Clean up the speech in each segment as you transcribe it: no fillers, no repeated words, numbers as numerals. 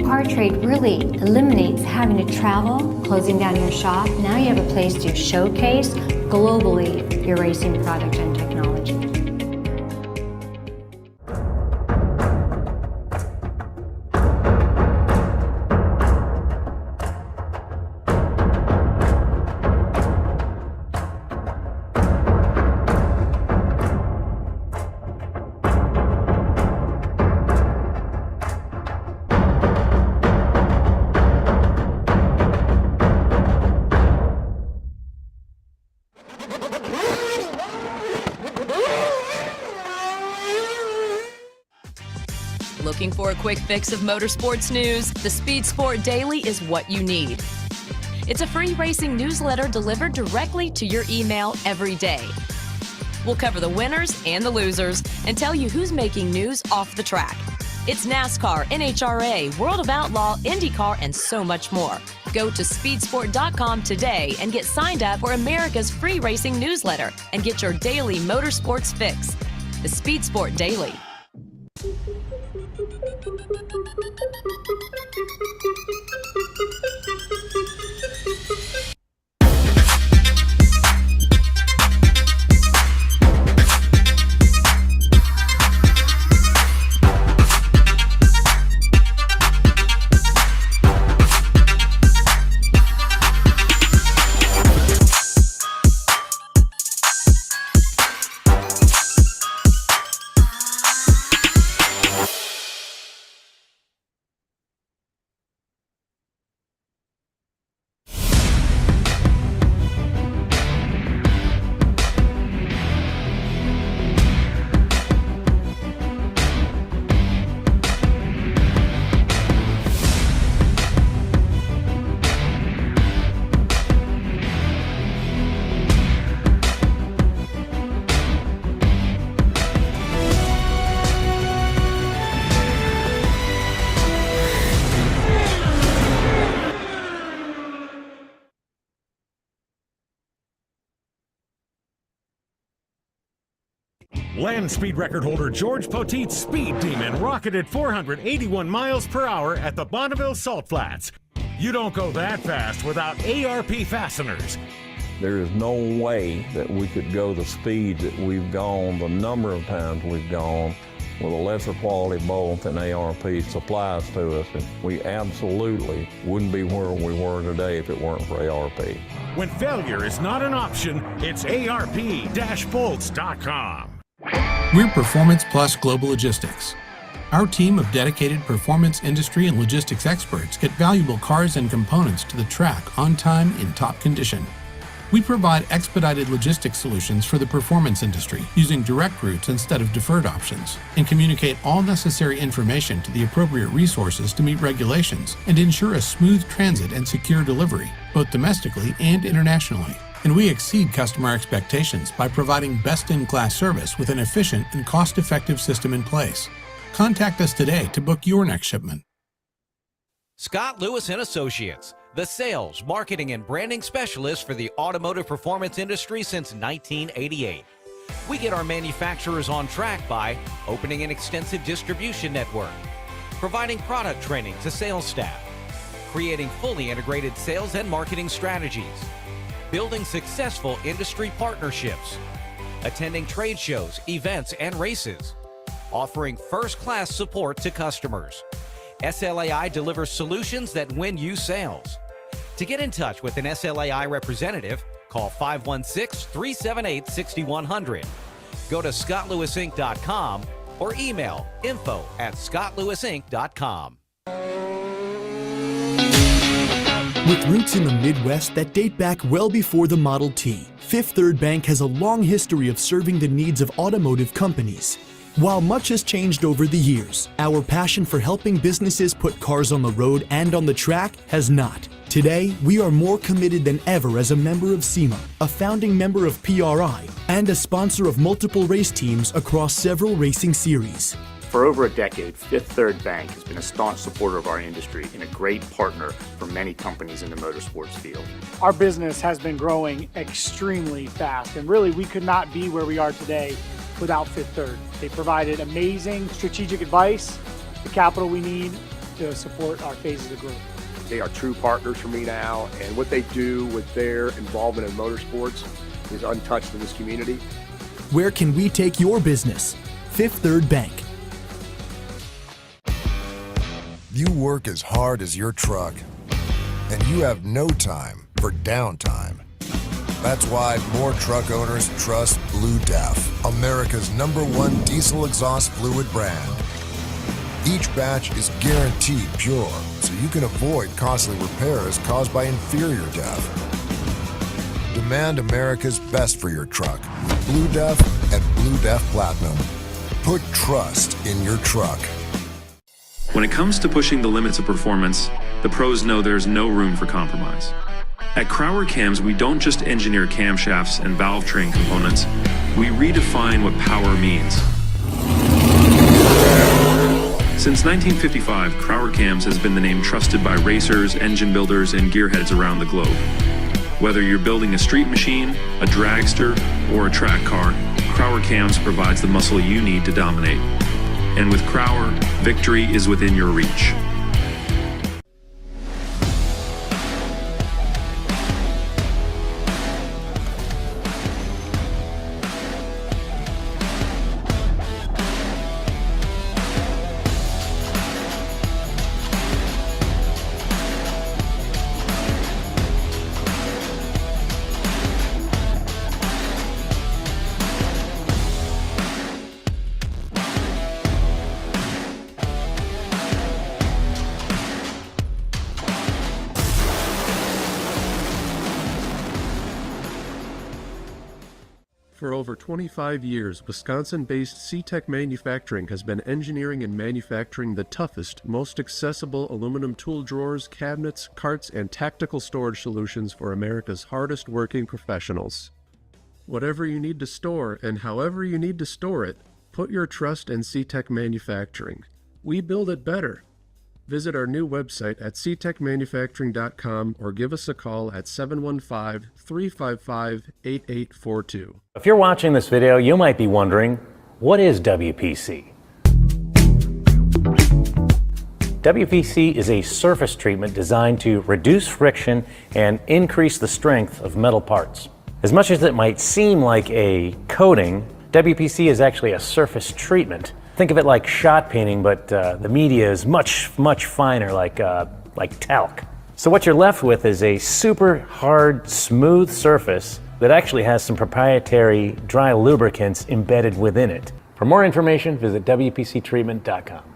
EPARTRADE really eliminates having to travel, closing down your shop. Now you have a place to showcase globally your racing product and technology. Looking for a quick fix of motorsports news? The Speed Sport Daily is what you need. It's a free racing newsletter delivered directly to your email every day. We'll cover the winners and the losers and tell you who's making news off the track. It's NASCAR, NHRA, World of Outlaw, INDYCAR, and so much more. Go to speedsport.com today and get signed up for America's free racing newsletter and get your daily motorsports fix. The Speed Sport Daily. Land speed record holder George Poteet's Speed Demon rocketed 481 miles per hour at the Bonneville Salt Flats. You don't go that fast without ARP fasteners. There is no way that we could go the speed that we've gone, the number of times we've gone, with a lesser quality bolt than ARP supplies to us. And we absolutely wouldn't be where we were today if it weren't for ARP. When failure is not an option, it's ARP-bolts.com. We're Performance Plus Global Logistics. Our team of dedicated performance industry and logistics experts get valuable cars and components to the track on time in top condition. We provide expedited logistics solutions for the performance industry using direct routes instead of deferred options, and communicate all necessary information to the appropriate resources to meet regulations and ensure a smooth transit and secure delivery, both domestically and internationally. And we exceed customer expectations by providing best-in-class service with an efficient and cost-effective system in place. Contact us today to book your next shipment. Scott Lewis & Associates, the sales, marketing, and branding specialist for the automotive performance industry since 1988. We get our manufacturers on track by opening an extensive distribution network, providing product training to sales staff, creating fully integrated sales and marketing strategies, building successful industry partnerships, attending trade shows, events, and races, offering first-class support to customers. SLAI delivers solutions that win you sales. To get in touch with an SLAI representative, call 516-378-6100. Go to scottlewisinc.com or email info@scottlewisinc.com. With roots in the Midwest that date back well before the Model T, Fifth Third Bank has a long history of serving the needs of automotive companies. While much has changed over the years, our passion for helping businesses put cars on the road and on the track has not. Today, we are more committed than ever as a member of SEMA, a founding member of PRI, and a sponsor of multiple race teams across several racing series. For over a decade, Fifth Third Bank has been a staunch supporter of our industry and a great partner for many companies in the motorsports field. Our business has been growing extremely fast, and really we could not be where we are today without Fifth Third. They provided amazing strategic advice, the capital we need to support our phases of growth. They are true partners for me now, and what they do with their involvement in motorsports is untouched in this community. Where can we take your business? Fifth Third Bank. You work as hard as your truck, and you have no time for downtime. That's why more truck owners trust Blue Def, America's #1 diesel exhaust fluid brand. Each batch is guaranteed pure, so you can avoid costly repairs caused by inferior DEF. Demand America's best for your truck with Blue Def and Blue Def Platinum. Put trust in your truck. When it comes to pushing the limits of performance, the pros know there's no room for compromise. At Crowder Cams, we don't just engineer camshafts and valve train components, we redefine what power means. Since 1955, Crowder Cams has been the name trusted by racers, engine builders, and gearheads around the globe. Whether you're building a street machine, a dragster, or a track car, Crowder Cams provides the muscle you need to dominate. And with Crowder, victory is within your reach. For over 25 years, Wisconsin-based C-Tech Manufacturing has been engineering and manufacturing the toughest, most accessible aluminum tool drawers, cabinets, carts, and tactical storage solutions for America's hardest working professionals. Whatever you need to store and however you need to store it, put your trust in C-Tech Manufacturing. We build it better. Visit our new website at ctechmanufacturing.com or give us a call at 715-355-8842. If you're watching this video, you might be wondering, what is WPC? WPC is a surface treatment designed to reduce friction and increase the strength of metal parts. As much as it might seem like a coating, WPC is actually a surface treatment. Think of it like shot painting, but the media is much finer, like talc. So what you're left with is a super hard, smooth surface that actually has some proprietary dry lubricants embedded within it. For more information, visit WPCtreatment.com.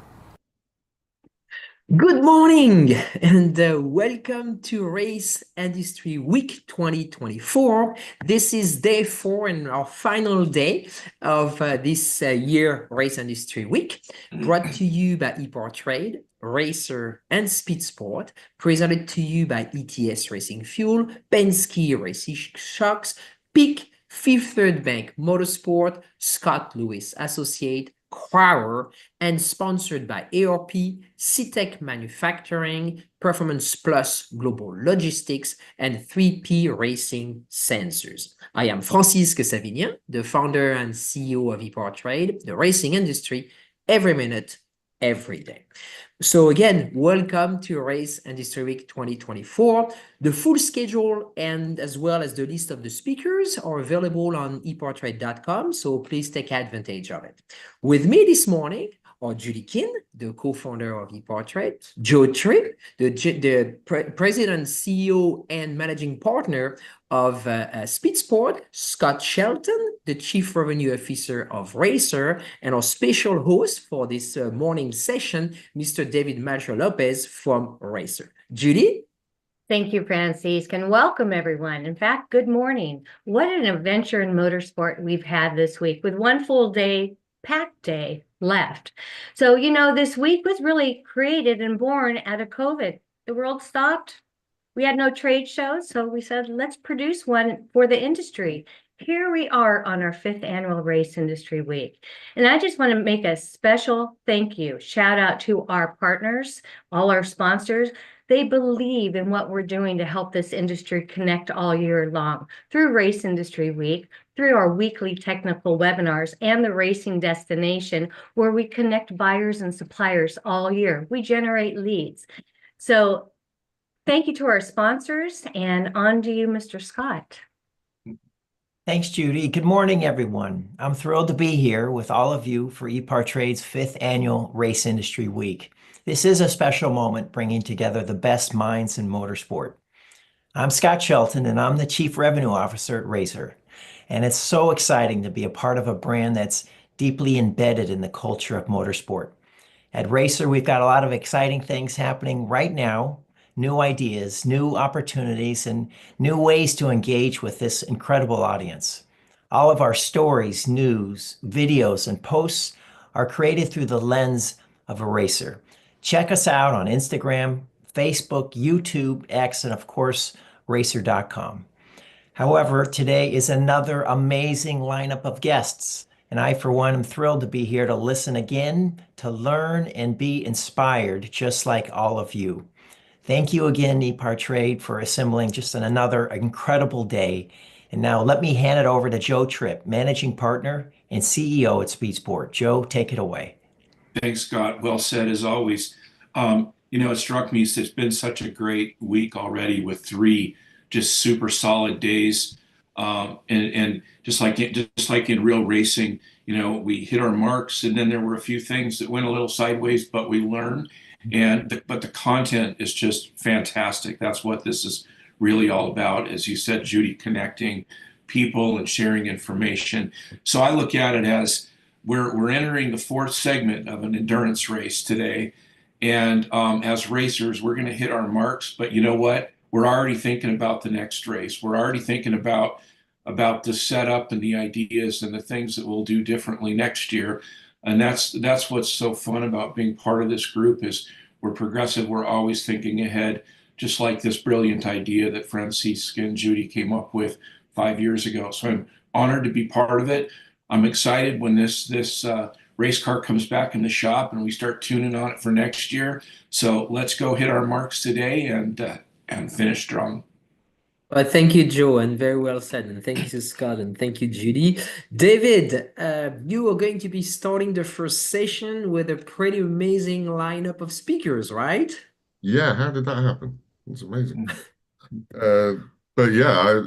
Good morning and welcome to Race Industry Week 2024. This is day 4 and our final day of this year Race Industry Week, brought to you by EPARTRADE, Racer and Speed Sport, presented to you by ETS Racing Fuel, Penske Racing Shocks, Peak, Fifth Third Bank Motorsport, Scott Lewis Associate, Crowder, and sponsored by ARP, C-Tech Manufacturing, Performance Plus Global Logistics, and 3P Racing Sensors. I am Francisque Savignan, the founder and CEO of EPARTRADE, the racing industry, every minute, every day. So again, welcome to Race Industry Week 2024. The full schedule and as well as the list of the speakers are available on epartrade.com, so please take advantage of it. With me this morning are Julie Kinn, the co-founder of EPARTRADE, Joe Tripp, the president, CEO, and managing partner of Speed Sport, Scott Shelton, the Chief Revenue Officer of Racer, and our special host for this morning session, Mr. David Melchor Lopez from Racer. Judy? Thank you, Francisque, and welcome everyone. In fact, good morning. What an adventure in motorsport we've had this week with one full day, packed day left. So, you know, this week was really created and born out of COVID. The world stopped. We had no trade shows, so we said, let's produce one for the industry. Here we are on our 5th annual Race Industry Week. And I just want to make a special thank you, shout out to our partners, all our sponsors. They believe in what we're doing to help this industry connect all year long through Race Industry Week, through our weekly technical webinars and the Racing Destination, where we connect buyers and suppliers all year. We generate leads. So thank you to our sponsors, and on to you, Mr. Scott. Thanks, Judy. Good morning, everyone. I'm thrilled to be here with all of you for EPARTRADE's 5th annual Race Industry Week. This is a special moment bringing together the best minds in motorsport. I'm Scott Shelton, and I'm the Chief Revenue Officer at Racer. And it's so exciting to be a part of a brand that's deeply embedded in the culture of motorsport. At Racer, we've got a lot of exciting things happening right now, new ideas, new opportunities, and new ways to engage with this incredible audience. All of our stories, news, videos, and posts are created through the lens of a racer. Check us out on Instagram, Facebook, YouTube, X, and of course, racer.com. However, today is another amazing lineup of guests, and I, for one, am thrilled to be here to listen again, to learn, and be inspired, just like all of you. Thank you again, EPARTRADE, for assembling just another incredible day. And now let me hand it over to Joe Tripp, Managing Partner and CEO at Speedsport. Joe, take it away. Thanks, Scott. Well said, as always. It struck me, it's been such a great week already with 3 just super solid days. And just like in real racing, we hit our marks, and then there were a few things that went a little sideways, but we learned. But the content is just fantastic. That's what this is really all about, as you said, Judy, connecting people and sharing information. So I look at it as we're entering the 4th segment of an endurance race today. And as racers, we're going to hit our marks. But you know what? We're already thinking about the next race. We're already thinking about the setup and the ideas and the things that we'll do differently next year. And that's what's so fun about being part of this group is we're progressive. We're always thinking ahead, just like this brilliant idea that Francisca and Judy came up with 5 years ago. So I'm honored to be part of it. I'm excited when this race car comes back in the shop and we start tuning on it for next year. So let's go hit our marks today and finish strong. Well, thank you, Joe, and very well said. And thank you, Scott, and thank you, Judy. David, you are going to be starting the first session with a pretty amazing lineup of speakers, right? Yeah, how did that happen? It's amazing. But yeah,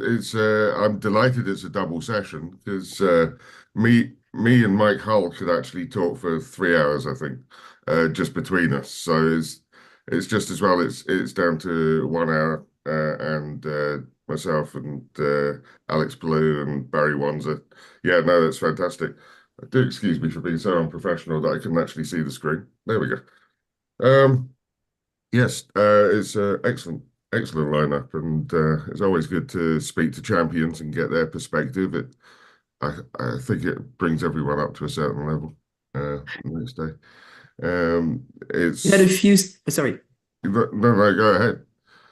I'm delighted it's a double session because me and Mike Hull could actually talk for 3 hours, I think, just between us. So it's just as well. It's down to 1 hour, and myself and Alex Palou and Barry Wanzer. Yeah, no, that's fantastic. Do excuse me for being so unprofessional that I couldn't actually see the screen. There we go. Yes, it's an excellent lineup, and it's always good to speak to champions and get their perspective. I think it brings everyone up to a certain level the next day. You had a few. Sorry. No, go ahead.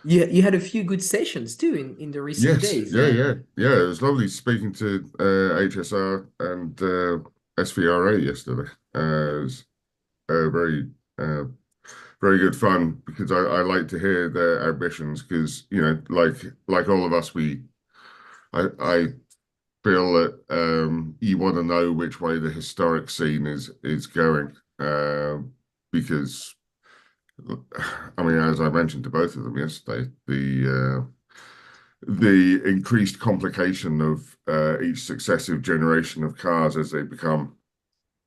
You had a few good sessions too in the recent days. Yeah. It was lovely speaking to HSR and SVRA yesterday. It was very good fun because I like to hear their ambitions because like all of us, I feel that you want to know which way the historic scene is going because. I mean, as I mentioned to both of them yesterday, the increased complication of each successive generation of cars as they become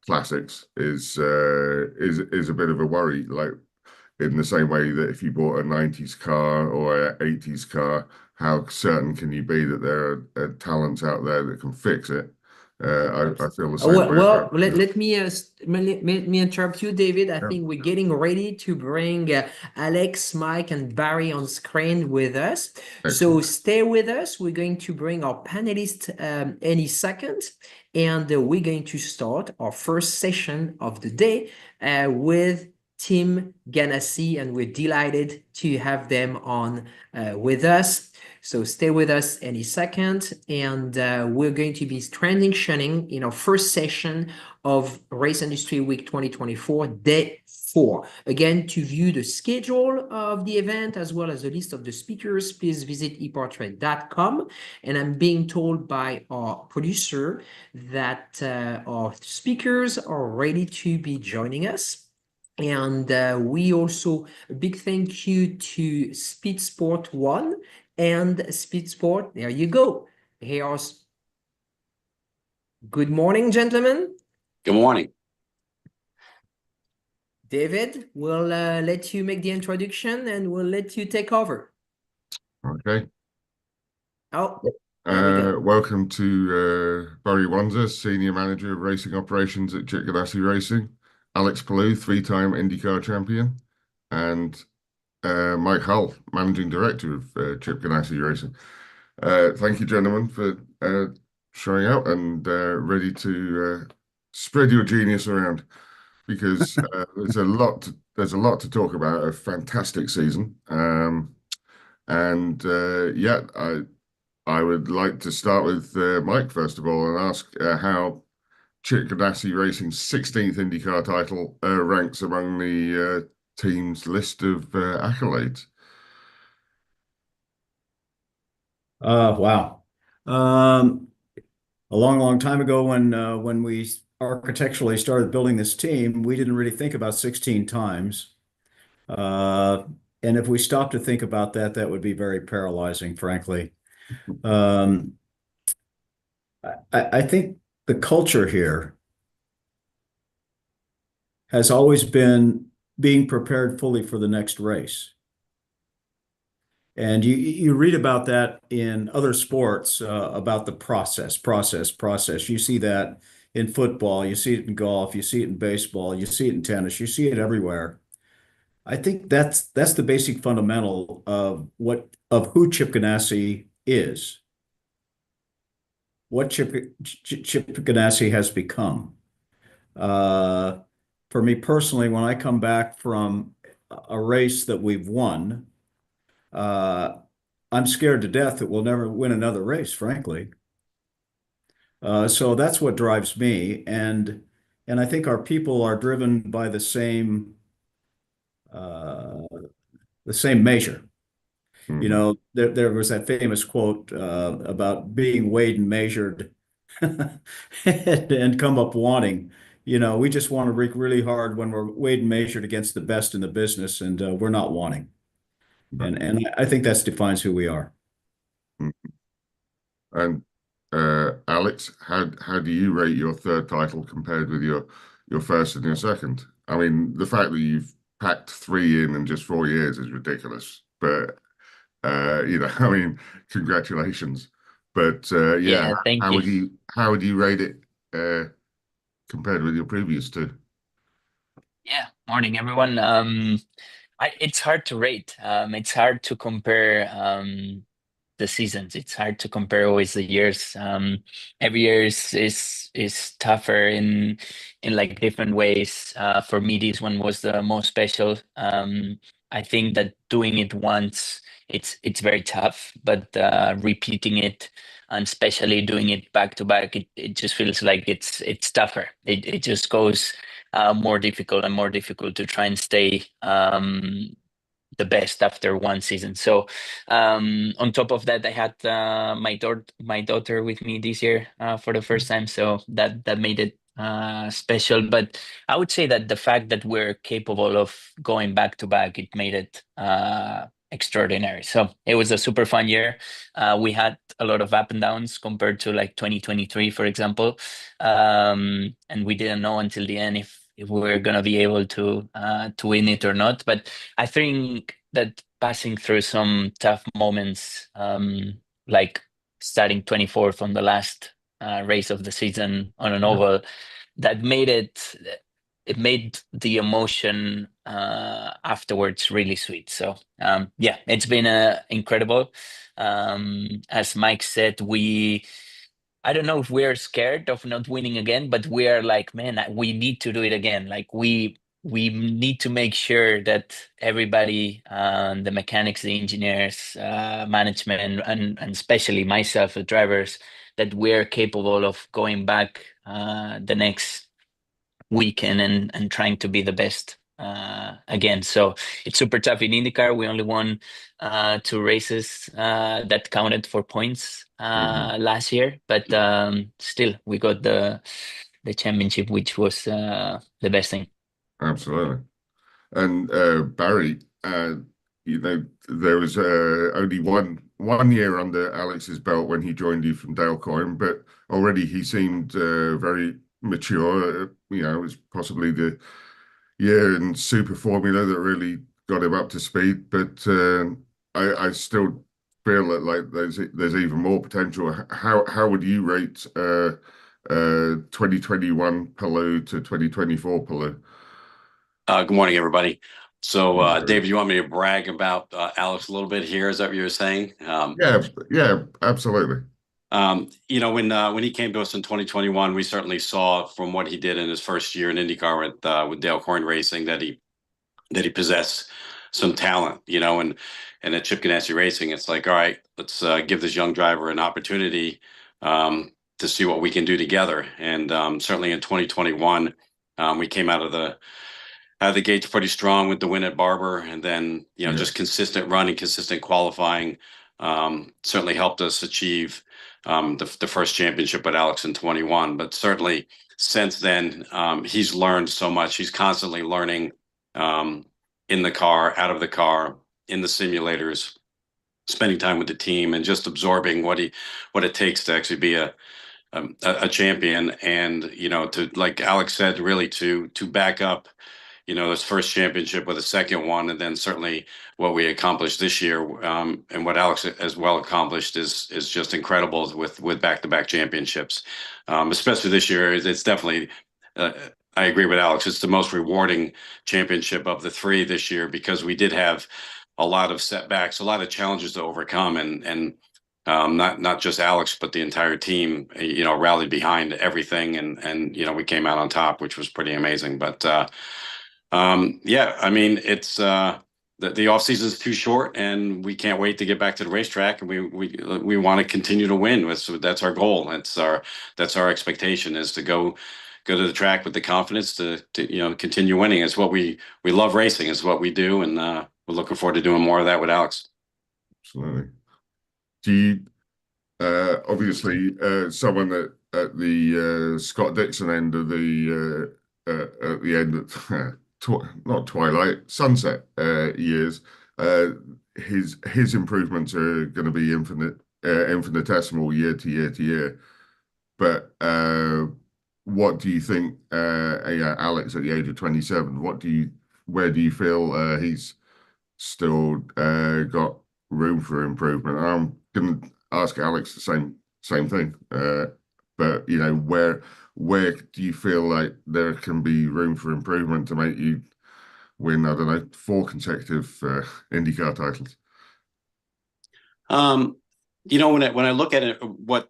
classics is a bit of a worry. Like in the same way that if you bought a 90s car or an 80s car, how certain can you be that there are talents out there that can fix it? I feel the same way. Well, let me interrupt you, David. I think we're getting ready to bring Alex, Mike, and Barry on screen with us. Excellent. So stay with us. We're going to bring our panelists any second, and we're going to start our first session of the day with Team Ganassi, and we're delighted to have them on with us. So stay with us any second, and we're going to be transitioning in our first session of Race Industry Week 2024, Day 4. Again, to view the schedule of the event as well as a list of the speakers, please visit EPARTRADE.com. And I'm being told by our producer that our speakers are ready to be joining us. And we also, a big thank you to Speed Sport 1 and Speed Sport. There you go. Here's good morning, gentlemen. Good morning. David, we'll let you make the introduction and we'll let you take over. Okay. Oh, there we go. Welcome to Barry Wanzer, Senior Manager of Racing Operations at Chip Ganassi Racing, Alex Palou, 3-time INDYCAR champion, and Mike Hull, Managing Director of Chip Ganassi Racing. Thank you, gentlemen, for showing up and ready to spread your genius around, because there's a lot to talk about. A fantastic season, I would like to start with Mike first of all and ask how Chip Ganassi Racing's 16th INDYCAR title ranks among the team's list of accolades. Wow. A long time ago when we architecturally started building this team, we didn't really think about 16 times. And if we stopped to think about that, that would be very paralyzing, frankly. I think the culture here has always been being prepared fully for the next race. And you read about that in other sports, about the process. You see that in football, you see it in golf, you see it in baseball, you see it in tennis, you see it everywhere. I think that's the basic fundamental of who Chip Ganassi is, what Chip Ganassi has become. For me personally, when I come back from a race that we've won, I'm scared to death that we'll never win another race, frankly. So that's what drives me, and I think our people are driven by the same measure. Mm-hmm. You know, there was that famous quote about being weighed and measured and come up wanting. You know, we just want to work really hard when we're weighed and measured against the best in the business, and we're not wanting. And I think that defines who we are. And Alex, how do you rate your third title compared with your first and your second? I mean, the fact that you've packed 3 in just 4 years is ridiculous. But you know, I mean, congratulations. But Thank you. How would you rate it compared with your previous 2? Yeah, morning everyone. It's hard to rate. It's hard to compare the seasons. It's hard to compare always the years. Every year is tougher in like different ways. For me, this one was the most special. I think that doing it once, it's very tough, but repeating it and especially doing it back to back, it just feels like it's tougher. It just goes more difficult and more difficult to try and stay the best after one season. So on top of that, I had my daughter with me this year for the first time, so that made it special. But I would say that the fact that we're capable of going back to back, it made it extraordinary. So it was a super fun year. We had a lot of up and downs compared to like 2023, for example, and we didn't know until the end if we're gonna be able to win it or not. But I think that passing through some tough moments, like starting 24th on the last race of the season on an oval, that made made the emotion afterwards really sweet. So yeah, it's been incredible. As Mike said, I don't know if we're scared of not winning again, but we are like, man, we need to do it again. Like we we need to make sure that everybody, the mechanics, the engineers, management, and especially myself, the drivers, that we're capable of going back the next weekend and trying to be the best again. So it's super tough. In INDYCAR, we only won 2 races that counted for points last year, but still we got the championship, which was the best thing. Absolutely. And Barry, there was only one year under Alex's belt when he joined you from Dale Coyne, but already he seemed very mature. It was possibly the year in Super Formula that really got him up to speed. But I still feel that like there's even more potential. How would you rate 2021 Palou to 2024 Palou? Good morning, everybody. So, David, you want me to brag about Alex a little bit here? Is that what you were saying? Yeah, absolutely. When he came to us in 2021, we certainly saw from what he did in his first year in INDYCAR with Dale Coyne Racing that he possessed some talent. And at Chip Ganassi Racing, it's like, all right, let's give this young driver an opportunity to see what we can do together. And certainly in 2021, we came out of the gates pretty strong with the win at Barber, and then just consistent running, consistent qualifying certainly helped us achieve the first championship with Alex in 21. But certainly since then, he's learned so much. He's constantly learning in the car, out of the car, in the simulators, spending time with the team, and just absorbing what it takes to actually be a champion. And to, like Alex said, really to back up his first championship with a second one, and then certainly what we accomplished this year, and what Alex as well accomplished is just incredible with back-to-back championships, especially this year. It's definitely, I agree with Alex, it's the most rewarding championship of the 3 this year, because we did have a lot of setbacks, a lot of challenges to overcome, and not just Alex, but the entire team, rallied behind everything, and we came out on top, which was pretty amazing. But it's the off season is too short, and we can't wait to get back to the racetrack, and we want to continue to win. That's our goal. That's our expectation, is to go to the track with the confidence to continue winning. It's what we love. Racing is what we do, and we're looking forward to doing more of that with Alex. Absolutely. Do you obviously someone that at the Scott Dixon end of the at the end of not twilight, sunset years, his improvements are going to be infinitesimal year to year to year. But what do you think, Alex, at the age of 27, where do you feel he's still got room for improvement? And I'm going to ask Alex the same thing. But where do you feel like there can be room for improvement to make you win, I don't know, 4 consecutive IndyCar titles? When I look at it, what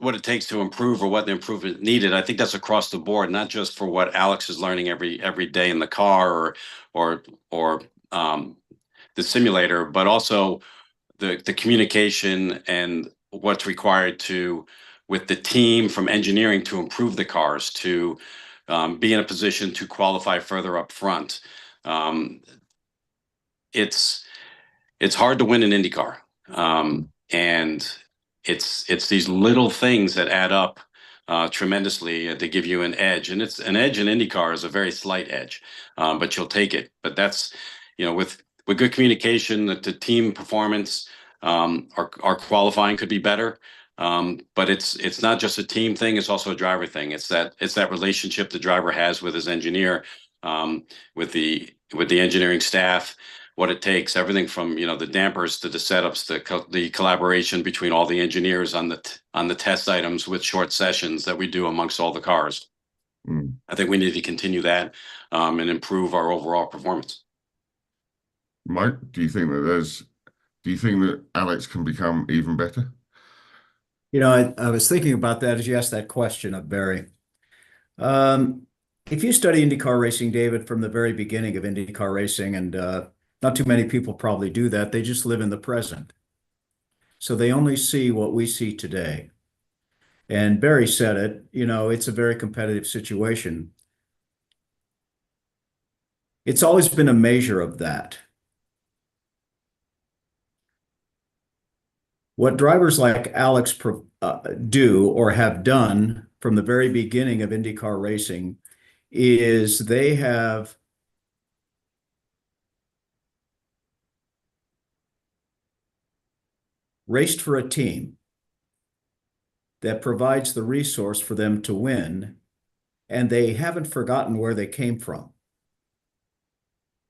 it takes to improve, or what the improvement needed, I think that's across the board, not just for what Alex is learning every day in the car or the simulator, but also the communication and what's required with the team, from engineering to improve the cars, to be in a position to qualify further up front. It's hard to win an IndyCar, and it's these little things that add up tremendously to give you an edge. And it's an edge in IndyCar is a very slight edge, but you'll take it. But that's with good communication, the team performance, our qualifying could be better. But it's not just a team thing, it's also a driver thing. It's that relationship the driver has with his engineer, with the engineering staff, what it takes, everything from the dampers to the setups, the collaboration between all the engineers on the test items with short sessions that we do amongst all the cars. I think we need to continue that and improve our overall performance. Mike, do you think that Alex can become even better? I was thinking about that as you asked that question of Barry. if you study IndyCar racing, David, from the very beginning of IndyCar racing, and not too many people probably do that, they just live in the present. So they only see what we see today. And Barry said it, it's a very competitive situation. It's always been a measure of that. What drivers like Alex do or have done from the very beginning of IndyCar racing is they have raced for a team that provides the resource for them to win, and they haven't forgotten where they came from.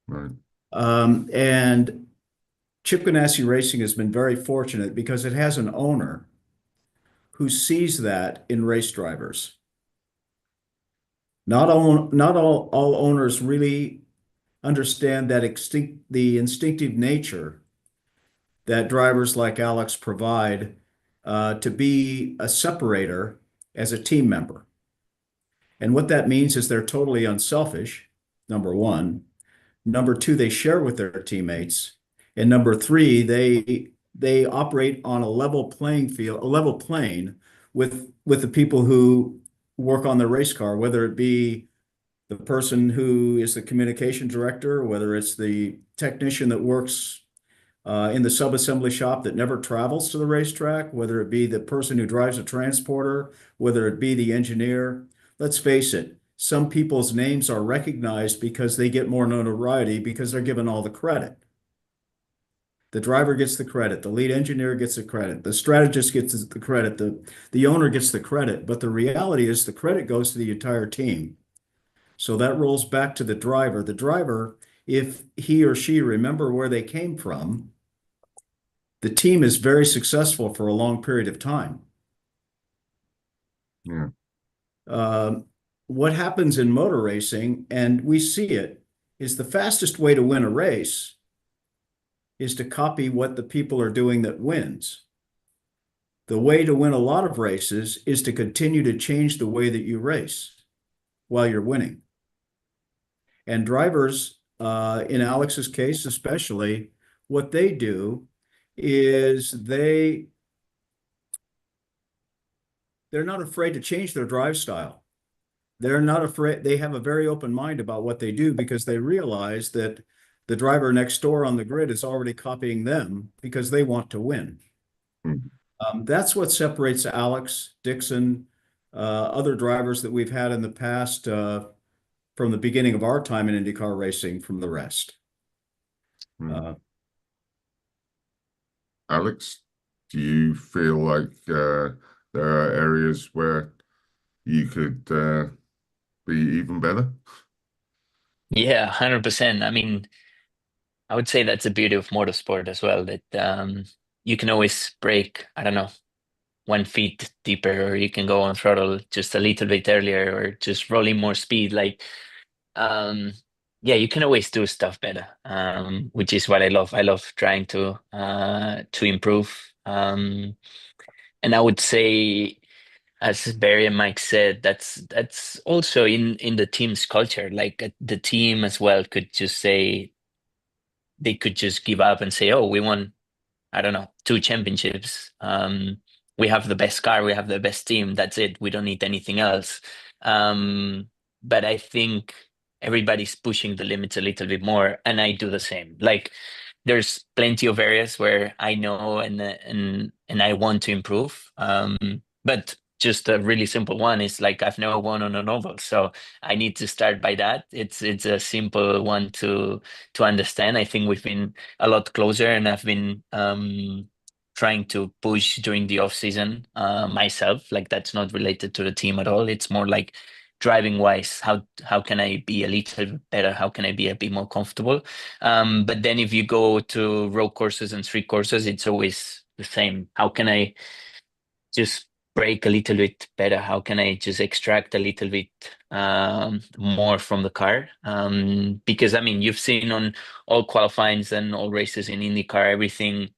Right. And Chip Ganassi Racing has been very fortunate because it has an owner who sees that in race drivers. Not all owners really understand that the instinctive nature that drivers like Alex provide to be a separator as a team member. And what that means is they're totally unselfish, number one. Number two, they share with their teammates. And number three, they operate on a level playing field, a level plane with the people who work on the race car, whether it be the person who is the communication director, whether it's the technician that works in the sub-assembly shop that never travels to the racetrack, whether it be the person who drives a transporter, whether it be the engineer. Let's face it, some people's names are recognized because they get more notoriety because they're given all the credit. The driver gets the credit, the lead engineer gets the credit, the strategist gets the credit, the owner gets the credit, but the reality is the credit goes to the entire team. So that rolls back to the driver. The driver, if he or she remember where they came from, the team is very successful for a long period of time. Yeah. What happens in motor racing, and we see it, is the fastest way to win a race is to copy what the people are doing that wins. The way to win a lot of races is to continue to change the way that you race while you're winning. And drivers, in Alex's case especially, what they do is they're not afraid to change their drive style. They're not afraid. They have a very open mind about what they do because they realize that the driver next door on the grid is already copying them because they want to win. That's what separates Alex, Dixon, other drivers that we've had in the past from the beginning of our time in IndyCar racing from the rest. Alex, do you feel like there are areas where you could be even better? Yeah, 100%. I mean, I would say that's the beauty of motorsport as well, that you can always break, I don't know, 1 feet deeper, or you can go on throttle just a little bit earlier, or just rolling more speed. Like, yeah, you can always do stuff better, which is what I love. I love trying to improve. And I would say, as Barry and Mike said, that's also in the team's culture. Like the team as well could just say, they could just give up and say, oh, we won, I don't know, 2 championships. We have the best car, we have the best team. That's it. We don't need anything else. But I think everybody's pushing the limits a little bit more, and I do the same. Like, there's plenty of areas where I know and I want to improve. But just a really simple one is like, I've never won on an oval, so I need to start by that. It's a simple one to understand. I think we've been a lot closer, and I've been trying to push during the off season myself. Like, that's not related to the team at all. It's more like driving wise, how can I be a little better? How can I be a bit more comfortable? But then if you go to road courses and street courses, it's always the same. How can I just brake a little bit better? How can I just extract a little bit more from the car? Because I mean, you've seen on all qualifyings and all races in IndyCar, everything,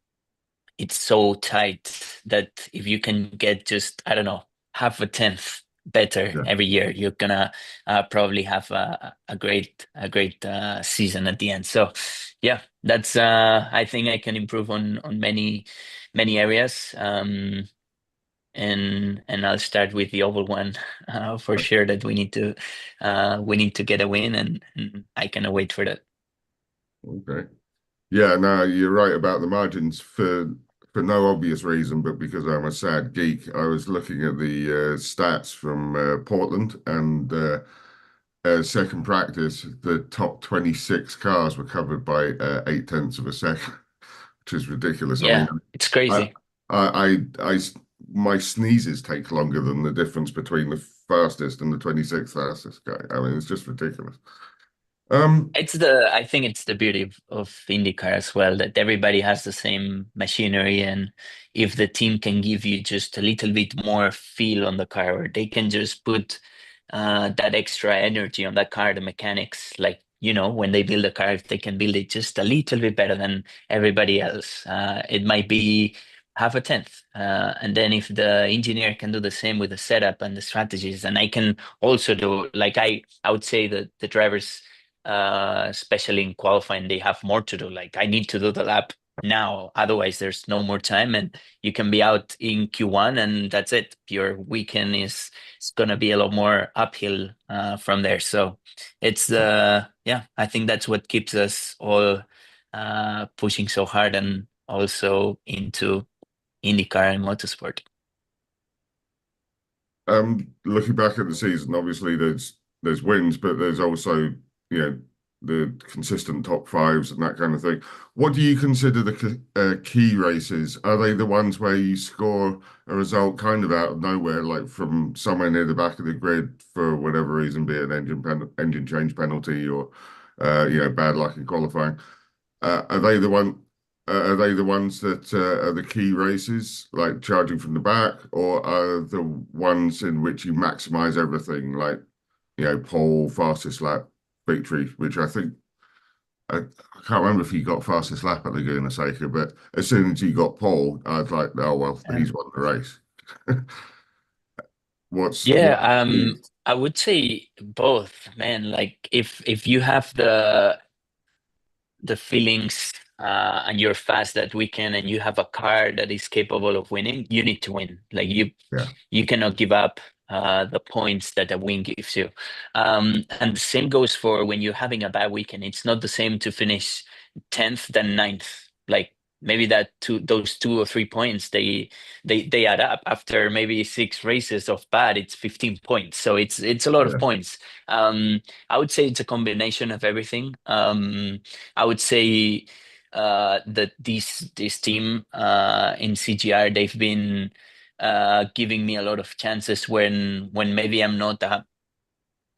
it's so tight that if you can get just, I don't know, half a tenth better every year, you're gonna probably have a great season at the end. So yeah, that's I think I can improve on many areas. And I'll start with the oval one for sure, that we need to get a win, and I cannot wait for that. Okay. Yeah, no, you're right about the margins for no obvious reason, but because I'm a sad geek. I was looking at the stats from Portland, and second practice, the top 26 cars were covered by 8/10 of a second, which is ridiculous. Yeah, I mean, it's crazy. My sneezes take longer than the difference between the fastest and the 26th fastest guy. I mean, it's just ridiculous. I think it's the beauty of IndyCar as well, that everybody has the same machinery, and if the team can give you just a little bit more feel on the car, or they can just put that extra energy on that car, the mechanics, like, when they build a car, if they can build it just a little bit better than everybody else, it might be half a tenth. And then if the engineer can do the same with the setup and the strategies, and I can also do, like, I would say that the drivers, especially in qualifying, they have more to do. Like, I need to do the lap now, otherwise there's no more time, and you can be out in Q1 and that's it. Your weekend is going to be a lot more uphill from there. So it's I think that's what keeps us all pushing so hard, and also into IndyCar and motorsport. Looking back at the season, obviously there's wins, but there's also, the consistent top fives and that kind of thing. What do you consider the key races? Are they the ones where you score a result kind of out of nowhere, like from somewhere near the back of the grid for whatever reason, be it an engine change penalty or bad luck in qualifying? Are they the ones that are the key races, like charging from the back, or are the ones in which you maximize everything, like pole, fastest lap, victory? Which I think I can't remember if he got fastest lap at Laguna Seca, but as soon as he got pole, I was like, oh well, he's won the race. I would say both, man. Like, if you have the feelings and you're fast that weekend, and you have a car that is capable of winning, you need to win. Like, you cannot give up the points that a win gives you. And the same goes for when you're having a bad weekend. It's not the same to finish 10th than 9th. Like, maybe those 2 or 3 points, they add up. After maybe 6 races of bad, it's 15 points. So it's a lot of points. I would say it's a combination of everything. I would say that this team in CGR, they've been giving me a lot of chances when maybe I'm not there.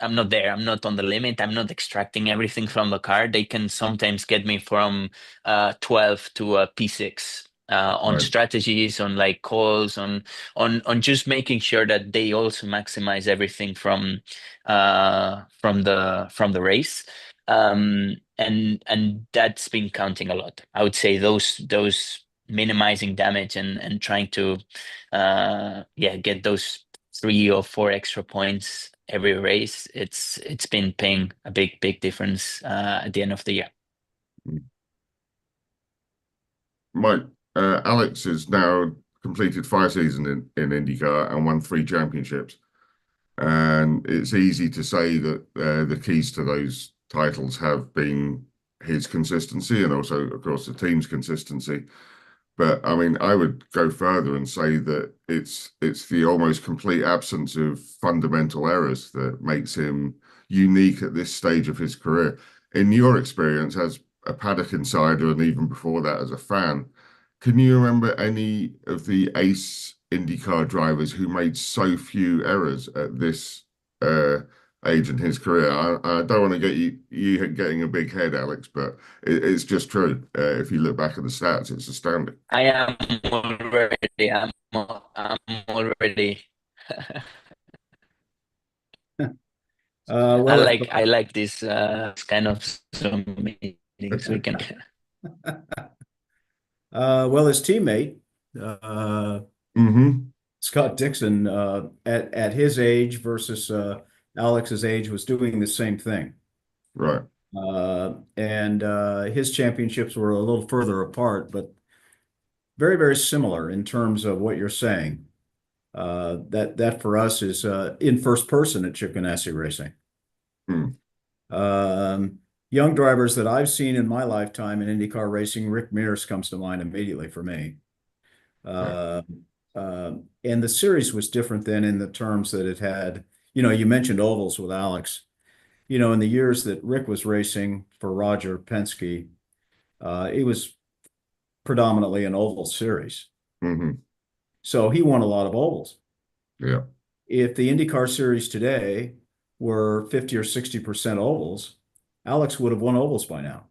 I'm not on the limit. I'm not extracting everything from the car. They can sometimes get me from 12 to a P6 on strategies, on like calls, on just making sure that they also maximize everything from the race. And that's been counting a lot. I would say those minimizing damage and trying to get those 3 or 4 extra points every race, it's been paying a big difference at the end of the year. Mike, Alex has now completed 5 seasons in IndyCar and won 3 championships. And it's easy to say that the keys to those titles have been his consistency and also, of course, the team's consistency. But I mean, I would go further and say that it's the almost complete absence of fundamental errors that makes him unique at this stage of his career. In your experience as a paddock insider, and even before that as a fan, can you remember any of the ace IndyCar drivers who made so few errors at this age in his career? I don't want to get you getting a big head, Alex, but it's just true. If you look back at the stats, it's astounding. I am already. I'm already. I like this kind of Zoom meetings we can. Well, his teammate, Scott Dixon at his age versus Alex's age was doing the same thing. Right. And his championships were a little further apart, but very, very similar in terms of what you're saying. That for us is in first person at Chip Ganassi Racing. Young drivers that I've seen in my lifetime in IndyCar racing, Rick Mears comes to mind immediately for me. And the series was different then in the terms that it had, you mentioned ovals with Alex. In the years that Rick was racing for Roger Penske, it was predominantly an oval series. So he won a lot of ovals. Yeah. If the IndyCar series today were 50 or 60% ovals, Alex would have won ovals by now.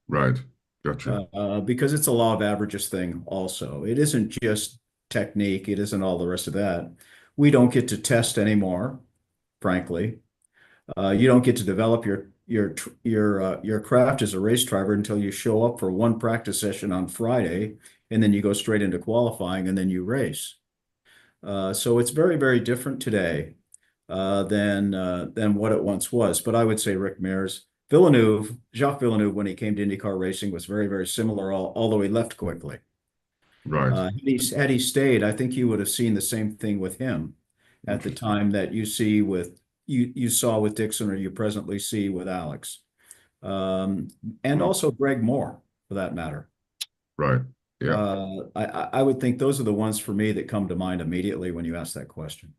Right. Gotcha. Because it's a law of averages thing also. It isn't just technique. It isn't all the rest of that. We don't get to test anymore, frankly. You don't get to develop your craft as a race driver until you show up for one practice session on Friday, and then you go straight into qualifying, and then you race. So it's very, very different today than what it once was. But I would say Rick Mears, Jacques Villeneuve, when he came to IndyCar racing, was very, very similar, although he left quickly. Right. Had he stayed, I think you would have seen the same thing with him at the time that you saw with Dixon, or you presently see with Alex, and also Greg Moore, for that matter. Right. Yeah. I would think those are the ones for me that come to mind immediately when you ask that question.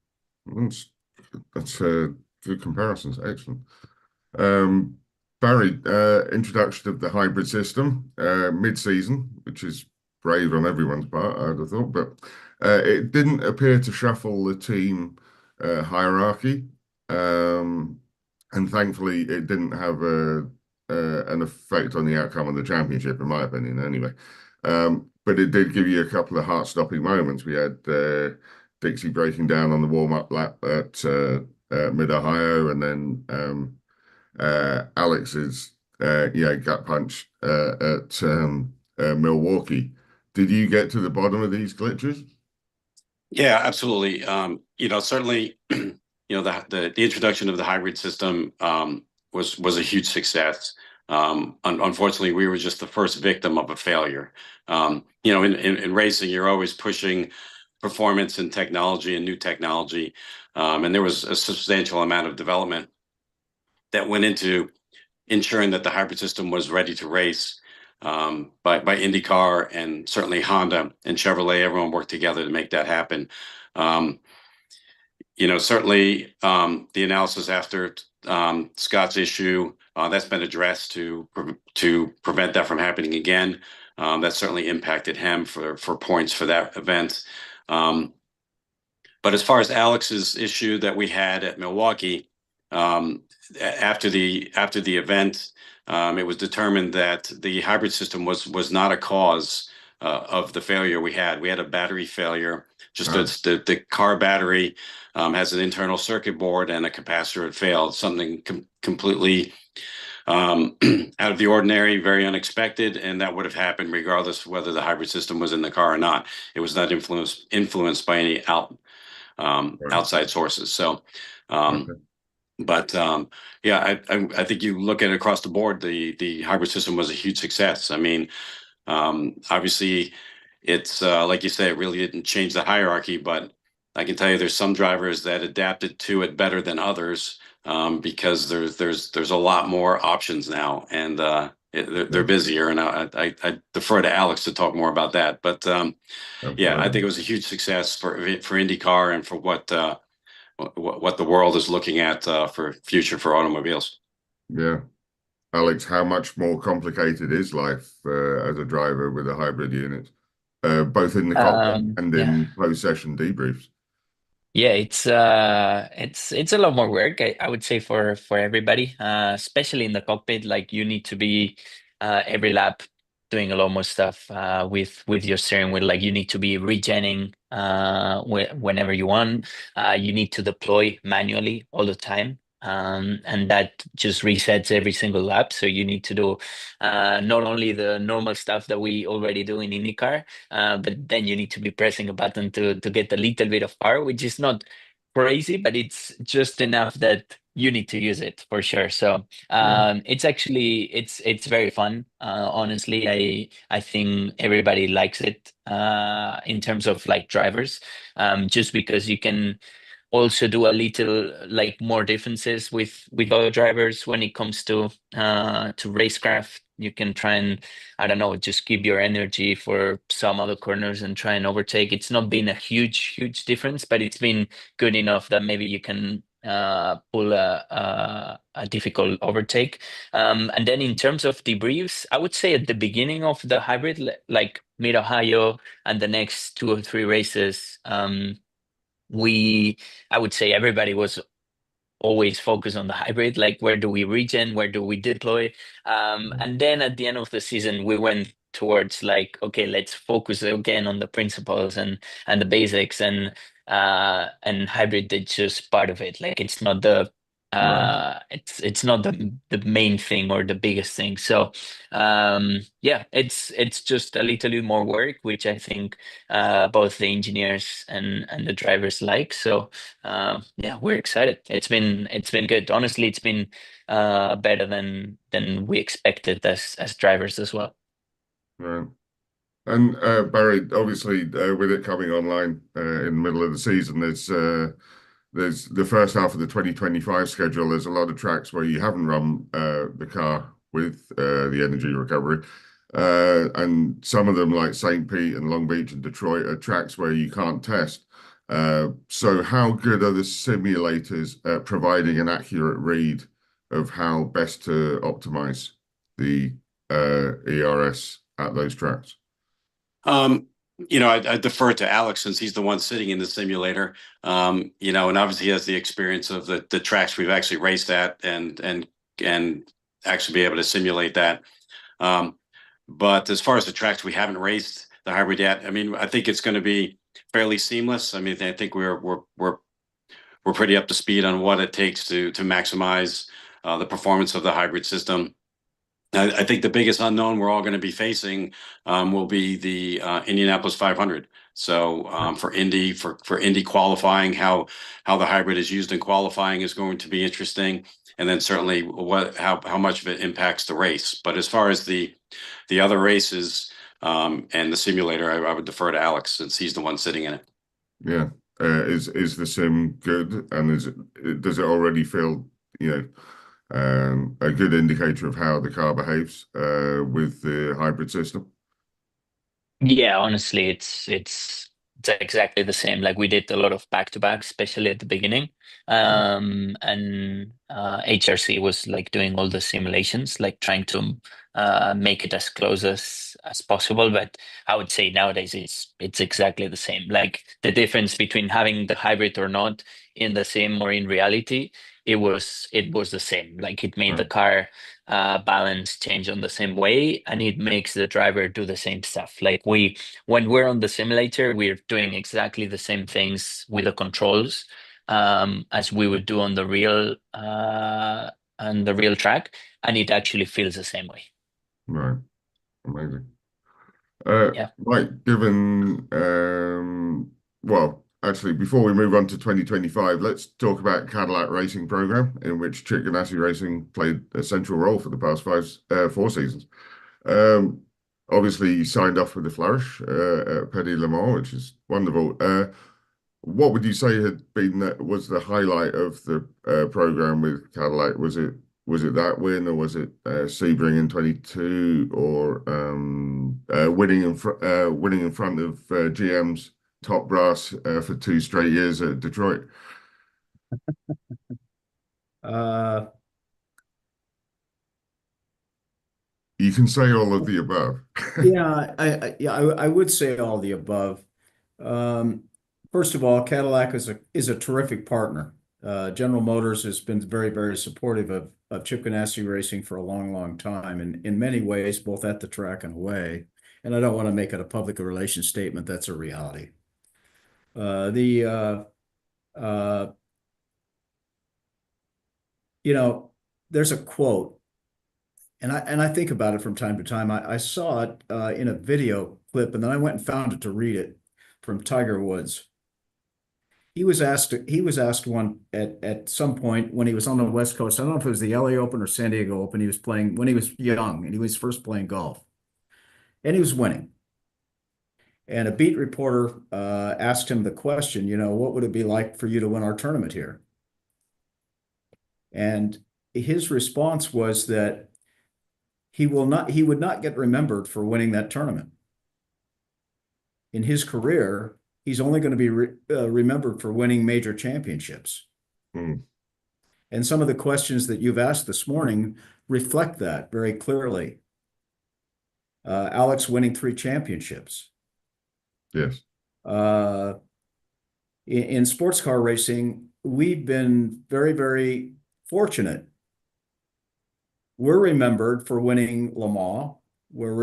That's good comparisons. Excellent. Barry, introduction of the hybrid system mid-season, which is brave on everyone's part, I'd have thought, but it didn't appear to shuffle the team hierarchy, and thankfully it didn't have an effect on the outcome of the championship, in my opinion, anyway. But it did give you a couple of heart-stopping moments. We had Dixie breaking down on the warm-up lap at Mid-Ohio, and then Alex's gut punch at Milwaukee. Did you get to the bottom of these glitches? Yeah, absolutely. Certainly, the introduction of the hybrid system was a huge success. Unfortunately, we were just the first victim of a failure. In racing, you're always pushing performance and technology and new technology, and there was a substantial amount of development that went into ensuring that the hybrid system was ready to race by IndyCar, and certainly Honda and Chevrolet. Everyone worked together to make that happen. Certainly the analysis after Scott's issue, that's been addressed to prevent that from happening again. That certainly impacted him for points for that event. But as far as Alex's issue that we had at Milwaukee, after the event, it was determined that the hybrid system was not a cause of the failure we had. We had a battery failure. Just the car battery has an internal circuit board and a capacitor had failed. Something completely out of the ordinary, very unexpected, and that would have happened regardless of whether the hybrid system was in the car or not. It was not influenced by any outside sources. So, but I think you look at it across the board, the hybrid system was a huge success. I mean, obviously, it's like you say, it really didn't change the hierarchy, but I can tell you there's some drivers that adapted to it better than others, because there's a lot more options now, and they're busier. And I defer to Alex to talk more about that. But I think it was a huge success for IndyCar and for what the world is looking at for future for automobiles. Yeah. Alex, how much more complicated is life as a driver with a hybrid unit, both in the cockpit and in post-session debriefs? Yeah, it's a lot more work, I would say, for everybody, especially in the cockpit. Like, you need to be every lap doing a lot more stuff with your steering wheel. Like, you need to be regenning whenever you want. You need to deploy manually all the time. and that just resets every single lap. So you need to do not only the normal stuff that we already do in INDYCAR, but then you need to be pressing a button to get a little bit of power, which is not crazy, but it's just enough that you need to use it for sure. So it's actually it's very fun. Honestly, I think everybody likes it in terms of like drivers, just because you can also do a little like more differences with other drivers when it comes to racecraft. You can try and, I don't know, just keep your energy for some other corners and try and overtake. It's not been a huge difference, but it's been good enough that maybe you can pull a difficult overtake. And then in terms of debriefs, I would say at the beginning of the hybrid, like Mid Ohio and the next 2 or 3 races, I would say everybody was always focused on the hybrid, like where do we regen, where do we deploy, and then at the end of the season we went towards like, okay, let's focus again on the principles and the basics, and hybrid is just part of it. Like it's not the it's not the main thing or the biggest thing. So yeah, it's just a little bit more work, which I think both the engineers and the drivers like. So yeah, we're excited. It's been good. Honestly, it's been better than we expected as drivers as well. Right. And Barry, obviously, with it coming online in the middle of the season, there's the first half of the 2025 schedule. There's a lot of tracks where you haven't run the car with the energy recovery, and some of them, like St. Pete and Long Beach and Detroit, are tracks where you can't test. So how good are the simulators at providing an accurate read of how best to optimize the ERS at those tracks? I defer to Alex since he's the one sitting in the simulator. And obviously he has the experience of the tracks we've actually raced at and actually be able to simulate that. But as far as the tracks we haven't raced the hybrid yet, I mean, I think it's going to be fairly seamless. I mean, I think we're pretty up to speed on what it takes to maximize the performance of the hybrid system. I think the biggest unknown we're all going to be facing will be the Indianapolis 500. So for Indy qualifying, how the hybrid is used in qualifying is going to be interesting, and then certainly how much of it impacts the race. But as far as the other races and the simulator, I would defer to Alex since he's the one sitting in it. Yeah, is the sim good, and does it already feel a good indicator of how the car behaves with the hybrid system? Yeah, honestly, it's exactly the same. Like we did a lot of back-to-back, especially at the beginning. And HRC was like doing all the simulations, like trying to make it as close as possible. But I would say nowadays it's exactly the same. Like the difference between having the hybrid or not in the sim or in reality, it was the same. Like it made the car balance change on the same way, and it makes the driver do the same stuff. Like when we're on the simulator, we're doing exactly the same things with the controls as we would do on the real track, and it actually feels the same way. Right, amazing. Yeah. Mike, given well, actually, before we move on to 2025, let's talk about Cadillac Racing Program, in which Chip Ganassi Racing played a central role for the past 4 seasons. Obviously, you signed off with the flourish at Petit Le Mans, which is wonderful. What would you say was the highlight of the program with Cadillac? Was it that win, or was it Sebring in 22, or winning in front of GM's top brass for 2 straight years at Detroit? You can say all of the above. Yeah, I would say all the above. First of all, Cadillac is a terrific partner. General Motors has been very, very supportive of Chip Ganassi Racing for a long time, and in many ways, both at the track and away. And I don't want to make it a public relations statement. That's a reality. there's a quote, and I think about it from time to time. I saw it in a video clip, and then I went and found it to read it from Tiger Woods. He was asked one at some point when he was on the West Coast. I don't know if it was the LA Open or San Diego Open. He was playing when he was young, and he was first playing golf, and he was winning. And a beat reporter asked him the question, what would it be like for you to win our tournament here? And his response was that he would not get remembered for winning that tournament. In his career, he's only going to be remembered for winning major championships. Mm. And some of the questions that you've asked this morning reflect that very clearly. Alex winning 3 championships. Yes. In sports car racing, we've been very, very fortunate. We're remembered for winning Le Mans. We're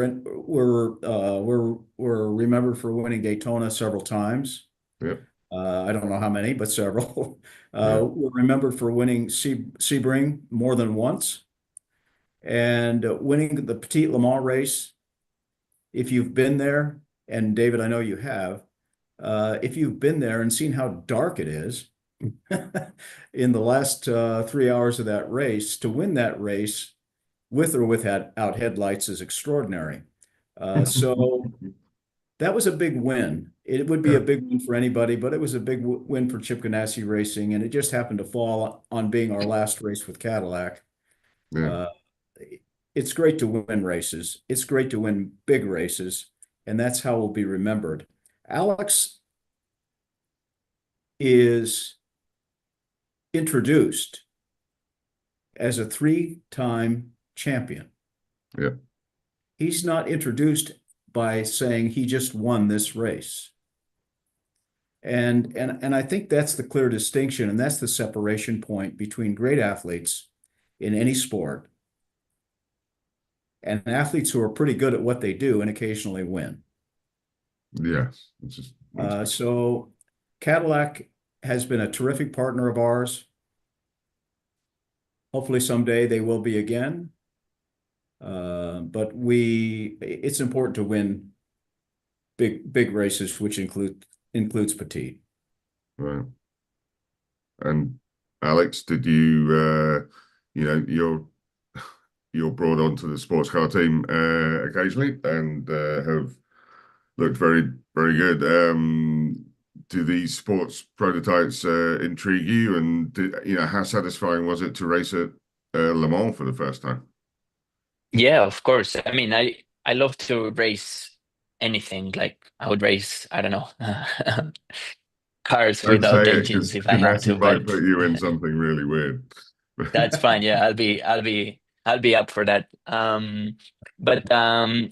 remembered for winning Daytona several times. Yep. I don't know how many, but several. Yeah. We're remembered for winning Sebring more than once, and winning the Petit Le Mans race. If you've been there, and David, I know you have, if you've been there and seen how dark it is in the last 3 hours of that race, to win that race with or without headlights is extraordinary. So that was a big win. It would be a big win for anybody, but it was a big win for Chip Ganassi Racing, and it just happened to fall on being our last race with Cadillac. Yeah. It's great to win races. It's great to win big races, and that's how we'll be remembered. Alex is introduced as a 3-time champion. Yeah. He's not introduced by saying he just won this race. And I think that's the clear distinction, and that's the separation point between great athletes in any sport and athletes who are pretty good at what they do and occasionally win. Yes. So Cadillac has been a terrific partner of ours. Hopefully someday they will be again. But it's important to win big races, which includes Petit. Right. And Alex, did you you're brought onto the sports car team occasionally and have looked very, very good. Do these sports prototypes intrigue you? And how satisfying was it to race at Le Mans for the first time? Yeah, of course. I mean, I love to race anything. Like I would race, I don't know, cars Don't without say it, engines 'cause if I have to. Ganassi might But put you in something really weird. that's fine. Yeah, I'll be up for that. But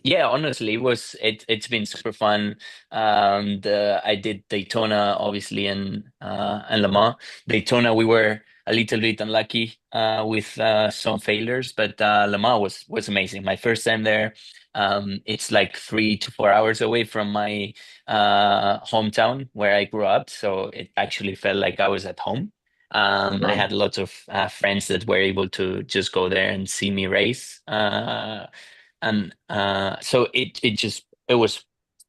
yeah, honestly, it's been super fun. I did Daytona obviously and Le Mans. Daytona we were a little bit unlucky with some failures, but Le Mans was amazing. My first time there. It's like 3 to 4 hours away from my hometown where I grew up, so it actually felt like I was at home. I had lots of friends that were able to just go there and see me race. And so it was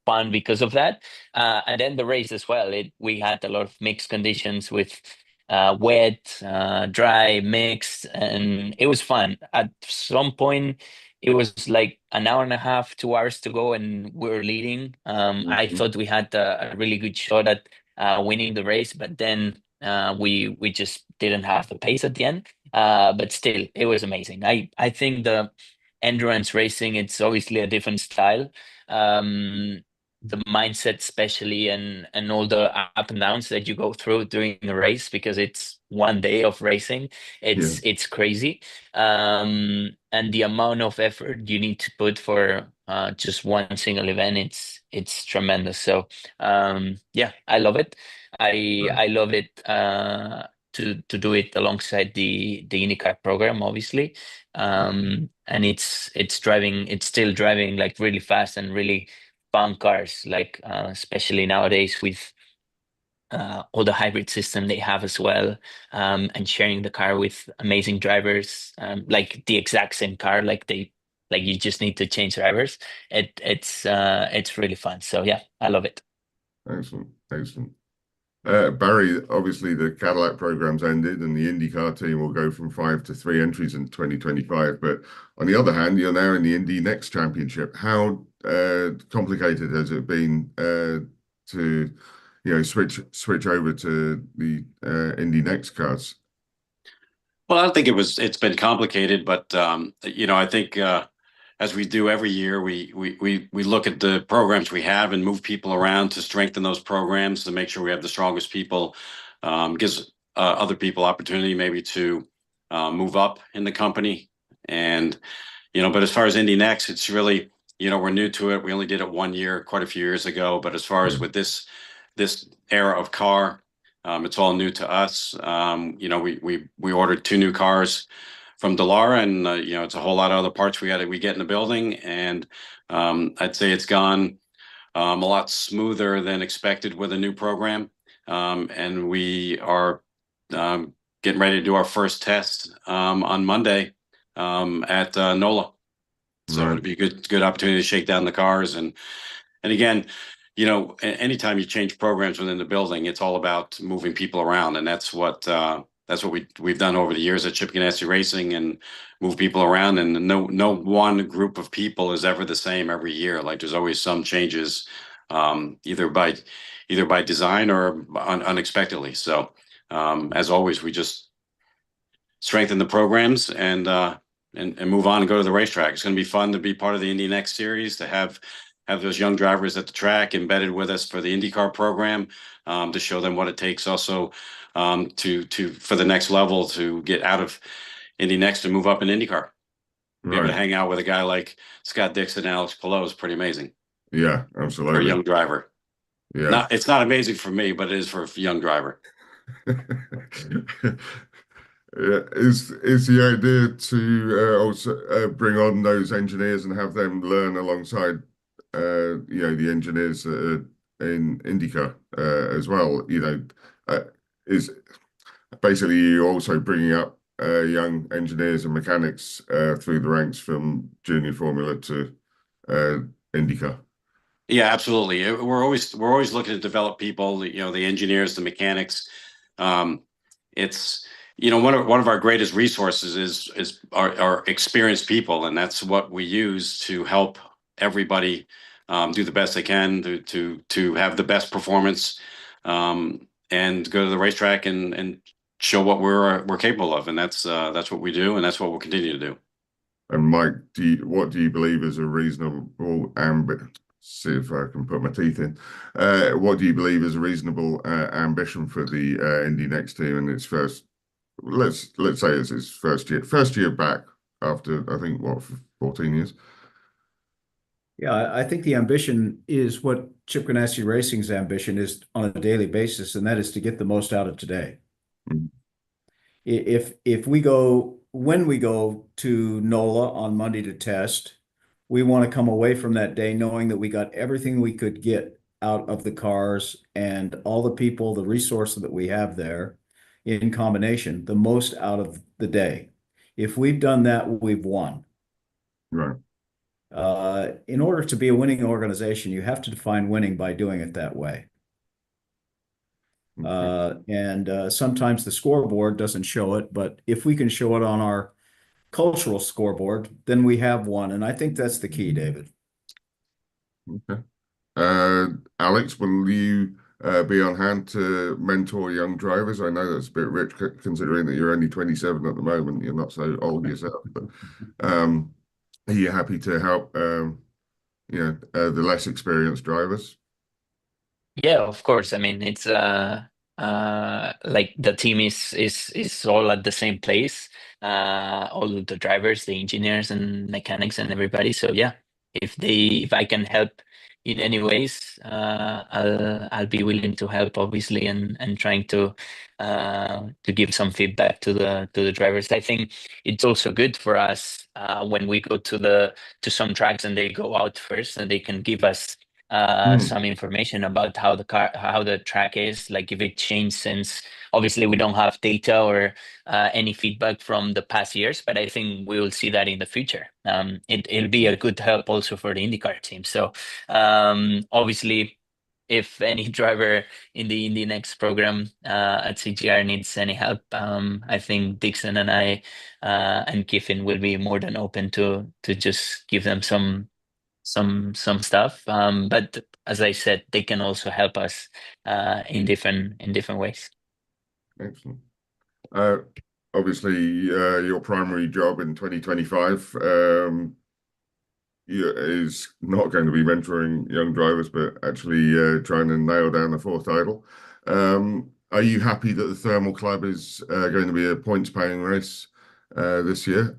fun because of that. And then the race as well. We had a lot of mixed conditions with wet, dry, mixed, and it was fun. At some point, it was like an hour and a half, 2 hours to go, and we were leading. I thought we had a really good shot at winning the race, but then we just didn't have the pace at the end. But still, it was amazing. I think the endurance racing, it's obviously a different style. The mindset especially and all the up and downs that you go through during the race, because it's one day of racing. It's crazy. And the amount of effort you need to put for just one single event, it's tremendous. So yeah, I love it. I love it to do it alongside the INDYCAR program, obviously. And it's still driving like really fast and really fun cars, like especially nowadays with all the hybrid system they have as well, and sharing the car with amazing drivers, like the exact same car, like you just need to change drivers. It's really fun. So yeah, I love it. Excellent, excellent. Barry, obviously the Cadillac program's ended and the IndyCar team will go from 5 to 3 entries in 2025. But on the other hand, you're now in the Indy Next Championship. How complicated has it been to, switch over to the Indy Next cars? Well, I don't think it's been complicated, but I think as we do every year, we look at the programs we have and move people around to strengthen those programs to make sure we have the strongest people. Gives other people opportunity maybe to move up in the company. And but as far as Indy Next, it's really we're new to it. We only did it 1 year, quite a few years ago. But as far as with this era of car, it's all new to us. We ordered 2 new cars from Dallara, and it's a whole lot of other parts we get in the building, and I'd say it's gone a lot smoother than expected with a new program, and we are getting ready to do our first test on Monday at NOLA. So it'll be a good opportunity to shake down the cars, and again, anytime you change programs within the building, it's all about moving people around, and that's what we've done over the years at Chip Ganassi Racing, and move people around. And no one group of people is ever the same every year. Like there's always some changes, either by design or unexpectedly. So as always, we just strengthen the programs and move on and go to the racetrack. It's going to be fun to be part of the Indy Next Series, to have those young drivers at the track embedded with us for the IndyCar program, to show them what it takes also for the next level to get out of Indy Next and move up in IndyCar. Be able to hang out with a guy like Scott Dixon and Alex Palou is pretty amazing. Yeah, absolutely. For a young driver. Yeah. It's not amazing for me, but it is for a young driver. Yeah, is the idea to also bring on those engineers and have them learn alongside the engineers that are in IndyCar as well? Is basically you also bringing up young engineers and mechanics through the ranks from junior formula to IndyCar? Yeah, absolutely. We're always looking to develop people. The engineers, the mechanics. It's one of our greatest resources is our experienced people, and that's what we use to help everybody do the best they can to have the best performance, and go to the racetrack and show what we're capable of. And that's what we do, and that's what we'll continue to do. And Mike, what do you believe is a reasonable see if I can put my teeth in. What do you believe is a reasonable ambition for the Indy Next team in its first? Let's say it's its first year back after, I think, 14 years. Yeah, I think the ambition is what Chip Ganassi Racing's ambition is on a daily basis, and that is to get the most out of today. Mm-hmm. When we go to NOLA on Monday to test, we want to come away from that day knowing that we got everything we could get out of the cars and all the people, the resources that we have there in combination, the most out of the day. If we've done that, we've won. Right. In order to be a winning organization, you have to define winning by doing it that way. And sometimes the scoreboard doesn't show it, but if we can show it on our cultural scoreboard, then we have won. And I think that's the key, David. Okay. Alex, will you be on hand to mentor young drivers? I know that's a bit rich considering that you're only 27 at the moment. You're not so old yourself, but are you happy to help the less experienced drivers? Yeah, of course. I mean, it's like the team is all at the same place. All of the drivers, the engineers and mechanics and everybody. So yeah, if I can help in any ways, I'll be willing to help, obviously, and trying to give some feedback to the drivers. I think it's also good for us when we go to some tracks and they go out first and they can give us some information about how the track is, like if it changed since. Obviously, we don't have data or any feedback from the past years, but I think we will see that in the future. It'll be a good help also for the IndyCar team. So obviously, if any driver in the Indy Next program at CGR needs any help, I think Dixon and I and Kiffin will be more than open to just give them some stuff. But as I said, they can also help us in different ways. Excellent. Obviously, your primary job in 2025 is not going to be mentoring young drivers, but actually trying to nail down the fourth title. Are you happy that the Thermal Club is going to be a points-paying race this year?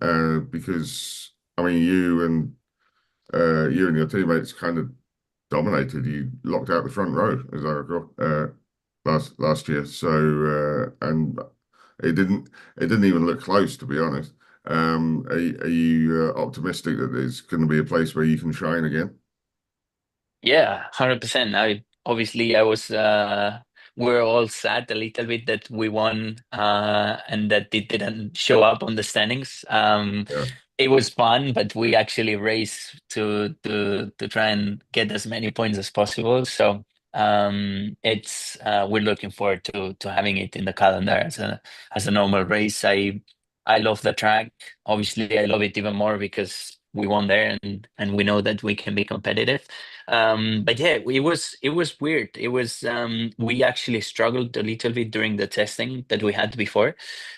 Because I mean, you and your teammates kind of dominated. You locked out the front row, as I recall, last year. So and it didn't even look close, to be honest. Are you optimistic that there's going to be a place where you can shine again? Yeah, 100%. I was. We're all sad a little bit that we won and that it didn't show up on the standings. It was fun, but we actually raced to try and get as many points as possible. So it's we're looking forward to having it in the calendar as a normal race. I love the track. Obviously, I love it even more because we won there and we know that we can be competitive. But yeah, it was weird. It was we actually struggled a little bit during the testing that we had before.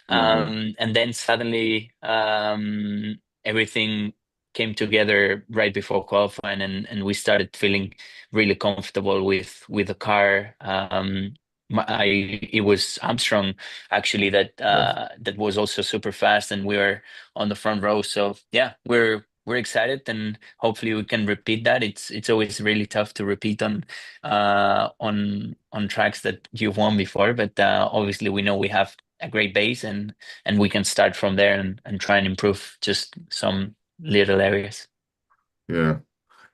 And then suddenly everything came together right before qualifying and we started feeling really comfortable with the car. It was Armstrong actually that was also super fast and we were on the front row. So yeah, we're excited and hopefully we can repeat that. It's always really tough to repeat on tracks that you've won before, but obviously we know we have a great base and we can start from there and try and improve just some little areas. Yeah.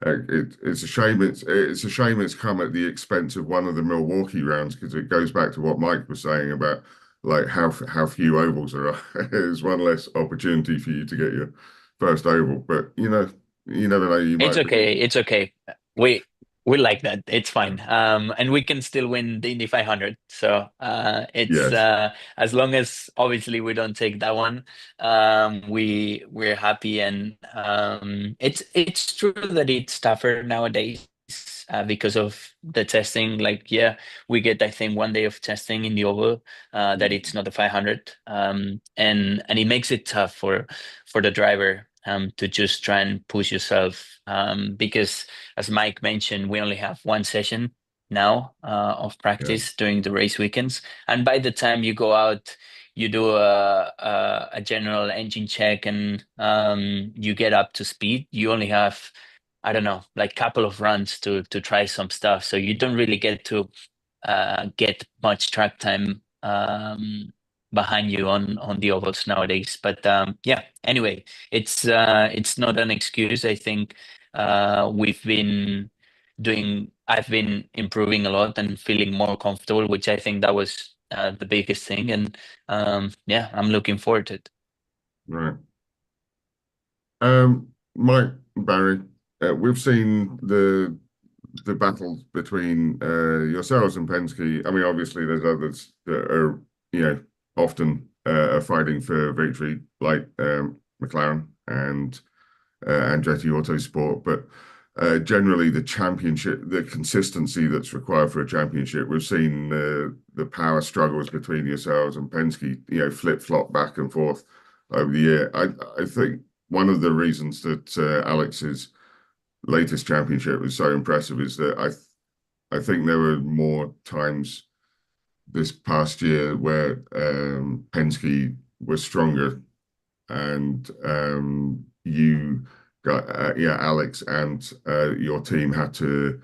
It's a shame. It's a shame it's come at the expense of one of the Milwaukee rounds because it goes back to what Mike was saying about like how few ovals there are. There's one less opportunity for you to get your first oval, but you never know. It's okay. It's okay. We like that. It's fine. And we can still win the Indy 500. So it's as long as obviously we don't take that one, we're happy. And it's true that it's tougher nowadays because of the testing. Like we get I think 1 day of testing in the oval that it's not the 500, and it makes it tough for the driver. To just try and push yourself because as Mike mentioned, we only have one session now of practice during the race weekends. And by the time you go out, you do a general engine check and you get up to speed. You only have, I don't know, like couple of runs to try some stuff. So you don't really get to get much track time behind you on the ovals nowadays. But anyway, it's not an excuse. I think I've been improving a lot and feeling more comfortable, which I think that was the biggest thing. And I'm looking forward to it. Right. Mike, Barry, we've seen the battles between yourselves and Penske. I mean, obviously there's others that are, often fighting for victory, like McLaren and Andretti Autosport, but generally the championship, the consistency that's required for a championship, we've seen the power struggles between yourselves and Penske, flip-flop back and forth over the year. I think one of the reasons that Alex's latest championship was so impressive is that I think there were more times this past year where Penske was stronger and you got Alex and your team had to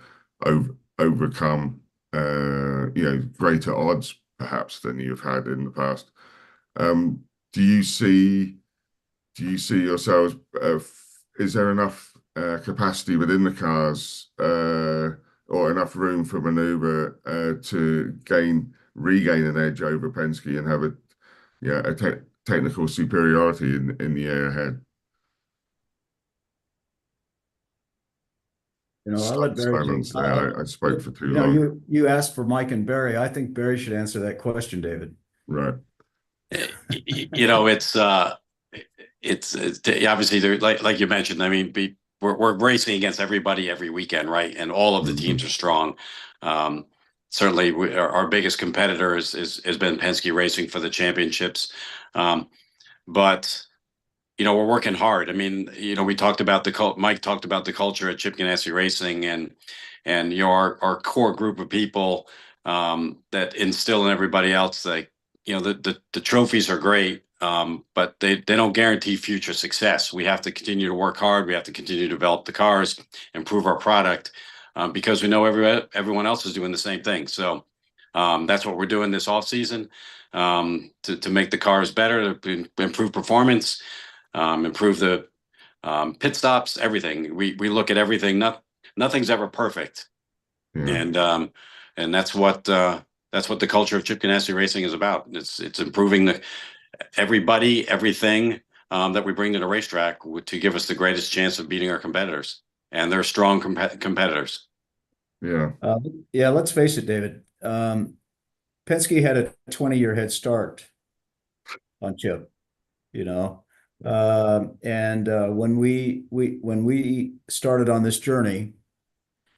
overcome greater odds perhaps than you've had in the past. Do you see yourselves is there enough capacity within the cars or enough room for maneuver to regain an edge over Penske and have a technical superiority in the year ahead. I'll let Barry. Silence there. I spoke for too long. You asked for Mike and Barry. I think Barry should answer that question, David. Right. It's obviously there, like you mentioned. I mean, we're racing against everybody every weekend, right? And all of the teams are strong. Certainly, our biggest competitor has been Penske Racing for the championships, but we're working hard. I mean, we talked about Mike talked about the culture at Chip Ganassi Racing, and our core group of people that instill in everybody else. Like, the trophies are great, but they don't guarantee future success. We have to continue to work hard. We have to continue to develop the cars, improve our product, because we know everyone else is doing the same thing. So that's what we're doing this off season, to make the cars better, to improve performance. Improve the pit stops, everything. We look at everything. Nothing's ever perfect, and that's what the culture of Chip Ganassi Racing is about. It's improving everything that we bring to the racetrack to give us the greatest chance of beating our competitors, and they're strong competitors. Yeah. Let's face it, David. Penske had a 20-year head start on Chip. When we started on this journey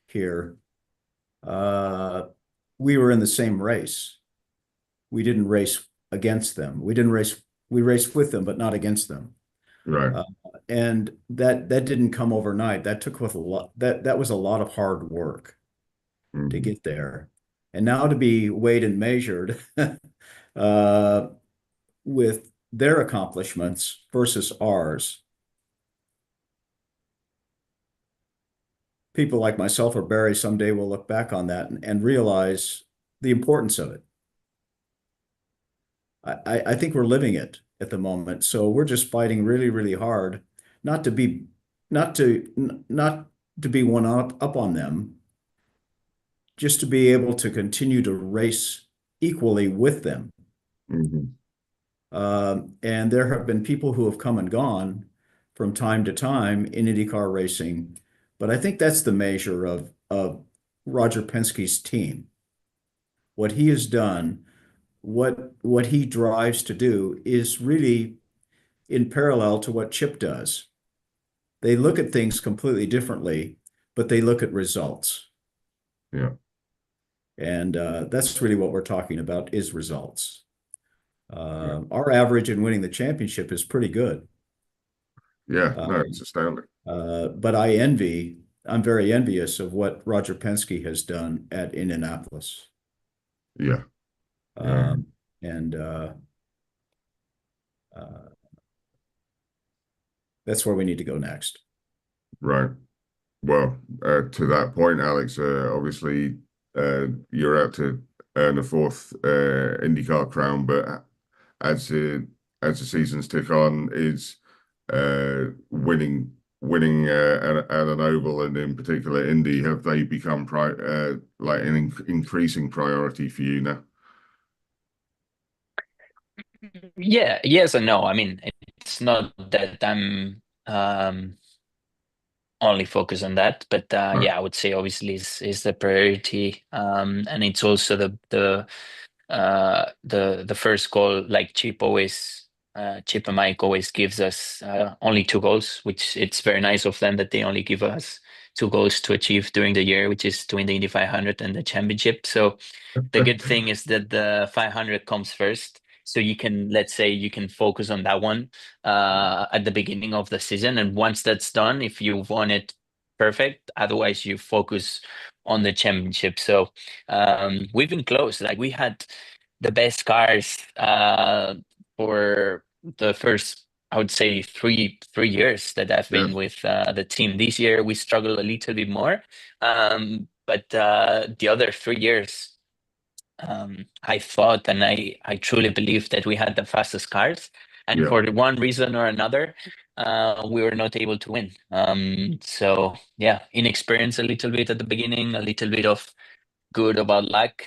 here, we were in the same race. We didn't race against them. We raced with them, but not against them. Right. And that didn't come overnight. That took with a lot. That was a lot of hard work to get there. And now to be weighed and measured with their accomplishments versus ours. People like myself or Barry someday will look back on that and realize the importance of it. I think we're living it at the moment. So we're just fighting really, really hard not to be one up on them, just to be able to continue to race equally with them. And there have been people who have come and gone from time to time in IndyCar racing, but I think that's the measure of Roger Penske's team. What he has done, what he drives to do, is really in parallel to what Chip does. They look at things completely differently, but they look at results. Yeah. And that's really what we're talking about, is results. Our average in winning the championship is pretty good. Yeah, no, it's astounding. But I'm very envious of what Roger Penske has done at Indianapolis. Yeah. That's where we need to go next. Right. Well, to that point, Alex, obviously you're out to earn a fourth IndyCar crown, but as the seasons tick on, is winning at an oval, and in particular Indy, have they become like an increasing priority for you now? Yeah, yes and no. I mean, it's not that I'm only focused on that, but yeah, I would say obviously is the priority, and it's also the first goal. Like Chip and Mike always gives us only 2 goals, which it's very nice of them that they only give us 2 goals to achieve during the year, which is to win the Indy 500 and the championship. So the good thing is that the 500 comes first. So let's say you can focus on that one at the beginning of the season. And once that's done, if you won it, perfect. Otherwise, you focus on the championship. So we've been close. Like, we had the best cars for the first, I would say, three years that I've been with the team. This year, we struggled a little bit more. But the other 3 years, I thought, and I truly believe that we had the fastest cars. And for one reason or another, we were not able to win. So yeah, inexperience a little bit at the beginning, a little bit of good about luck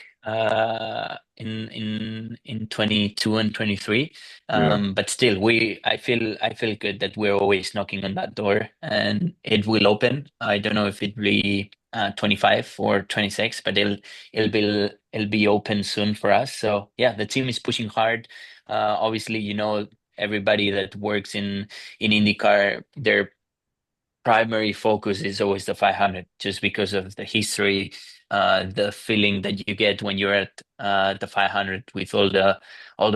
in 22 and 23. But still, I feel good that we're always knocking on that door, and it will open. I don't know if it will be 25 or 26, but it'll be open soon for us. So yeah, the team is pushing hard. Obviously, everybody that works in INDYCAR, their primary focus is always the 500, just because of the history, the feeling that you get when you're at the 500 with all the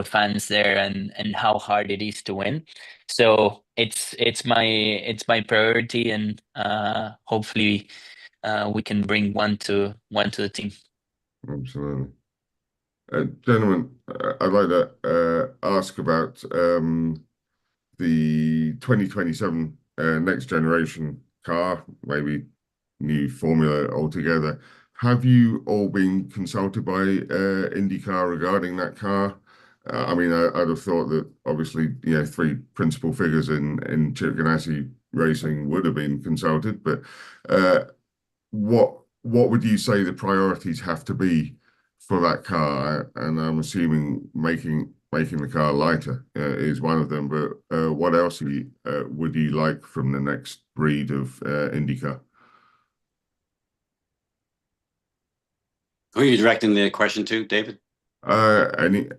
fans there, and how hard it is to win. So it's my priority, and hopefully we can bring one to the team. Absolutely. Gentlemen, I'd like to ask about the 2027 next generation car, maybe new formula altogether. Have you all been consulted by INDYCAR regarding that car? I mean, I'd have thought that obviously, three principal figures in Chip Ganassi racing would have been consulted, but what would you say the priorities have to be for that car? And I'm assuming making the car lighter is one of them, but what else would you like from the next breed of INDYCAR? Who are you directing the question to, David? Any,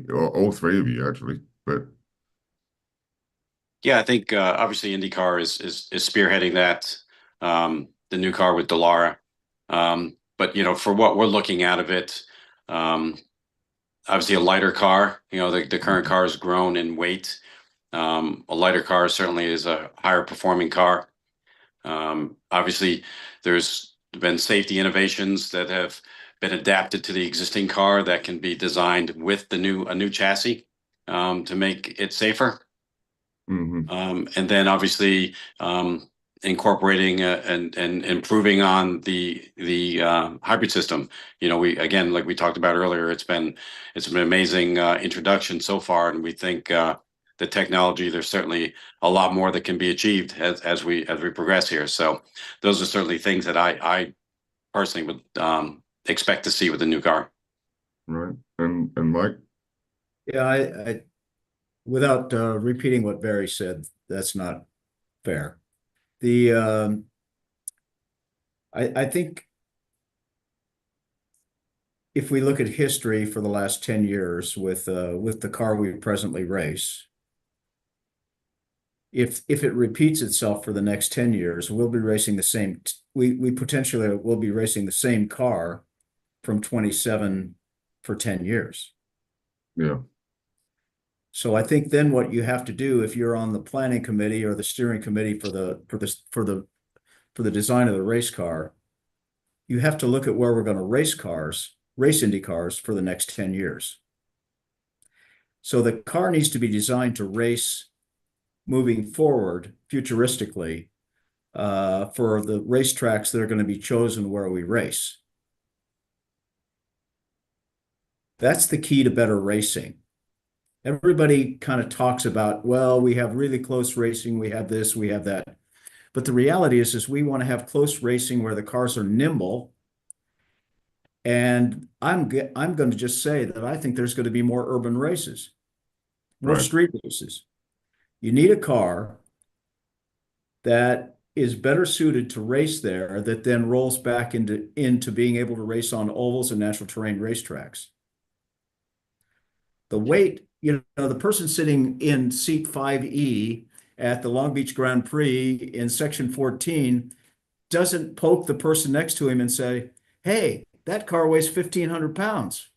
or all three of you actually, but yeah, I think obviously INDYCAR is spearheading that, the new car with Dallara. But for what we're looking out of it, obviously a lighter car. The current car has grown in weight. A lighter car certainly is a higher performing car. Obviously, there's been safety innovations that have been adapted to the existing car that can be designed with a new chassis to make it safer. And then obviously incorporating and improving on the hybrid system. We again, like we talked about earlier, it's been an amazing introduction so far, and we think the technology, there's certainly a lot more that can be achieved as we progress here. So those are certainly things that I personally would expect to see with the new car. Right. And Mike? Yeah, I without repeating what Barry said, that's not fair. I think if we look at history for the last 10 years with the car we presently race, if it repeats itself for the next 10 years, we'll be racing the same. We potentially will be racing the same car from 27 for 10 years. Yeah. So I think then what you have to do, if you're on the planning committee or the steering committee for the design of the race car, you have to look at where we're going to race Indy cars for the next 10 years. So the car needs to be designed to race moving forward futuristically for the racetracks that are going to be chosen where we race. That's the key to better racing. Everybody kind of talks about, well, we have really close racing, we have this, we have that. But the reality is we want to have close racing where the cars are nimble. And I'm going to just say that I think there's going to be more urban races, more street races. You need a car that is better suited to race there, that then rolls back into being able to race on ovals and natural terrain racetracks. The weight, the person sitting in seat 5E at the Long Beach Grand Prix in section 14 doesn't poke the person next to him and say, hey, that car weighs 1,500 pounds.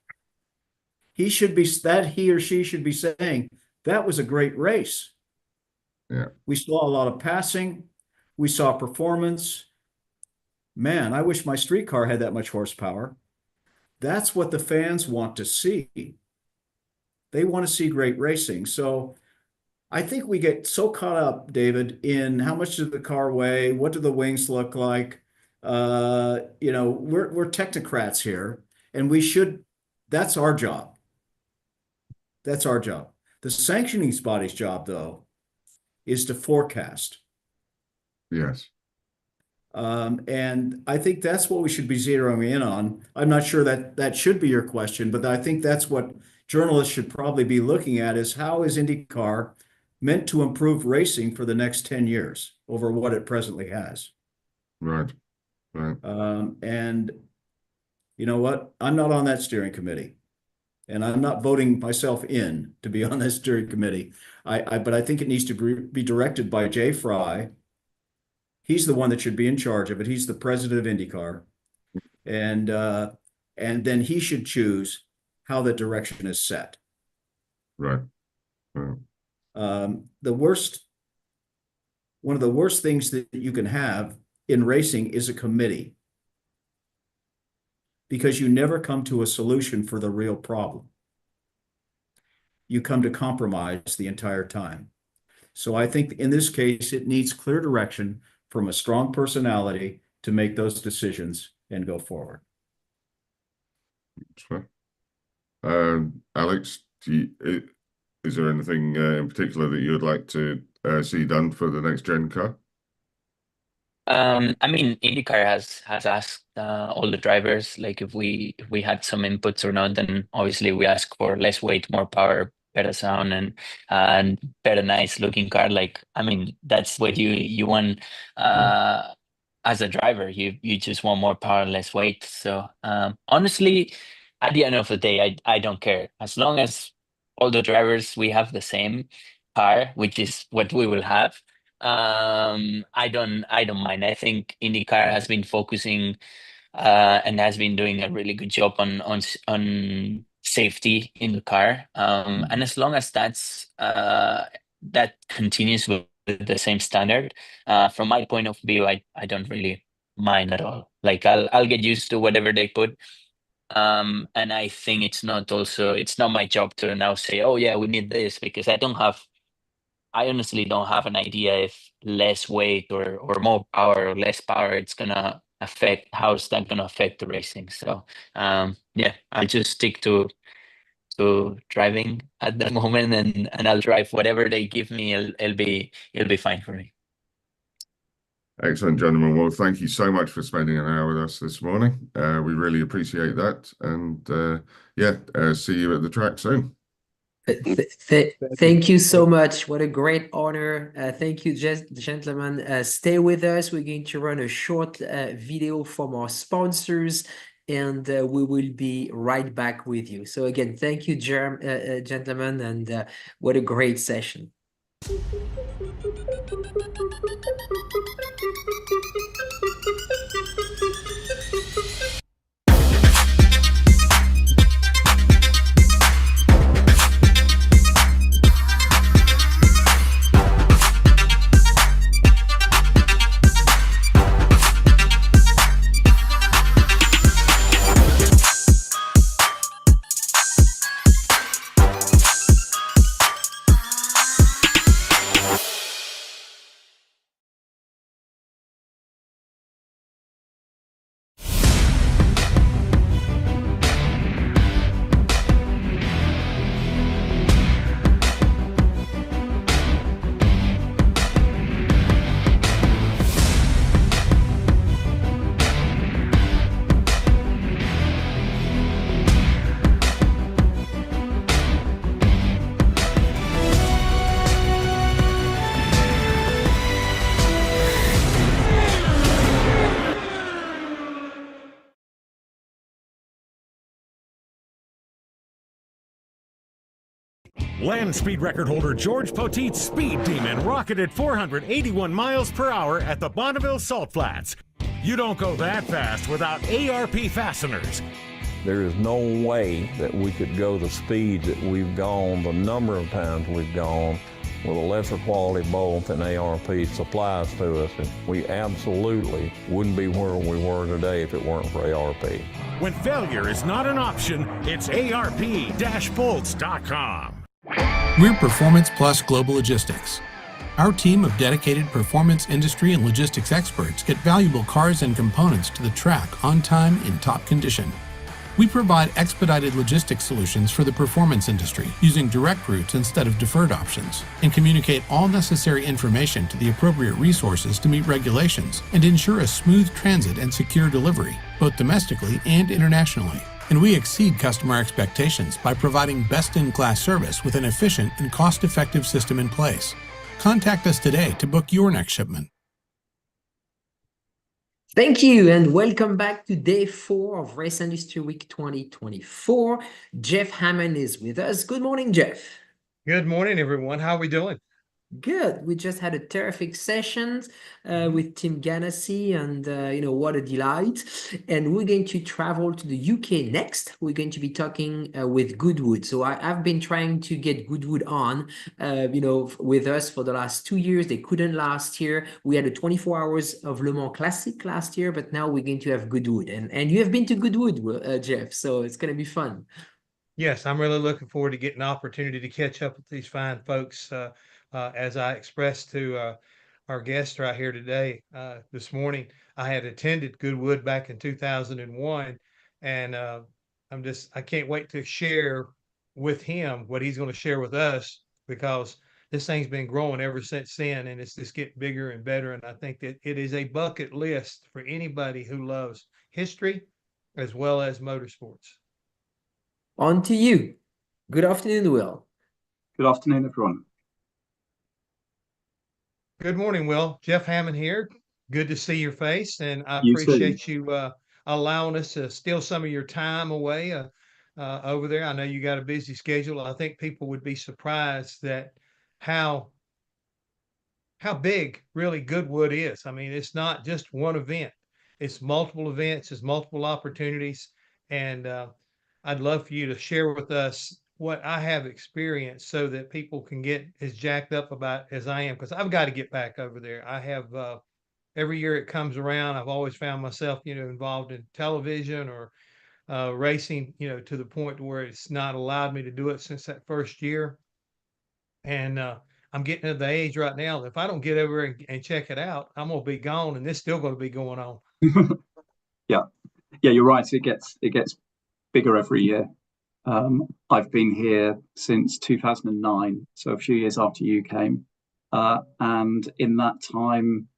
He or she should be saying, that was a great race. Yeah. We saw a lot of passing. We saw performance. Man, I wish my street car had that much horsepower. That's what the fans want to see. They want to see great racing. So I think we get so caught up, David, in how much does the car weigh? What do the wings look like? We're technocrats here, and that's our job. That's our job. The sanctioning body's job, though, is to forecast. Yes. And I think that's what we should be zeroing in on. I'm not sure that that should be your question, but I think that's what journalists should probably be looking at is how is IndyCar meant to improve racing for the next 10 years over what it presently has. Right. Right. And you know what? I'm not on that steering committee. And I'm not voting myself in to be on that steering committee. But I think it needs to be directed by Jay Frye. He's the one that should be in charge of it. He's the president of IndyCar. And then he should choose how the direction is set. Right. Right. One of the worst things that you can have in racing is a committee, because you never come to a solution for the real problem. You come to compromise the entire time. So I think in this case, it needs clear direction from a strong personality to make those decisions and go forward. Sure. Alex, is there anything in particular that you would like to see done for the next gen car? I mean, IndyCar has asked all the drivers, like if we had some inputs or not, then obviously we ask for less weight, more power, better sound, and better nice looking car. Like, I mean, that's what you want as a driver. You just want more power, less weight. So honestly, at the end of the day, I don't care. As long as all the drivers, we have the same car, which is what we will have. I don't mind. I think IndyCar has been focusing and has been doing a really good job on safety in the car. And as long as that continues with the same standard, from my point of view, I don't really mind at all. Like I'll get used to whatever they put. And I think it's not my job to now say, oh yeah, we need this, because I honestly don't have an idea if less weight or more power or less power how's that gonna affect the racing. So yeah, I'll just stick to driving at the moment, and I'll drive whatever they give me. It'll be fine for me. Excellent, gentlemen. Well, thank you so much for spending an hour with us this morning. We really appreciate that. And see you at the track soon. Thank you so much. What a great honor. Thank you, gentlemen. Stay with us. We're going to run a short video from our sponsors, and we will be right back with you. So again, thank you, gentlemen, and what a great session. Land speed record holder George Poteet's Speed Demon rocketed 481 miles per hour at the Bonneville Salt Flats. You don't go that fast without ARP fasteners. There is no way that we could go the speed that we've gone, the number of times we've gone, with a lesser quality bolt than ARP supplies to us. And we absolutely wouldn't be where we were today if it weren't for ARP. When failure is not an option, it's ARP-bolts.com. We're Performance Plus Global Logistics. Our team of dedicated performance industry and logistics experts get valuable cars and components to the track on time in top condition. We provide expedited logistics solutions for the performance industry using direct routes instead of deferred options, and communicate all necessary information to the appropriate resources to meet regulations and ensure a smooth transit and secure delivery, both domestically and internationally. And we exceed customer expectations by providing best-in-class service with an efficient and cost-effective system in place. Contact us today to book your next shipment. Thank you, and welcome back to day 4 of Race Industry Week 2024. Jeff Hammond is with us. Good morning, Jeff. Good morning, everyone. How are we doing? Good. We just had a terrific session with Tim Ganassi, and what a delight. And we're going to travel to the UK next. We're going to be talking with Goodwood. So I've been trying to get Goodwood on, with us for the last 2 years. They couldn't last year. We had a 24 hours of Le Mans Classic last year, but now we're going to have Goodwood. And you have been to Goodwood, Jeff, so it's going to be fun. Yes, I'm really looking forward to getting an opportunity to catch up with these fine folks. As I expressed to our guest right here today, this morning, I had attended Goodwood back in 2001, and I can't wait to share with him what he's going to share with us, because this thing's been growing ever since then, and it's just getting bigger and better. And I think that it is a bucket list for anybody who loves history as well as motorsports. On to you. Good afternoon, Will. Good afternoon, everyone. Good morning, Will. Jeff Hammond here. Good to see your face, and I You appreciate you allowing us to steal some of your time away over there. I know you got a busy schedule. I think people would be surprised that how big really Goodwood is. I mean, it's not just one event. It's multiple events, it's multiple opportunities, and I'd love for you to share with us what I have experienced so that people can get as jacked up about as I am, because I've got to get back over there. I have every year it comes around, I've always found myself, involved in television or racing, to the point where it's not allowed me to do it since that first year. And I'm getting to the age right now that if I don't get over and check it out, I'm gonna be gone, and it's still going to be going on. Yeah, you're right. It gets bigger every year. I've been here since 2009, so a few years after you came. And in that time,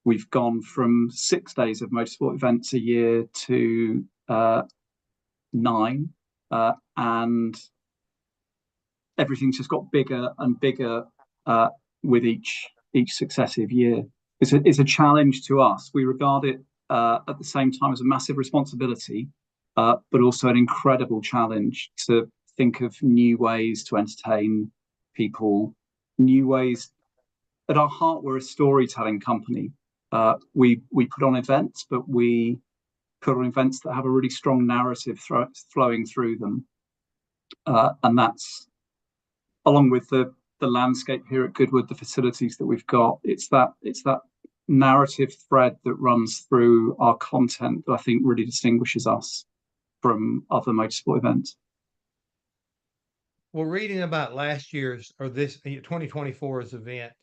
we've gone from 6 days of motorsport events a year to 9. And everything's just got bigger and bigger with each successive year. It's a challenge to us. We regard it at the same time as a massive responsibility, but also an incredible challenge to think of new ways to entertain people, new ways. At our heart, we're a storytelling company. We put on events, but we put on events that have a really strong narrative flowing through them. And that's, along with the landscape here at Goodwood, the facilities that we've got, it's that narrative thread that runs through our content that I think really distinguishes us from other motorsport events. Well, reading about last year's or this 2024's event,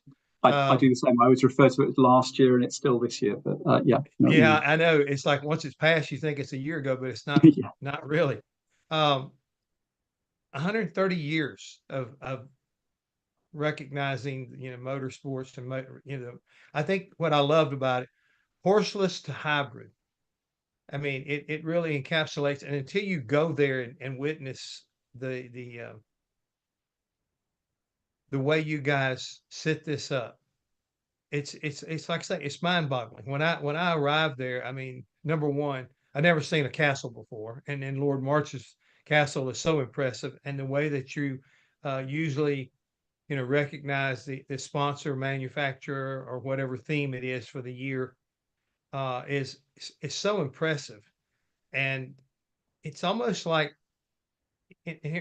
I do the same. I always refer to it as last year, and it's still this year. But yeah, I know. It's like once it's passed, you think it's a year ago, but it's not. Yeah. Not really. 130 years of recognizing motorsports and I think what I loved about it, horseless to hybrid. I mean, it really encapsulates, and until you go there and witness the way you guys set this up, it's like I say, it's mind-boggling. When I arrived there, I mean, number one, I'd never seen a castle before, and then Lord March's castle is so impressive, and the way that you usually recognize the sponsor, manufacturer, or whatever theme it is for the year is so impressive. And it's almost like,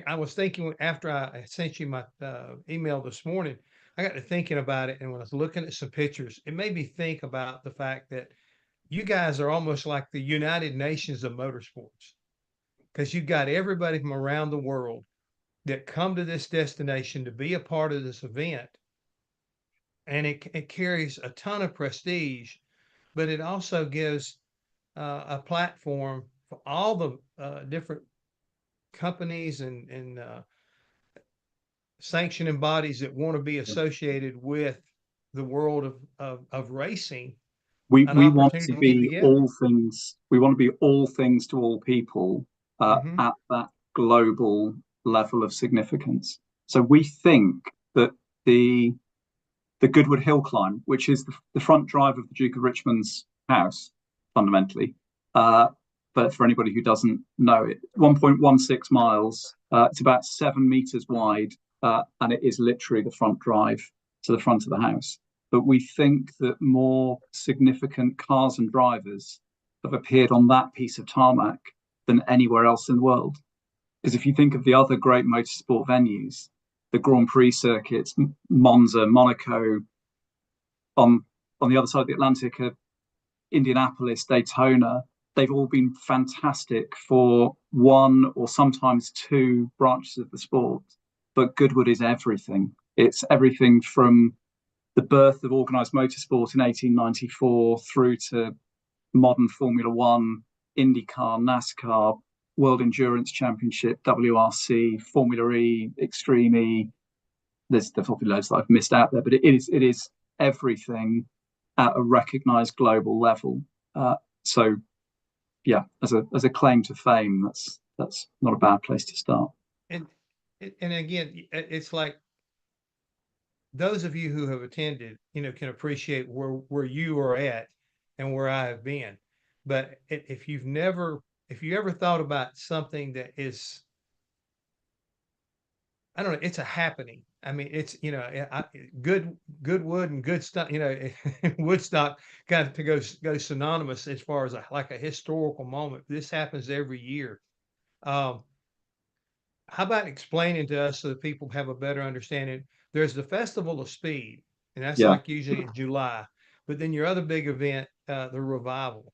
I was thinking after I sent you my email this morning, I got to thinking about it, and when I was looking at some pictures, it made me think about the fact that you guys are almost like the United Nations of motorsports, because you've got everybody from around the world that come to this destination to be a part of this event. And it carries a ton of prestige, but it also gives a platform for all the different companies and sanctioning bodies that want to be associated with the world of racing. We want Opportunity to to get be together. all things. We want to be all things to all people at that global level of significance. So we think that the Goodwood Hill Climb, which is the front drive of the Duke of Richmond's house, fundamentally, but for anybody who doesn't know it, 1.16 miles. It's about 7 meters wide, and it is literally the front drive to the front of the house. But we think that more significant cars and drivers have appeared on that piece of tarmac than anywhere else in the world. Because if you think of the other great motorsport venues, the Grand Prix circuits, Monza, Monaco, on the other side of the Atlantic, Indianapolis, Daytona, they've all been fantastic for one or sometimes two branches of the sport. But Goodwood is everything. It's everything from the birth of organised motorsport in 1894 through to modern Formula One, INDYCAR, NASCAR, World Endurance Championship, WRC, Formula E, Extreme E. There's probably loads that I've missed out there, but it is everything at a recognised global level. So, yeah, as a claim to fame, that's not a bad place to start. And again, it's like those of you who have attended, can appreciate where you are at and where I have been. But if you ever thought about something that is, I don't know, it's a happening. I mean, it's, Goodwood and good stuff, Woodstock kind of goes synonymous as far as like a historical moment. This happens every year. How about explaining to us so that people have a better understanding? There's the Festival of Speed, and that's like usually in July. But then your other big event, the Revival,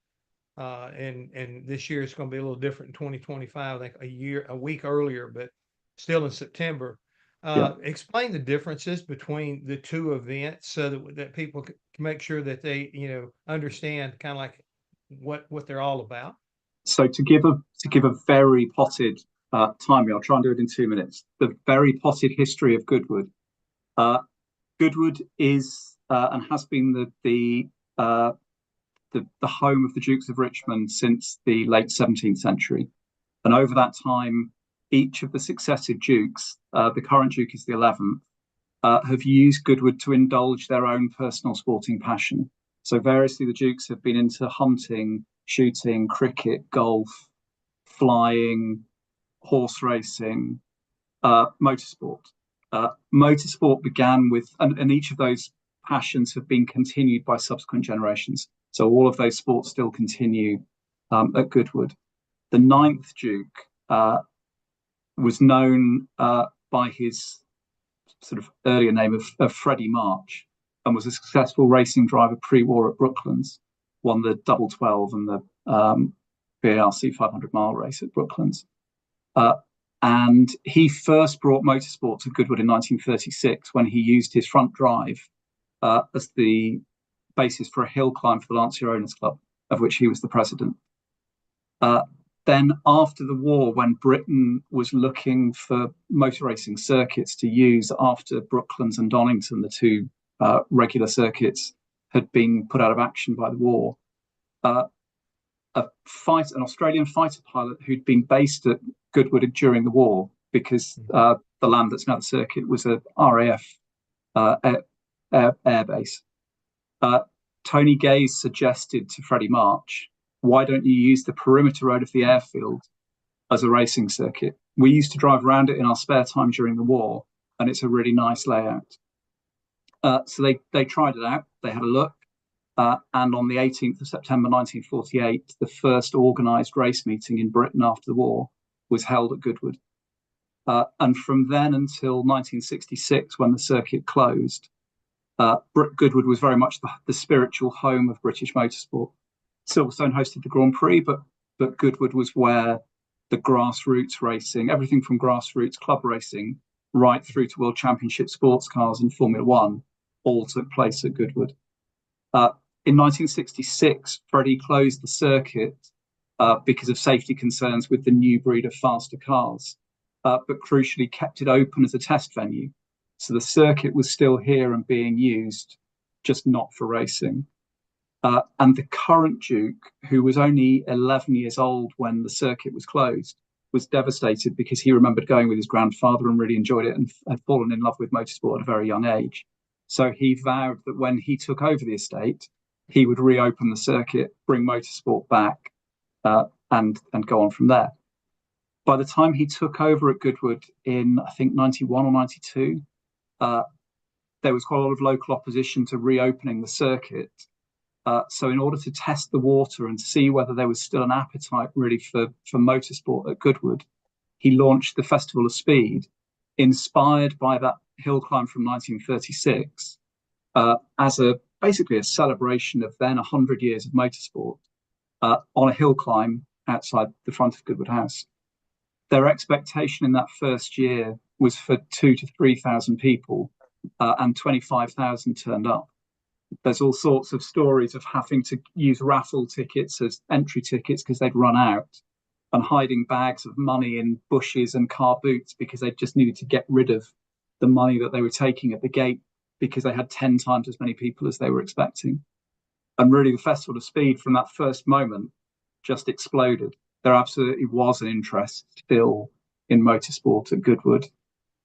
and this year it's going to be a little different in 2025. I think a week earlier, but still in September. Explain the differences between the two events so that people can make sure that they understand kind of like what they're all about. So to give a very potted timing, I'll try and do it in 2 minutes. The very potted history of Goodwood. Goodwood is and has been the home of the Dukes of Richmond since the late 17th century, and over that time, each of the successive dukes, the current Duke is the 11th, have used Goodwood to indulge their own personal sporting passion. So variously, the dukes have been into hunting, shooting, cricket, golf, flying, horse racing, motorsport. Motorsport began with, and each of those passions have been continued by subsequent generations. So all of those sports still continue at Goodwood. The 9th Duke was known by his sort of earlier name of Freddie March, and was a successful racing driver pre-war at Brooklands, won the Double 12 and the BARC 500-mile race at Brooklands. And he first brought motorsport to Goodwood in 1936 when he used his front drive as the basis for a hill climb for the Lancia Owners Club, of which he was the president. Then after the war, when Britain was looking for motor racing circuits to use after Brooklands and Donington, the two regular circuits, had been put out of action by the war, an Australian fighter pilot who'd been based at Goodwood during the war, because the land that's now the circuit was a RAF air base. Tony Gaze suggested to Freddie March, why don't you use the perimeter road of the airfield as a racing circuit? We used to drive around it in our spare time during the war, and it's a really nice layout. So they tried it out. They had a look. And on the 18th of September 1948, the first organised race meeting in Britain after the war was held at Goodwood. And from then until 1966, when the circuit closed, Goodwood was very much the spiritual home of British motorsport. Silverstone hosted the Grand Prix, but Goodwood was where the grassroots racing, everything from grassroots club racing right through to World Championship sports cars and Formula One, all took place at Goodwood. In 1966, Freddie closed the circuit because of safety concerns with the new breed of faster cars, but crucially kept it open as a test venue. So the circuit was still here and being used, just not for racing. And the current Duke, who was only 11 years old when the circuit was closed, was devastated because he remembered going with his grandfather and really enjoyed it and had fallen in love with motorsport at a very young age. So he vowed that when he took over the estate, he would reopen the circuit, bring motorsport back, and go on from there. By the time he took over at Goodwood in, I think, 91 or 92, there was quite a lot of local opposition to reopening the circuit. So in order to test the water and see whether there was still an appetite really for motorsport at Goodwood, he launched the Festival of Speed, inspired by that hill climb from 1936, as basically a celebration of then 100 years of motorsport on a hill climb outside the front of Goodwood House. Their expectation in that first year was for 2,000 to 3,000 people, and 25,000 turned up. There's all sorts of stories of having to use raffle tickets as entry tickets because they'd run out, and hiding bags of money in bushes and car boots because they just needed to get rid of the money that they were taking at the gate because they had 10 times as many people as they were expecting. And really the Festival of Speed from that first moment just exploded. There absolutely was an interest still in motorsport at Goodwood.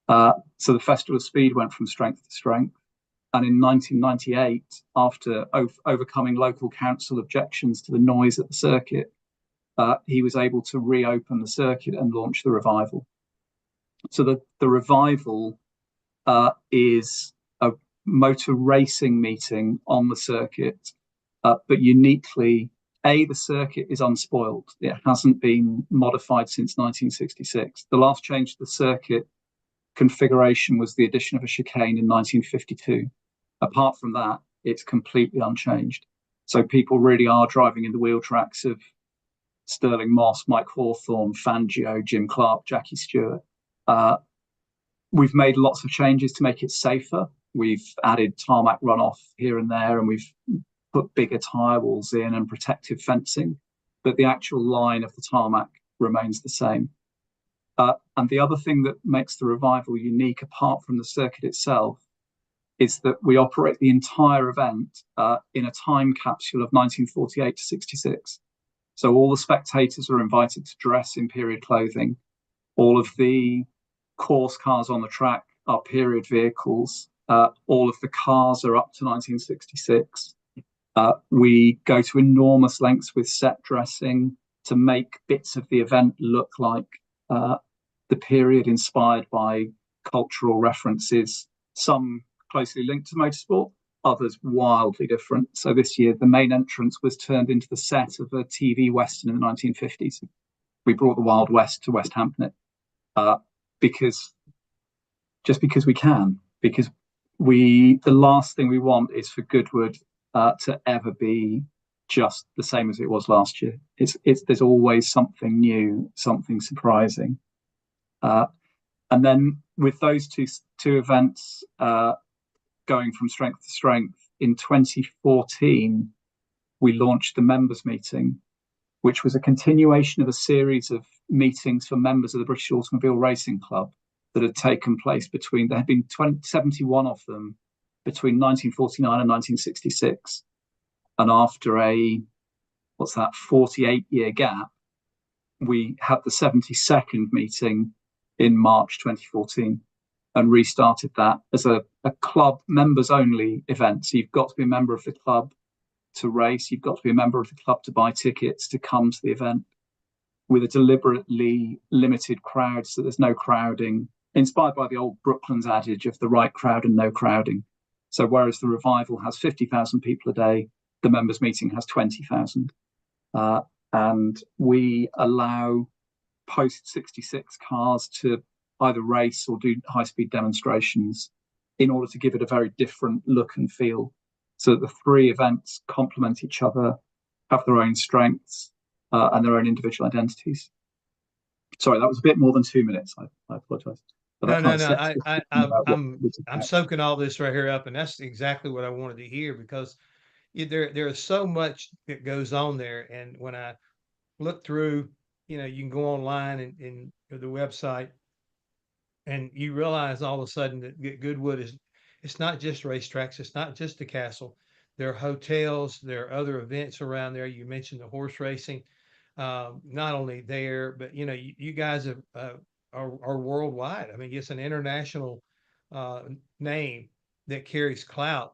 So the Festival of Speed went from strength to strength. And in 1998, after overcoming local council objections to the noise at the circuit, he was able to reopen the circuit and launch the Revival. So the Revival is a motor racing meeting on the circuit, but uniquely, the circuit is unspoiled. It hasn't been modified since 1966. The last change to the circuit configuration was the addition of a chicane in 1952. Apart from that, it's completely unchanged. So people really are driving in the wheel tracks of Sterling Moss, Mike Hawthorne, Fangio, Jim Clark, Jackie Stewart. We've made lots of changes to make it safer. We've added tarmac runoff here and there, and we've put bigger tyre walls in and protective fencing, but the actual line of the tarmac remains the same. And the other thing that makes the Revival unique, apart from the circuit itself, is that we operate the entire event in a time capsule of 1948 to 66. So all the spectators are invited to dress in period clothing. All of the course cars on the track are period vehicles. All of the cars are up to 1966. We go to enormous lengths with set dressing to make bits of the event look like the period, inspired by cultural references, some closely linked to motorsport, others wildly different. So this year, the main entrance was turned into the set of a TV Western in the 1950s. We brought the Wild West to West Hampton because we can, because the last thing we want is for Goodwood to ever be just the same as it was last year. There's always something new, something surprising. And then with those two events going from strength to strength, in 2014, we launched the members meeting, which was a continuation of a series of meetings for members of the British Automobile Racing Club that had taken place there had been 71 of them between 1949 and 1966. And after a 48-year gap, we had the 72nd meeting in March 2014 and restarted that as a club members-only event. So you've got to be a member of the club to race. You've got to be a member of the club to buy tickets to come to the event, with a deliberately limited crowd so there's no crowding, inspired by the old Brooklands adage of the right crowd and no crowding. So whereas the Revival has 50,000 people a day, the members meeting has 20,000. And we allow post-66 cars to either race or do high-speed demonstrations in order to give it a very different look and feel. So the three events complement each other, have their own strengths and their own individual identities. Sorry, that was a bit more than 2 minutes. I apologize. I'm soaking all this right here up, and that's exactly what I wanted to hear, because there is so much that goes on there. And when look through, you know, you can go online and the website, and you realize all of a sudden that Goodwood is, it's not just racetracks, it's not just the castle. There are hotels, there are other events around there. You mentioned the horse racing, not only there, but you know, you guys are worldwide. I mean, it's an international name that carries clout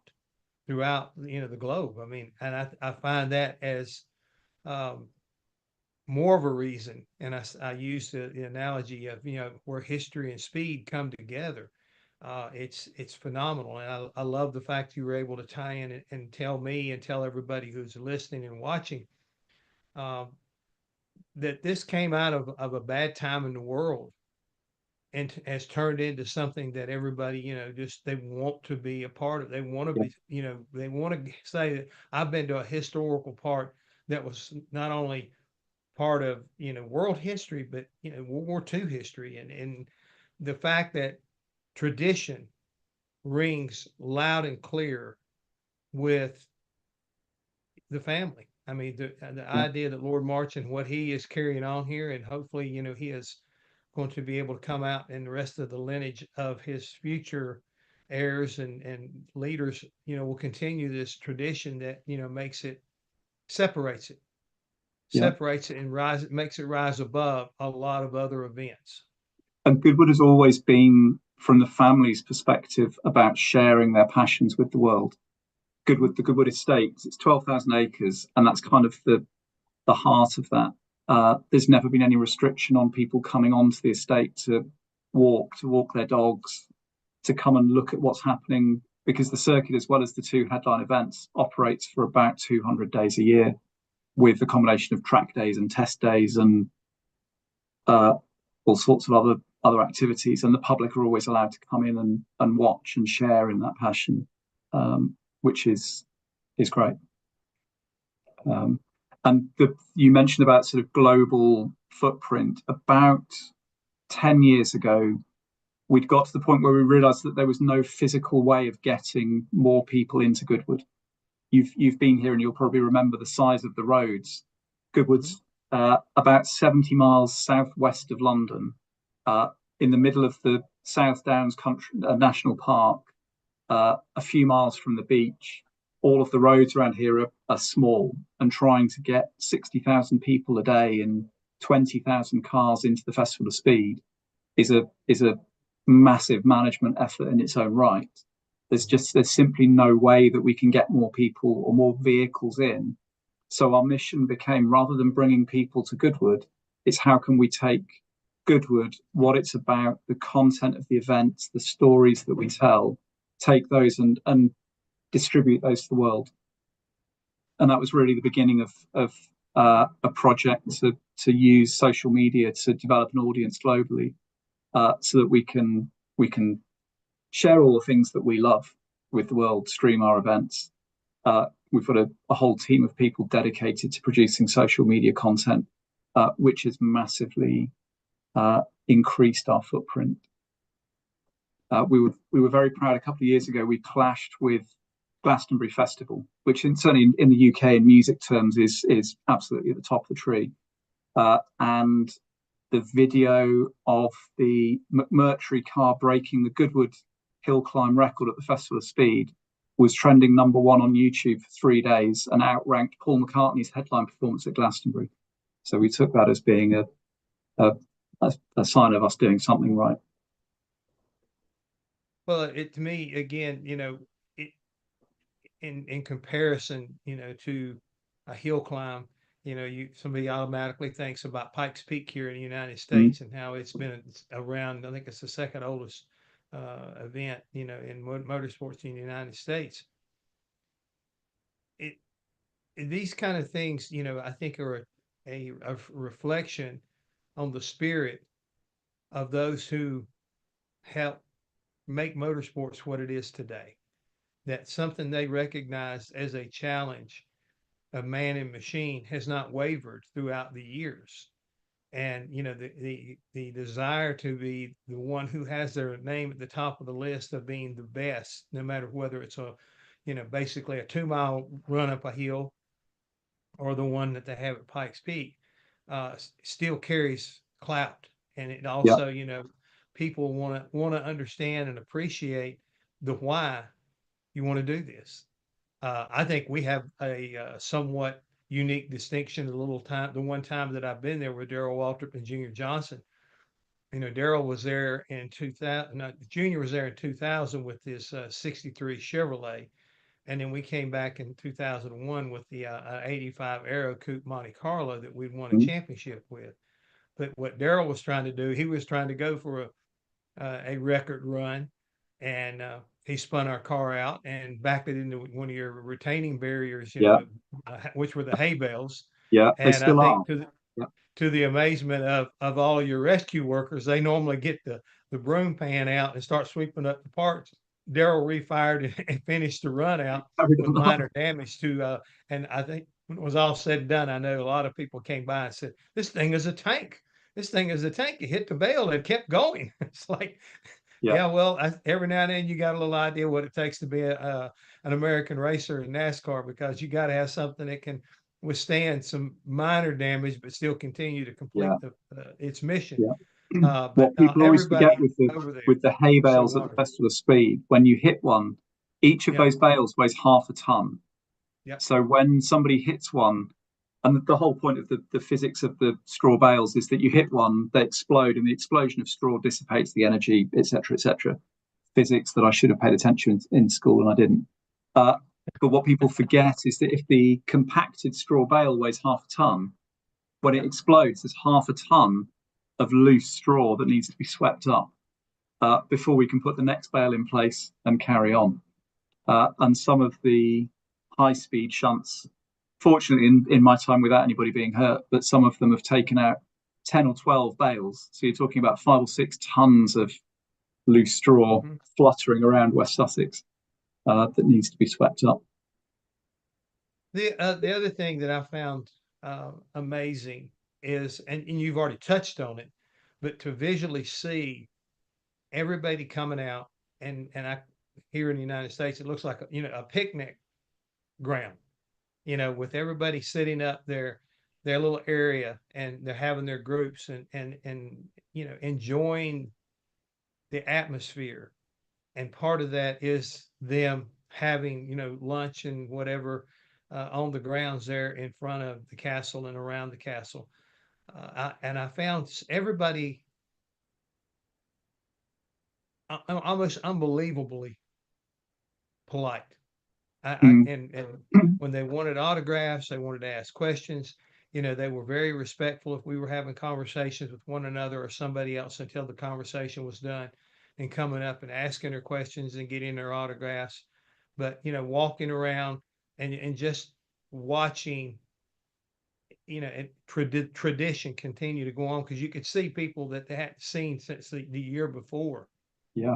throughout, you know, the globe. I mean, and I find that as um, more of a reason. And I use the analogy of, you know, where history and speed come together. It's phenomenal. And I love the fact you were able to tie in and tell me and tell everybody who's listening and watching um, that this came out of a bad time in the world and has turned into something that everybody, you know, just they want to be a part of. They want to be, you know, they want to say that I've been to a historical part that was not only part of, you know, world history, but you know, World War II history, and the fact that tradition rings loud and clear with the family. I mean, the idea that Lord March and what he is carrying on here, and hopefully, you know, he is going to be able to come out and the rest of the lineage of his future heirs and leaders, you know, will continue this tradition that, you know, makes it, separates it, separates it and makes it rise above a lot of other events. And Goodwood has always been, from the family's perspective, about sharing their passions with the world. Goodwood, the Goodwood estate, it's 12,000 acres, and that's kind of the heart of that. There's never been any restriction on people coming onto the estate to walk their dogs, to come and look at what's happening, because the circuit, as well as the two headline events, operates for about 200 days a year, with a combination of track days and test days and all sorts of other activities. And the public are always allowed to come in and watch and share in that passion, which is great. And you mentioned about sort of global footprint. About 10 years ago, we'd got to the point where we realized that there was no physical way of getting more people into Goodwood. You've been here and you'll probably remember the size of the roads. Goodwood's about 70 miles southwest of London, in the middle of the South Downs National Park, a few miles from the beach. All of the roads around here are small, and trying to get 60,000 people a day and 20,000 cars into the Festival of Speed is a massive management effort in its own right. There's simply no way that we can get more people or more vehicles in. So our mission became, rather than bringing people to Goodwood, it's how can we take Goodwood, what it's about, the content of the events, the stories that we tell, take those and distribute those to the world. And that was really the beginning of a project to use social media to develop an audience globally, so that we can share all the things that we love with the world, stream our events. We've got a whole team of people dedicated to producing social media content, which has massively increased our footprint. We were very proud. A couple of years ago, we clashed with Glastonbury Festival, which certainly in the UK in music terms is absolutely at the top of the tree. And the video of the McMurtry car breaking the Goodwood hill climb record at the Festival of Speed was trending #1 on YouTube for 3 days and outranked Paul McCartney's headline performance at Glastonbury. So we took that as being a sign of us doing something right. Well, to me, again, you know, in comparison, you know, to a hill climb, you know, somebody automatically thinks about Pikes Peak here in the United States and how it's been around. I think it's the second oldest event, you know, in motorsports in the United States. These kind of things, you know, I think are a reflection on the spirit of those who help make motorsports what it is today. That something they recognized as a challenge of man and machine has not wavered throughout the years. And, you know, the desire to be the one who has their name at the top of the list of being the best, no matter whether it's basically a 2-mile run up a hill or the one that they have at Pikes Peak. still carries clout. And it also, you know, people want to understand and appreciate the why you want to do this. I think we have a somewhat unique distinction. The one time that I've been there with Darrell Waltrip and Junior Johnson, you know, Darrell was there in 2000, no, Junior was there in 2000 with his 63 Chevrolet. And then we came back in 2001 with the 85 Aero Coupe Monte Carlo that we'd won a championship with. But what Darrell was trying to do, he was trying to go for a record run, and he spun our car out and backed it into one of your retaining barriers, you know, which were the hay bales. Yeah, they And still I are. think to the amazement of all of your rescue workers, they normally get the broom pan out and start sweeping up the parts. Darrell refired and finished the run out with minor damage to, and I think when it was all said and done, I know a lot of people came by and said, "This thing is a tank. This thing is a tank." It hit the bale and kept going. It's like, yeah, well, every now and then you got a little idea what it takes to be an American racer in NASCAR, because you got to have something that can withstand some minor damage but still continue to complete its mission. What people always forget with the hay bales at the Festival of Speed, when you hit one, each of those bales weighs half a ton. So when somebody hits one, and the whole point of the physics of the straw bales is that you hit one, they explode, and the explosion of straw dissipates the energy, etc., etc. Physics that I should have paid attention in school and I didn't. But what people forget is that if the compacted straw bale weighs half a ton, when it explodes, there's half a ton of loose straw that needs to be swept up before we can put the next bale in place and carry on. And some of the high-speed shunts, fortunately in my time without anybody being hurt, but some of them have taken out 10 or 12 bales. So you're talking about 5 or 6 tons of loose straw fluttering around West Sussex that needs to be swept up. The other thing that I found amazing is, and you've already touched on it, but to visually see everybody coming out, and I here in the United States, it looks like a picnic ground, you know, with everybody sitting up their little area, and they're having their groups and you know, enjoying the atmosphere. And part of that is them having, you know, lunch and whatever on the grounds there in front of the castle and around the castle. I found everybody almost unbelievably polite. And when they wanted autographs, they wanted to ask questions. You know, they were very respectful if we were having conversations with one another or somebody else until the conversation was done, and coming up and asking their questions and getting their autographs. But, you know, walking around and just watching, you know, tradition continue to go on, because you could see people that they hadn't seen since the year before.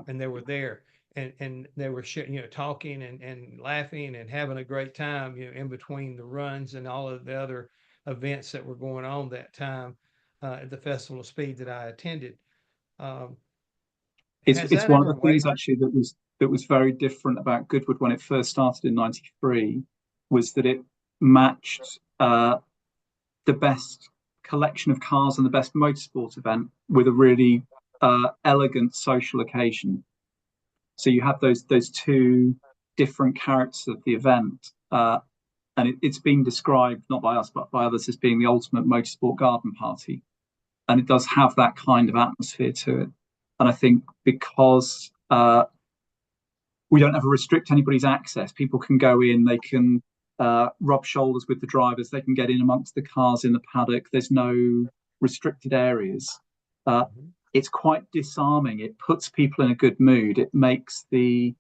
And they were there, and they were you know, talking and laughing and having a great time, you know, in between the runs and all of the other events that were going on that time at the Festival of Speed that I attended. It's one of the things actually that was very different about Goodwood when it first started in '93, was that it matched the best collection of cars and the best motorsport event with a really elegant social occasion. So you have those two different characters of the event, and it's been described not by us but by others as being the ultimate motorsport garden party, and it does have that kind of atmosphere to it. And I think because we don't ever restrict anybody's access, people can go in, they can rub shoulders with the drivers, they can get in amongst the cars in the paddock. There's no restricted areas. It's quite disarming. It puts people in a good mood. It makes the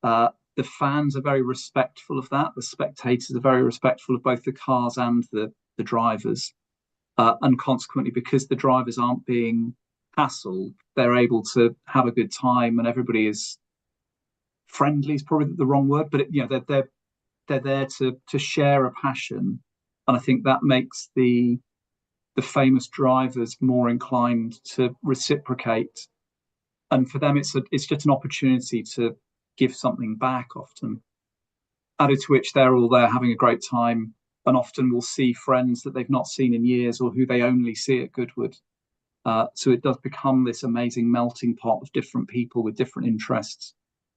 fans are very respectful of that. The spectators are very respectful of both the cars and the drivers. And consequently, because the drivers aren't being hassled, they're able to have a good time, and everybody is friendly is probably the wrong word, but you know, they're there to share a passion. And I think that makes the famous drivers more inclined to reciprocate, and for them it's just an opportunity to give something back often, added to which they're all there having a great time and often will see friends that they've not seen in years or who they only see at Goodwood. So it does become this amazing melting pot of different people with different interests,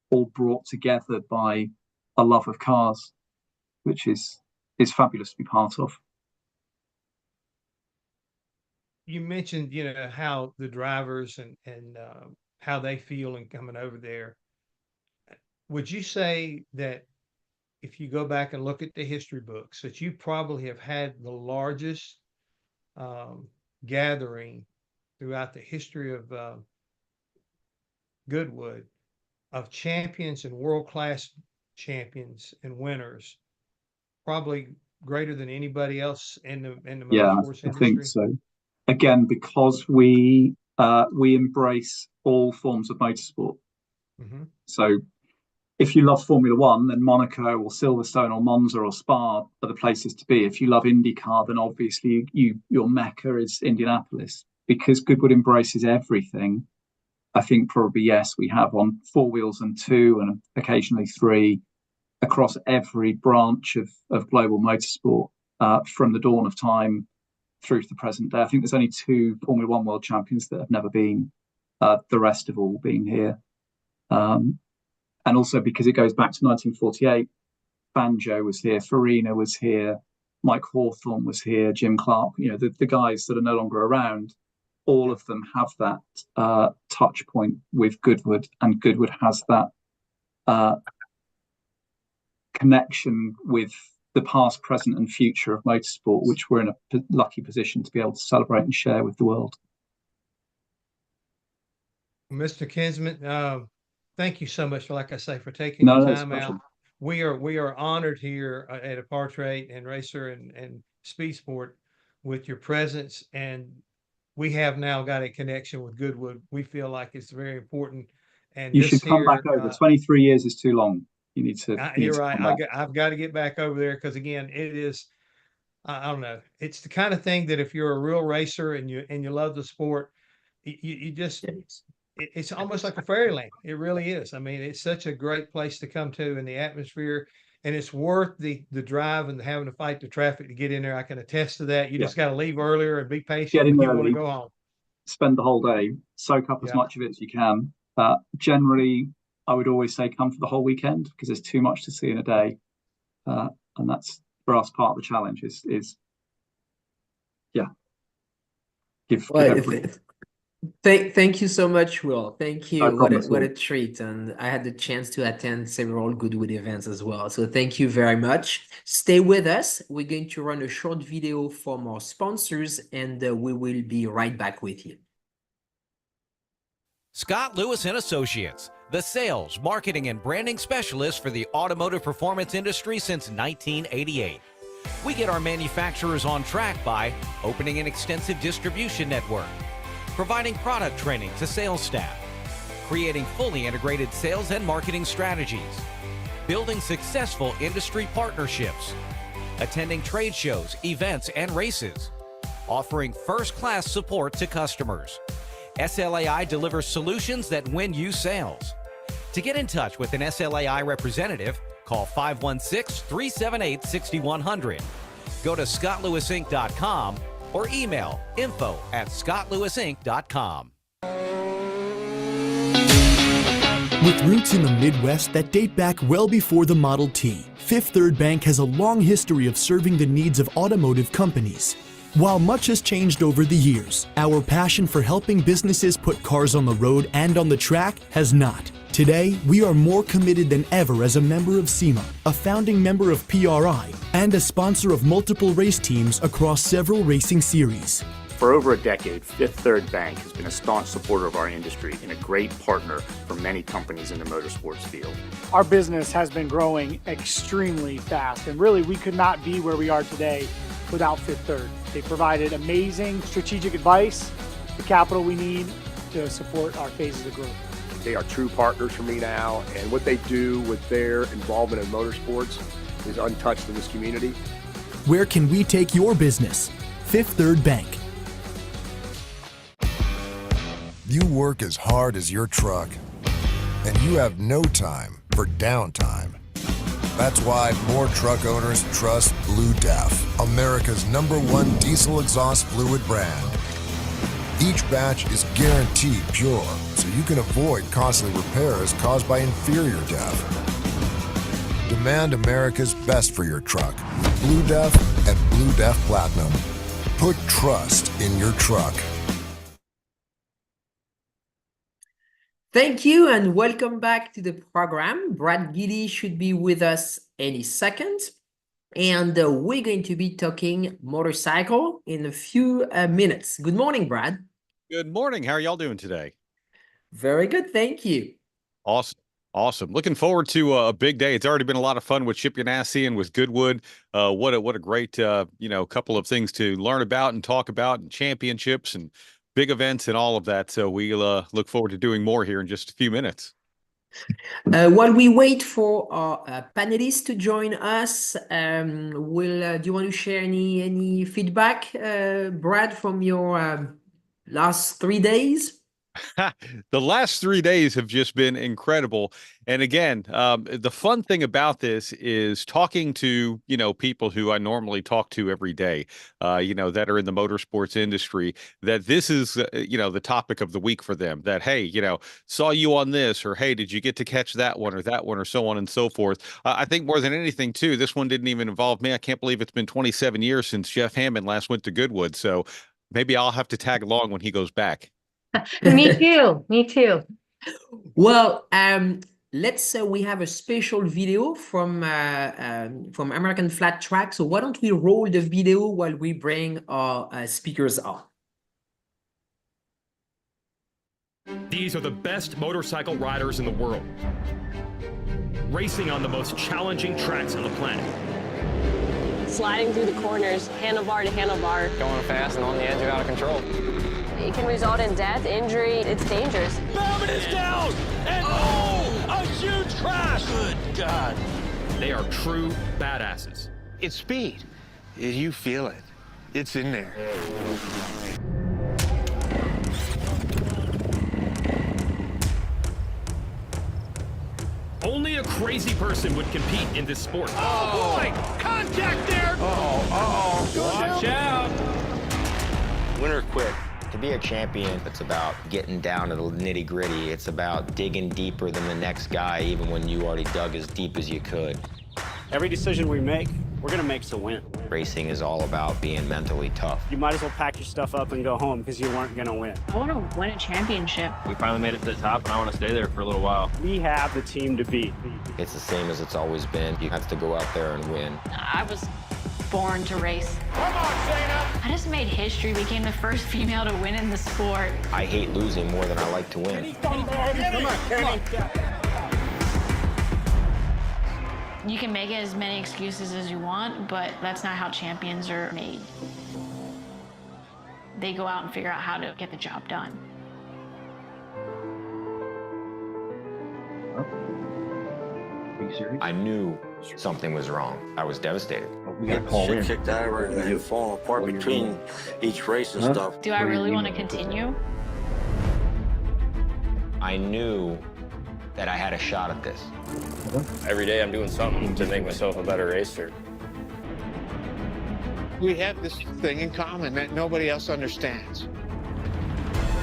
all brought together by a love of cars, which is fabulous to be part of. You mentioned, how the drivers and how they feel in coming over there. Would you say that if you go back and look at the history books, that you probably have had the largest gathering throughout the history of Goodwood of champions and world-class champions and winners, probably greater than anybody else in the motorsports industry? I think so. Again, because we embrace all forms of motorsport. Mm-hmm. So if you love Formula One, then Monaco or Silverstone or Monza or Spa are the places to be. If you love INDYCAR, then obviously your mecca is Indianapolis. Because Goodwood embraces everything, I think probably, yes, we have on 4 wheels and 2 and occasionally 3 across every branch of global motorsport from the dawn of time through to the present day. I think there's only 2 Formula One world champions that have never been, the rest have all been here. And also because it goes back to 1948, Banjo was here, Farina was here, Mike Hawthorne was here, Jim Clark, the guys that are no longer around, all of them have that touch point with Goodwood, and Goodwood has that connection with the past, present and future of motorsport, which we're in a lucky position to be able to celebrate and share with the world. Mr. Kinsman, thank you so much, like I say, for taking the time out. We are honored here at EPARTRADE and Racer and Speed Sport with your presence, and we have now got a connection with Goodwood. We feel like it's very important. And you should come back over. 23 years is too long. You need to. You're right. I've got to get back over there because, again, it is. I don't know. It's the kind of thing that if you're a real racer and you love the sport, you just. It's almost like a fairyland. It really is. I mean, it's such a great place to come to, and the atmosphere, and it's worth the drive and having to fight the traffic to get in there. I can attest to that. You just got to leave earlier and be patient. Get in when early, you want to go home. Spend the whole day, soak up as much of it as you can. Generally, I would always say come for the whole weekend because there's too much to see in a day, and that's for us part of the challenge. Give everything. Thank you so much, Will. Thank you. No what a treat. And I had the chance to attend several Goodwood events as well. So thank you very much. Stay with us. We're going to run a short video from our sponsors, and we will be right back with you. Scott Lewis and Associates, the sales, marketing, and branding specialist for the automotive performance industry since 1988. We get our manufacturers on track by opening an extensive distribution network, providing product training to sales staff, creating fully integrated sales and marketing strategies, building successful industry partnerships, attending trade shows, events, and races, offering first-class support to customers. SLAI delivers solutions that win you sales. To get in touch with an SLAI representative, call 516-378-6100. Go to scottlewisinc.com or email info@scottlewisinc.com. With roots in the Midwest that date back well before the Model T, Fifth Third Bank has a long history of serving the needs of automotive companies. While much has changed over the years, our passion for helping businesses put cars on the road and on the track has not. Today, we are more committed than ever as a member of SEMA, a founding member of PRI, and a sponsor of multiple race teams across several racing series. For over a decade, Fifth Third Bank has been a staunch supporter of our industry and a great partner for many companies in the motorsports field. Our business has been growing extremely fast, and really we could not be where we are today without Fifth Third. They provided amazing strategic advice, the capital we need to support our phases of growth. They are true partners for me now, and what they do with their involvement in motorsports is untouched in this community. Where can we take your business? Fifth Third Bank. You work as hard as your truck, and you have no time for downtime. That's why more truck owners trust Blue Def, America's #1 diesel exhaust fluid brand. Each batch is guaranteed pure, so you can avoid costly repairs caused by inferior DEF. Demand America's best for your truck. Blue Def and Blue Def Platinum. Put trust in your truck. Thank you and welcome back to the program. Brad Giddy should be with us any second. And we're going to be talking motorcycle in a few minutes. Good morning, Brad. Good morning. How are y'all doing today? Very good. Thank you. Awesome. Awesome. Looking forward to a big day. It's already been a lot of fun with Chip Ganassi and with Goodwood. What a great, couple of things to learn about and talk about, and championships and big events and all of that. So we look forward to doing more here in just a few minutes. While we wait for our panelists to join us, do you want to share any feedback, Brad, from your last 3 days? The last 3 days have just been incredible. And again, the fun thing about this is talking to, people who I normally talk to every day, that are in the motorsports industry, that this is, the topic of the week for them, that, hey, saw you on this, or, hey, did you get to catch that one, or so on and so forth. I think more than anything, too, this one didn't even involve me. I can't believe it's been 27 years since Jeff Hammond last went to Goodwood. So maybe I'll have to tag along when he goes back. Me too. Me too. Well, we have a special video from American Flat Track. So why don't we roll the video while we bring our speakers on? These are the best motorcycle riders in the world, racing on the most challenging tracks on the planet. Sliding through the corners, handlebar to handlebar. Going fast and on the edge, you're out of control. It can result in death, injury. It's dangerous. Bowman is down! And a huge crash! Good God. They are true badasses. It's speed. You feel it. It's in there. Only a crazy person would compete in this sport. Oh, boy! Contact there! Watch out! Winner or quit. To be a champion, it's about getting down to the nitty-gritty. It's about digging deeper than the next guy, even when you already dug as deep as you could. Every decision we make, we're going to make to win. Racing is all about being mentally tough. You might as well pack your stuff up and go home because you weren't going to win. I want to win a championship. We finally made it to the top, and I want to stay there for a little while. We have the team to beat. It's the same as it's always been. You have to go out there and win. I was born to race. Come on, Shayna! I just made history, became the first female to win in the sport. I hate losing more than I like to win. Come on, Kenny! You can make as many excuses as you want, but that's not how champions are made. They go out and figure out how to get the job done. Are you serious? I knew something was wrong. I was devastated. We got shit kicked out of her and falling apart between each race and stuff. Do I really want to continue? I knew that I had a shot at this. Every day I'm doing something to make myself a better racer. We have this thing in common that nobody else understands.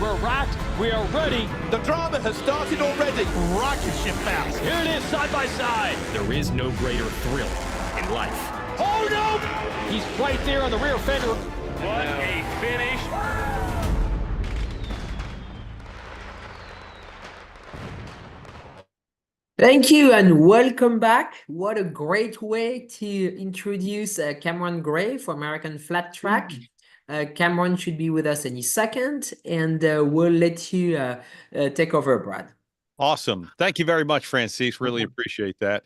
We're racked. We are ready. The drama has started already. Rocket ship fast. Here it is, side by side. There is no greater thrill in life. Oh, no! He's right there on the rear fender. What a finish. Thank you and welcome back. What a great way to introduce Cameron Gray for American Flat Track. Cameron should be with us any second, and we'll let you take over, Brad. Awesome. Thank you very much, Francis. Really appreciate that.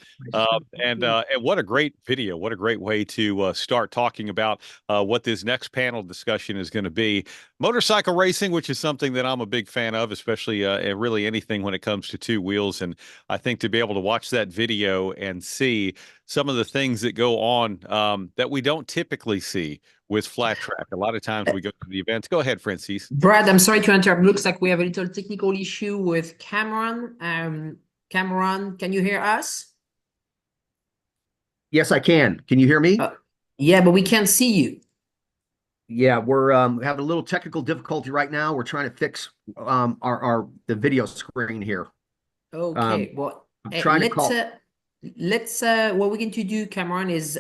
And what a great video. What a great way to start talking about what this next panel discussion is going to be. Motorcycle racing, which is something that I'm a big fan of, especially really anything when it comes to two wheels. And I think to be able to watch that video and see some of the things that go on that we don't typically see with flat track. A lot of times we go to the events. Go ahead, Francis. Brad, I'm sorry to interrupt. Looks like we have a little technical issue with Cameron. Cameron, can you hear us? Yes, I can. Can you hear me? Yeah, but we can't see you. Yeah, we're having a little technical difficulty right now. We're trying to fix the video screen here. Okay, well, I'm trying to call. let's what we're going to do, Cameron, is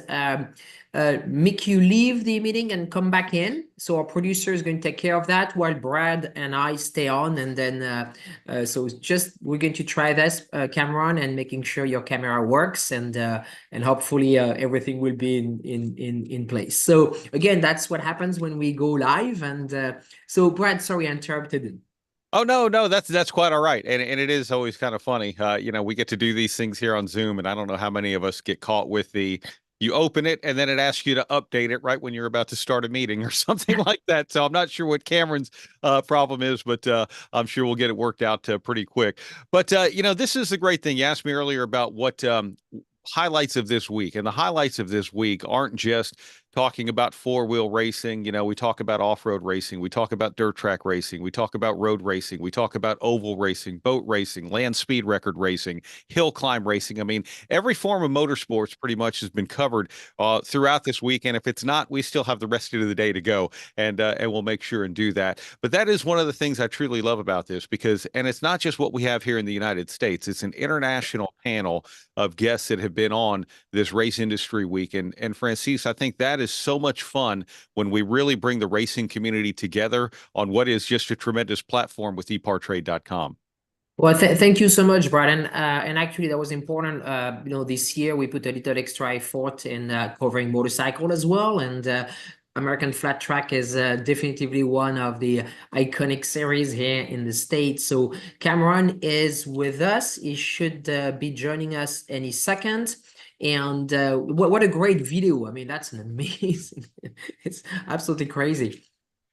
make you leave the meeting and come back in. So our producer is going to take care of that while Brad and I stay on, and then so it's just we're going to try this, Cameron, and making sure your camera works, and hopefully everything will be in place. So again, that's what happens when we go live. And so Brad, sorry, I interrupted. Oh, no, that's quite all right. And it is always kind of funny. We get to do these things here on Zoom, and I don't know how many of us get caught with you open it and then it asks you to update it right when you're about to start a meeting or something like that. So I'm not sure what Cameron's problem is, but I'm sure we'll get it worked out pretty quick. But, this is the great thing. You asked me earlier about what highlights of this week, and the highlights of this week aren't just talking about four-wheel racing. We talk about off-road racing, we talk about dirt track racing, we talk about road racing, we talk about oval racing, boat racing, land speed record racing, hill climb racing. I mean, every form of motorsports pretty much has been covered throughout this week, and if it's not, we still have the rest of the day to go, and we'll make sure and do that. But that is one of the things I truly love about this, because, and it's not just what we have here in the United States, it's an international panel of guests that have been on this race industry week. And Francis, I think that is so much fun when we really bring the racing community together on what is just a tremendous platform with EPARTRADE.com. Well, thank you so much, Brad. And actually, that was important. This year we put a little extra effort in covering motorcycle as well. And American Flat Track is definitively one of the iconic series here in the States. So Cameron is with us. He should be joining us any second. And what a great video. I mean, that's an amazing, it's absolutely crazy.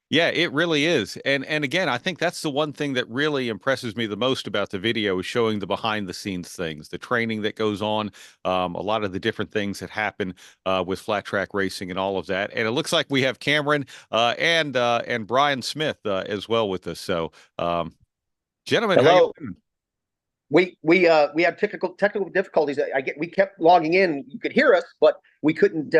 Yeah, it really is. And again, I think that's the one thing that really impresses me the most about the video is showing the behind the scenes things, the training that goes on, a lot of the different things that happen with flat track racing and all of that. And it looks like we have Cameron and Brian Smith as well with us. So, gentlemen, hello. How you doing? We had technical difficulties. We kept logging in. You could hear us, but we couldn't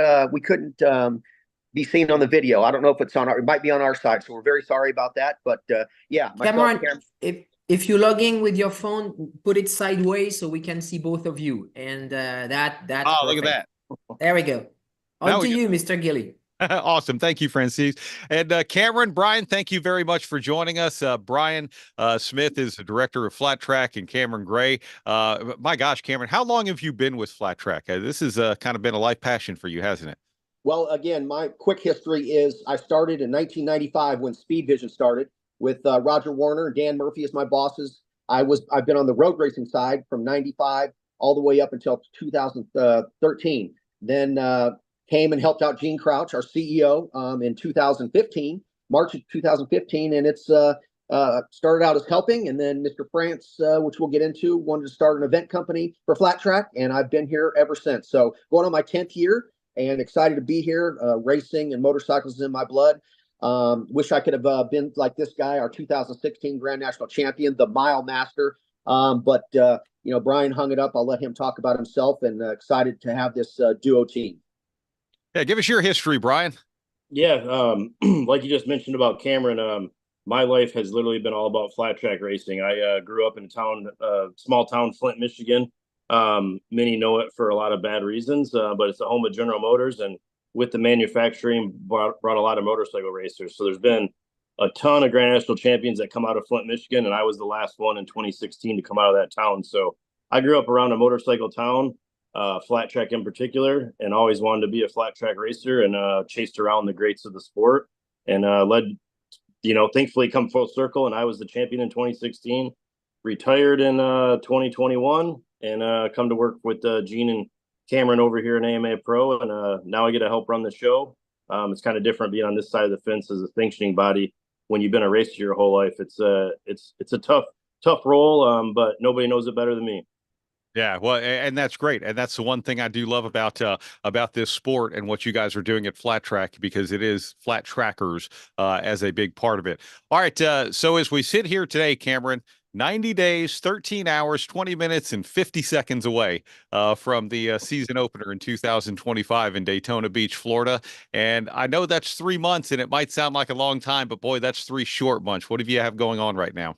be seen on the video. I don't know if it might be on our side, so we're very sorry about that. But yeah, Cameron, if you're logging with your phone, put it sideways so we can see both of you. And that's perfect. Look at that. There we go. On to you, Mr. Gilly. Awesome. Thank you, Francis. And Cameron, Brian, thank you very much for joining us. Brian Smith is the director of Flat Track, and Cameron Gray. My gosh, Cameron, how long have you been with Flat Track? This has kind of been a life passion for you, hasn't it? Well, again, my quick history is I started in 1995 when Speed Vision started with Roger Warner and Dan Murphy as my bosses. I've been on the road racing side from 95 all the way up until 2013. Then came and helped out Gene Crouch, our CEO, in 2015, March of 2015. And it's started out as helping. And then Mr. France, which we'll get into, wanted to start an event company for Flat Track. And I've been here ever since. So going on my 10th year and excited to be here. Racing and motorcycles is in my blood. Wish I could have been like this guy, our 2016 Grand National Champion, the Mile Master. But Brian hung it up. I'll let him talk about himself, and excited to have this duo team. Yeah, give us your history, Brian. Yeah, like you just mentioned about Cameron, my life has literally been all about flat track racing. I grew up in small town, Flint, Michigan. Many know it for a lot of bad reasons, but it's the home of General Motors, and with the manufacturing brought a lot of motorcycle racers. So there's been a ton of Grand National champions that come out of Flint, Michigan, and I was the last one in 2016 to come out of that town. So I grew up around a motorcycle town, flat track in particular, and always wanted to be a flat track racer, and chased around the greats of the sport, and thankfully come full circle. And I was the champion in 2016, retired in 2021, and come to work with Gene and Cameron over here in AMA Pro. And now I get to help run the show. It's kind of different being on this side of the fence as a sanctioning body. When you've been a racer your whole life, it's a tough role, but nobody knows it better than me. Yeah, well, and that's great, and that's the one thing I do love about this sport and what you guys are doing at Flat Track, because it is flat trackers as a big part of it. All right, so as we sit here today, Cameron, 90 days, 13 hours, 20 minutes, and 50 seconds away from the season opener in 2025 in Daytona Beach, Florida. And I know that's 3 months, and it might sound like a long time, but boy, that's 3 short months. What do you have going on right now?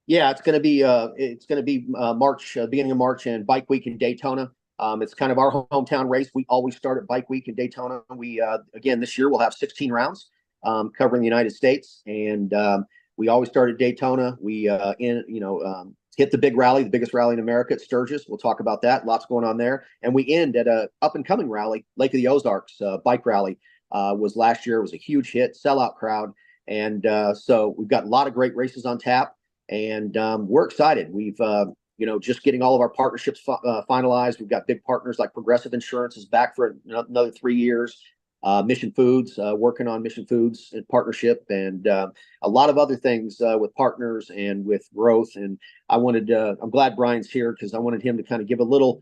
Yeah, it's going to be March, beginning of March, and Bike Week in Daytona. It's kind of our hometown race. We always start at Bike Week in Daytona. We again this year we'll have 16 rounds covering the United States, and we always start at Daytona. We hit the big rally, the biggest rally in America at Sturgis. We'll talk about that. Lots going on there, and we end at a up and coming rally, Lake of the Ozarks bike rally. Was last year. It was a huge hit, sellout crowd, and so we've got a lot of great races on tap. And we're excited. We've, just getting all of our partnerships finalized. We've got big partners like Progressive Insurance is back for another 3 years. Mission Foods, working on Mission Foods in partnership, and a lot of other things with partners and with growth. And I'm glad Brian's here because I wanted him to kind of give a little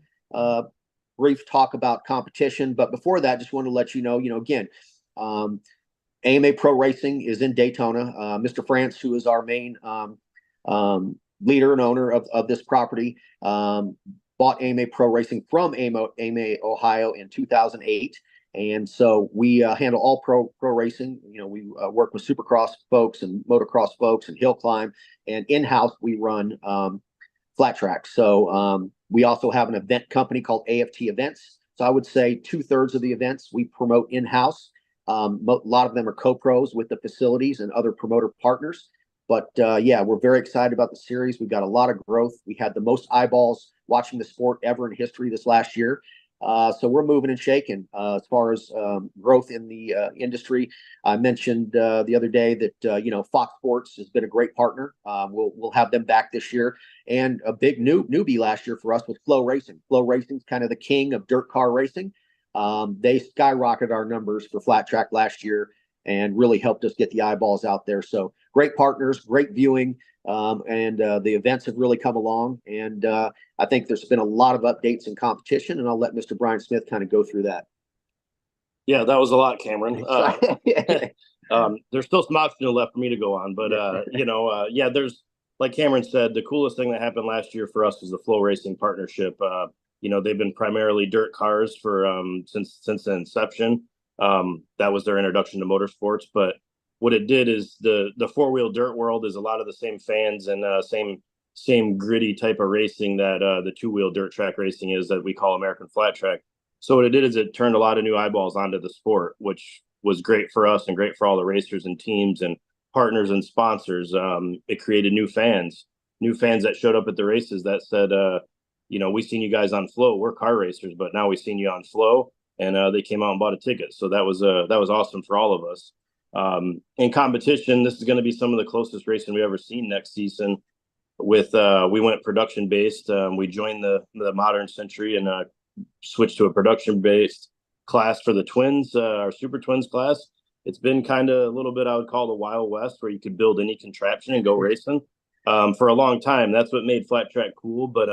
brief talk about competition. But before that, just want to let you know, again, AMA Pro Racing is in Daytona. Mr. France, who is our main leader and owner of this property, bought AMA Pro Racing from AMA Ohio in 2008. And so we handle all pro racing. We work with supercross folks and motocross folks and hill climb, and in-house we run flat track. So we also have an event company called AFT Events. So I would say 2/3 of the events we promote in-house. A lot of them are co-pros with the facilities and other promoter partners. But we're very excited about the series. We've got a lot of growth. We had the most eyeballs watching the sport ever in history this last year. So we're moving and shaking as far as growth in the industry. I mentioned the other day that Fox Sports has been a great partner. We'll have them back this year, and a big newbie last year for us was Flow Racing. Flow Racing is kind of the king of dirt car racing. They skyrocketed our numbers for flat track last year and really helped us get the eyeballs out there. So great partners, great viewing, and the events have really come along. And I think there's been a lot of updates in competition, and I'll let Mr. Brian Smith kind of go through that. Yeah, that was a lot, Cameron. There's still some oxygen left for me to go on, but there's, like Cameron said, the coolest thing that happened last year for us was the Flow Racing partnership. They've been primarily dirt cars for since the inception. That was their introduction to motorsports, but what it did is the 4-wheel dirt world is a lot of the same fans and same gritty type of racing that the 2-wheel dirt track racing is that we call American flat track. So what it did is it turned a lot of new eyeballs onto the sport, which was great for us and great for all the racers and teams and partners and sponsors. It created new fans that showed up at the races that said, we seen you guys on Flow. We're car racers, but now we've seen you on Flow. And they came out and bought a ticket. So that was awesome for all of us. In competition, this is going to be some of the closest racing we've ever seen next season. We went production based. We joined the modern century and switched to a production based class for the twins, our Super Twins class. It's been kind of a little bit, I would call the Wild West, where you could build any contraption and go racing for a long time. That's what made flat track cool. But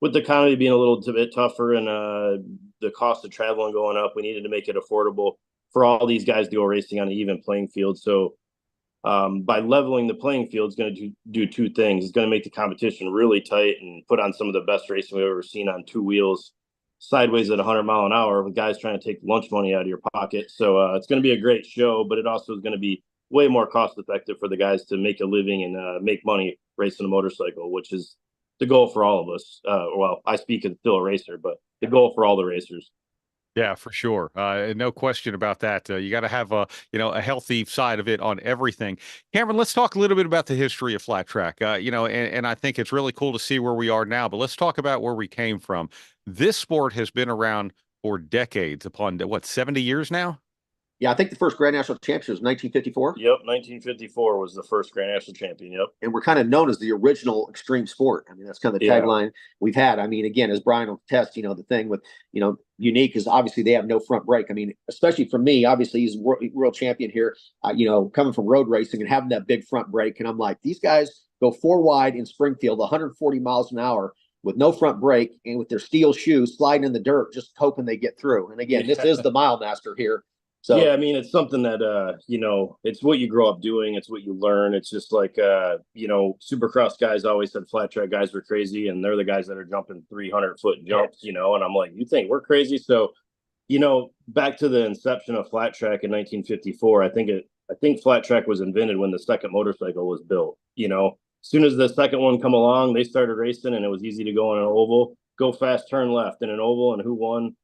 with the economy being a little bit tougher and the cost of traveling going up, we needed to make it affordable for all these guys to go racing on an even playing field. So by leveling the playing field, it's going to do 2 things. It's going to make the competition really tight and put on some of the best racing we've ever seen on 2 wheels, sideways at 100 mile an hour with guys trying to take lunch money out of your pocket. So it's going to be a great show, but it also is going to be way more cost effective for the guys to make a living and make money racing a motorcycle, which is the goal for all of us. Well, I speak as still a racer, but the goal for all the racers. Yeah, for sure. No question about that. You got to have a healthy side of it on everything. Cameron, let's talk a little bit about the history of flat track. And I think it's really cool to see where we are now, but let's talk about where we came from. This sport has been around for decades, upon 70 years now? Yeah, I think the first Grand National Championship was 1954. Yep, 1954 was the first Grand National Champion. Yep. And we're kind of known as the original extreme sport. I mean, that's kind of the tagline we've had. I mean, again, as Brian will test, the thing with, unique is obviously they have no front brake. I mean, especially for me, obviously he's world champion here, coming from road racing and having that big front brake. And I'm like, these guys go 4 wide in Springfield, 140 miles an hour with no front brake and with their steel shoes sliding in the dirt, just hoping they get through. And again, this is the Mile Master here. So yeah, I mean, it's something that, it's what you grow up doing. It's what you learn. It's just like, Supercross guys always said flat track guys were crazy, and they're the guys that are jumping 300-foot jumps, and I'm like, you think we're crazy? So, back to the inception of flat track in 1954, I think flat track was invented when the second motorcycle was built. As soon as the second one come along, they started racing, and it was easy to go on an oval, go fast, turn left in an oval, and who won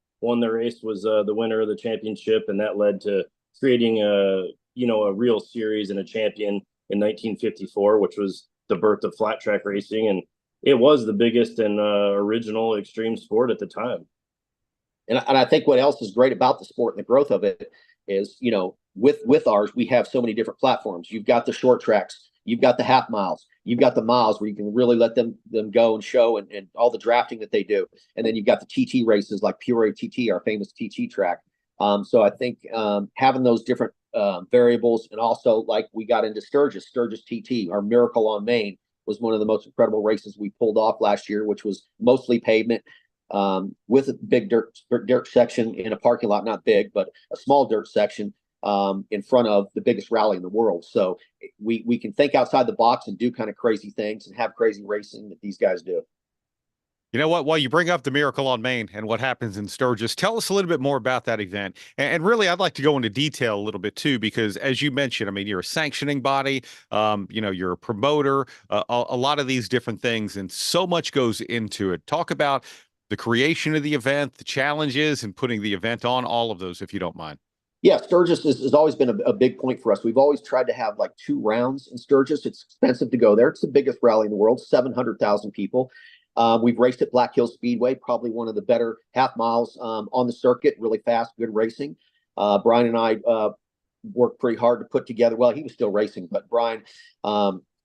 the race was the winner of the championship, and that led to creating a real series and a champion in 1954, which was the birth of flat track racing, and it was the biggest and original extreme sport at the time. And I think what else is great about the sport and the growth of it is, with ours, we have so many different platforms. You've got the short tracks, you've got the half miles, you've got the miles where you can really let them go and show and all the drafting that they do. And then you've got the TT races like Peoria TT, our famous TT track. So I think having those different variables, and also like we got into Sturgis TT, our Miracle on Main was one of the most incredible races we pulled off last year, which was mostly pavement. With a big dirt section in a parking lot, not big, but a small dirt section in front of the biggest rally in the world. So we can think outside the box and do kind of crazy things and have crazy racing that these guys do. You know what? While you bring up the Miracle on Main and what happens in Sturgis, tell us a little bit more about that event. And really, I'd like to go into detail a little bit too, because as you mentioned, I mean, you're a sanctioning body, you're a promoter, a lot of these different things, and so much goes into it. Talk about the creation of the event, the challenges, and putting the event on, all of those, if you don't mind. Yeah, Sturgis has always been a big point for us. We've always tried to have like 2 rounds in Sturgis. It's expensive to go there. It's the biggest rally in the world, 700,000 people. We've raced at Black Hills Speedway, probably one of the better half miles on the circuit, really fast, good racing. Brian and I worked pretty hard to put together. Well, he was still racing, but Brian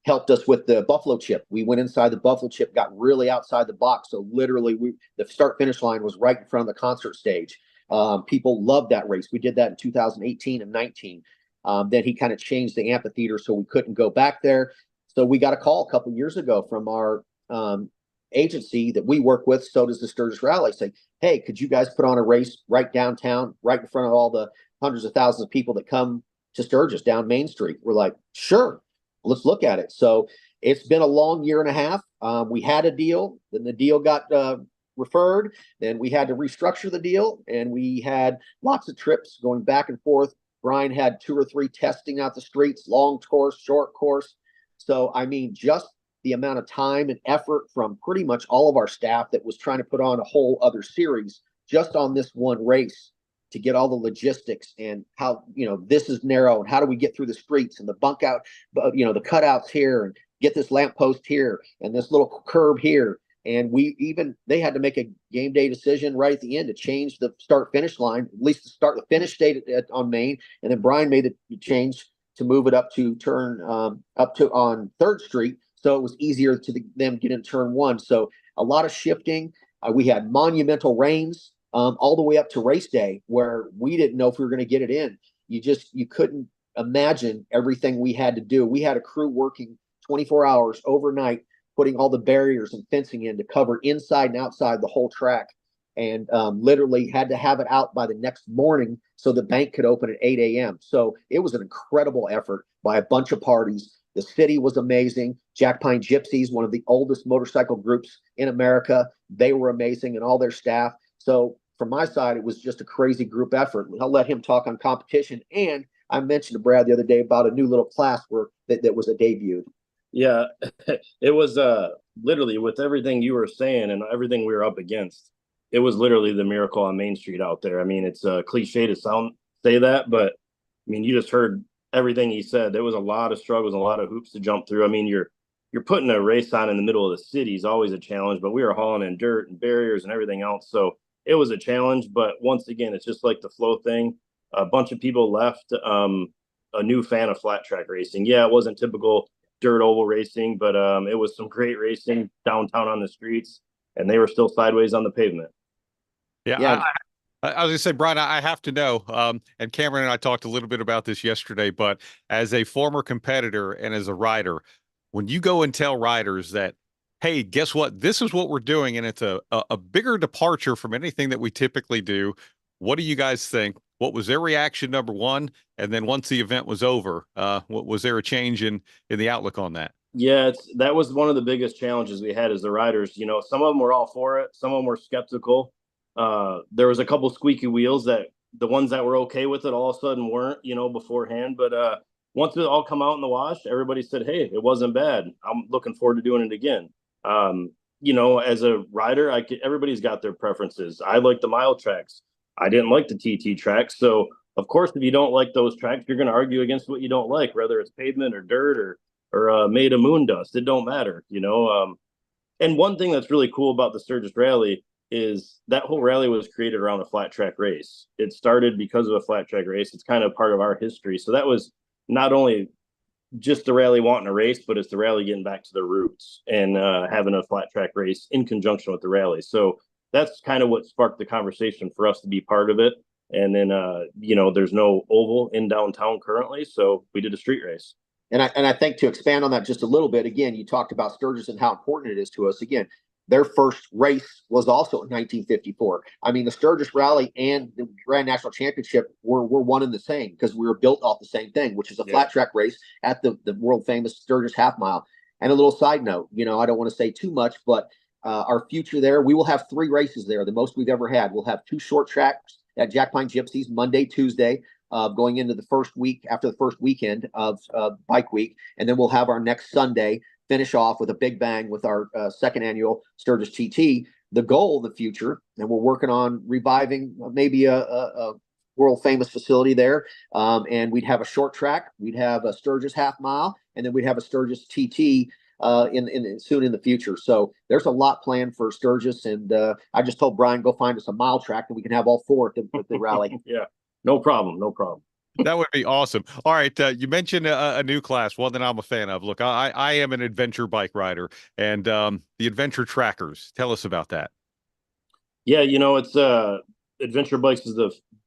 helped us with the Buffalo Chip. We went inside the Buffalo Chip, got really outside the box. So literally the start finish line was right in front of the concert stage. People loved that race. We did that in 2018 and 19. Then he kind of changed the amphitheater, so we couldn't go back there. So we got a call a couple years ago from our agency that we work with. So does the Sturgis Rally, say, hey, could you guys put on a race right downtown, right in front of all the hundreds of thousands of people that come to Sturgis down Main Street? We're like, sure. Let's look at it. So it's been a long year and a half. We had a deal, then the deal got referred. Then we had to restructure the deal, and we had lots of trips going back and forth. Brian had 2 or 3 testing out the streets, long course, short course. So, I mean, just the amount of time and effort from pretty much all of our staff that was trying to put on a whole other series just on this one race to get all the logistics and how, this is narrow and how do we get through the streets and the bunk out, the cutouts here and get this lamppost here and this little curb here. And they had to make a game day decision right at the end to change the start finish line, at least to start the finish date on Main. And then Brian made the change to move it up to turn up to on 3rd Street. So it was easier to them get in turn 1. So a lot of shifting. We had monumental rains. All the way up to race day, where we didn't know if we were going to get it in. You couldn't imagine everything we had to do. We had a crew working 24 hours overnight, putting all the barriers and fencing in to cover inside and outside the whole track, and literally had to have it out by the next morning so the bank could open at 8 a.m. So it was an incredible effort by a bunch of parties. The city was amazing. Jack Pine Gypsies, one of the oldest motorcycle groups in America, they were amazing, and all their staff. So from my side, it was just a crazy group effort. I'll let him talk on competition. And I mentioned to Brad the other day about a new little class that was a debut. Yeah, it was literally with everything you were saying and everything we were up against. It was literally the Miracle on Main Street out there. I mean, it's a cliche to say that, but I mean, you just heard everything he said. There was a lot of struggles, a lot of hoops to jump through. I mean, you're putting a race on in the middle of the city is always a challenge, but we were hauling in dirt and barriers and everything else. So it was a challenge, but once again, it's just like the flow thing. A bunch of people left a new fan of flat track racing. Yeah, it wasn't typical dirt oval racing, but it was some great racing downtown on the streets, and they were still sideways on the pavement. Yeah. I was going to say, Brian, I have to know, and Cameron and I talked a little bit about this yesterday, but as a former competitor and as a rider, when you go and tell riders that, hey, guess what? This is what we're doing, and it's a bigger departure from anything that we typically do. What do you guys think? What was their reaction, number one? And then once the event was over, was there a change in the outlook on that? Yeah, that was one of the biggest challenges we had as the riders. You know, some of them were all for it. Some of them were skeptical. There was a couple squeaky wheels that the ones that were okay with it all of a sudden weren't, you know, beforehand. But once it all come out in the wash, everybody said, hey, it wasn't bad. I'm looking forward to doing it again. You know, as a rider, everybody's got their preferences. I like the mile tracks. I didn't like the TT tracks. So, of course, if you don't like those tracks, you're going to argue against what you don't like, whether it's pavement or dirt or made of moon dust. It don't matter, you know. And one thing that's really cool about the Sturgis Rally is that whole rally was created around a flat track race. It started because of a flat track race. It's kind of part of our history. So that was not only just the rally wanting a race, but it's the rally getting back to the roots and having a flat track race in conjunction with the rally. So that's kind of what sparked the conversation for us to be part of it. And then, you know, there's no oval in downtown currently, so we did a street race. And I think to expand on that just a little bit, again, you talked about Sturgis and how important it is to us. Again, their first race was also in 1954. I mean, the Sturgis Rally and the Grand National Championship were one and the same because we were built off the same thing, which is a flat track race at the world famous Sturgis half mile. And a little side note, you know, I don't want to say too much, but our future there, we will have 3 races there, the most we've ever had. We'll have 2 short tracks at Jack Pine Gypsies, Monday, Tuesday, going into the first week after the first weekend of Bike Week. And then we'll have our next Sunday finish off with a big bang with our second annual Sturgis TT. The goal, the future, and we're working on reviving maybe a world famous facility there. And we'd have a short track, we'd have a Sturgis half mile, and then we'd have a Sturgis TT soon in the future. So there's a lot planned for Sturgis. And I just told Brian, go find us a mile track and we can have all 4 at the rally. Yeah, no problem. No problem. That would be awesome. All right. You mentioned a new class, one that I'm a fan of. Look, I am an adventure bike rider, and the adventure trackers. Tell us about that. Yeah, you know, it's adventure bikes is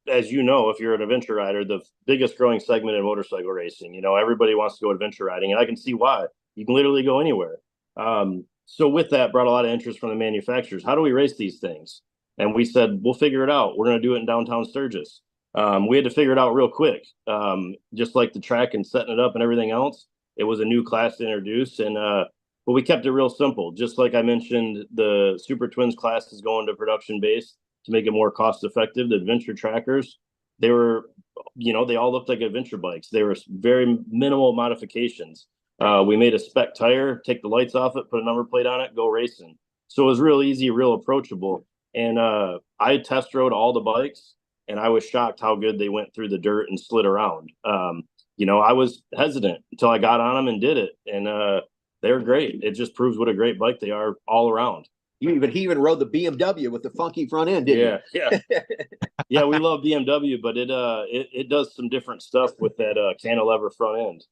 as you know, if you're an adventure rider, the biggest growing segment in motorcycle racing. You know, everybody wants to go adventure riding, and I can see why. You can literally go anywhere. So with that brought a lot of interest from the manufacturers. How do we race these things? And we said, we'll figure it out. We're going to do it in downtown Sturgis. We had to figure it out real quick. Just like the track and setting it up and everything else, it was a new class to introduce. And but we kept it real simple. Just like I mentioned, the Super Twins class is going to production base to make it more cost effective. The adventure trackers, they were, you know, they all looked like adventure bikes. They were very minimal modifications. We made a spec tire, take the lights off it, put a number plate on it, go racing. So it was real easy, real approachable. And I test rode all the bikes, and I was shocked how good they went through the dirt and slid around. You know, I was hesitant until I got on them and did it. And they're great. It just proves what a great bike they are all around. He even rode the BMW with the funky front end, didn't he? Yeah. Yeah, we love BMW, but it does some different stuff with that cantilever front end.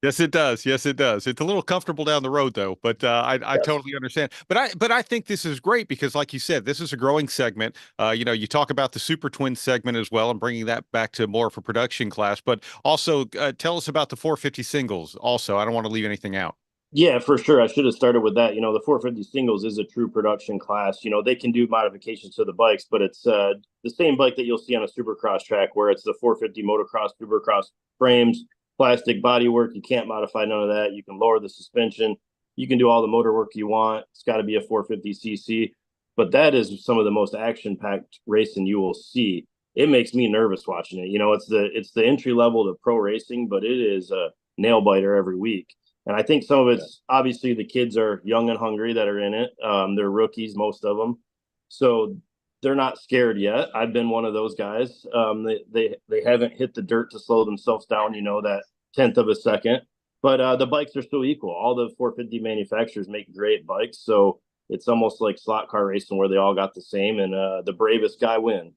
Yes, it does. Yes, it does. It's a little comfortable down the road, though, but I totally understand. But I think this is great because, like you said, this is a growing segment. You know, you talk about the Super Twin segment as well and bringing that back to more of a production class, but also tell us about the 450 singles also. I don't want to leave anything out. Yeah, for sure. I should have started with that. You know, the 450 singles is a true production class. You know, they can do modifications to the bikes, but it's the same bike that you'll see on a supercross track where it's the 450 motocross, supercross frames, plastic bodywork. You can't modify none of that. You can lower the suspension. You can do all the motor work you want. It's got to be a 450cc. But that is some of the most action-packed racing you will see. It makes me nervous watching it. You know, it's the entry level to pro racing, but it is a nail biter every week. And I think some of it's obviously the kids are young and hungry that are in it. They're rookies, most of them. So they're not scared yet. I've been one of those guys. They haven't hit the dirt to slow themselves down, you know, that 1/10 of a second. But the bikes are still equal. All the 450 manufacturers make great bikes. So it's almost like slot car racing where they all got the same and the bravest guy win.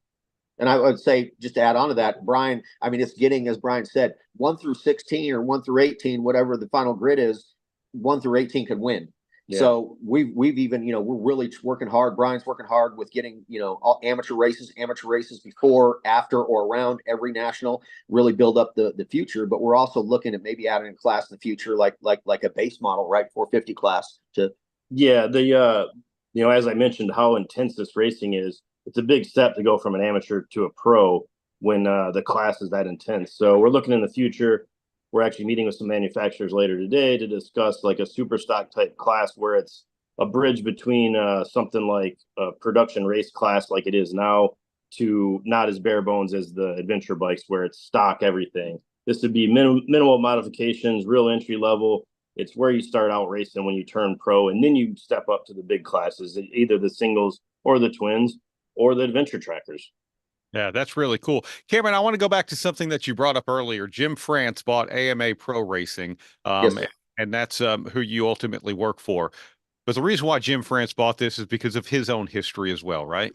And I would say, just to add on to that, Brian, I mean, it's getting, as Brian said, 1 through 16 or 1 through 18, whatever the final grid is, 1 through 18 can win. Yeah. So we've even, you know, we're really working hard. Brian's working hard with getting, you know, all amateur races before, after, or around every national, really build up the future. But we're also looking at maybe adding a class in the future, like a base model, right? 450 class to. Yeah. You know, as I mentioned, how intense this racing is. It's a big step to go from an amateur to a pro, when the class is that intense. So we're looking in the future. We're actually meeting with some manufacturers later today to discuss like a super stock type class where it's a bridge between something like a production race class like it is now to not as bare bones as the adventure bikes where it's stock everything. This would be minimal modifications, real entry level. It's where you start out racing when you turn pro, and then you step up to the big classes, either the singles or the twins or the adventure trackers. Yeah, that's really cool. Cameron, I want to go back to something that you brought up earlier. Jim France bought AMA Pro Racing, Yes. and that's who you ultimately work for. But the reason why Jim France bought this is because of his own history as well, right?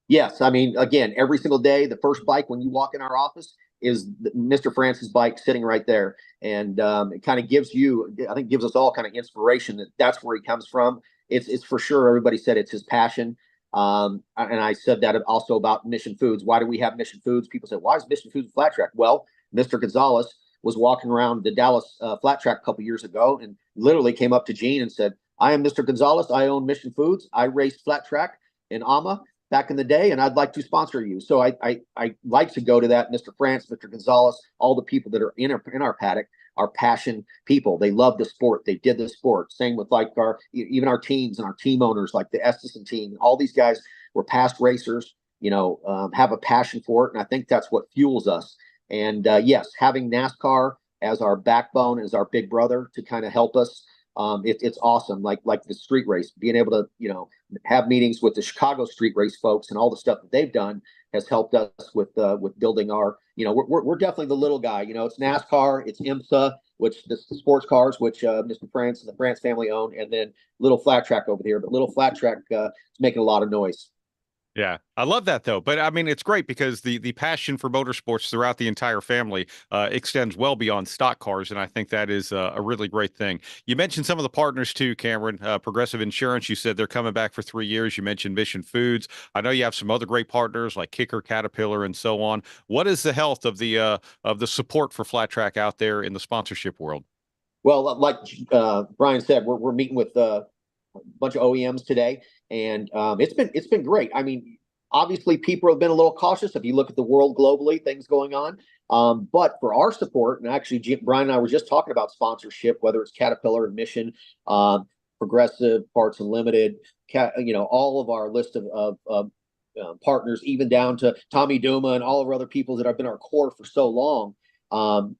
Yes. I mean, again, every single day, the first bike when you walk in our office is Mr. France's bike sitting right there. And it kind of gives you, I think gives us all kind of inspiration that that's where he comes from. It's for sure. Everybody said it's his passion. And I said that also about Mission Foods. Why do we have Mission Foods? People say, why is Mission Foods flat track? Well, Mr. Gonzalez was walking around the Dallas flat track a couple years ago and literally came up to Gene and said, I am Mr. Gonzalez. I own Mission Foods. I raced flat track in AMA back in the day, and I'd like to sponsor you. So I like to go to that. Mr. France, Mr. Gonzalez, all the people that are in our paddock are passion people. They love the sport. They did the sport. Same with like even our teams and our team owners, like the Estison team. All these guys were past racers, have a passion for it. And I think that's what fuels us. And yes, having NASCAR as our backbone, as our big brother to kind of help us. It's awesome. Like the street race, being able to, have meetings with the Chicago street race folks and all the stuff that they've done has helped us with building our, we're definitely the little guy, it's NASCAR, it's IMSA, which the sports cars, which Mr. France and the France family own, and then little flat track over here, but little flat track is making a lot of noise. Yeah, I love that though. But I mean, it's great because the passion for motorsports throughout the entire family extends well beyond stock cars, and I think that is a really great thing. You mentioned some of the partners too, Cameron. Progressive Insurance. You said they're coming back for 3 years. You mentioned Mission Foods. I know you have some other great partners like Kicker, Caterpillar, and so on. What is the health of the support for flat track out there in the sponsorship world? Well, like Brian said, we're meeting with a bunch of OEMs today. And it's been great. I mean, obviously people have been a little cautious. If you look at the world globally, things going on. But for our support, and actually Brian and I were just talking about sponsorship, whether it's Caterpillar and Mission, Progressive, Parts Unlimited, all of our list of partners, even down to Tommy Duma and all of our other people that have been our core for so long.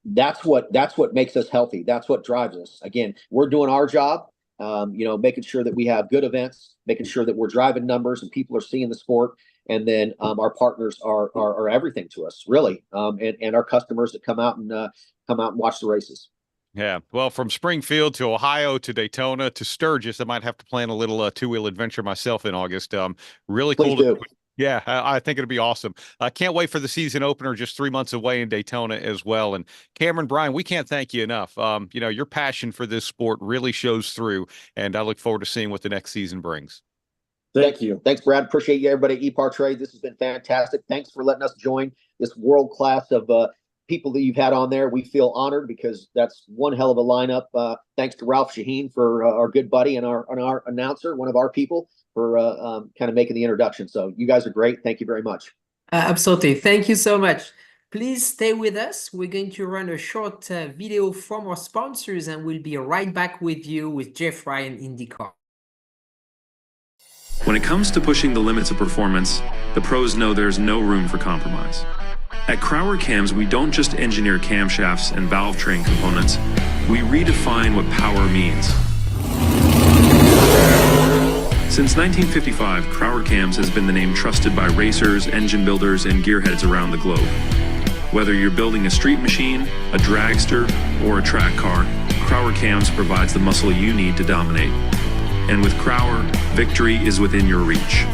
That's what makes us healthy. That's what drives us. Again, we're doing our job. Making sure that we have good events, making sure that we're driving numbers and people are seeing the sport. And then our partners are everything to us, really. And our customers that come out and watch the races. Yeah. Well, from Springfield to Ohio to Daytona to Sturgis, I might have to plan a little two-wheel adventure myself in August. Really Please cool. do. Yeah, I think it'll be awesome. I can't wait for the season opener just 3 months away in Daytona as well. And Cameron, Brian, we can't thank you enough. Your passion for this sport really shows through, and I look forward to seeing what the next season brings. Thank you. Thanks, Brad. Appreciate you, everybody at EPARTRADE. This has been fantastic. Thanks for letting us join this world class of people that you've had on there. We feel honored because that's one hell of a lineup. Thanks to Ralph Shaheen for our good buddy and our announcer, one of our people, for kind of making the introduction. So you guys are great. Thank you very much. Absolutely. Thank you so much. Please stay with us. We're going to run a short video from our sponsors, and we'll be right back with you with Jeff Frye and INDYCAR. When it comes to pushing the limits of performance, the pros know there's no room for compromise. At Crowder Cams, we don't just engineer camshafts and valve train components, we redefine what power means. Since 1955, Crowder Cams has been the name trusted by racers, engine builders, and gearheads around the globe. Whether you're building a street machine, a dragster, or a track car, Crowder Cams provides the muscle you need to dominate. And with Crowder, victory is within your reach.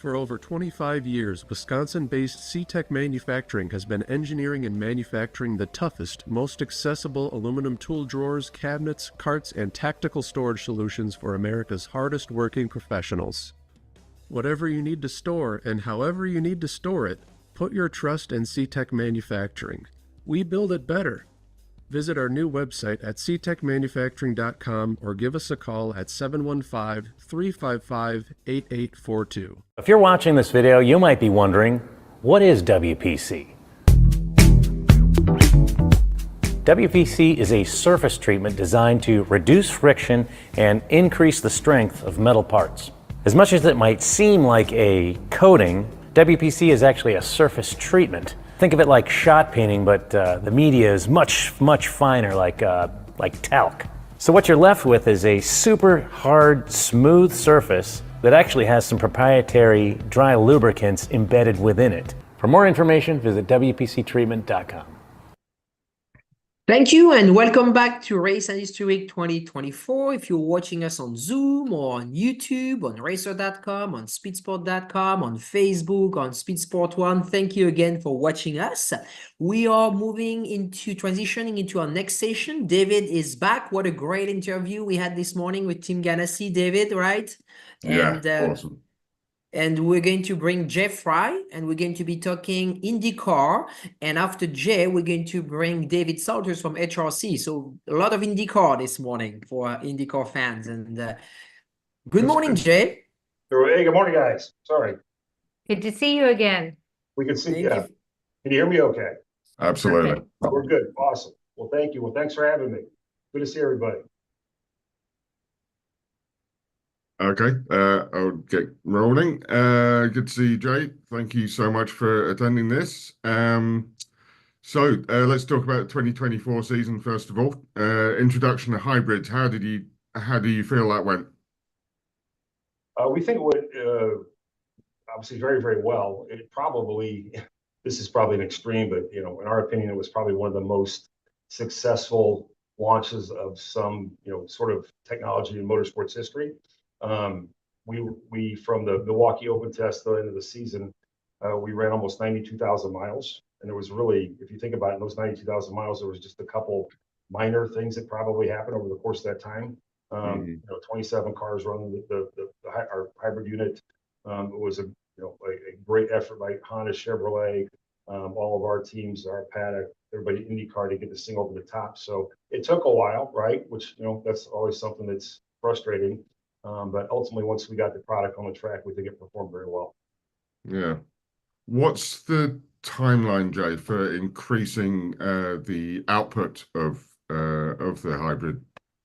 For over 25 years, Wisconsin-based C-Tech Manufacturing has been engineering and manufacturing the toughest, most accessible aluminum tool drawers, cabinets, carts, and tactical storage solutions for America's hardest working professionals. Whatever you need to store and however you need to store it, put your trust in C-Tech Manufacturing. We build it better. Visit our new website at ctechmanufacturing.com or give us a call at 715-355-8842. If you're watching this video, you might be wondering, what is WPC? WPC is a surface treatment designed to reduce friction and increase the strength of metal parts. As much as it might seem like a coating, WPC is actually a surface treatment. Think of it like shot painting, but the media is much finer, like talc. So what you're left with is a super hard, smooth surface that actually has some proprietary dry lubricants embedded within it. For more information, visit WPCtreatment.com. Thank you and welcome back to Race and History Week 2024. If you're watching us on Zoom or on YouTube, on racer.com, on speedsport.com, on Facebook, on Speedsport One, thank you again for watching us. We are transitioning into our next session. David is back. What a great interview we had this morning with Tim Ganassi, David, right? Yeah, awesome. And we're going to bring Jay Frye, and we're going to be talking INDYCAR. And after Jay, we're going to bring David Salters from HRC. So a lot of INDYCAR this morning for INDYCAR fans. And good morning, Jay. Hey, good morning, guys. Sorry. Good to see you again. We can see you. Can you hear me okay? Absolutely. Perfect. We're good. Awesome. Well, thank you. Well, thanks for having me. Good to see everybody. Okay, I'll get rolling. Good to see you, Jay. Thank you so much for attending this. Let's talk about the 2024 season first of all. Introduction to hybrids. How do you feel that went? We think it went obviously very, very well. This is probably an extreme, but in our opinion, it was probably one of the most successful launches of some sort of technology in motorsports history. We from the Milwaukee Open test to the end of the season, we ran almost 92,000 miles. And there was really, if you think about it, in those 92,000 miles, there was just a couple minor things that probably happened over the course of that time. 27 cars running our hybrid unit. It was a great effort by Honda, Chevrolet, all of our teams, our paddock, everybody IndyCar to get this thing over the top. So it took a while, right? Which that's always something that's frustrating. But ultimately, once we got the product on the track, we think it performed very well. Yeah. What's the timeline, Jay, for increasing the output of the hybrid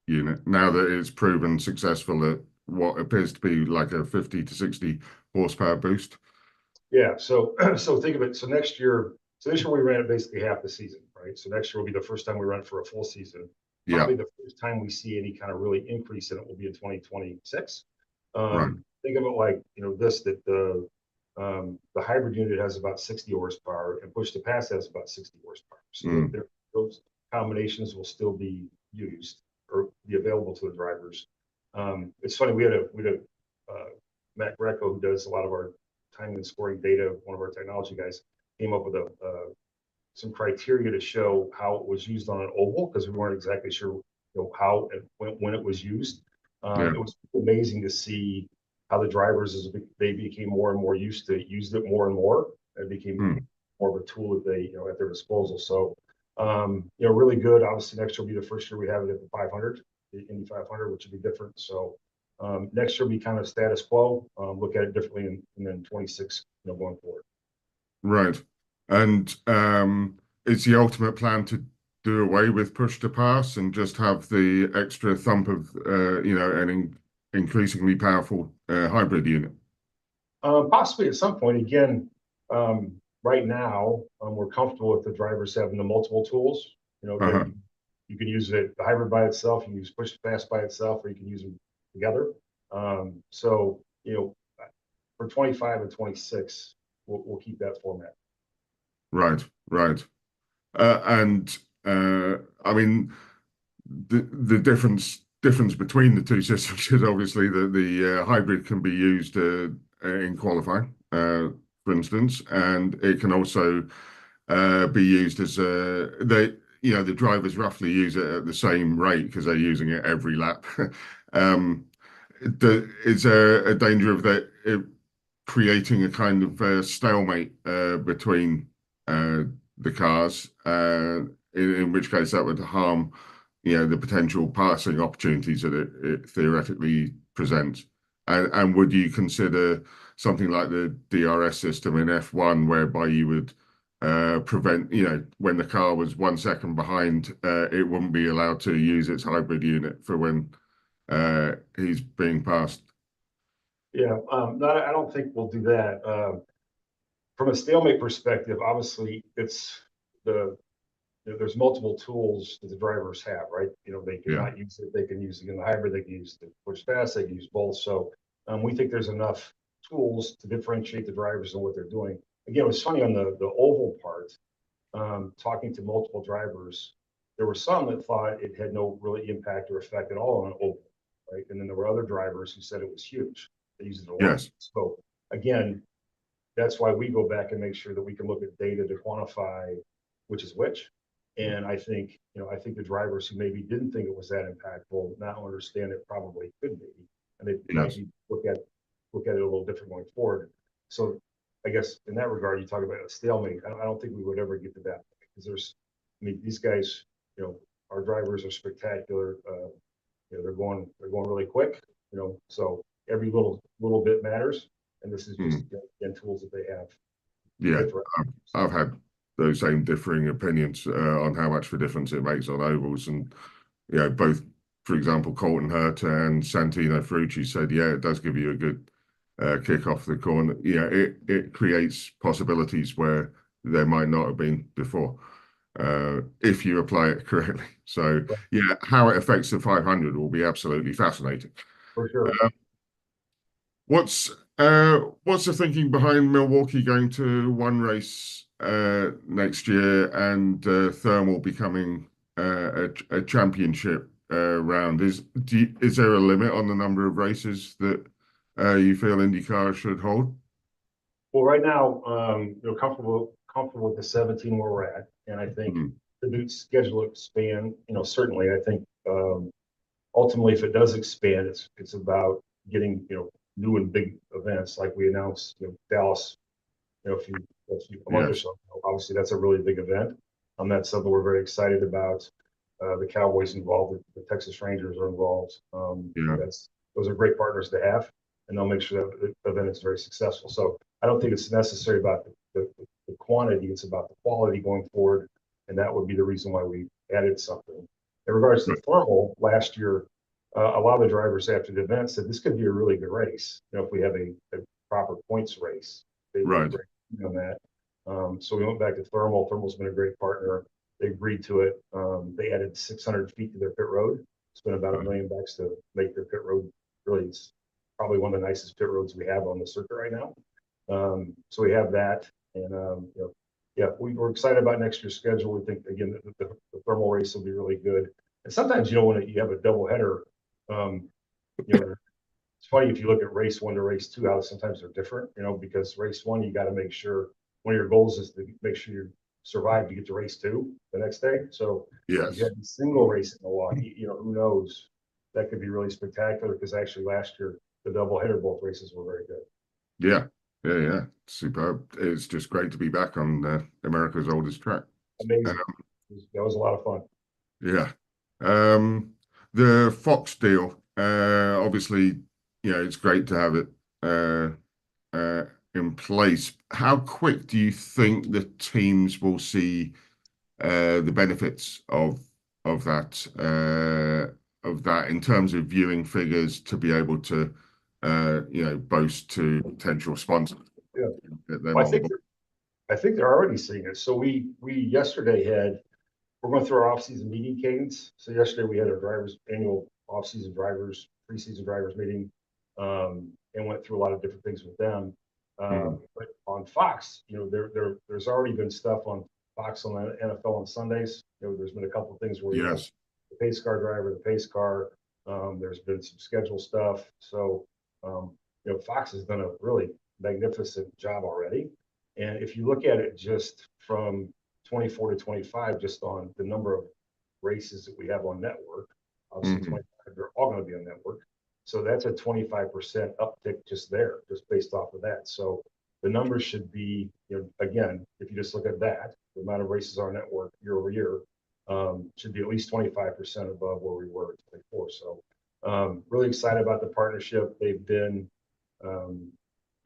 unit now that it's proven successful at what appears to be like a 50 to 60 horsepower boost? Yeah. So think of it. So next year, this year we ran it basically half the season, right? So next year will be the first time we run it for a full season. Probably the first time we see any kind of really increase in it will be in 2026. Right. Think of it like that the hybrid unit has about 60 horsepower and push to pass has about 60 horsepower. So those combinations will still be used or be available to the drivers. It's funny, we had Matt Greco, who does a lot of our timing and scoring data, one of our technology guys, came up with some criteria to show how it was used on an oval, because we weren't exactly sure how and when it was used. It was amazing to see how the drivers, as they became more and more used to it, used it more and more. It became more of a tool that they at their disposal. So really good. Obviously next year will be the first year we have it at the 500, the Indy 500, which will be different. So next year will be kind of status quo. Look at it differently, and then 26 going forward. Right. And is the ultimate plan to do away with push to pass and just have the extra thump of an increasingly powerful hybrid unit? Possibly at some point. Again, right now we're comfortable with the drivers having the multiple tools. You can use it, the hybrid by itself, you can use push to pass by itself, or you can use them together. For 25 and 26, we'll keep that format. Right. I mean, the difference between the two systems is obviously that the hybrid can be used in qualifying, for instance, and it can also be used as the drivers roughly use it at the same rate because they're using it every lap. Is there a danger of that creating a kind of stalemate between the cars, in which case that would harm, the potential passing opportunities that it theoretically presents? And would you consider something like the DRS system in F1, whereby you would prevent, when the car was 1 second behind, it wouldn't be allowed to use its hybrid unit for when he's being passed? Yeah, I don't think we'll do that. From a stalemate perspective, obviously, there's multiple tools that the drivers have, right? They can not use it. They can use it in the hybrid. They can use the push fast. They can use both. So we think there's enough tools to differentiate the drivers and what they're doing. Again, it was funny on the oval part, talking to multiple drivers. There were some that thought it had no really impact or effect at all on oval, right? And then there were other drivers who said it was huge. They use it a lot. Yes. So again, that's why we go back and make sure that we can look at data to quantify which is which. And I think the drivers who maybe didn't think it was that impactful now understand it probably could be, and they might look at it a little different going forward. So I guess in that regard, you talk about a stalemate. I don't think we would ever get to that because these guys, our drivers are spectacular. They're going really quick. So every little bit matters, and this is just again tools that they have. Yeah, I've had those same differing opinions on how much of a difference it makes on ovals, and both, for example, Colton Herta and Santino Ferrucci said, it does give you a good kick off the corner. It creates possibilities where there might not have been before if you apply it correctly. So how it affects the 500 will be absolutely fascinating. For sure. What's the thinking behind Milwaukee going to one race next year and thermal becoming a championship round? Is there a limit on the number of races that you feel IndyCar should hold? Well, right now, comfortable with the 17 where we're at, and I think the new schedule expand. Certainly, I think ultimately, if it does expand, it's about getting new and big events like we announced, Dallas, a month or so. Obviously, that's a really big event. That's something we're very excited about. The Cowboys involved, the Texas Rangers are involved. Those are great partners to have, and they'll make sure that the event is very successful. So I don't think it's necessary about the quantity; it's about the quality going forward, and that would be the reason why we added something. In regards to thermal, last year, a lot of the drivers after the event said this could be a really good race. If we have a proper points race, they were great on that. So we went back to thermal. Thermal's been a great partner. They agreed to it. They added 600 feet to their pit road. Spent about $1 million to make their pit road. Really, it's probably one of the nicest pit roads we have on the circuit right now. So we have that, and we're excited about next year's schedule. We think again that the thermal race will be really good. And sometimes when you have a double header, it's funny if you look at race 1 to race 2, how sometimes they're different. Because race 1 you got to make sure one of your goals is to make sure you survive to get to race 2 the next day. So if you have a single race in Milwaukee, who knows, that could be really spectacular because actually last year the double header both races were very good. Yeah, superb. It's just great to be back on America's oldest track. Amazing. That was a lot of fun. Yeah. The Fox deal, obviously, it's great to have it in place. How quick do you think the teams will see the benefits of that in terms of viewing figures to be able to boast to potential sponsors? Well, I think they're already seeing it. So we yesterday we're going through our off-season meeting cadence. So yesterday we had our annual off-season preseason drivers meeting, and went through a lot of different things with them. But on Fox, there's already been stuff on Fox on the NFL on Sundays. There's been a couple of things where the pace car driver, the pace car. There's been some schedule stuff. So Fox has done a really magnificent job already. And if you look at it just from 24 to 25, just on the number of races that we have on network, obviously 25, they're all going to be on network. So that's a 25% uptick just there, just based off of that. So the numbers should be, again, if you just look at that, the amount of races on our network year over year should be at least 25% above where we were in 24. So really excited about the partnership. They've been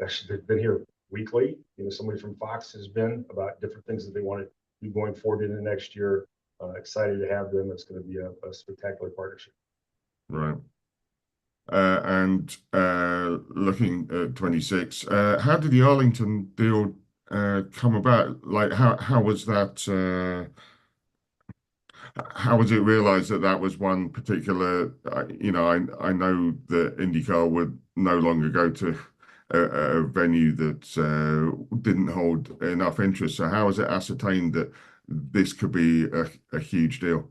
actually they've been here weekly. Somebody from Fox has been about different things that they want to do going forward in the next year. Excited to have them. It's going to be a spectacular partnership. Right. And looking at 26, how did the Arlington deal come about? Like, how was that? How was it realized that that was one particular? I know that INDYCAR would no longer go to a venue that didn't hold enough interest. So how was it ascertained that this could be a huge deal?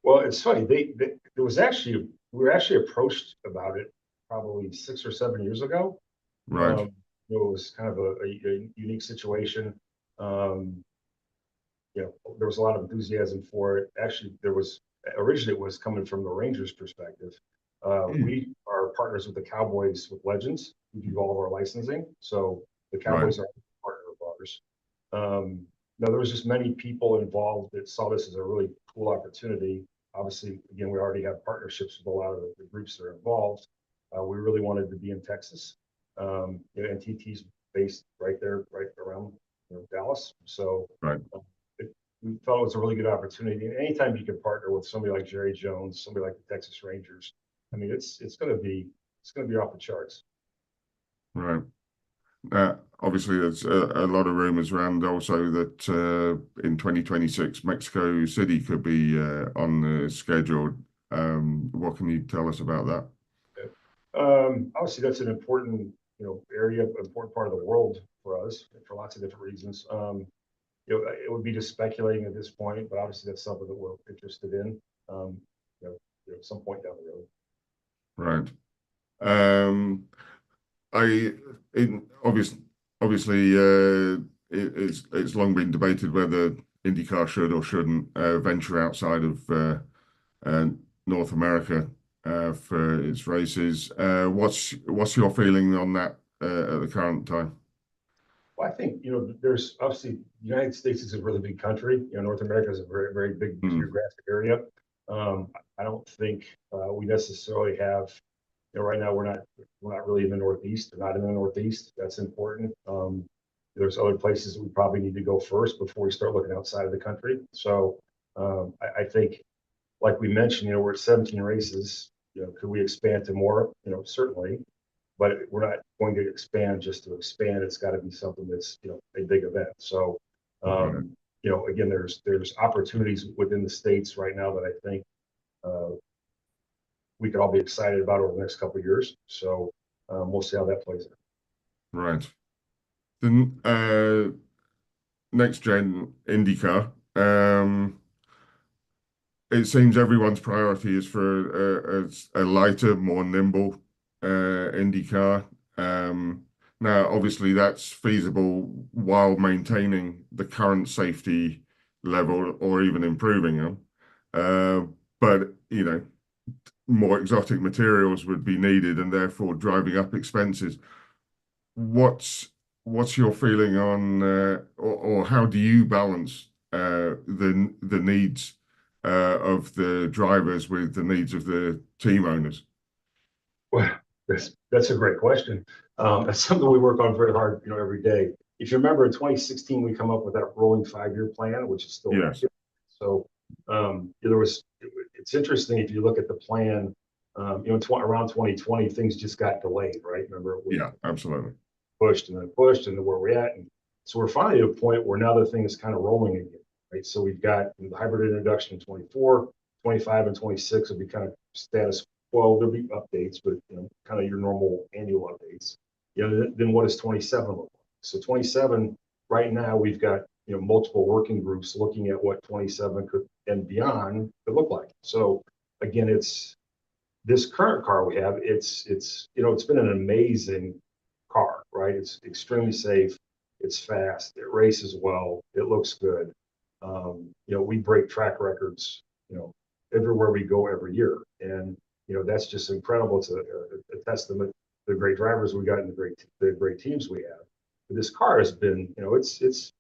Well, it's funny. There was actually, we were actually approached about it probably 6 or 7 years ago. Right. It was kind of a unique situation. There was a lot of enthusiasm for it. Actually, originally it was coming from the Rangers' perspective. We are partners with the Cowboys with Legends. We do all of our licensing. So the Cowboys are a partner of ours. Now, there was just many people involved that saw this as a really cool opportunity. Obviously, again, we already have partnerships with a lot of the groups that are involved. We really wanted to be in Texas. NTT's based right there, right around Dallas. So we felt it was a really good opportunity. And anytime you can partner with somebody like Jerry Jones, somebody like the Texas Rangers, I mean, it's going to be off the charts. Right. Obviously, there's a lot of rumors around also that in 2026, Mexico City could be on the schedule. What can you tell us about that? Obviously, that's an important, area, important part of the world for us for lots of different reasons. It would be just speculating at this point, but obviously that's something that we're interested in. At some point down the road. Right. Obviously, it's long been debated whether INDYCAR should or shouldn't venture outside of North America for its races. What's your feeling on that at the current time? Well, I think, there's obviously the United States is a really big country. North America is a very, very big geographic area. I don't think we necessarily have, right now we're not really in the Northeast. We're not in the Northeast. That's important. There's other places that we probably need to go first before we start looking outside of the country. So I think, like we mentioned, we're at 17 races. Could we expand to more? Certainly. But we're not going to expand just to expand. It's got to be something that's, a big event. So, again, there's opportunities within the states right now that I think we could all be excited about over the next couple of years. So we'll see how that plays out. Right. Then next gen INDYCAR. It seems everyone's priority is for a lighter, more nimble INDYCAR. Now, obviously, that's feasible while maintaining the current safety level or even improving them. But more exotic materials would be needed, and therefore driving up expenses. What's your feeling on, or how do you balance the needs of the drivers with the needs of the team owners? Well, that's a great question. That's something we work on very hard, every day. If you remember, in 2016, we come up with that rolling 5-year plan, which is still active. So it's interesting if you look at the plan. Around 2020, things just got delayed, right? Remember? Absolutely. Pushed and then where we're at, and so we're finally at a point where now the thing is kind of rolling again, right? So we've got the hybrid introduction in 24, 25, and 26 will be kind of status. Well, there'll be updates, but kind of your normal annual updates. Then what does 27 look like? So 27, right now we've got multiple working groups looking at what 27 could and beyond could look like. So again, it's this current car we have, it's it's been an amazing car, right? It's extremely safe, it's fast, it races well, it looks good. We break track records, everywhere we go every year, and that's just incredible. It's a testament to the great drivers we got and the great teams we have. But this car has been, it's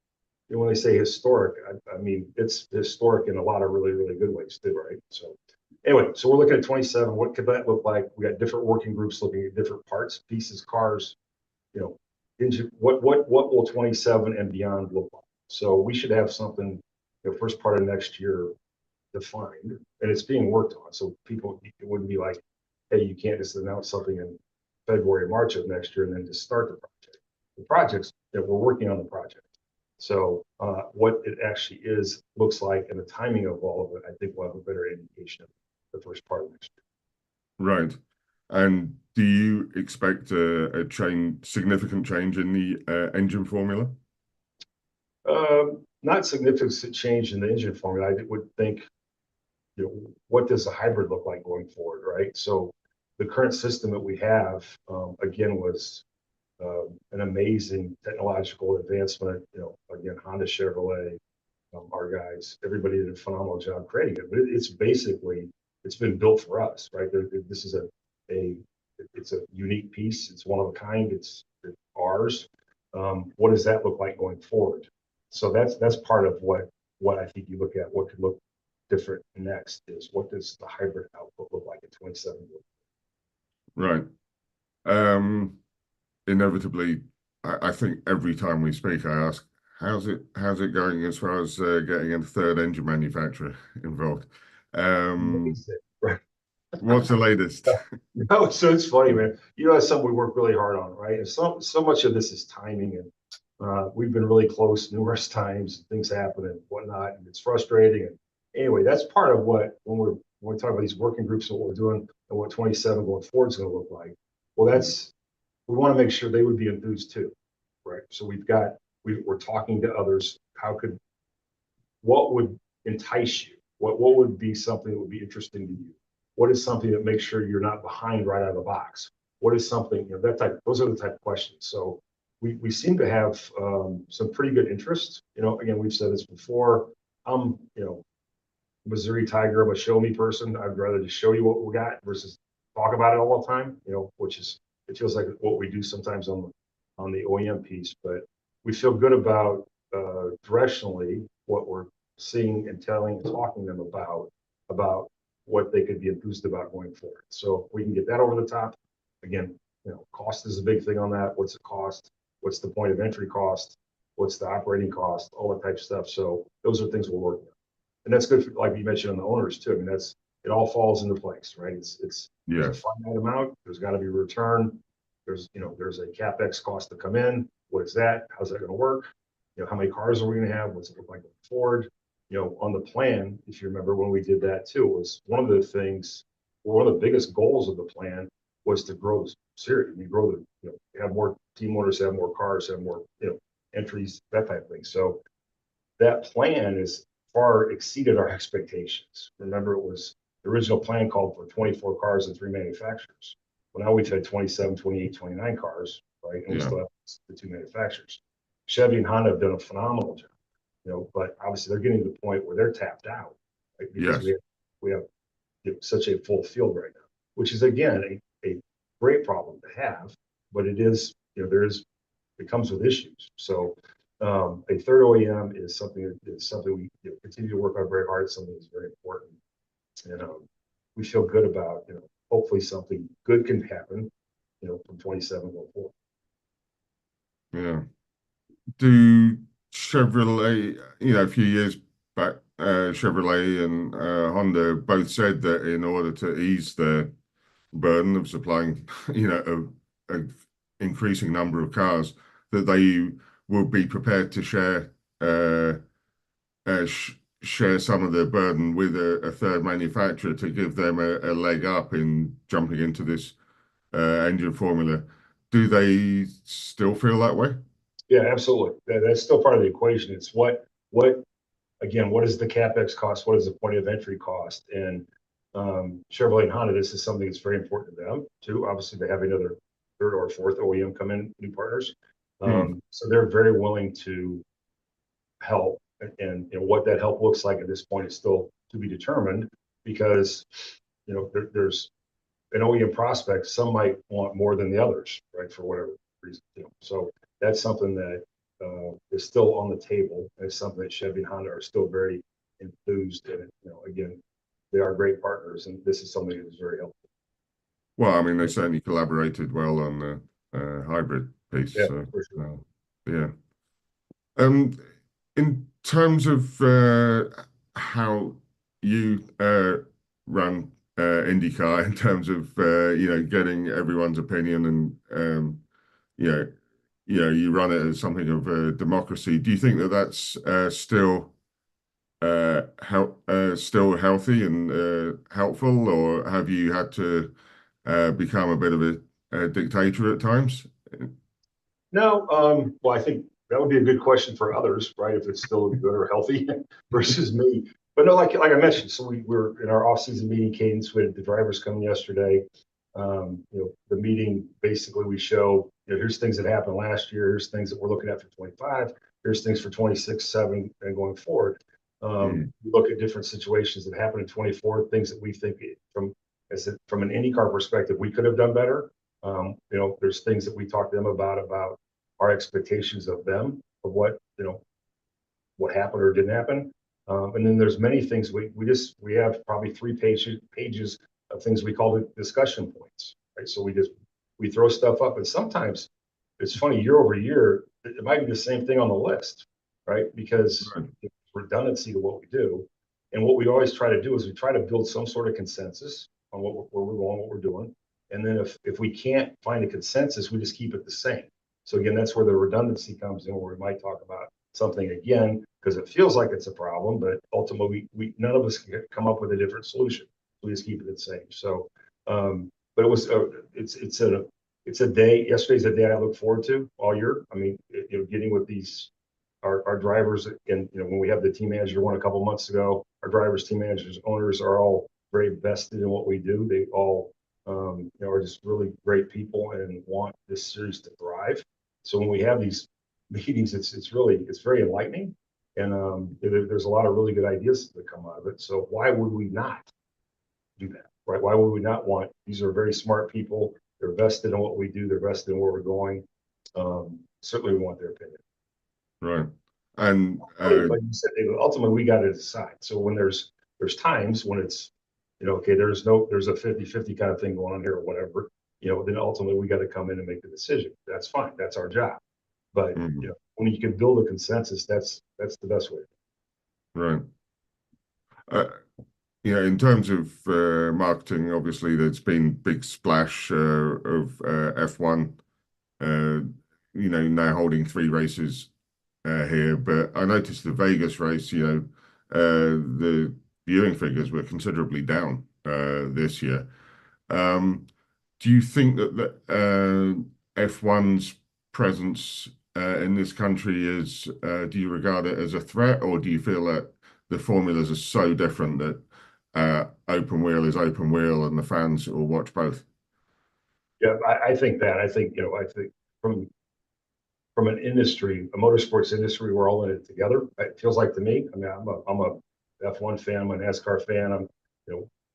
when they say historic, I mean it's historic in a lot of really, really good ways too, right? So anyway, so we're looking at 27. What could that look like? We got different working groups looking at different parts, pieces, cars, engine. What will 27 and beyond look like? So we should have something the first part of next year defined, and it's being worked on. So people, it wouldn't be like, hey, you can't just announce something in February, March of next year and then just start the project. The projects that we're working on the project. So what it actually looks like, and the timing of all of it, I think we'll have a better indication of the first part of next year. Right. And do you expect a significant change in the engine formula? Not significant change in the engine formula. I would think, what does the hybrid look like going forward, right? So the current system that we have, again, was an amazing technological advancement. Again, Honda, Chevrolet, our guys, everybody did a phenomenal job creating it. But it's been built for us, right? This is it's a unique piece. It's one of a kind. It's ours. What does that look like going forward? So that's part of what I think you look at. What could look different next is, what does the hybrid output look like in 27? Right. Inevitably, I think every time we speak, I ask, how's it going as far as getting a third engine manufacturer involved? What's the latest? No, so it's funny, man. That's something we work really hard on, right? And so much of this is timing, and we've been really close numerous times. Things happen and whatnot, and it's frustrating. And anyway, that's part of what when we talk about these working groups and what we're doing and what 27 going forward is going to look like. Well, we want to make sure they would be enthused too, right? So we're talking to others. What would entice you? What would be something that would be interesting to you? What is something that makes sure you're not behind right out of the box? What is something, those are the type of questions. So we seem to have some pretty good interest. Again, we've said this before. I'm, Missouri Tiger, I'm a show me person. I'd rather just show you what we got versus talk about it all the time, it feels like what we do sometimes on the OEM piece. But we feel good about directionally what we're seeing and telling and talking to them about what they could be enthused about going forward. So if we can get that over the top, again, cost is a big thing on that. What's it cost? What's the point of entry cost? What's the operating cost? All that type of stuff. So those are things we're working on. And that's good for, like you mentioned, on the owners too. I mean, it all falls into place, right? There's a finite amount. There's got to be a return. There's a CapEx cost to come in. What is that? How's that going to work? How many cars are we going to have? What's it look like going forward? On the plan, if you remember when we did that too, was one of the biggest goals of the plan was to grow the series. We grow have more team owners, have more cars, have more, entries, that type of thing. So that plan is far exceeded our expectations. Remember, the original plan called for 24 cars and 3 manufacturers. Well, now we've had 27, 28, 29 cars, right? And we still have the 2 manufacturers. Chevy and Honda have done a phenomenal job. But obviously they're getting to the point where they're tapped out, right? Because we have such a full field right now, which is again a great problem to have, but it is, it comes with issues. So a third OEM is something we continue to work on very hard. Something that's very important, and we feel good about. Hopefully something good can happen, from 27 going forward. Yeah. Do Chevrolet, a few years back, Chevrolet and Honda both said that in order to ease the burden of supplying, a increasing number of cars, that they would be prepared to share some of their burden with a third manufacturer to give them a leg up in jumping into this engine formula. Do they still feel that way? Yeah, absolutely. That's still part of the equation. It's what is the CapEx cost? What is the point of entry cost? And Chevrolet and Honda, this is something that's very important to them too. Obviously, they have another third or fourth OEM come in, new partners. So they're very willing to help. And what that help looks like at this point is still to be determined, because there's an OEM prospect. Some might want more than the others, right, for whatever reason. So that's something that is still on the table. It's something that Chevy and Honda are still very enthused in. Again, they are great partners, and this is something that is very helpful. Well, I mean, they certainly collaborated well on the hybrid piece. Yeah, So, for sure. yeah. In terms of how you run INDYCAR, in terms of getting everyone's opinion, and you run it as something of a democracy. Do you think that that's still still healthy and helpful, or have you had to become a bit of a dictator at times? No, well, I think that would be a good question for others, right? If it's still good or healthy versus me. But no, like I mentioned, so we were in our off-season meeting cadence. We had the drivers come yesterday. The meeting, basically we show, here's things that happened last year. Here's things that we're looking at for 25. Here's things for 26, 7, and going forward. We look at different situations that happened in 24, things that we think from an IndyCar perspective, we could have done better. There's things that we talk to them about our expectations of them, of what happened or didn't happen. And then there's many things we have probably 3 pages of things we call the discussion points, right? So we throw stuff up, and sometimes it's funny, year over year, it might be the same thing on the list, right? Because it's redundancy to what we do. And what we always try to do is we try to build some sort of consensus on where we're going, what we're doing. And then if we can't find a consensus, we just keep it the same. So again, that's where the redundancy comes in, where we might talk about something again, because it feels like it's a problem, but ultimately none of us can come up with a different solution. We just keep it the same. So, but it was it's a day. Yesterday's a day I look forward to all year. I mean, getting with our drivers, and when we have the team manager one a couple months ago, our drivers, team managers, owners are all very vested in what we do. They all are just really great people and want this series to thrive. So when we have these meetings, it's very enlightening, and there's a lot of really good ideas that come out of it. So why would we not do that, right? Why would we not want? These are very smart people. They're vested in what we do. They're vested in where we're going. Certainly, we want their opinion. Right. And like you said, ultimately, we got to decide. So when there's times when it's okay, there's a 50-50 kind of thing going on here or whatever, then ultimately we got to come in and make the decision. That's fine. That's our job. But when you can build a consensus, that's the best way. Right. In terms of marketing, obviously there's been big splash of F1. Now holding 3 races here, but I noticed the Vegas race. The viewing figures were considerably down this year. Do you think that F1's presence in this country is, do you regard it as a threat, or do you feel that the formulas are so different that open wheel is open wheel and the fans will watch both? Yeah, I think that. I think from an industry, a motorsports industry, we're all in it together. It feels like to me. I mean, I'm a F1 fan. I'm a NASCAR fan. I'm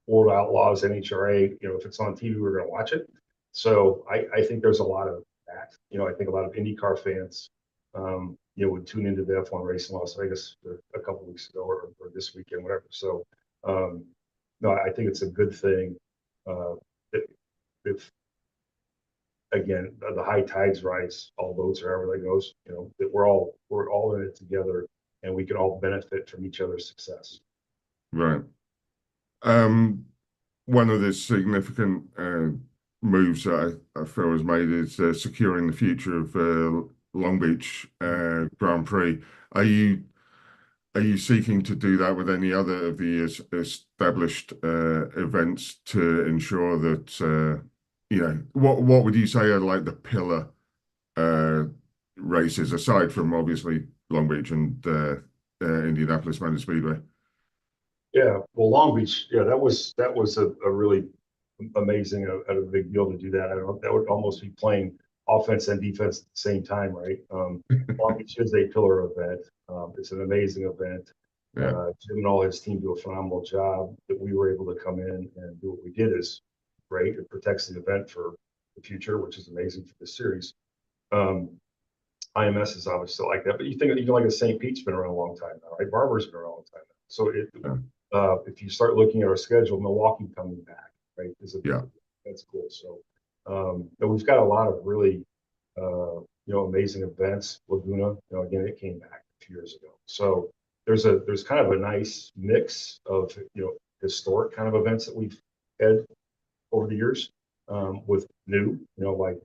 World Outlaws, NHRA. If it's on TV, we're going to watch it. So I think there's a lot of that. I think a lot of IndyCar fans, would tune into the F1 race in Las Vegas a couple of weeks ago or this weekend, whatever. So, no, I think it's a good thing. If again, the high tides rise, all boats, or however that goes, that we're all in it together, and we can all benefit from each other's success. Right. One of the significant moves that I feel was made is securing the future of Long Beach Grand Prix. Are you seeking to do that with any other of the established events to ensure that what would you say are like the pillar races, aside from obviously Long Beach and Indianapolis Motor Speedway? Yeah, well, Long Beach, yeah, that was a really amazing, a big deal to do that. I don't know, that would almost be playing offense and defense at the same time, right? Long Beach is a pillar event. It's an amazing event. Yeah. Jim and all his team do a phenomenal job. That we were able to come in and do what we did is great. It protects the event for the future, which is amazing for this series. IMS is obviously like that, but you think even like a St. Pete's been around a long time now, right? Barber's been around a long time now. So if you start looking at our schedule, Milwaukee coming back, right? That's cool. So but we've got a lot of really amazing events. Laguna, again, it came back a few years ago. So there's kind of a nice mix of historic kind of events that we've had over the years. With new, like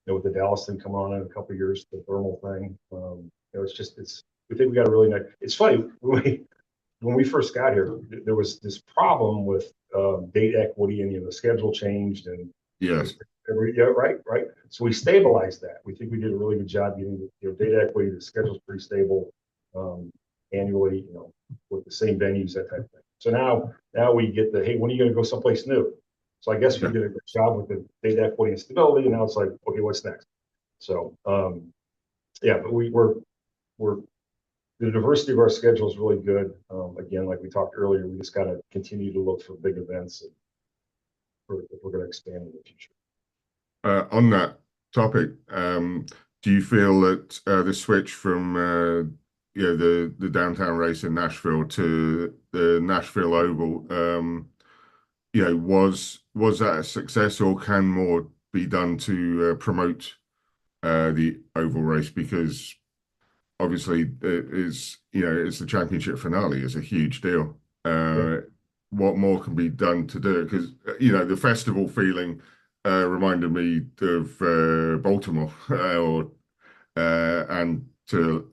with the Dallas thing coming on in a couple of years, the thermal thing. We think we got a really nice. It's funny when we first got here, there was this problem with date equity, and the schedule changed, and yes, right. So we stabilized that. We think we did a really good job getting date equity. The schedule's pretty stable annually, with the same venues, that type of thing. So now we get hey, when are you going to go someplace new? So I guess we did a good job with the data equity and stability, and now it's like, okay, what's next? So but we're the diversity of our schedule is really good. Again, like we talked earlier, we just got to continue to look for big events if we're going to expand in the future. On that topic, do you feel that the switch from the downtown race in Nashville to the Nashville Oval, was that a success, or can more be done to promote the oval race? Because obviously it's the championship finale. It's a huge deal. What more can be done to do it? Because the festival feeling reminded me of Baltimore, and to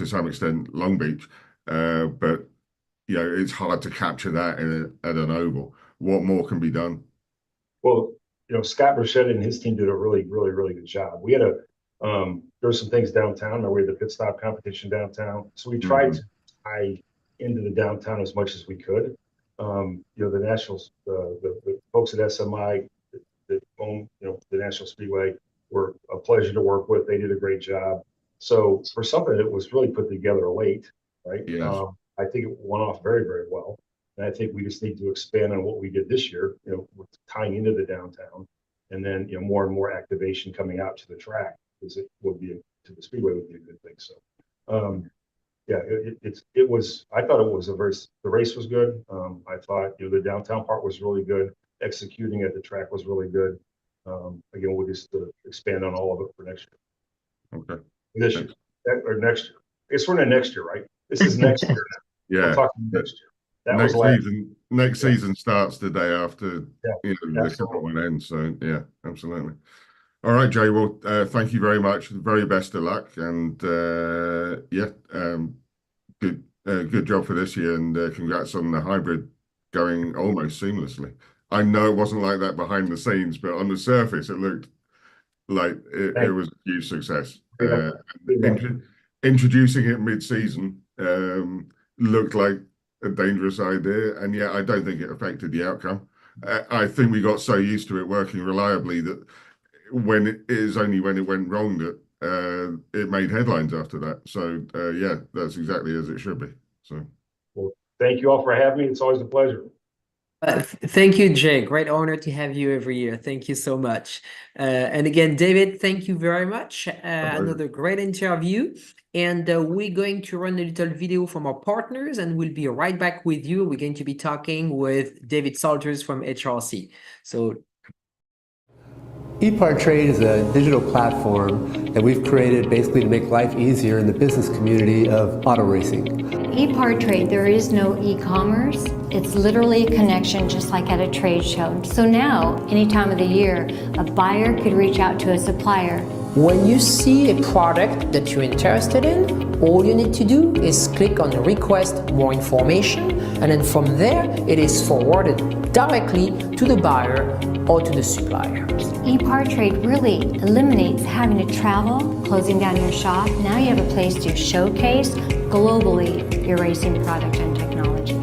some extent Long Beach, but it's hard to capture that at an oval. What more can be done? Well, Scott Burchett and his team did a really, really, really good job. We had there were some things downtown. We had the pit stop competition downtown, so we tried to tie into the downtown as much as we could. The nationals, the folks at SMI that own the National Speedway were a pleasure to work with. They did a great job. So for something that was really put together late, right? Yes. I think it went off very, very well. And I think we just need to expand on what we did this year, with tying into the downtown, and then more and more activation coming out to the track, because it would be to the speedway would be a good thing. So, it was. I thought it was the race was good. I thought the downtown part was really good. Executing at the track was really good. Again, we'll just expand on all of it for next year. Okay. This year or next year. It's for the next year, right? This is next year. Yeah. I'm talking next year. Next season starts the day after the current one ends. So yeah, absolutely. All right, Jay. Well, thank you very much. Very best of luck, and good job for this year, and congrats on the hybrid going almost seamlessly. I know it wasn't like that behind the scenes, but on the surface, it looked like it was a huge success. Introducing it mid-season looked like a dangerous idea, and I don't think it affected the outcome. I think we got so used to it working reliably that when it went wrong that it made headlines after that. So that's exactly as it should be. So, well, thank you all for having me. It's always a pleasure. Thank you, Jay. Great honor to have you every year. Thank you so much. And again, David, thank you very much. Another great interview. And we're going to run a little video from our partners, and we'll be right back with you. We're going to be talking with David Salters from HRC. So EPARTRADE is a digital platform that we've created basically to make life easier in the business community of auto racing. EPARTRADE, there is no e-commerce. It's literally a connection just like at a trade show. So now, any time of the year, a buyer could reach out to a supplier. When you see a product that you're interested in, all you need to do is click on request more information, and then from there, it is forwarded directly to the buyer or to the supplier. EPARTRADE really eliminates having to travel, closing down your shop. Now you have a place to showcase globally your racing product and technology.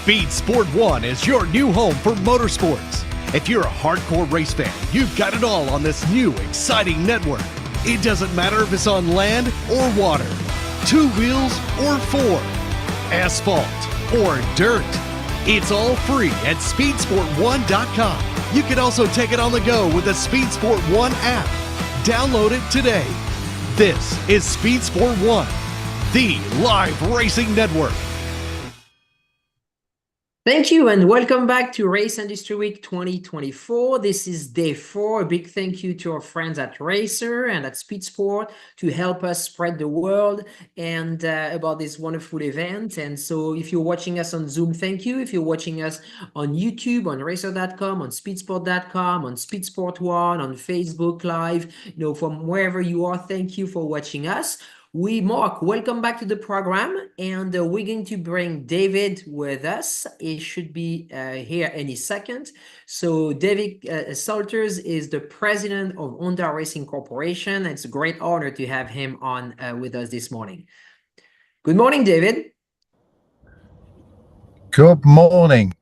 Speed Sport 1 is your new home for motorsports. If you're a hardcore race fan, you've got it all on this new, exciting network. It doesn't matter if it's on land or water, 2 wheels or 4, asphalt or dirt. It's all free at speedsport1.com. You can also take it on the go with the Speed Sport 1 app. Download it today. This is Speed Sport 1, the live racing network. Thank you and welcome back to Race Industry Week 2024. This is day 4. A big thank you to our friends at Racer and at Speed Sport to help us spread the word and about this wonderful event. And so if you're watching us on Zoom, thank you. If you're watching us on YouTube, on racer.com, on speedsport.com, on Speedsport 1, on Facebook Live, from wherever you are, thank you for watching us. Mark, welcome back to the program, and we're going to bring David with us. He should be here any second. So David Salters is the president of Honda Racing Corporation. It's a great honor to have him on with us this morning. Good morning, David. Good morning.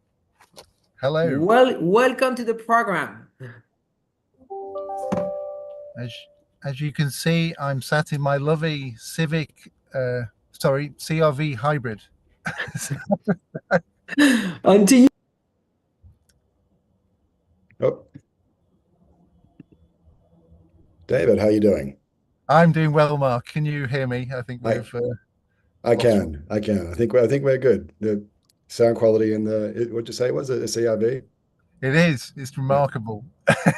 Hello. Welcome to the program. As you can see, I'm sat in my lovely CRV hybrid. Until you. Oh. David, how are you doing? I'm doing well, Mark. Can you hear me? I think we've. I can. I think we're good. The sound quality in what'd you say? Was it a CRV? It is. It's remarkable.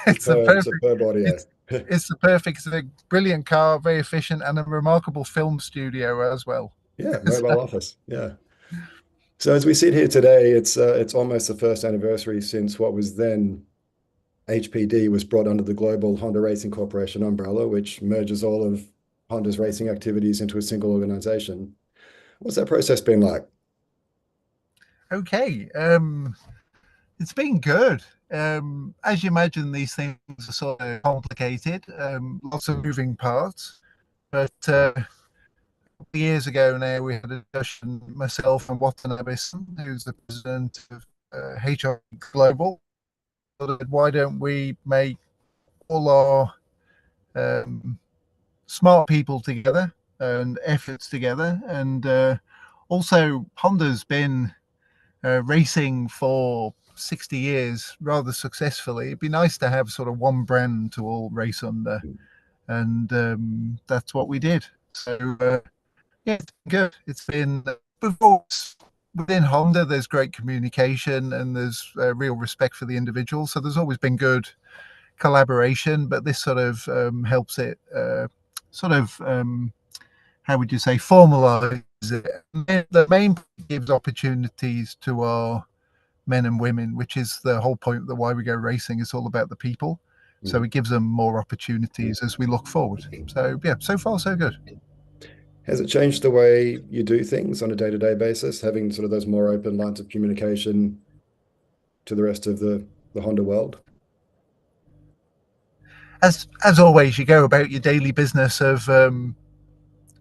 It's superb audio. It's a brilliant car, very efficient, and a remarkable film studio as well. Yeah, mobile office. Yeah. So as we sit here today, it's almost the first anniversary since what was then HPD was brought under the global Honda Racing Corporation umbrella, which merges all of Honda's racing activities into a single organization. What's that process been like? Okay. It's been good. As you imagine, these things are sort of complicated, lots of moving parts. But a couple of years ago now, we had a discussion, myself and Watanabe, who's the president of HR Global. Why don't we make all our smart people together and efforts together? And also, Honda's been racing for 60 years rather successfully. It'd be nice to have sort of one brand to all race under, and that's what we did. So yeah, it's been good. It's been within Honda, there's great communication and there's real respect for the individual, so there's always been good collaboration, but this sort of helps it how would you say, formalize it. And the main gives opportunities to our men and women, which is the whole point of why we go racing. It's all about the people. So it gives them more opportunities as we look forward. So yeah, so far so good. Has it changed the way you do things on a day-to-day basis, having sort of those more open lines of communication to the rest of the Honda world? As always, you go about your daily business of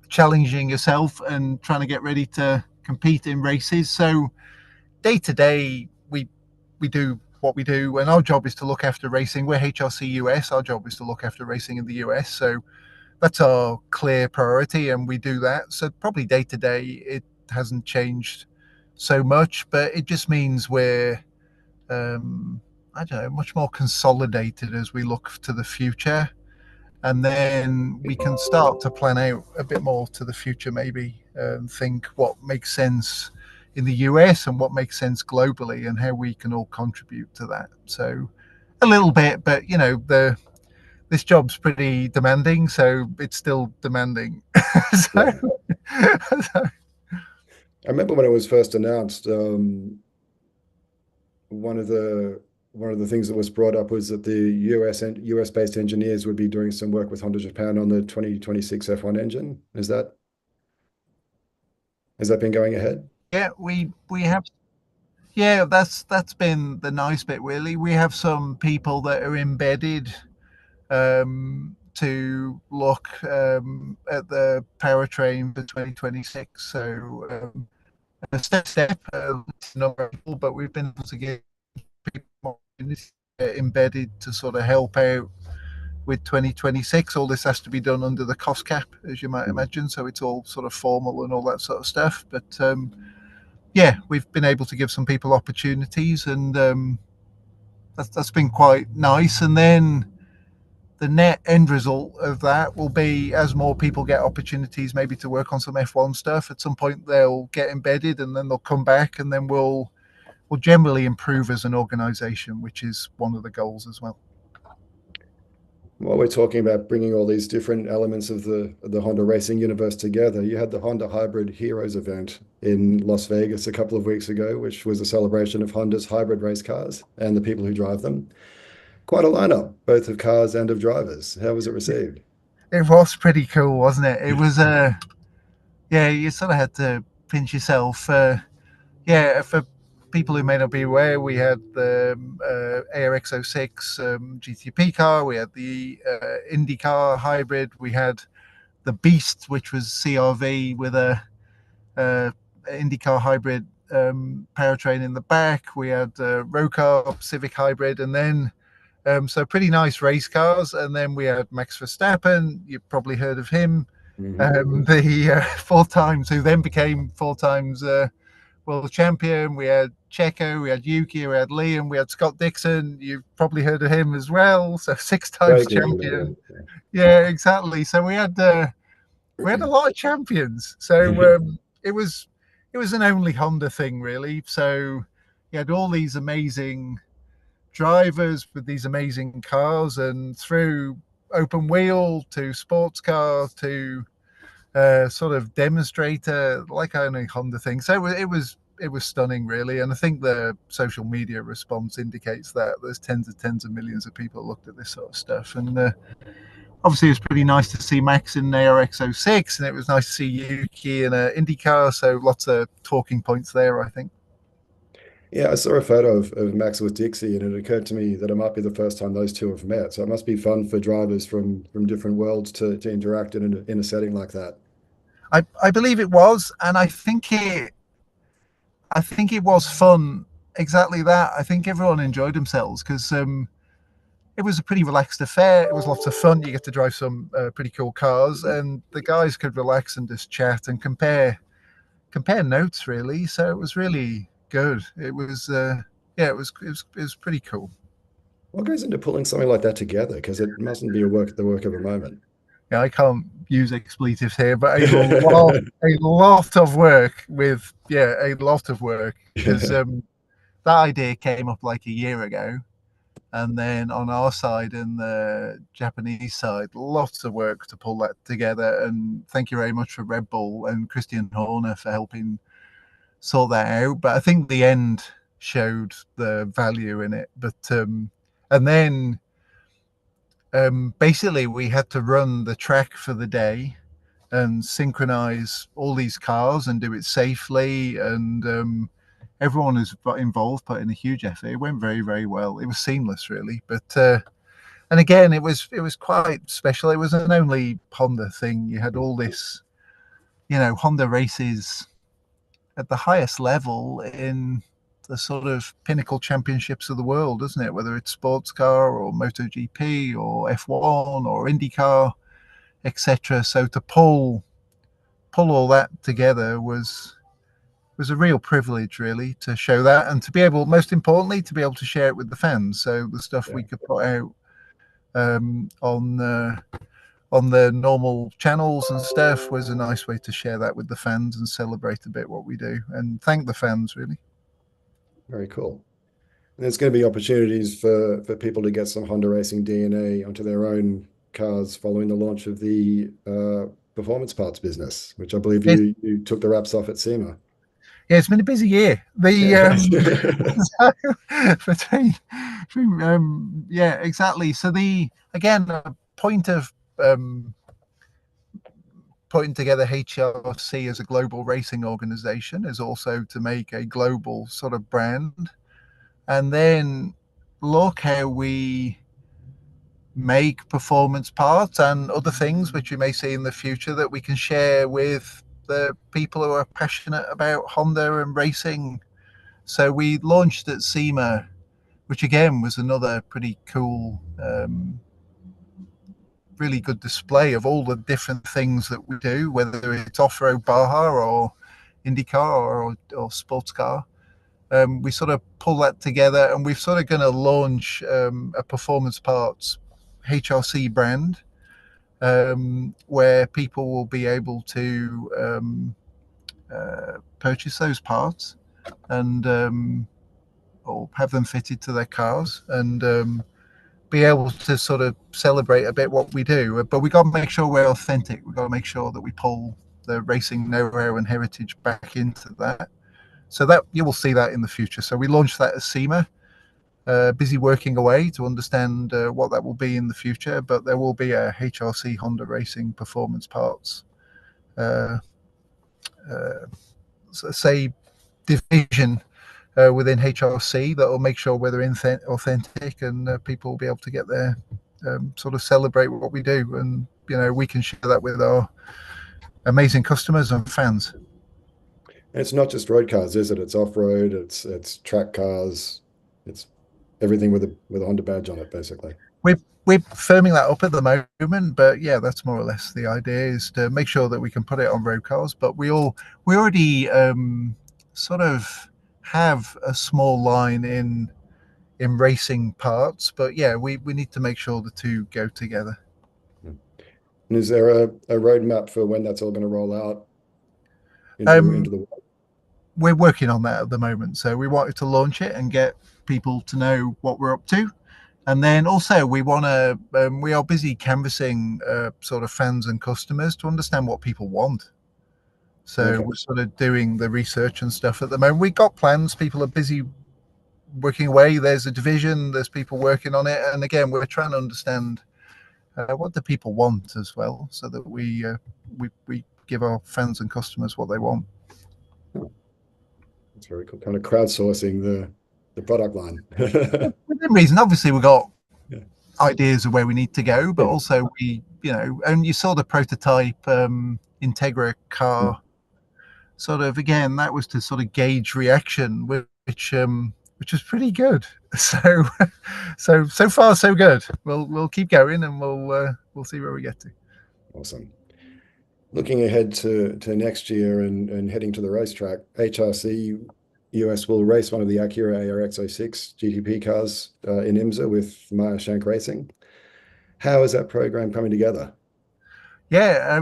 challenging yourself and trying to get ready to compete in races. So day to day, we do what we do, and our job is to look after racing. We're HRC US. Our job is to look after racing in the US. So that's our clear priority, and we do that. So probably day to day, it hasn't changed so much, but it just means we're, much more consolidated as we look to the future. And then we can start to plan out a bit more to the future, maybe, and think what makes sense in the US and what makes sense globally and how we can all contribute to that. So a little bit, but this job's pretty demanding, so it's still demanding. I remember when it was first announced, one of the things that was brought up was that the US based engineers would be doing some work with Honda Japan on the 2026 F1 engine. Has that been going ahead? Yeah, we have. Yeah, that's been the nice bit, really. We have some people that are embedded to look at the powertrain for 2026. So step number of people, but we've been able to get people more embedded to sort of help out with 2026. All this has to be done under the cost cap, as you might imagine, so it's all sort of formal and all that sort of stuff. But yeah, we've been able to give some people opportunities, and that's been quite nice. And then the net end result of that will be, as more people get opportunities maybe to work on some F1 stuff, at some point they'll get embedded, and then they'll come back, and then we'll generally improve as an organization, which is one of the goals as well. While we're talking about bringing all these different elements of the Honda racing universe together, you had the Honda Hybrid Heroes event in Las Vegas a couple of weeks ago, which was a celebration of Honda's hybrid race cars and the people who drive them. Quite a lineup, both of cars and of drivers. How was it received? It was pretty cool, wasn't it? It was, yeah, you sort of had to pinch yourself. Yeah, for people who may not be aware, we had the ARX06 GTP car, we had the INDYCAR hybrid, we had the Beast, which was CRV with a INDYCAR hybrid powertrain in the back, we had Rocar Civic hybrid, and then so pretty nice race cars. And then we had Max Verstappen, you've probably heard of him, the 4 times, who then became 4 times world champion. We had Checo, we had Yuki, we had Liam, we had Scott Dixon, you've probably heard of him as well, so 6 times champion. Yeah, exactly. So we had a lot of champions. So it was an only Honda thing, really. So you had all these amazing drivers with these amazing cars, and through open wheel to sports car to sort of demonstrator, like only Honda thing. So it was stunning, really. And I think the social media response indicates that there's tens of millions of people looked at this sort of stuff. And obviously it was pretty nice to see Max in ARX06, and it was nice to see Yuki in an IndyCar. So lots of talking points there, I think. Yeah, I saw a photo of Max with Dixie, and it occurred to me that it might be the first time those two have met. So it must be fun for drivers from different worlds to interact in a setting like that. I believe it was, and I think it was fun. Exactly that. I think everyone enjoyed themselves because it was a pretty relaxed affair. It was lots of fun. You get to drive some pretty cool cars, and the guys could relax and just chat and compare notes, really. So it was really good. It was yeah, it was pretty cool. What goes into pulling something like that together? Because it mustn't be the work of a moment. Yeah, I can't use expletives here, but a lot of work with, yeah, a lot of work, because that idea came up like a year ago, and then on our side and the Japanese side, lots of work to pull that together. And thank you very much for Red Bull and Christian Horner for helping sort that out. But I think the end showed the value in it. But and then basically we had to run the track for the day and synchronize all these cars and do it safely, and everyone who's involved put in a huge effort. It went very, very well. It was seamless, really. But and again, it was quite special. It was an only Honda thing. You had all this, Honda races at the highest level in the sort of pinnacle championships of the world, isn't it? Whether it's sports car or MotoGP or F1 or IndyCar, etc. So to pull all that together was a real privilege, really, to show that, and to be able, most importantly, to be able to share it with the fans. So the stuff we could put out on the normal channels and stuff was a nice way to share that with the fans and celebrate a bit what we do and thank the fans, really. Very cool. And there's going to be opportunities for people to get some Honda racing DNA onto their own cars following the launch of the performance parts business, which I believe you took the wraps off at SEMA. Yeah, it's been a busy year. Yeah, exactly. So the point of putting together HRC as a global racing organization is also to make a global sort of brand, and then look how we make performance parts and other things which we may see in the future that we can share with the people who are passionate about Honda and racing. So we launched at SEMA, which again was another pretty cool, really good display of all the different things that we do, whether it's off-road Baja or INDYCAR or sports car. We sort of pull that together, and we're sort of going to launch a performance parts HRC brand, where people will be able to purchase those parts and or have them fitted to their cars, and be able to sort of celebrate a bit what we do. But we got to make sure we're authentic. We got to make sure that we pull the racing know-how and heritage back into that. So that you will see that in the future. So we launched that at SEMA. Busy working away to understand what that will be in the future, but there will be a HRC Honda Racing performance parts say division within HRC that will make sure whether authentic, and people will be able to get there, sort of celebrate what we do, and we can share that with our amazing customers and fans. And it's not just road cars, is it? It's off-road, it's track cars, it's everything with a Honda badge on it, basically. We're firming that up at the moment, but yeah, that's more or less the idea, is to make sure that we can put it on road cars. But we already sort of have a small line in racing parts, but yeah, we need to make sure the two go together. And is there a roadmap for when that's all going to roll out into the world? We're working on that at the moment, so we wanted to launch it and get people to know what we're up to. And then also we want to, we are busy canvassing sort of fans and customers to understand what people want. So we're sort of doing the research and stuff at the moment. We got plans. People are busy working away. There's a division. There's people working on it. And again, we're trying to understand what do people want as well, so that we give our fans and customers what they want. That's very cool. Kind of crowdsourcing the product line. Within reason, obviously we got ideas of where we need to go, but also we, and you saw the prototype Integra car. Sort of, again, that was to sort of gauge reaction, which was pretty good. So far so good. We'll keep going, and we'll see where we get to. Awesome. Looking ahead to next year and heading to the racetrack, HRC US will race one of the Acura ARX06 GTP cars in IMSA with Maya Shank Racing. How is that program coming together? Yeah,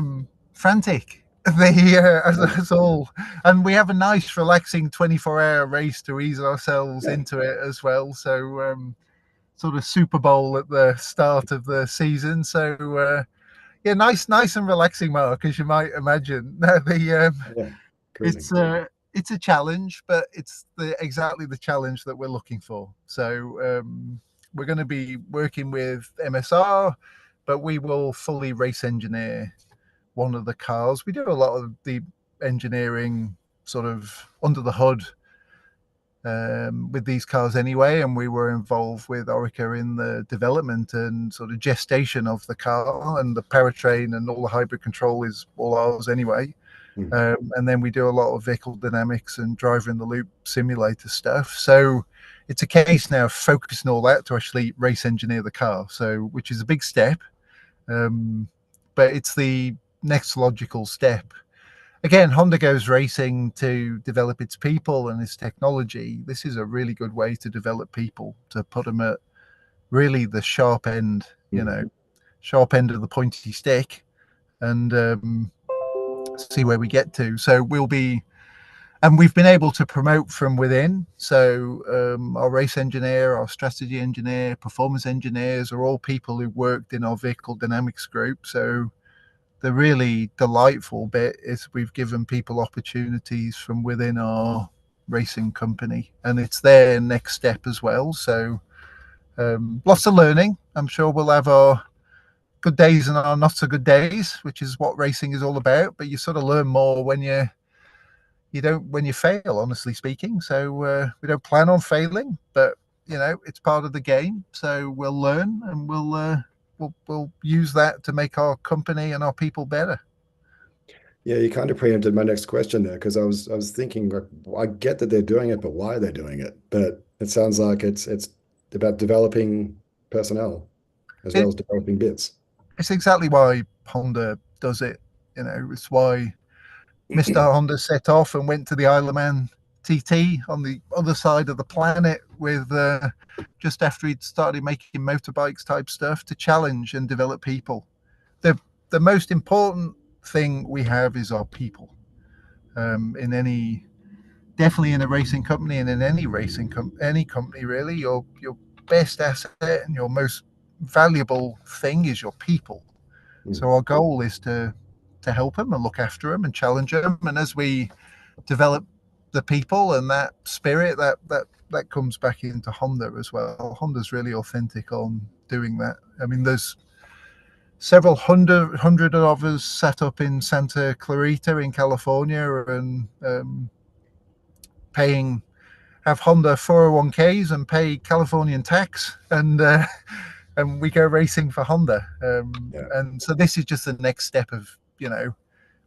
frantic. As all, and we have a nice, relaxing 24-hour race to ease ourselves into it as well. So, sort of Super Bowl at the start of the season. So, yeah, nice and relaxing, Mark, as you might imagine. It's a challenge, but it's exactly the challenge that we're looking for. So we're going to be working with MSR, but we will fully race engineer one of the cars. We do a lot of the engineering sort of under the hood with these cars anyway, and we were involved with Orica in the development and sort of gestation of the car, and the powertrain and all the hybrid control is all ours anyway. And then we do a lot of vehicle dynamics and driver in the loop simulator stuff. So it's a case now of focusing all that to actually race engineer the car. So, which is a big step, but it's the next logical step. Again, Honda goes racing to develop its people and its technology. This is a really good way to develop people, to put them at really the sharp end, sharp end of the pointy stick, and see where we get to. So we've been able to promote from within. So our race engineer, our strategy engineer, performance engineers are all people who worked in our vehicle dynamics group. So the really delightful bit is we've given people opportunities from within our racing company, and it's their next step as well. So lots of learning. I'm sure we'll have our good days and our not so good days, which is what racing is all about. But you sort of learn more when you fail, honestly speaking. So we don't plan on failing, but it's part of the game. So we'll learn, and we'll use that to make our company and our people better. Yeah, you kind of preempted my next question there because I was thinking like, I get that they're doing it, but why are they doing it? But it sounds like it's about developing personnel as well It, as developing bits. it's exactly why Honda does it. You know, it's why Mr. Honda set off and went to the Isle of Man TT on the other side of the planet with just after he'd started making motorbikes type stuff to challenge and develop people. The most important thing we have is our people. In any, definitely in a racing company and in any any company really, your best asset and your most valuable thing is your people. So our goal is to help them and look after them and challenge them. And as we develop the people and that spirit, that comes back into Honda as well. Honda's really authentic on doing that. I mean, there's several hundred of us set up in Santa Clarita in California and have Honda 401ks and pay Californian tax and we go racing for Honda. And so this is just the next step of,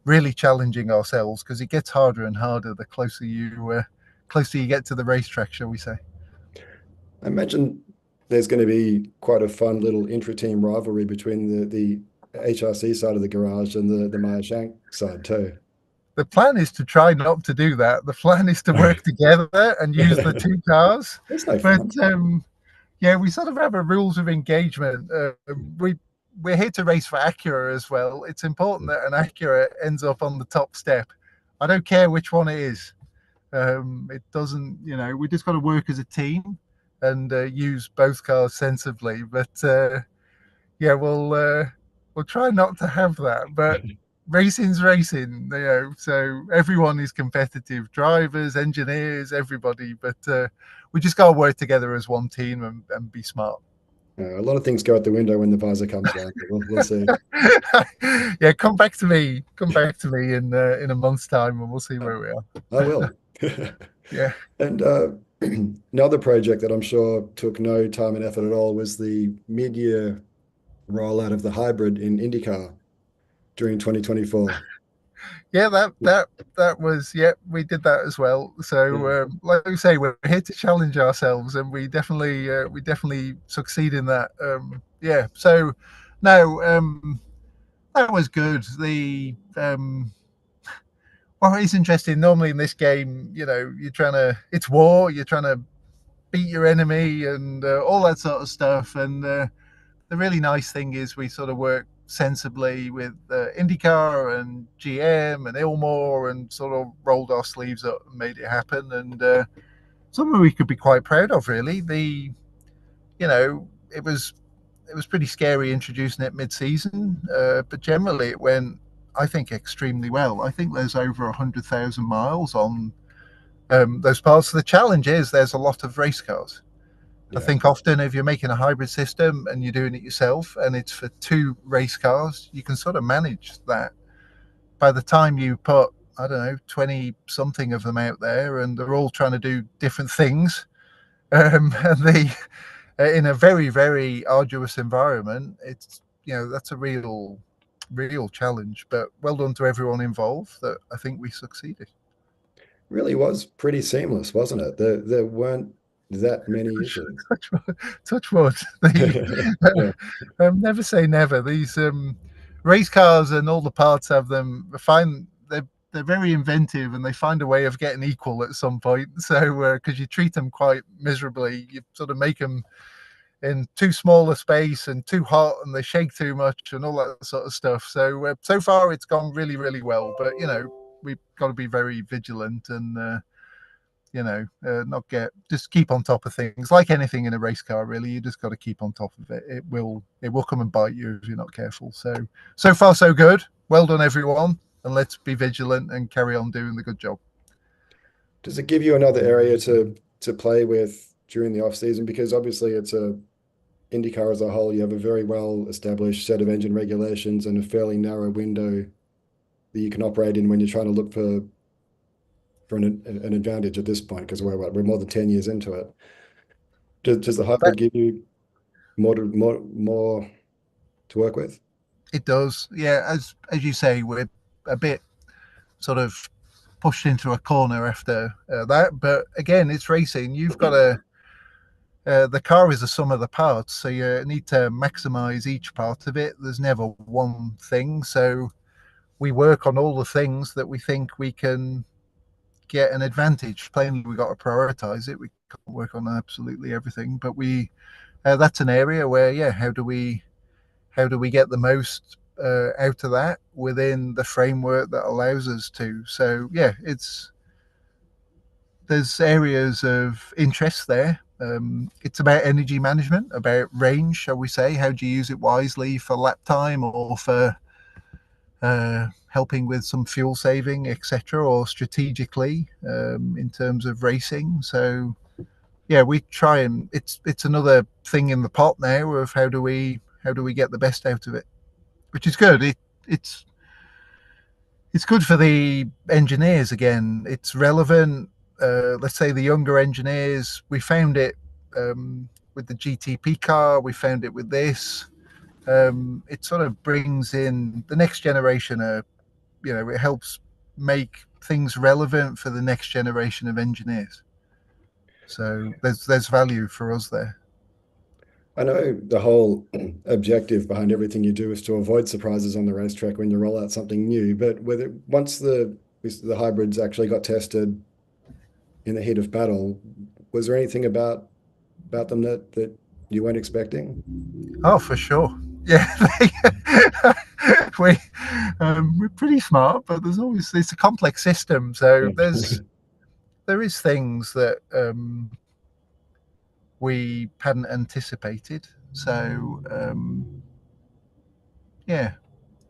really challenging ourselves because it gets harder and harder the closer you get to the racetrack, shall we say. I imagine there's going to be quite a fun little intra-team rivalry between the HRC side of the garage and the Meyer Shank side too. The plan is to try not to do that. The plan is to work together and use the two cars. That's no fun. Yeah, we sort of have a rules of engagement. We're here to race for Acura as well. It's important that an Acura ends up on the top step. I don't care which one it is. It doesn't, we just got to work as a team and use both cars sensibly. But yeah, we'll try not to have that. But racing's racing, so everyone is competitive, drivers, engineers, everybody. But we just got to work together as one team and be smart. A lot of things go out the window when the visor comes down. We'll see. Yeah, come back to me in a month's time, and we'll see where we are. I will. Yeah. And another project that I'm sure took no time and effort at all was the mid-year rollout of the hybrid in INDYCAR during 2024. Yeah, that was, we did that as well. So like we say, we're here to challenge ourselves, and we definitely succeed in that. So no, that was good. Well, it's interesting. Normally in this game, it's war. You're trying to beat your enemy and all that sort of stuff. And the really nice thing is we sort of work sensibly with INDYCAR and GM and Ilmore and sort of rolled our sleeves up and made it happen. And something we could be quite proud of, really. It was pretty scary introducing it mid-season, but generally it went, I think, extremely well. I think there's over 100,000 miles on those parts. The challenge is there's a lot of race cars. I think often if you're making a hybrid system and you're doing it yourself and it's for two race cars, you can sort of manage that. By the time you put, 20 something of them out there and they're all trying to do different things, and they in a very, very arduous environment, it's, that's a real challenge. But well done to everyone involved. That I think we succeeded. Really was pretty seamless, wasn't it? There weren't that many issues. Touch wood. Never say never. These race cars and all the parts have them. They're very inventive and they find a way of getting equal at some point. So because you treat them quite miserably, you sort of make them in too small a space and too hot and they shake too much and all that sort of stuff. So so far it's gone really, really well. But we've got to be very vigilant and just keep on top of things. Like anything in a race car, really, you just got to keep on top of it. It will come and bite you if you're not careful. So far so good. Well done, everyone, and let's be vigilant and carry on doing the good job. Does it give you another area to play with during the off season? Because obviously it's INDYCAR as a whole, you have a very well established set of engine regulations and a fairly narrow window that you can operate in when you're trying to look for an advantage at this point, because we're more than 10 years into it. Does the hybrid give you more to work with? It does, yeah. As you say, we're a bit sort of pushed into a corner after that. But again, it's racing. You've got to the car is the sum of the parts, so you need to maximize each part of it. There's never one thing, so we work on all the things that we think we can get an advantage. Plainly, we got to prioritize it. We can't work on absolutely everything, but we that's an area where, yeah, how do we get the most out of that within the framework that allows us to? So yeah, there's areas of interest there. It's about energy management, about range, shall we say. How do you use it wisely for lap time or for helping with some fuel saving, etc., or strategically in terms of racing? So yeah, we try, and it's another thing in the pot now of how do we get the best out of it, which is good. It's good for the engineers. Again, it's relevant. Let's say the younger engineers, we found it with the GTP car, we found it with this. It sort of brings in the next generation. It helps make things relevant for the next generation of engineers. So there's value for us there. I know the whole objective behind everything you do is to avoid surprises on the racetrack when you roll out something new. But once the hybrids actually got tested in the heat of battle, was there anything about them that you weren't expecting? Oh, for sure. Yeah, we're pretty smart, but it's a complex system. So there is things that we hadn't anticipated. So yeah,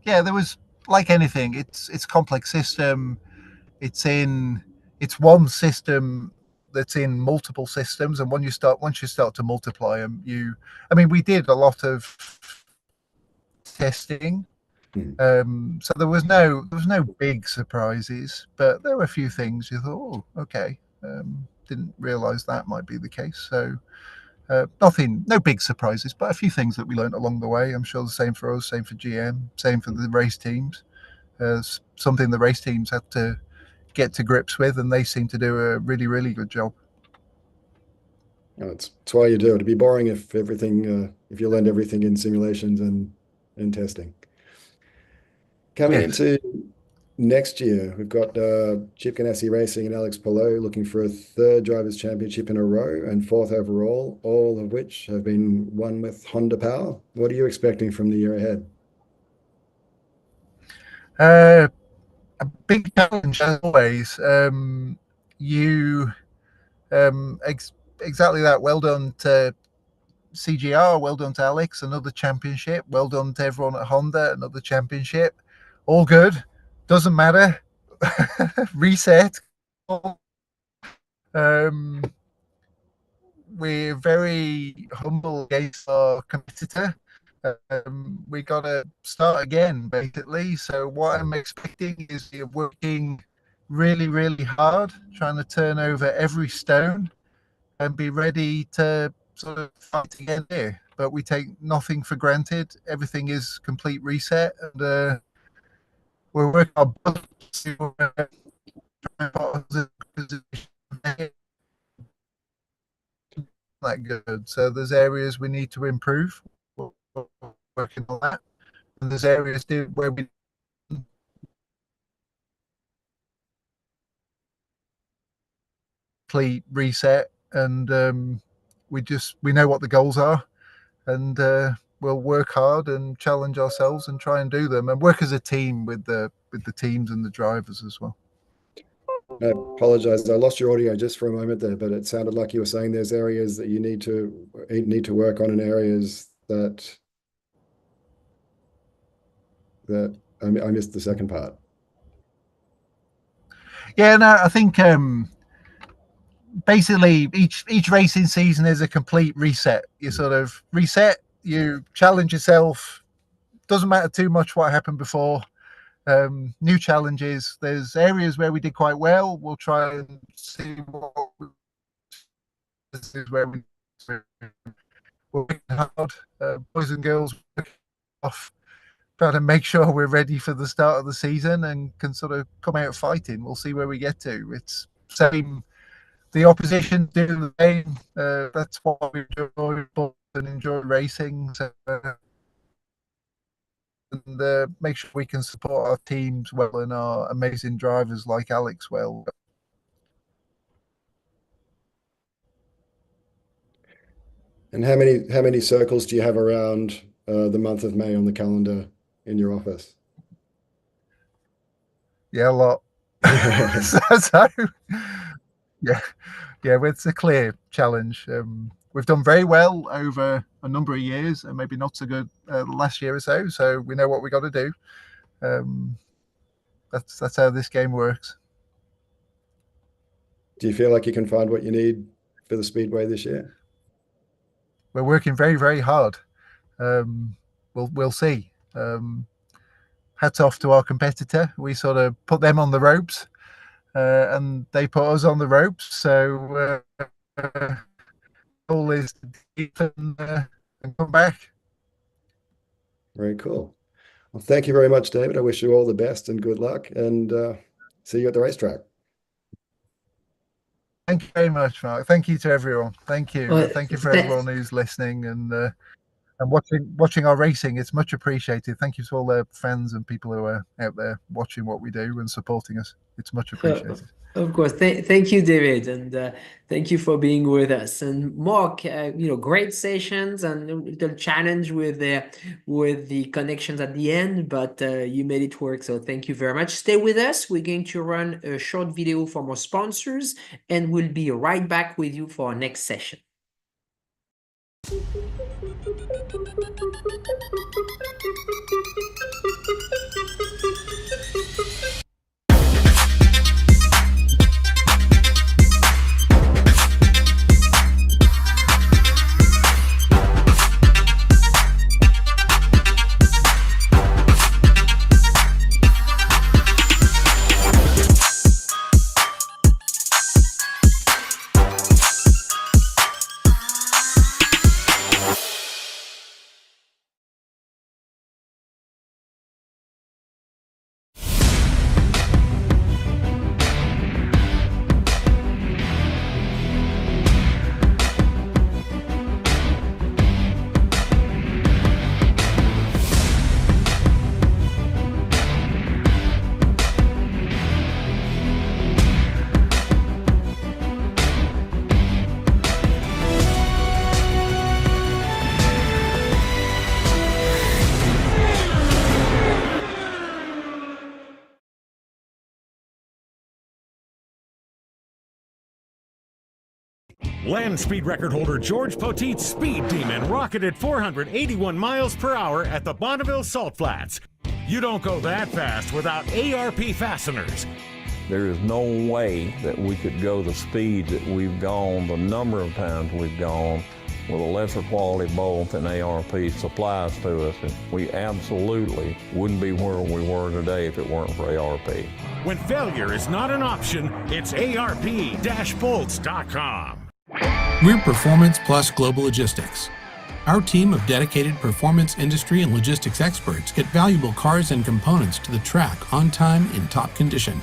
there was, like anything, it's complex system. It's one system that's in multiple systems, and once you start to multiply them, we did a lot of testing. So there was no big surprises, but there were a few things you thought, oh, okay, didn't realize that might be the case. So no big surprises, but a few things that we learned along the way. I'm sure the same for us, same for GM, same for the race teams. Something the race teams had to get to grips with, and they seem to do a really, really good job. It's why you do it. It'd be boring if you learned everything in simulations and testing. Coming into next year, we've got Chip Ganassi Racing and Alex Palou looking for a third Drivers' Championship in a row and fourth overall, all of which have been won with Honda power. What are you expecting from the year ahead? A big challenge as always. Exactly that. Well done to CGR, well done to Alex, another championship. Well done to everyone at Honda, another championship. All good. Doesn't matter. Reset. We're very humble against our competitor. We got to start again, basically. So what I'm expecting is you're working really, really hard, trying to turn over every stone and be ready to sort of fight again here. But we take nothing for granted. Everything is complete reset, and we're working our butts to that good. So there's areas we need to improve. We're working on that, and there's areas where we complete reset, and we know what the goals are, and we'll work hard and challenge ourselves and try and do them, and work as a team with the teams and the drivers as well. I apologize. I lost your audio just for a moment there, but it sounded like you were saying there's areas that you need to work on, and areas that I missed the second part. Yeah, no, I think basically each racing season is a complete reset. You sort of reset, you challenge yourself. Doesn't matter too much what happened before. New challenges. There's areas where we did quite well. We'll try and see this is where we're working hard. Boys and girls working off try to make sure we're ready for the start of the season and can sort of come out fighting. We'll see where we get to. It's same. The opposition doing the game. That's what we enjoy and enjoy racing. So, and make sure we can support our teams well and our amazing drivers like Alex well. And how many circles do you have around the month of May on the calendar in your office? Yeah, a lot. so, yeah, it's a clear challenge. We've done very well over a number of years, and maybe not so good the last year or so. So we know what we got to do. That's how this game works. Do you feel like you can find what you need for the Speedway this year? We're working very, very hard. We'll see. Hats off to our competitor. We sort of put them on the ropes, and they put us on the ropes. So goal is to deepen and come back. Very cool. Well, thank you very much, David. I wish you all the best and good luck, and see you at the racetrack. Thank you very much, Mark. Thank you to everyone. Thank you. Well, thank you for everyone who's listening and watching our racing. It's much appreciated. Thank you to all the fans and people who are out there watching what we do and supporting us. It's much appreciated. Of course. Thank you, David, and thank you for being with us. And Mark, great sessions and a little challenge with the connections at the end, but you made it work. So thank you very much. Stay with us. We're going to run a short video from our sponsors, and we'll be right back with you for our next session. Land speed record holder George Poteet's Speed Demon rocketed 481 miles per hour at the Bonneville Salt Flats. You don't go that fast without ARP fasteners. There is no way that we could go the speed that we've gone, the number of times we've gone, with a lesser quality bolt than ARP supplies to us. And we absolutely wouldn't be where we were today if it weren't for ARP. When failure is not an option, it's ARP-bolts.com. We're Performance Plus Global Logistics. Our team of dedicated performance industry and logistics experts get valuable cars and components to the track on time in top condition.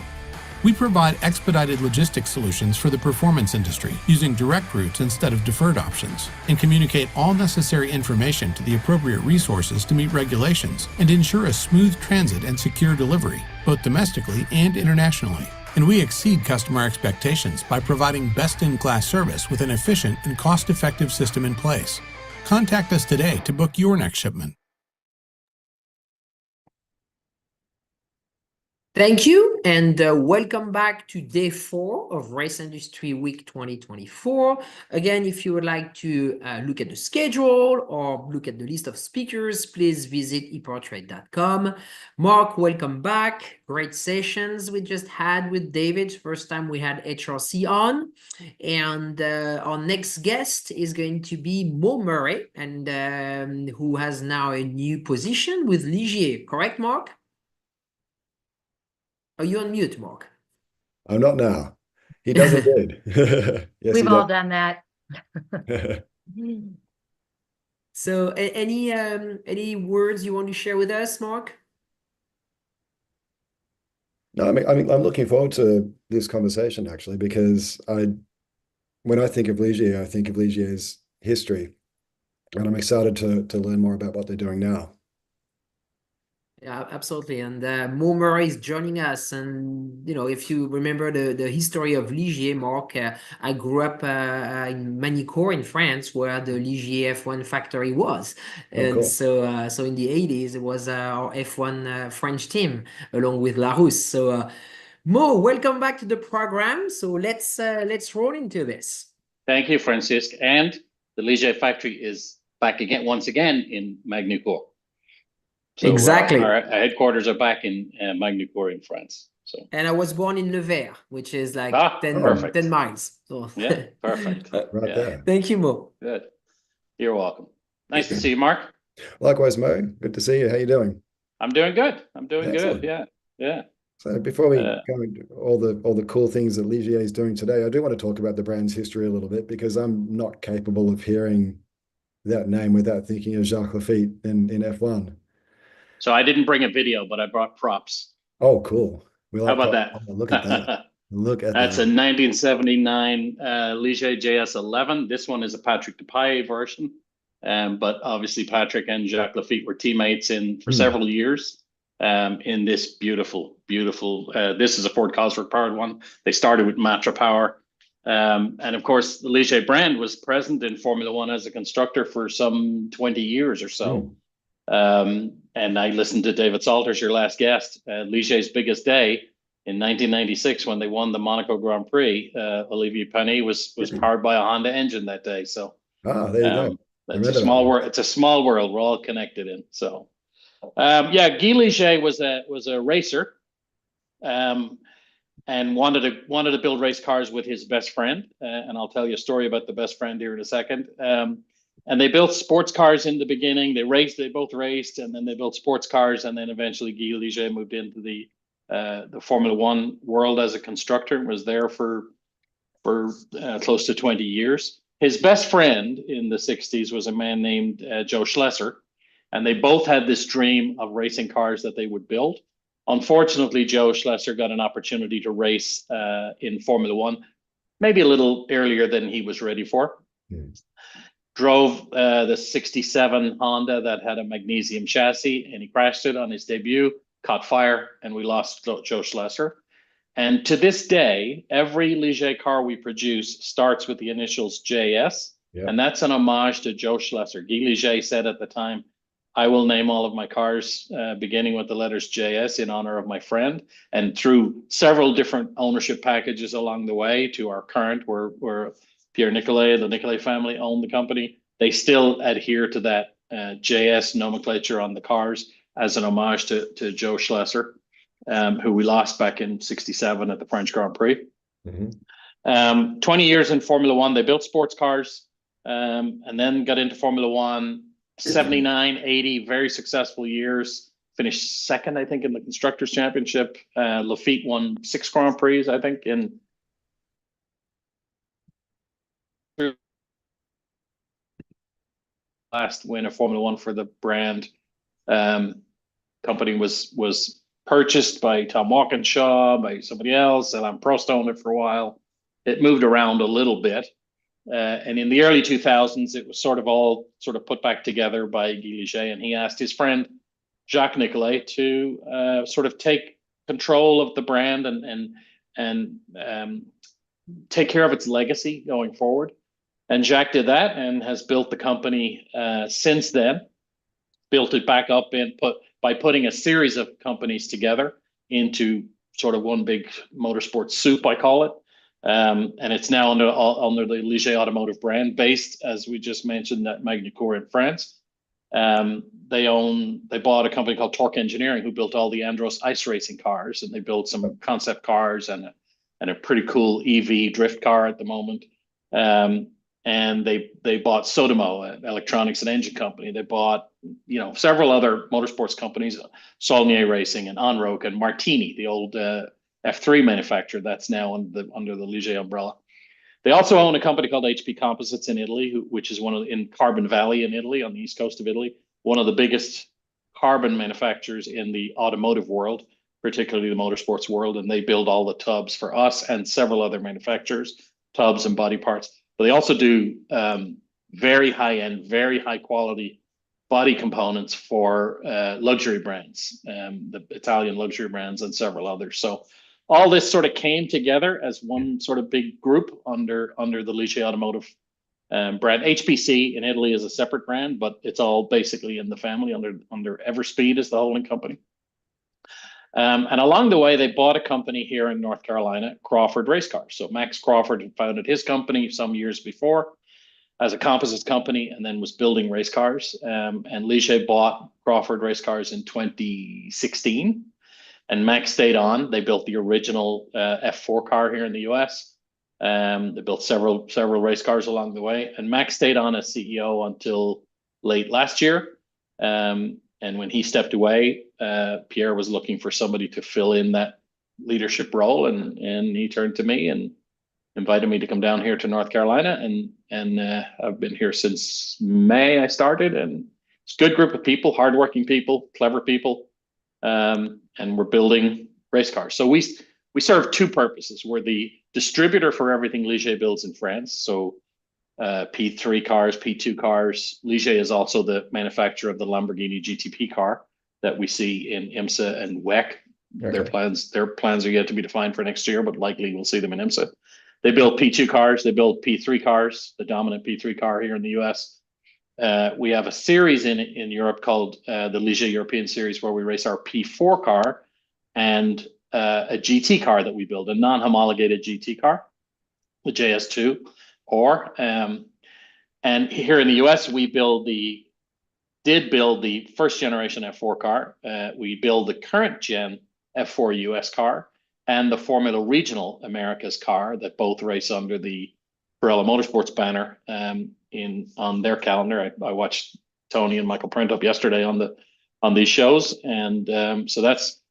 We provide expedited logistics solutions for the performance industry using direct routes instead of deferred options, and communicate all necessary information to the appropriate resources to meet regulations and ensure a smooth transit and secure delivery, both domestically and internationally. And we exceed customer expectations by providing best-in-class service with an efficient and cost-effective system in place. Contact us today to book your next shipment. Thank you, and welcome back to day 4 of Race Industry Week 2024. Again, if you would like to look at the schedule or look at the list of speakers, please visit EPARTRADE.com. Mark, welcome back. Great sessions we just had with David. First time we had HRC on. And our next guest is going to be Mo Murray, and who has now a new position with Ligier. Correct, Mark? Are you on mute, Mark? I'm not now. He does indeed. Yes, We've all done that. So any words you want to share with us, Mark? No, I'm looking forward to this conversation actually, because when I think of Ligier, I think of Ligier's history, and I'm excited to learn more about what they're doing now. Yeah, absolutely. And Momer is joining us. And, if you remember the history of Ligier, Mark, I grew up in Magny-Cours in France, where the Ligier F1 factory was. And cool. so in the 80s, it was our F1 French team, along with Roush. So, Mo, welcome back to the program. So let's roll into this. Thank you, Francisc. And the Ligier factory is back again, once again, in Magny-Cours. So exactly. Our headquarters are back in Magny-Cours in France. So. And I was born in Nevers, which is like 10 miles. So. Yeah, perfect. Right there. Thank you, Mo. Good. You're welcome. Nice to see you, Mark. Likewise, Mo. Good to see you. How you doing? I'm doing good. I'm doing Excellent. good. Yeah. So before we go into all the cool things that Ligier is doing today, I do want to talk about the brand's history a little bit, because I'm not capable of hearing that name without thinking of Jacques Lafitte in F1. So I didn't bring a video, but I brought props. Oh, cool. How about that? Oh, look at that. Look at That's that. a 1979 Ligier JS11. This one is a Patrick Depailler version. But obviously Patrick and Jacques Lafitte were teammates for several years in this beautiful, this is a Ford Cosworth powered one. They started with Matra power. And of course, the Ligier brand was present in Formula One as a constructor for some 20 years or so. And I listened to David Salters, your last guest, Ligier's biggest day in 1996 when they won the Monaco Grand Prix. Olivier Panis was powered by a Honda engine that day. So there you go. It's a small world. It's a small world. We're all connected in. So Guy Ligier was a racer, and wanted to build race cars with his best friend. And I'll tell you a story about the best friend here in a second. And they built sports cars in the beginning. They both raced, and then they built sports cars, and then eventually Guy Ligier moved into the Formula One world as a constructor and was there for close to 20 years. His best friend in the 60s was a man named Joe Schlesser, and they both had this dream of racing cars that they would build. Unfortunately, Joe Schlesser got an opportunity to race in Formula One, maybe a little earlier than he was ready for. Drove the 67 Honda that had a magnesium chassis, and he crashed it on his debut, caught fire, and we lost Joe Schlesser. And to this day, every Ligier car we produce starts with the initials JS, and that's an homage to Joe Schlesser. Guy Ligier said at the time, I will name all of my cars beginning with the letters JS in honor of my friend. And through several different ownership packages along the way to our current, where Pierre Nicolet, the Nicolet family own the company, they still adhere to that JS nomenclature on the cars as an homage to Joe Schlesser, who we lost back in '67 at the French Grand Prix. 20 years in Formula One, they built sports cars, and then got into Formula One. 79, 80, very successful years. Finished second, I think, in the Constructors' Championship. Lafitte won 6 Grand Prix, I think, in last win of Formula One for the brand. Company was purchased by Tom Walkinshaw, by somebody else, and I'm Prost owned it for a while. It moved around a little bit. And in the early 2000s, it was all put back together by Guy Ligier, and he asked his friend Jacques Nicolet to take control of the brand and take care of its legacy going forward. And Jacques did that and has built the company since then. Built it back up by putting a series of companies together into one big motorsports soup, I call it. And it's now under the Ligier Automotive brand, based, as we just mentioned, at Magny-Cours in France. They bought a company called Torque Engineering, who built all the Andros ice racing cars, and they built some concept cars and a pretty cool EV drift car at the moment. And they bought Sodemo, an electronics and engine company. They bought several other motorsports companies, Saulnier Racing and Onroc and Martini, the old F3 manufacturer that's now under the Ligier umbrella. They also own a company called HP Composites in Italy, which is in Carbon Valley in Italy, on the east coast of Italy, one of the biggest carbon manufacturers in the automotive world, particularly the motorsports world. And they build all the tubs for us and several other manufacturers, tubs and body parts. But they also do very high-end, very high-quality body components for luxury brands, the Italian luxury brands and several others. So all this sort of came together as one sort of big group under the Ligier Automotive brand. HPC in Italy is a separate brand, but it's all basically in the family under Everspeed is the holding company. And along the way, they bought a company here in North Carolina, Crawford Race Cars. So Max Crawford had founded his company some years before as a composites company, and then was building race cars. And Ligier bought Crawford Race Cars in 2016. And Max stayed on. They built the original F4 car here in the US. They built several race cars along the way. And Max stayed on as CEO until late last year. And when he stepped away, Pierre was looking for somebody to fill in that leadership role. And he turned to me and invited me to come down here to North Carolina. And I've been here since May I started. And it's a good group of people, hardworking people, clever people. And we're building race cars. So we serve two purposes. We're the distributor for everything Ligier builds in France. So P3 cars, P2 cars. Ligier is also the manufacturer of the Lamborghini GTP car that we see in IMSA and WEC. Okay. Their plans are yet to be defined for next year, but likely we'll see them in IMSA. They build P2 cars. They build P3 cars, the dominant P3 car here in the US. We have a series in Europe called the Ligier European Series, where we race our P4 car and a GT car that we build, a non-homologated GT car, the JS2. And here in the US, we did build the first generation F4 car. We build the current gen F4 US car and the Formula Regional Americas car that both race under the Pirelli Motorsports banner on their calendar. I watched Tony and Michael Print up yesterday on these shows, and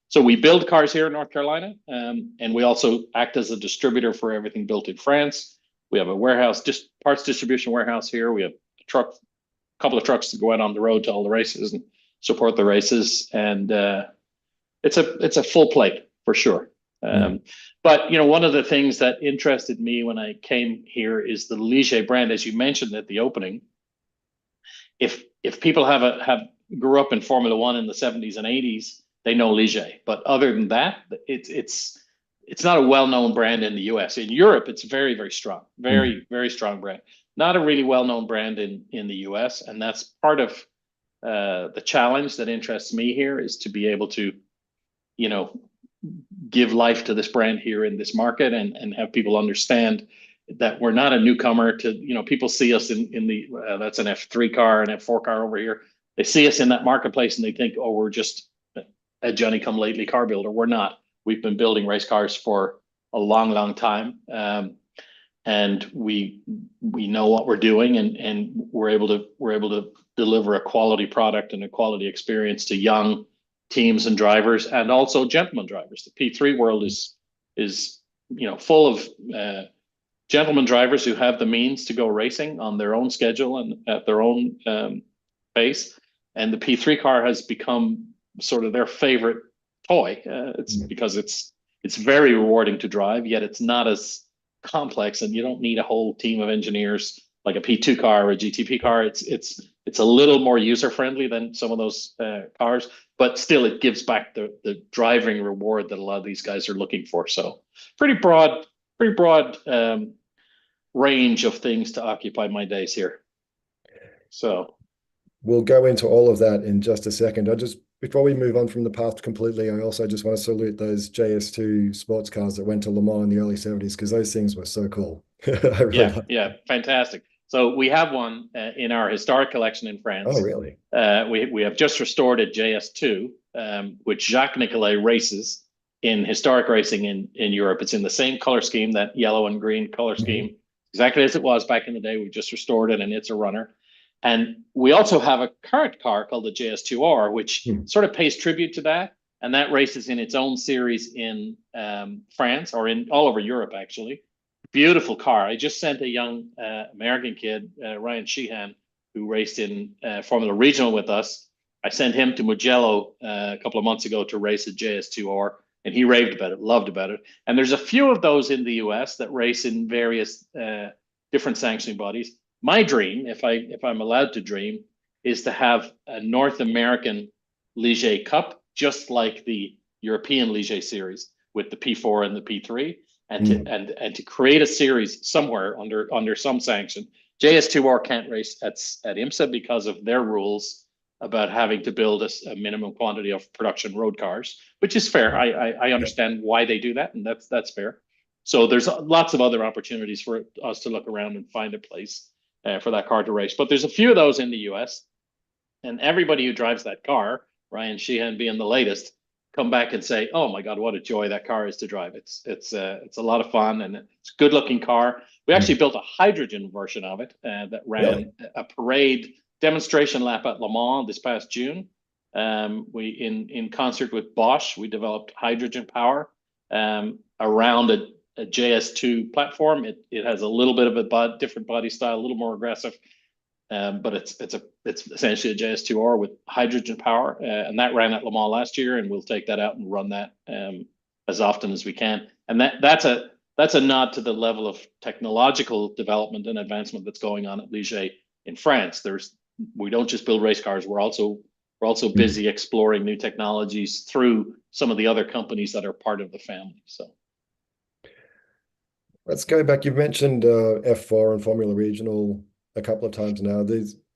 so we build cars here in North Carolina, and we also act as a distributor for everything built in France. We have a warehouse, parts distribution warehouse here. We have a couple of trucks to go out on the road to all the races and support the races, and it's a full plate for sure. But one of the things that interested me when I came here is the Ligier brand, as you mentioned at the opening. If people grew up in Formula One in the 70s and 80s, they know Ligier. But other than that, it's not a well-known brand in the US. In Europe, it's very, very strong, very, very strong brand. Not a really well-known brand in the US, and that's part of the challenge that interests me here, is to be able to, give life to this brand here in this market and have people understand that we're not a newcomer to, people see us in the, that's an F3 car, an F4 car over here. They see us in that marketplace and they think, oh, we're just a Johnny-come-lately car builder. We're not. We've been building race cars for a long, long time. And we know what we're doing, and we're able to deliver a quality product and a quality experience to young teams and drivers, and also gentleman drivers. The P3 world is full of gentleman drivers who have the means to go racing on their own schedule and at their own pace. And the P3 car has become sort of their favorite toy. It's because it's very rewarding to drive, yet it's not as complex, and you don't need a whole team of engineers like a P2 car or a GTP car. It's a little more user friendly than some of those cars, but still it gives back the driving reward that a lot of these guys are looking for. So pretty broad range of things to occupy my days here. So we'll go into all of that in just a second. Before we move on from the past completely, I also just want to salute those JS2 sports cars that went to Le Mans in the early 70s, because those things were so cool. Yeah, fantastic. So we have one in our historic collection in France. Oh, really? We have just restored a JS2, which Jacques Nicolet races in historic racing in Europe. It's in the same color scheme, that yellow and green color scheme, exactly as it was back in the day. We just restored it, and it's a runner. And we also have a current car called the JS2R, which sort of pays tribute to that. And that races in its own series in France, or in all over Europe, actually. beautiful car. I just sent a young American kid, Ryan Sheehan, who raced in Formula Regional with us. I sent him to Mugello a couple of months ago to race at JS2R, and he raved about it, loved about it. And there's a few of those in the US that race in various different sanctioning bodies. My dream, if I'm allowed to dream, is to have a North American Ligier Cup, just like the European Ligier Series with the P4 and the P3, and to create a series somewhere under some sanction. JS2R can't race at IMSA because of their rules about having to build a minimum quantity of production road cars, which is fair. I understand why they do that, and that's fair. So there's lots of other opportunities for us to look around and find a place for that car to race. But there's a few of those in the US, and everybody who drives that car, Ryan Sheehan being the latest, come back and say, "Oh my God, what a joy that car is to drive! It's a lot of fun, and it's a good-looking car." We actually built a hydrogen version of it that ran a parade demonstration lap at Le Mans this past June. We in concert with Bosch, we developed hydrogen power around a JS2 platform. It has a little bit of a different body style, a little more aggressive, but it's essentially a JS2R with hydrogen power, and that ran at Le Mans last year, and we'll take that out and run that as often as we can. And that's a nod to the level of technological development and advancement that's going on at Ligier in France. We don't just build race cars; we're also busy exploring new technologies through some of the other companies that are part of the family. So. Let's go back. You've mentioned F4 and Formula Regional a couple of times now.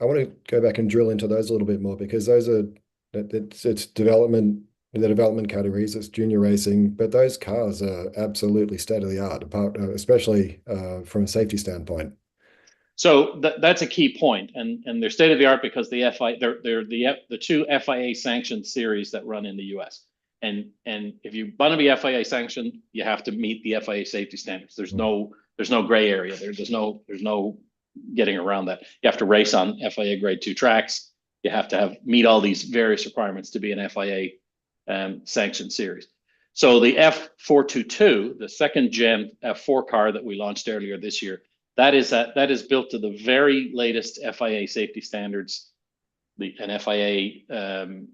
I want to go back and drill into those a little bit more, because those are it's development, the development categories, it's junior racing, but those cars are absolutely state of the art, especially from a safety standpoint. So that's a key point, and they're state of the art because they're the two FIA sanctioned series that run in the US. And if you want to be FIA sanctioned, you have to meet the FIA safety standards. There's no gray area there. There's no getting around that. You have to race on FIA grade 2 tracks. You have to meet all these various requirements to be an FIA sanctioned series. So the F422, the second gen F4 car that we launched earlier this year, that is built to the very latest FIA safety standards. An FIA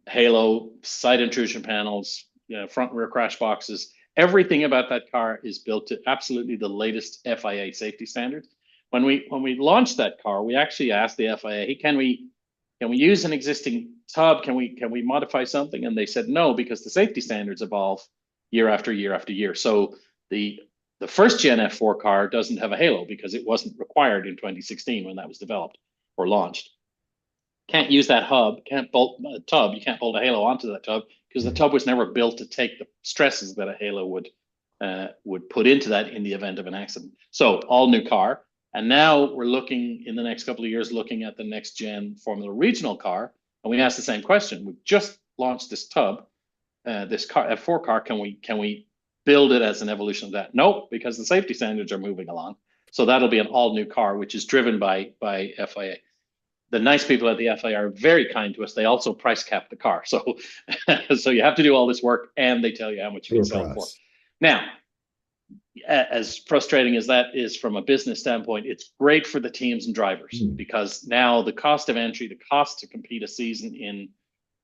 halo, side intrusion panels, front and rear crash boxes. Everything about that car is built to absolutely the latest FIA safety standards. When we launched that car, we actually asked the FIA, "Hey, can we use an existing tub? Can we modify something?" And they said no, because the safety standards evolve year after year after year. So the first gen F4 car doesn't have a halo because it wasn't required in 2016 when that was developed or launched. Can't use that hub, can't bolt a tub, you can't bolt a halo onto that tub because the tub was never built to take the stresses that a halo would put into that in the event of an accident. So all new car. And now we're looking in the next couple of years, looking at the next gen Formula Regional car. And we asked the same question. We just launched this tub, this car, F4 car. Can we build it as an evolution of that? Nope, because the safety standards are moving along. So that'll be an all new car, which is driven by FIA. The nice people at the FIA are very kind to us. They also price cap the car. So, so you have to do all this work, and they tell you how much you can sell it for. Now, as frustrating as that is from a business standpoint, it's great for the teams and drivers because now the cost of entry, the cost to compete a season in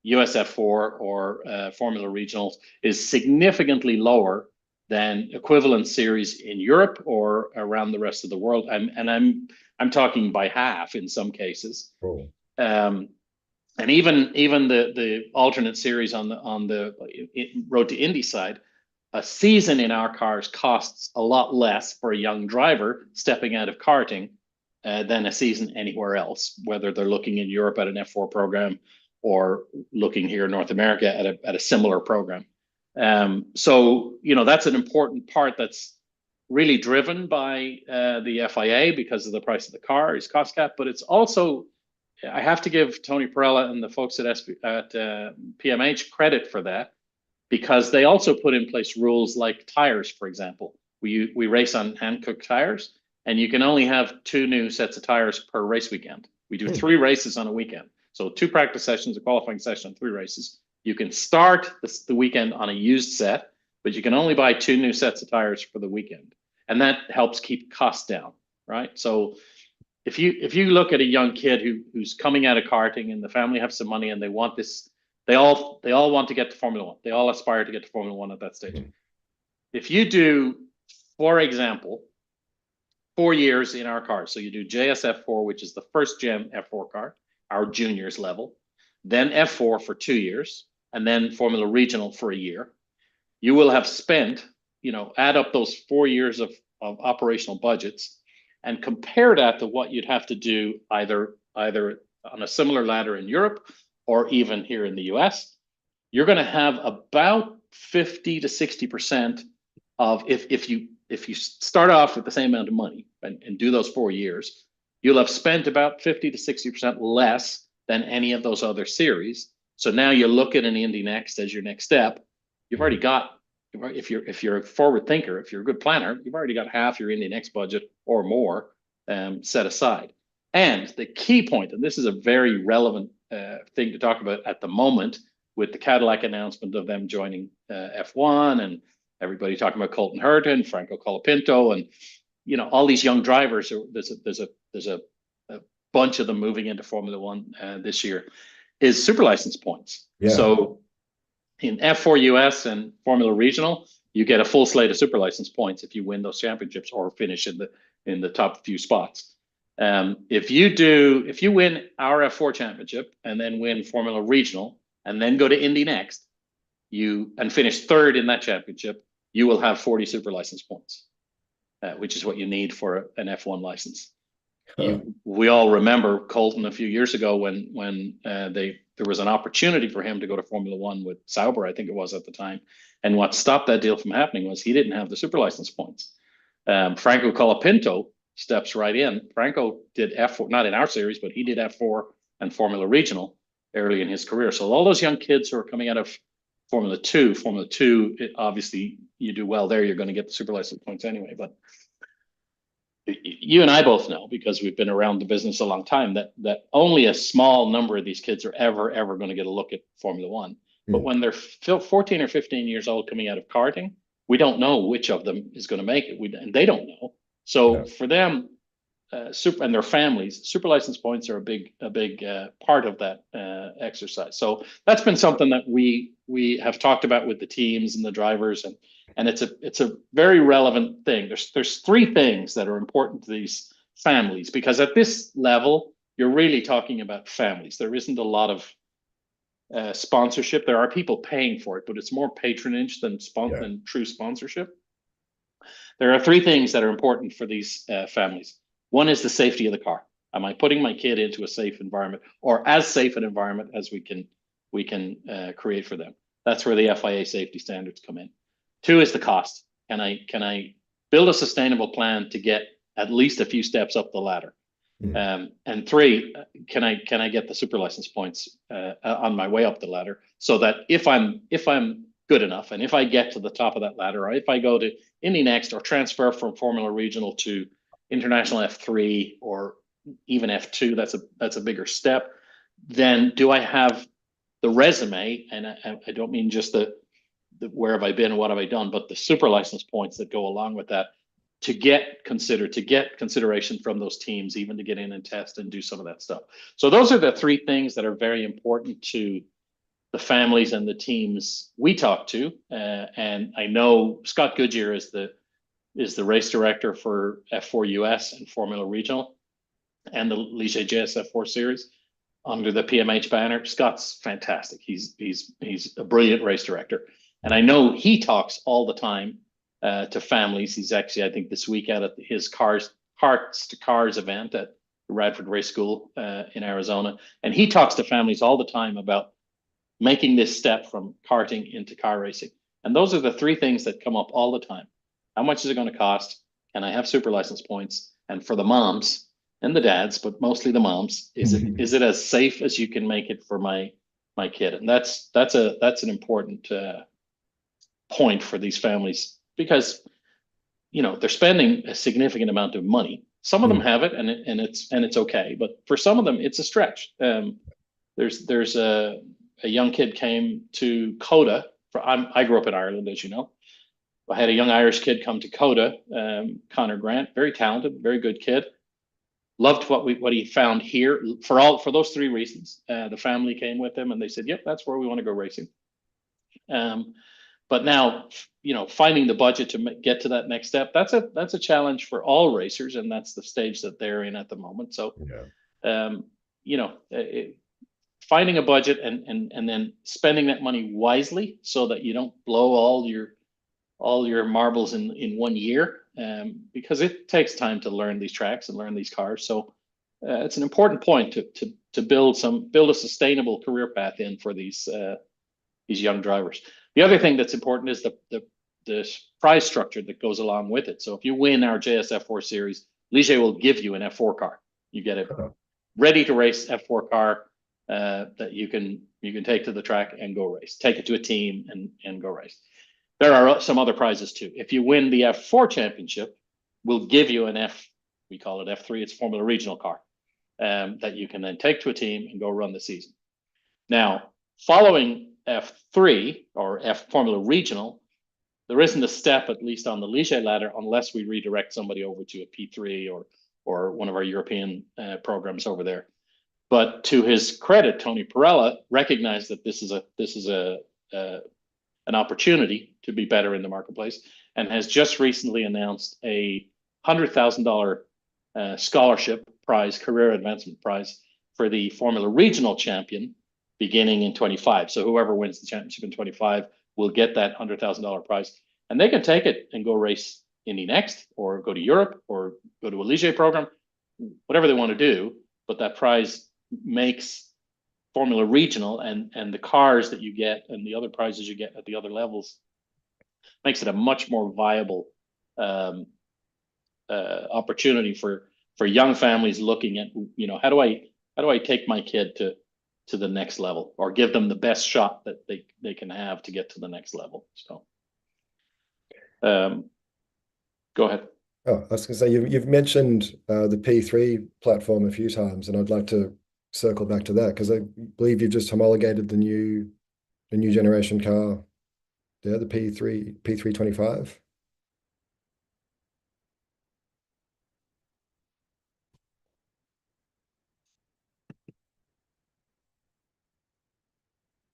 USF4 or Formula Regionals is significantly lower than equivalent series in Europe or around the rest of the world. I'm talking by half in some cases. Cool. And even the alternate series on the Road to Indy side, a season in our cars costs a lot less for a young driver stepping out of karting than a season anywhere else, whether they're looking in Europe at an F4 program or looking here in North America at a similar program. So, that's an important part that's really driven by the FIA because of the price of the car is cost cap, but it's also, I have to give Tony Perella and the folks at PMH credit for that, because they also put in place rules like tires, for example. We race on hand-cooked tires, and you can only have 2 new sets of tires per race weekend. We do 3 races on a weekend. So 2 practice sessions, a qualifying session, 3 races. You can start the weekend on a used set, but you can only buy 2 new sets of tires for the weekend. and that helps keep costs down, right? So if you look at a young kid who's coming out of karting and the family have some money and they want this, they all want to get to Formula One. They all aspire to get to Formula One at that stage. If you do, for example, 4 years in our car, so you do JSF4, which is the first gen F4 car, our juniors level, then F4 for 2 years, and then Formula Regional for a year, you will have spent, add up those 4 years of operational budgets and compare that to what you'd have to do either on a similar ladder in Europe or even here in the US. You're going to have about 50 to 60% of, if you start off with the same amount of money and do those 4 years, you'll have spent about 50 to 60% less than any of those other series. So now you look at an Indy Next as your next step. You've already got, if you're a forward thinker, if you're a good planner, you've already got half your Indy Next budget or more set aside. And the key point, and this is a very relevant thing to talk about at the moment with the Cadillac announcement of them joining F1 and everybody talking about Colton Herta, Franco Colapinto, and all these young drivers. There's a bunch of them moving into Formula One this year. Is super license points. Yeah. So in F4 US and Formula Regional, you get a full slate of super license points if you win those championships or finish in the top few spots. If you win our F4 championship and then win Formula Regional and then go to Indy Next, and finish third in that championship, you will have 40 super license points, which is what you need for an F1 license. We all remember Colton a few years ago when there was an opportunity for him to go to Formula One with Sauber, I think it was at the time. And what stopped that deal from happening was he didn't have the super license points. Franco Colapinto steps right in. Franco did F4, not in our series, but he did F4 and Formula Regional early in his career. So all those young kids who are coming out of Formula 2, obviously you do well there, you're going to get the super license points anyway. But you and I both know, because we've been around the business a long time, that only a small number of these kids are ever going to get a look at Formula One. But when they're 14 or 15 years old coming out of karting, we don't know which of them is going to make it. And they don't know. So for them, and their families, super license points are a big part of that exercise. So that's been something that we have talked about with the teams and the drivers, and it's a very relevant thing. There's three things that are important to these families, because at this level, you're really talking about families. There isn't a lot of sponsorship. There are people paying for it, but it's more patronage than true sponsorship. There are three things that are important for these families. One is the safety of the car. Am I putting my kid into a safe environment, or as safe an environment as we can create for them? That's where the FIA safety standards come in. Two is the cost. Can I build a sustainable plan to get at least a few steps up the ladder? And three, can I get the super license points on my way up the ladder, so that if I'm good enough, and if I get to the top of that ladder, or if I go to Indy Next or transfer from Formula Regional to International F3 or even F2, that's a bigger step, then do I have the resume, and I don't mean just the where have I been, what have I done, but the super license points that go along with that, to get consideration from those teams, even to get in and test and do some of that stuff. So those are the three things that are very important to the families and the teams we talk to. And I know Scott Goodyear is the race director for F4 US and Formula Regional and the Ligier JSF4 series under the PMH banner. Scott's fantastic. He's a brilliant race director. And I know he talks all the time to families. He's actually, I think, this week out at his Hearts to Cars event at Radford Race School in Arizona. And he talks to families all the time about making this step from karting into car racing. And those are the three things that come up all the time. How much is it going to cost? Can I have super license points? And for the moms and the dads, but mostly the moms, is it as safe as you can make it for my kid? And that's an important point for these families, because they're spending a significant amount of money. Some of them have it, and it's okay, but for some of them it's a stretch. There's a young kid came to COTA. I grew up in Ireland, as you know, I had a young Irish kid come to COTA, Connor Grant, very talented, very good kid. Loved what he found here for those three reasons. The family came with him, and they said, "Yep, that's where we want to go racing." But now, finding the budget to get to that next step, that's a challenge for all racers, and that's the stage that they're in at the moment. So, finding a budget and then spending that money wisely so that you don't blow all your marbles in 1 year, because it takes time to learn these tracks and learn these cars. So it's an important point to build a sustainable career path in for these young drivers. The other thing that's important is the prize structure that goes along with it. So if you win our JSF4 series, Ligier will give you an F4 car. You get a ready to race F4 car that you can take to the track and go race. Take it to a team and go race. There are some other prizes too. If you win the F4 championship, we'll give you an we call it F3. It's Formula Regional car that you can then take to a team and go run the season. Now, following F3 or Formula Regional, there isn't a step, at least on the Ligier ladder, unless we redirect somebody over to a P3 or one of our European programs over there. But to his credit, Tony Parella recognized that this is an opportunity to be better in the marketplace, and has just recently announced a $100,000 scholarship prize, career advancement prize for the Formula Regional champion beginning in 25. So whoever wins the championship in 25 will get that $100,000 prize, and they can take it and go race Indy Next, or go to Europe, or go to a Ligier program, whatever they want to do. But that prize makes Formula Regional and the cars that you get and the other prizes you get at the other levels, makes it a much more viable opportunity for young families looking at, how do I take my kid to the next level, or give them the best shot that they can have to get to the next level. So go ahead. Oh, I was going to say, you've mentioned the P3 platform a few times, and I'd like to circle back to that, because I believe you've just homologated the new generation car there, the P325.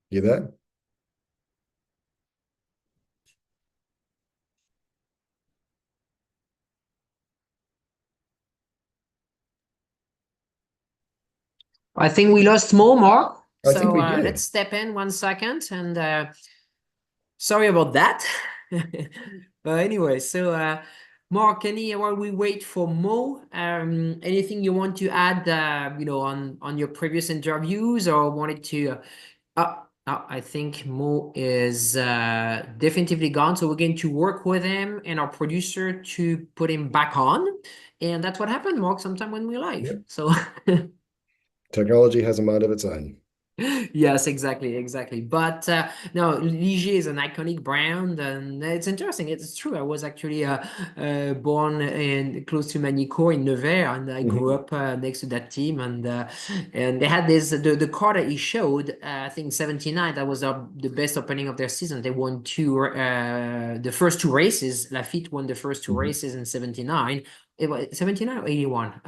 You there? I think we lost Mark. I think we did. Let's step in 1 second, and sorry about that. But anyway, so Mark, while we wait for Mo, anything you want to add, on your previous interviews, or wanted to? I think Mo is definitively gone, so we're going to work with him and our producer to put him back on, and that's what happened, Mark, sometime when we're live. Yep. So technology has a mind of its own. Yes, exactly. But no, Ligier is an iconic brand, and it's interesting. It's true. I was actually born close to Magny-Cours in Nevers, and I grew up next to that team. And they had the car that he showed. I think 79. That was the best opening of their season. They won the first two races. Lafitte won the first two races in 79. It was 79 or 81,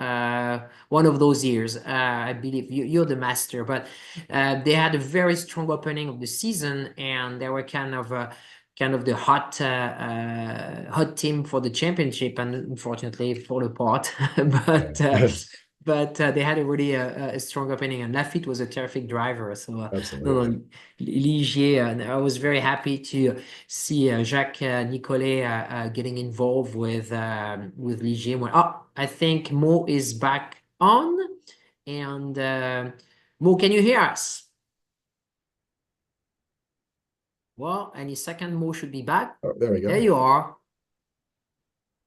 one of those years. I believe you're the master, but they had a very strong opening of the season, and they were kind of the hot team for the championship, and unfortunately fall apart. But they had a really a strong opening, and Lafitte was a terrific driver. So Ligier, and I was very happy to see Jacques Nicolet getting involved with Ligier. I think Mo is back on, and Mo, can you hear us? Well, any second, Mo should be back. Oh, there we go. There you are.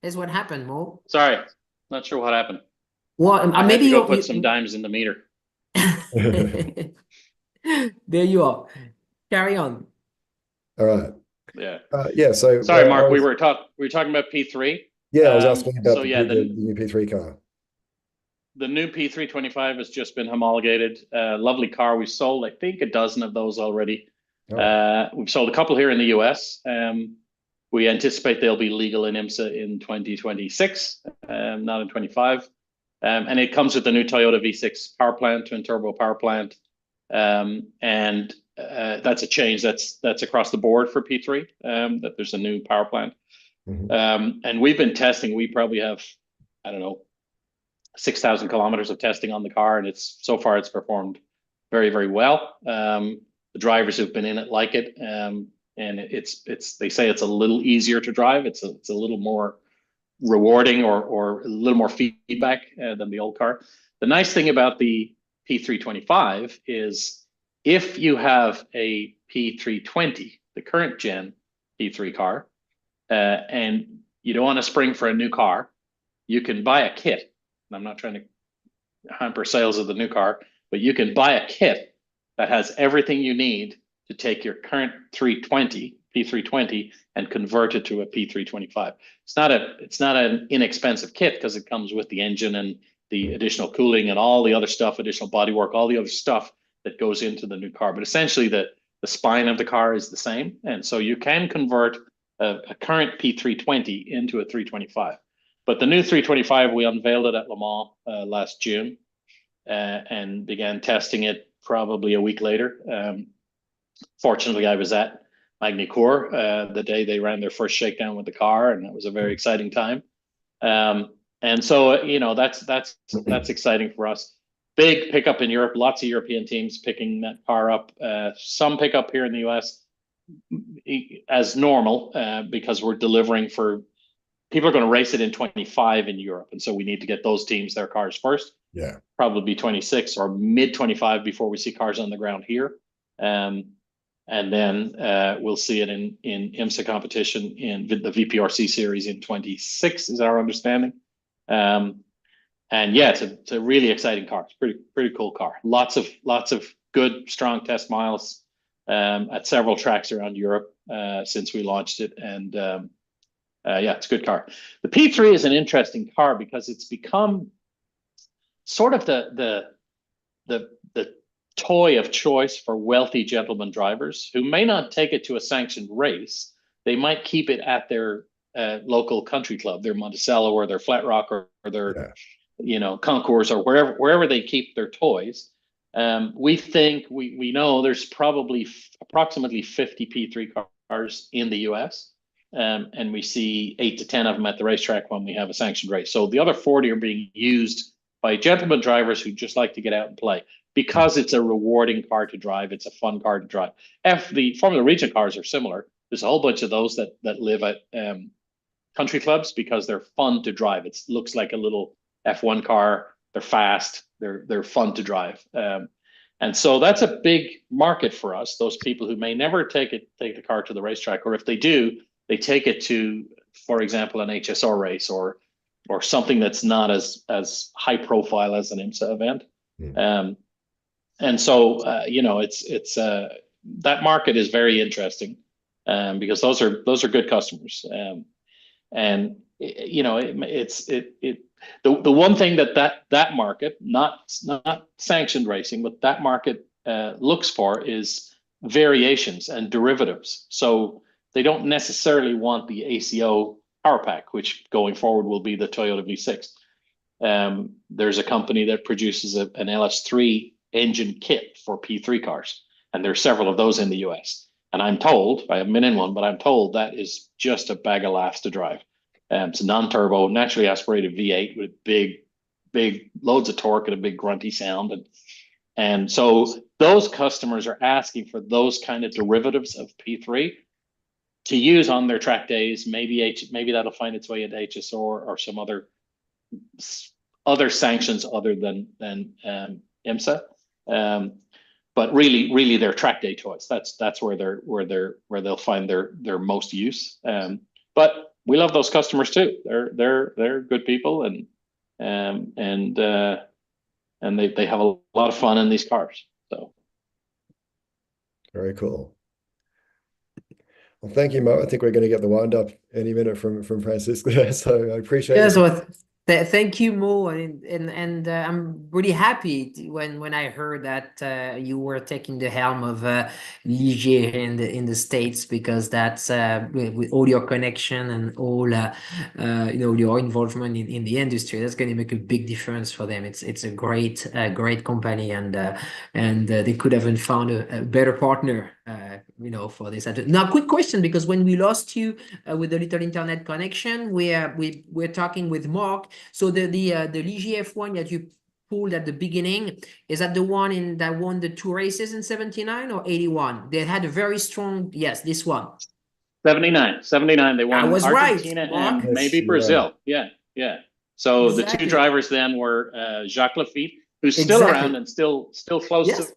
Here's what happened, Mo. Sorry, not sure what happened. Well, I maybe had to go put some dimes in the meter. There you are. Carry on. All right. Yeah. Yeah. So sorry, Mark. We were talking about P3. Yeah, I was asking about the new P3 car. The new P325 has just been homologated. Lovely car. We've sold, I think, a dozen of those already. We've sold a couple here in the US. We anticipate they'll be legal in IMSA in 2026, not in 25. And it comes with the new Toyota V6 power plant, twin turbo power plant. And that's a change that's across the board for P3, that there's a new power plant. And we've been testing, we probably have, I don't know, 6,000 kilometers of testing on the car, and so far it's performed very, very well. The drivers who've been in it like it, and they say it's a little easier to drive. It's a little more rewarding or a little more feedback than the old car. The nice thing about the P325 is if you have a P320, the current gen P3 car, and you don't want to spring for a new car, you can buy a kit. And I'm not trying to hamper sales of the new car, but you can buy a kit that has everything you need to take your current P320 and convert it to a P325. It's not an inexpensive kit because it comes with the engine and the additional cooling and all the other stuff, additional bodywork, all the other stuff that goes into the new car. But essentially the spine of the car is the same. And so you can convert a current P320 into a 325. But the new 325, we unveiled it at Le Mans last June and began testing it probably a week later. Fortunately, I was at Magny-Cours the day they ran their first shakedown with the car, and that was a very exciting time. And so, you know, that's exciting for us. Big pickup in Europe, lots of European teams picking that car up. Some pickup here in the US as normal because we're delivering for people are going to race it in 25 in Europe. And so we need to get those teams their cars first. Yeah. Probably 26 or mid 25 before we see cars on the ground here. And then we'll see it in IMSA competition in the VPRC series in 26 is our understanding. And yeah, it's a really exciting car. It's pretty cool car. Lots of good, strong test miles at several tracks around Europe since we launched it. And yeah, it's a good car. The P3 is an interesting car because it's become sort of the toy of choice for wealthy gentleman drivers who may not take it to a sanctioned race. They might keep it at their local country club, their Monticello or their Flat Rock or their Concours or wherever they keep their toys. We think we know there's probably approximately 50 P3 cars in the US. And we see 8 to 10 of them at the racetrack when we have a sanctioned race. So the other 40 are being used by gentleman drivers who just like to get out and play because it's a rewarding car to drive. It's a fun car to drive. The Formula Region cars are similar. There's a whole bunch of those that live at country clubs because they're fun to drive. It looks like a little F1 car. They're fast. They're fun to drive. And so that's a big market for us. Those people who may never take the car to the racetrack, or if they do, they take it to, for example, an HSR race or something that's not as high profile as an IMSA event. And so it's that market is very interesting because those are good customers. And you know the one thing that market, not sanctioned racing, but that market looks for is variations and derivatives. So they don't necessarily want the ACO power pack, which going forward will be the Toyota V6. There's a company that produces an LS3 engine kit for P3 cars, and there are several of those in the US. And I'm told, I haven't been in one, but I'm told that is just a bag of laughs to drive. It's a non-turbo, naturally aspirated V8 with big loads of torque and a big grunty sound. And so those customers are asking for those kind of derivatives of P3 to use on their track days. Maybe that'll find its way into HSR or some other sanctions other than IMSA. But really their track day toys. That's where they'll find their most use. But we love those customers too. They're good people and they have a lot of fun in these cars. So very cool. Well, thank you, Mo. I think we're going to get the wind up any minute from Francisco. So I appreciate it. Thank you, Mo, and I'm really happy when I heard that you were taking the helm of Ligier in the States, because that's with all your connection and all your involvement in the industry, that's going to make a big difference for them. It's a great company, and they could haven't found a better partner for this. Now, quick question, because when we lost you with the little internet connection, we're talking with Mark. So the Ligier F1 that you pulled at the beginning, is that the one that won the 2 races in 79 or 81? They had a very strong, yes, this one. 79. They won I was Argentina right, Mark. and maybe Yes, Brazil. Yeah. So the Exactly. 2 drivers then were Jacques Lafitte, who's still Exactly. around and still close Yes.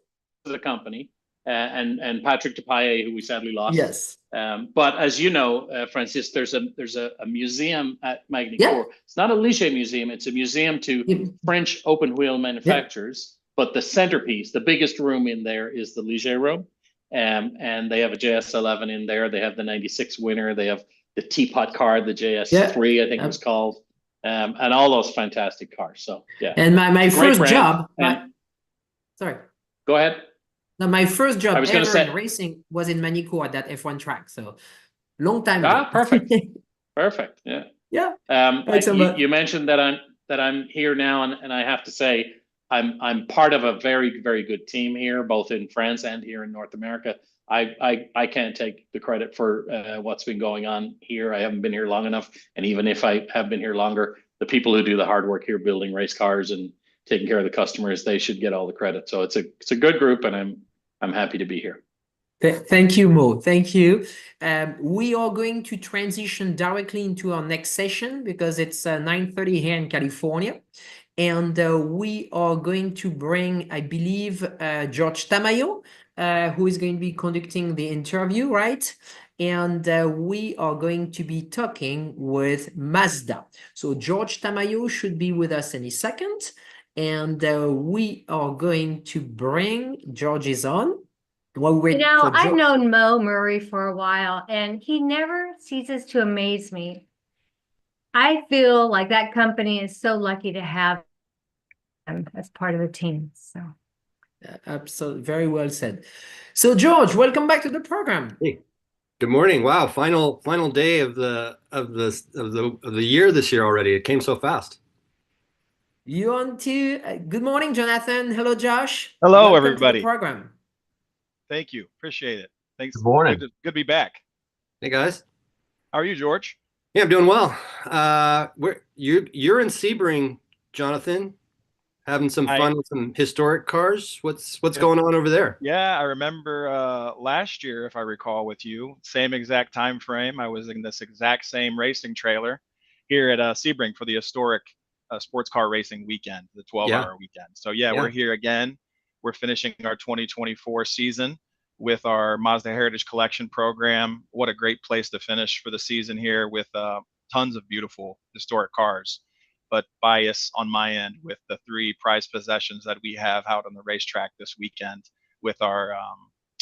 to the company, and Patrick Depailler, who we sadly lost. Yes. But as you know, Francis, there's a museum at Magny Yeah. Cours. It's not a Ligier museum; it's a museum to French open wheel manufacturers. But the centerpiece, the biggest room in there, is the Ligier room, and they have a JS11 in there. They have the '96 winner. They have the teapot car, the JS3, I think it was called, and all those fantastic cars. So yeah. And my first job. Sorry. Go ahead. Now, my first job was gonna ever say- in racing was in Magny Cours at that F1 track. So long time ago. Perfect. Perfect. Yeah. Yeah. Thanks so much. You mentioned that I'm here now, and I have to say I'm part of a very, very good team here, both in France and here in North America. I can't take the credit for what's been going on here. I haven't been here long enough, and even if I have been here longer, the people who do the hard work here building race cars and taking care of the customers, they should get all the credit. So it's a good group, and I'm happy to be here. Thank you, Mo. Thank you. We are going to transition directly into our next session, because it's 9:30 here in California. And we are going to bring, I believe, George Tamayo, who is going to be conducting the interview, right? And we are going to be talking with Mazda. So George Tamayo should be with us any second. And we are going to bring George is on. I've known Mo Murray for a while, and he never ceases to amaze me. I feel like that company is so lucky to have him as part of the team. So, absolutely, very well said. So, George, welcome back to the program. Hey, good morning. Wow, final day of the year this year already. It came so fast. You on to good morning, Jonathan. Hello, Josh. Hello, welcome everybody. To the program. Thank you. Appreciate it. Thanks. Good morning. Good to be back. Hey, guys. How are you, George? Yeah, I'm doing well. You're in Sebring, Jonathan, having some fun with some historic cars. What's going on over there? Yeah, I remember last year, if I recall, with you, same exact time frame. I was in this exact same racing trailer here at Sebring for the historic sports car racing weekend, the 12-hour weekend. So yeah, we're here again. We're finishing our 2024 season with our Mazda Heritage Collection program. What a great place to finish for the season here with tons of beautiful historic cars. But bias on my end with the 3 prized possessions that we have out on the racetrack this weekend with our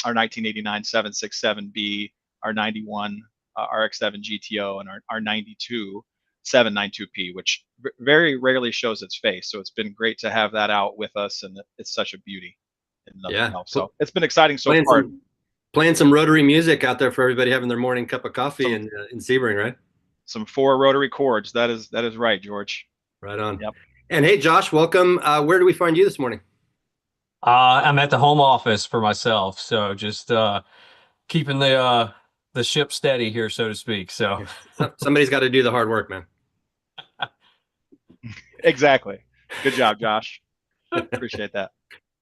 1989 767B, our 91 RX-7 GTO, and our 92 792P, which very rarely shows its face. So it's been great to have that out with us, and it's such a beauty. So it's been exciting so far. Playing some rotary music out there for everybody having their morning cup of coffee in Sebring, right? Some 4 rotary chords. That is right, George. Right on. Yep. And hey, Josh, welcome. Where do we find you this morning? I'm at the home office for myself, so just keeping the ship steady here, so to speak. So somebody's got to do the hard work, man. Exactly. Good job, Josh. Appreciate that.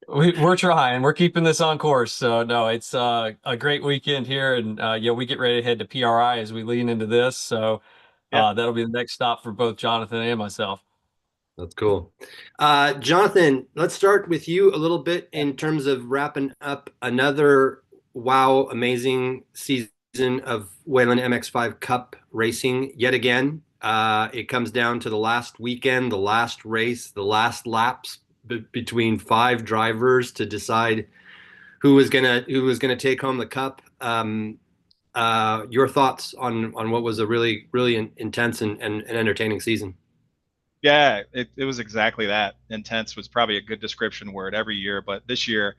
We're trying. We're keeping this on course. So no, it's a great weekend here, and we get ready to head to PRI as we lean into this. So that'll be the next stop for both Jonathan and myself. That's cool. Jonathan, let's start with you a little bit in terms of wrapping up another amazing season of Whelen MX5 Cup racing yet again. It comes down to the last weekend, the last race, the last laps between 5 drivers to decide who was gonna take home the cup. Your thoughts on what was a really intense and entertaining season? Yeah, it was exactly that. Intense was probably a good description word every year, but this year,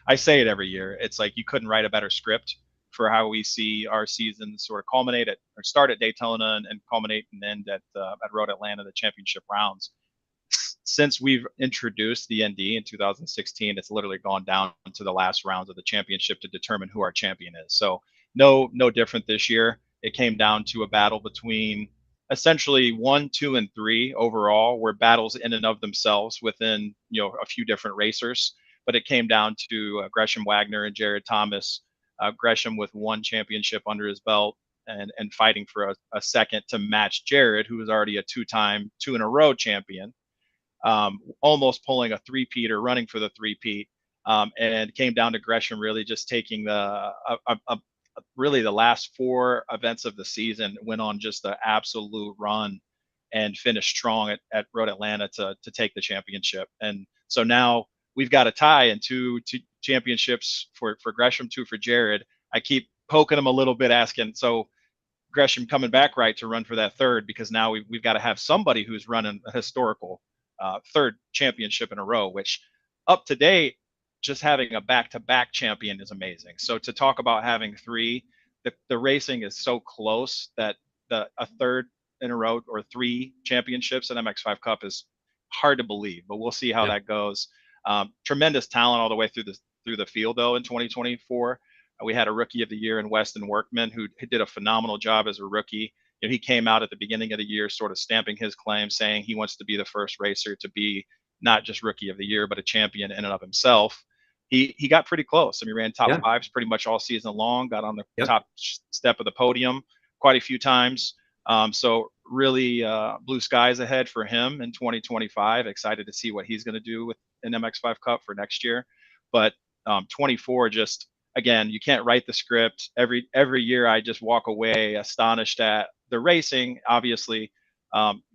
I say it every year. It's like you couldn't write a better script for how we see our season sort of culminate at or start at Daytona and culminate and end at Road Atlanta, the championship rounds. Since we've introduced the ND in 2016, it's literally gone down to the last rounds of the championship to determine who our champion is. So no different this year. It came down to a battle between essentially 1, 2, and 3 overall, were battles in and of themselves within a few different racers. But it came down to Gresham Wagner and Jared Thomas. Gresham with 1 championship under his belt and fighting for a second to match Jared, who was already a 2-time 2-in-a-row champion. Almost pulling a three-peat or running for the three-peat. And it came down to Gresham really just taking really the last 4 events of the season, went on just an absolute run and finished strong at Road Atlanta to take the championship. And so now we've got a tie and two championships for Gresham, 2 for Jared. I keep poking him a little bit, asking, so Gresham coming back right to run for that 3rd, because now we've got to have somebody who's running a historical 3rd championship in a row, which up to date, just having a back-to-back champion is amazing. So to talk about having 3, the racing is so close that a 3rd in a row or 3 championships in MX5 Cup is hard to believe, but we'll see how that goes. Tremendous talent all the way through the field though in 2024. We had a rookie of the year in Weston Workman who did a phenomenal job as a rookie. He came out at the beginning of the year sort of stamping his claim, saying he wants to be the first racer to be not just rookie of the year, but a champion in and of himself. He got pretty close. I mean, he ran top 5s pretty much all season long, got on the top step of the podium quite a few times. So really blue skies ahead for him in 2025. Excited to see what he's going to do with an MX5 Cup for next year. But 24, just, again, you can't write the script. Every year I just walk away astonished at the racing, obviously,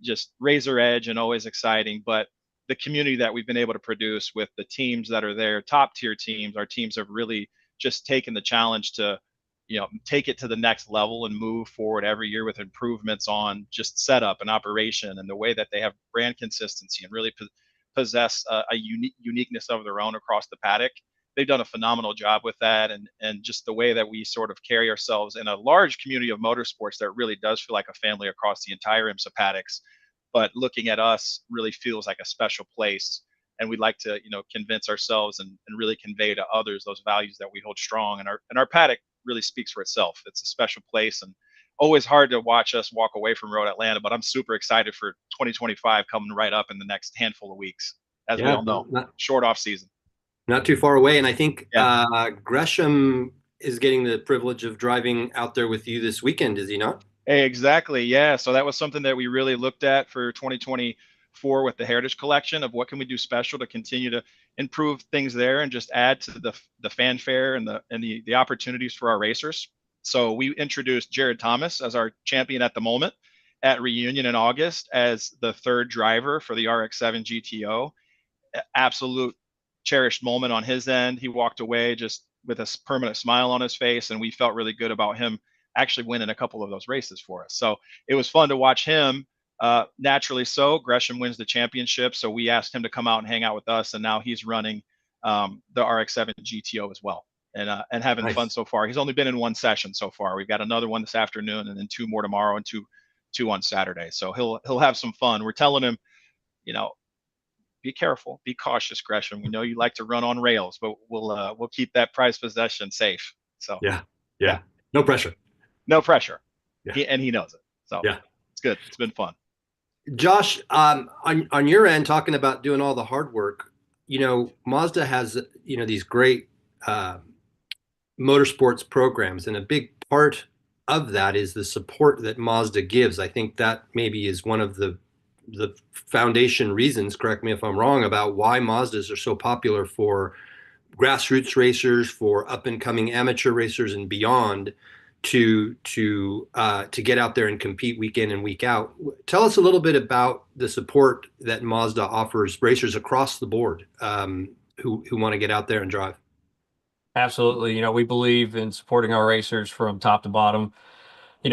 just razor edge and always exciting, but the community that we've been able to produce with the teams that are there, top tier teams, our teams have really just taken the challenge to, take it to the next level and move forward every year with improvements on just setup and operation and the way that they have brand consistency and really possess a uniqueness of their own across the paddock. They've done a phenomenal job with that, and just the way that we sort of carry ourselves in a large community of motorsports that really does feel like a family across the entire IMSA paddocks. But looking at us really feels like a special place, and we'd like to, convince ourselves and really convey to others those values that we hold strong. And our paddock really speaks for itself. It's a special place, and always hard to watch us walk away from Road Atlanta. But I'm super excited for 2025 coming right up in the next handful of weeks, as we all know, short off season. Not too far away, and I think Gresham is getting the privilege of driving out there with you this weekend, is he not? Exactly. Yeah. So that was something that we really looked at for 2024 with the Heritage Collection of what can we do special to continue to improve things there and just add to the fanfare and the opportunities for our racers. So we introduced Jared Thomas as our champion at the moment at Reunion in August as the 3rd driver for the RX-7 GTO. Absolute cherished moment on his end. He walked away just with a permanent smile on his face, and we felt really good about him actually winning a couple of those races for us. So it was fun to watch him. Naturally so, Gresham wins the championship, so we asked him to come out and hang out with us, and now he's running the RX-7 GTO as well, and having fun so far. He's only been in 1 session so far. We've got another one this afternoon, and then 2 more tomorrow, and two on Saturday. So he'll have some fun. We're telling him, be careful, be cautious, Gresham. We know you like to run on rails, but we'll keep that prized possession safe. So yeah, no pressure. No pressure. And he knows it. So it's good. It's been fun. Josh, on your end, talking about doing all the hard work, Mazda has, these great motorsports programs, and a big part of that is the support that Mazda gives. I think that maybe is one of the foundation reasons, correct me if I'm wrong, about why Mazdas are so popular for grassroots racers, for up and coming amateur racers and beyond, to get out there and compete week in and week out. Tell us a little bit about the support that Mazda offers racers across the board who want to get out there and drive. Absolutely. We believe in supporting our racers from top to bottom.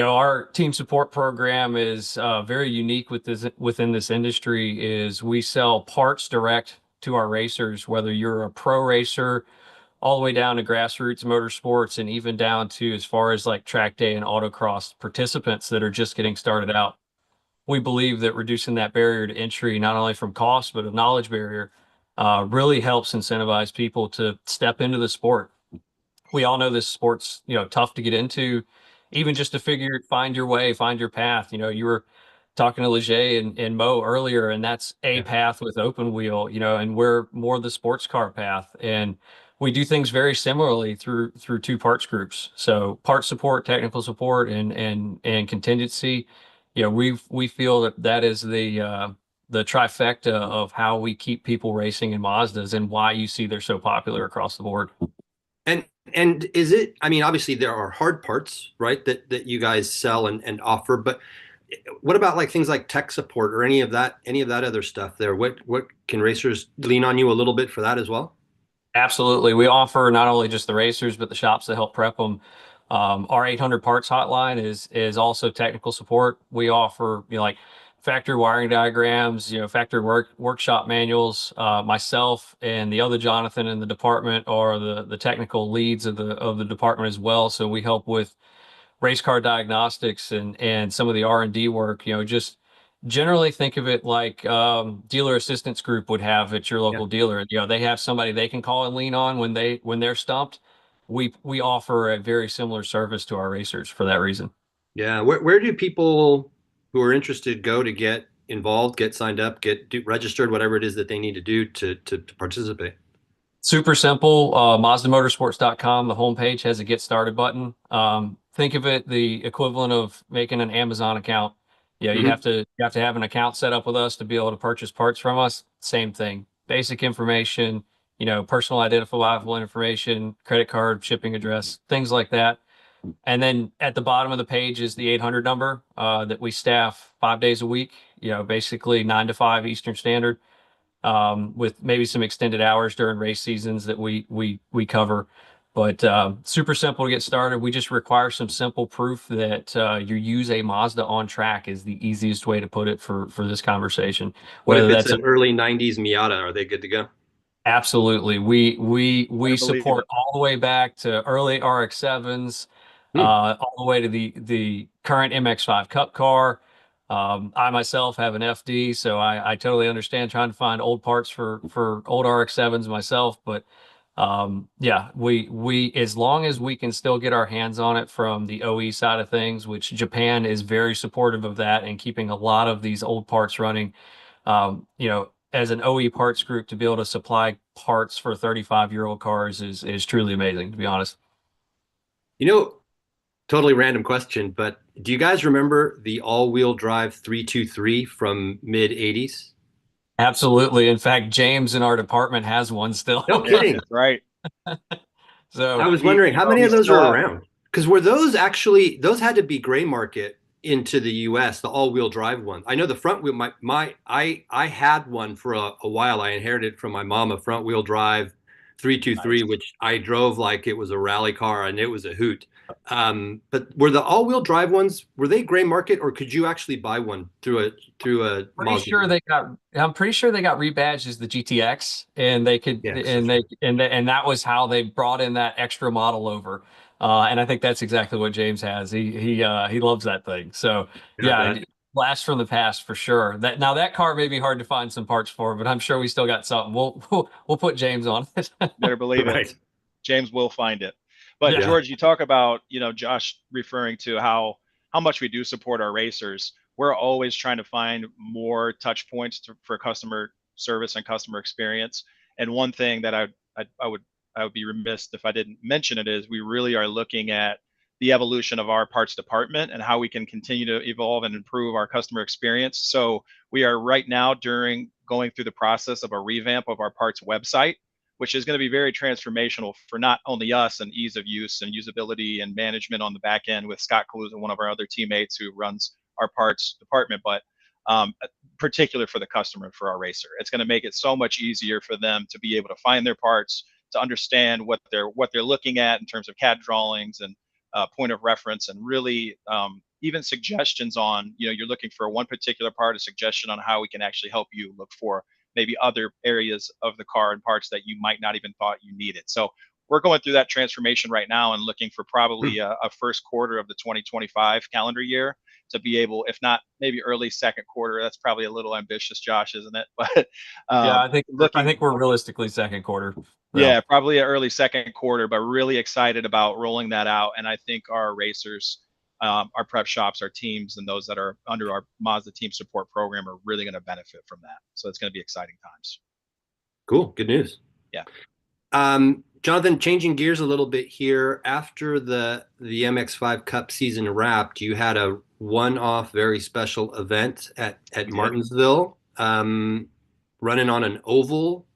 Our team support program is very unique within this industry. Is we sell parts direct to our racers, whether you're a pro racer, all the way down to grassroots motorsports, and even down to as far as like track day and autocross participants that are just getting started out. We believe that reducing that barrier to entry, not only from cost but a knowledge barrier, really helps incentivize people to step into the sport. We all know this sport's tough to get into, even just to find your way, find your path. You were talking to Leger and Mo earlier, and that's a path with open wheel, and we're more the sports car path, and we do things very similarly through two parts groups. So part support, technical support, and contingency. We feel that is the trifecta of how we keep people racing in Mazdas and why you see they're so popular across the board. And is it, I mean, obviously there are hard parts, right, that you guys sell and offer, but what about like things like tech support or any of that other stuff there? What can racers lean on you a little bit for that as well? Absolutely. We offer not only just the racers, but the shops that help prep them. Our 800 parts hotline is also technical support. We offer, like factory wiring diagrams, factory workshop manuals. Myself and the other Jonathan in the department are the technical leads of the department as well. So we help with race car diagnostics and some of the R&D work. Just generally think of it like dealer assistance group would have at your local dealer. They have somebody they can call and lean on when they're stumped. We offer a very similar service to our racers for that reason. Yeah. Where do people who are interested go to get involved, get signed up, get registered, whatever it is that they need to do to participate? Super simple. MazdaMotorsports.com. The homepage has a get started button. Think of it the equivalent of making an Amazon account. You have to have an account set up with us to be able to purchase parts from us. Same thing. Basic information, personal identifiable information, credit card, shipping address, things like that. And then at the bottom of the page is the 800 number that we staff 5 days a week, basically 9 to 5 Eastern Standard, with maybe some extended hours during race seasons that we cover. But super simple to get started. We just require some simple proof that you use a Mazda on track is the easiest way to put it for this conversation. What if it's an early 90s Miata? Are they good to go? Absolutely. We support all the way back to early RX-7s, all the way to the current MX-5 Cup car. I myself have an FD, so I totally understand trying to find old parts for old RX-7s myself. But we as long as we can still get our hands on it from the OE side of things, which Japan is very supportive of that and keeping a lot of these old parts running. As an OE parts group, to be able to supply parts for 35-year-old cars is truly amazing, to be honest. Totally random question, but do you guys remember the all-wheel drive 323 from mid-80s? Absolutely. In fact, James in our department has one still. No kidding. Right. So I was wondering how many of those are around? Because were those those had to be gray market into the US, the all-wheel drive one. I know the front wheel, I had one for a while. I inherited from my mom a front wheel drive 323, nice, which I drove like it was a rally car and it was a hoot. But were the all-wheel drive ones, were they gray market, or could you actually buy one through a I'm pretty sure they got rebadged as the GTX, and they could, and that was how they brought in that extra model over. And I think that's exactly what James has. He loves that thing. So blast from the past for sure. That car may be hard to find some parts for, but I'm sure we still got something. We'll put James on it. Better believe it. James will find it. But George, you talk about, Josh referring to how much we do support our racers. We're always trying to find more touch points for customer service and customer experience. And one thing that I would be remiss if I didn't mention it is we really are looking at the evolution of our parts department and how we can continue to evolve and improve our customer experience. So we are right now going through the process of a revamp of our parts website, which is going to be very transformational for not only us and ease of use and usability and management on the back end with Scott Kaluza, one of our other teammates who runs our parts department, but particular for the customer and for our racer. It's going to make it so much easier for them to be able to find their parts, to understand what they're looking at in terms of CAD drawings, and point of reference, and really even suggestions on, you're looking for one particular part, a suggestion on how we can actually help you look for maybe other areas of the car and parts that you might not even thought you needed. So we're going through that transformation right now and looking for probably a first quarter of the 2025 calendar year to be able, if not maybe early second quarter. That's probably a little ambitious, Josh, isn't it? But yeah, I think we're realistically second quarter. Yeah, probably an early second quarter, but really excited about rolling that out. And I think our racers, our prep shops, our teams, and those that are under our Mazda team support program are really going to benefit from that. So it's going to be exciting times. Cool. Good news. Yeah. Jonathan, changing gears a little bit here. After the MX5 Cup season wrapped, you had a one-off, very special event at Martinsville, running on an oval,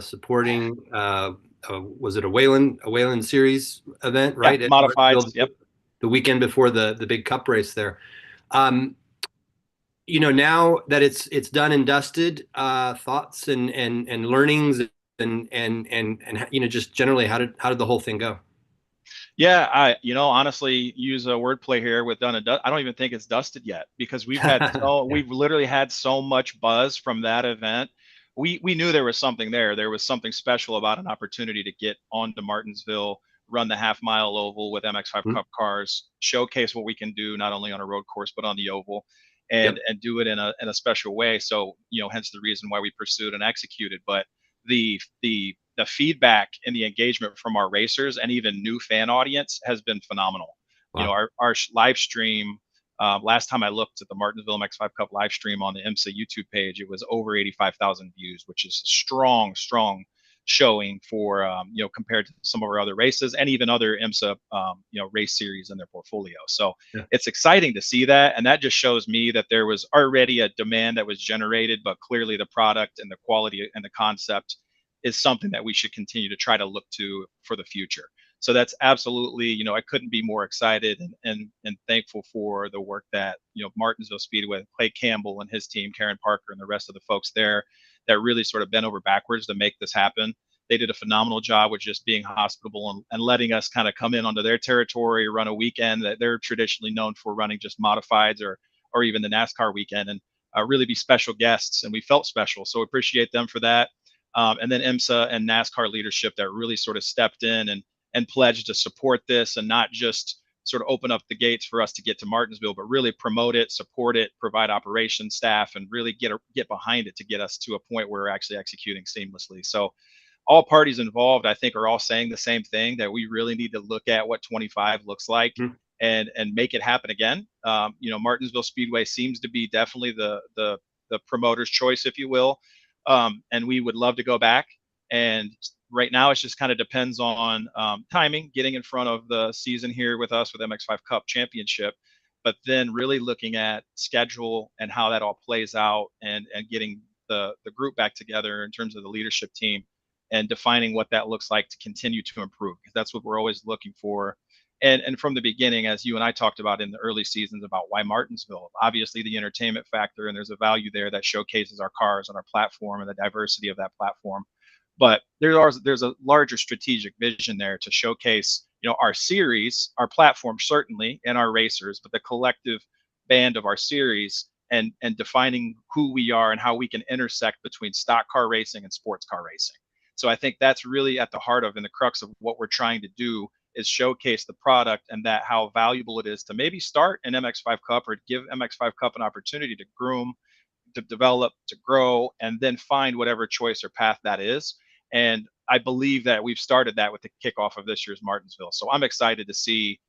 supporting. Was it a Whelen Series event, right? Yeah, modifieds. Yep. The weekend before the big Cup race there. Now that it's done and dusted, thoughts and learnings. And just generally, how did the whole thing go? Yeah, I honestly use a wordplay here with done and dust. I don't even think it's dusted yet, because we've literally had so much buzz from that event. We knew there was something there. There was something special about an opportunity to get onto Martinsville, run the half-mile oval with MX5 Cup cars, showcase what we can do not only on a road course but on the oval, and do it in a special way. So hence the reason why we pursued and executed. But the feedback and the engagement from our racers and even new fan audience has been phenomenal. Wow. Our live stream, last time I looked at the Martinsville MX5 Cup live stream on the IMSA YouTube page, it was over 85,000 views, which is strong showing for compared to some of our other races and even other IMSA race series in their portfolio. So it's exciting to see that, and that just shows me that there was already a demand that was generated, but clearly the product and the quality and the concept is something that we should continue to try to look to for the future. So that's absolutely, I couldn't be more excited and thankful for the work that, Martinsville Speedway, Clay Campbell and his team, Karen Parker and the rest of the folks there that really sort of bent over backwards to make this happen. They did a phenomenal job with just being hospitable and letting us kind of come in onto their territory, run a weekend that they're traditionally known for running just modifieds or even the NASCAR weekend, and really be special guests. And we felt special. So appreciate them for that. And then IMSA and NASCAR leadership that really sort of stepped in and pledged to support this and not just sort of open up the gates for us to get to Martinsville, but really promote it, support it, provide operations staff, and really get behind it to get us to a point where we're actually executing seamlessly. So all parties involved, I think, are all saying the same thing, that we really need to look at what 25 looks like and make it happen again. Martinsville Speedway seems to be definitely the promoter's choice, if you will. And we would love to go back. And right now, it just kind of depends on timing, getting in front of the season here with us with MX5 Cup Championship, but then really looking at schedule and how that all plays out and getting the group back together in terms of the leadership team and defining what that looks like to continue to improve, because that's what we're always looking for. And from the beginning, as you and I talked about in the early seasons about why Martinsville, obviously the entertainment factor, and there's a value there that showcases our cars and our platform and the diversity of that platform. But there's a larger strategic vision there to showcase, our series, our platform certainly, and our racers, but the collective band of our series and defining who we are and how we can intersect between stock car racing and sports car racing. So I think that's really at the heart of and the crux of what we're trying to do is showcase the product and that how valuable it is to maybe start an MX5 Cup or give MX5 Cup an opportunity to groom, to develop, to grow, and then find whatever choice or path that is. And I believe that we've started that with the kickoff of this year's Martinsville. So I'm excited to see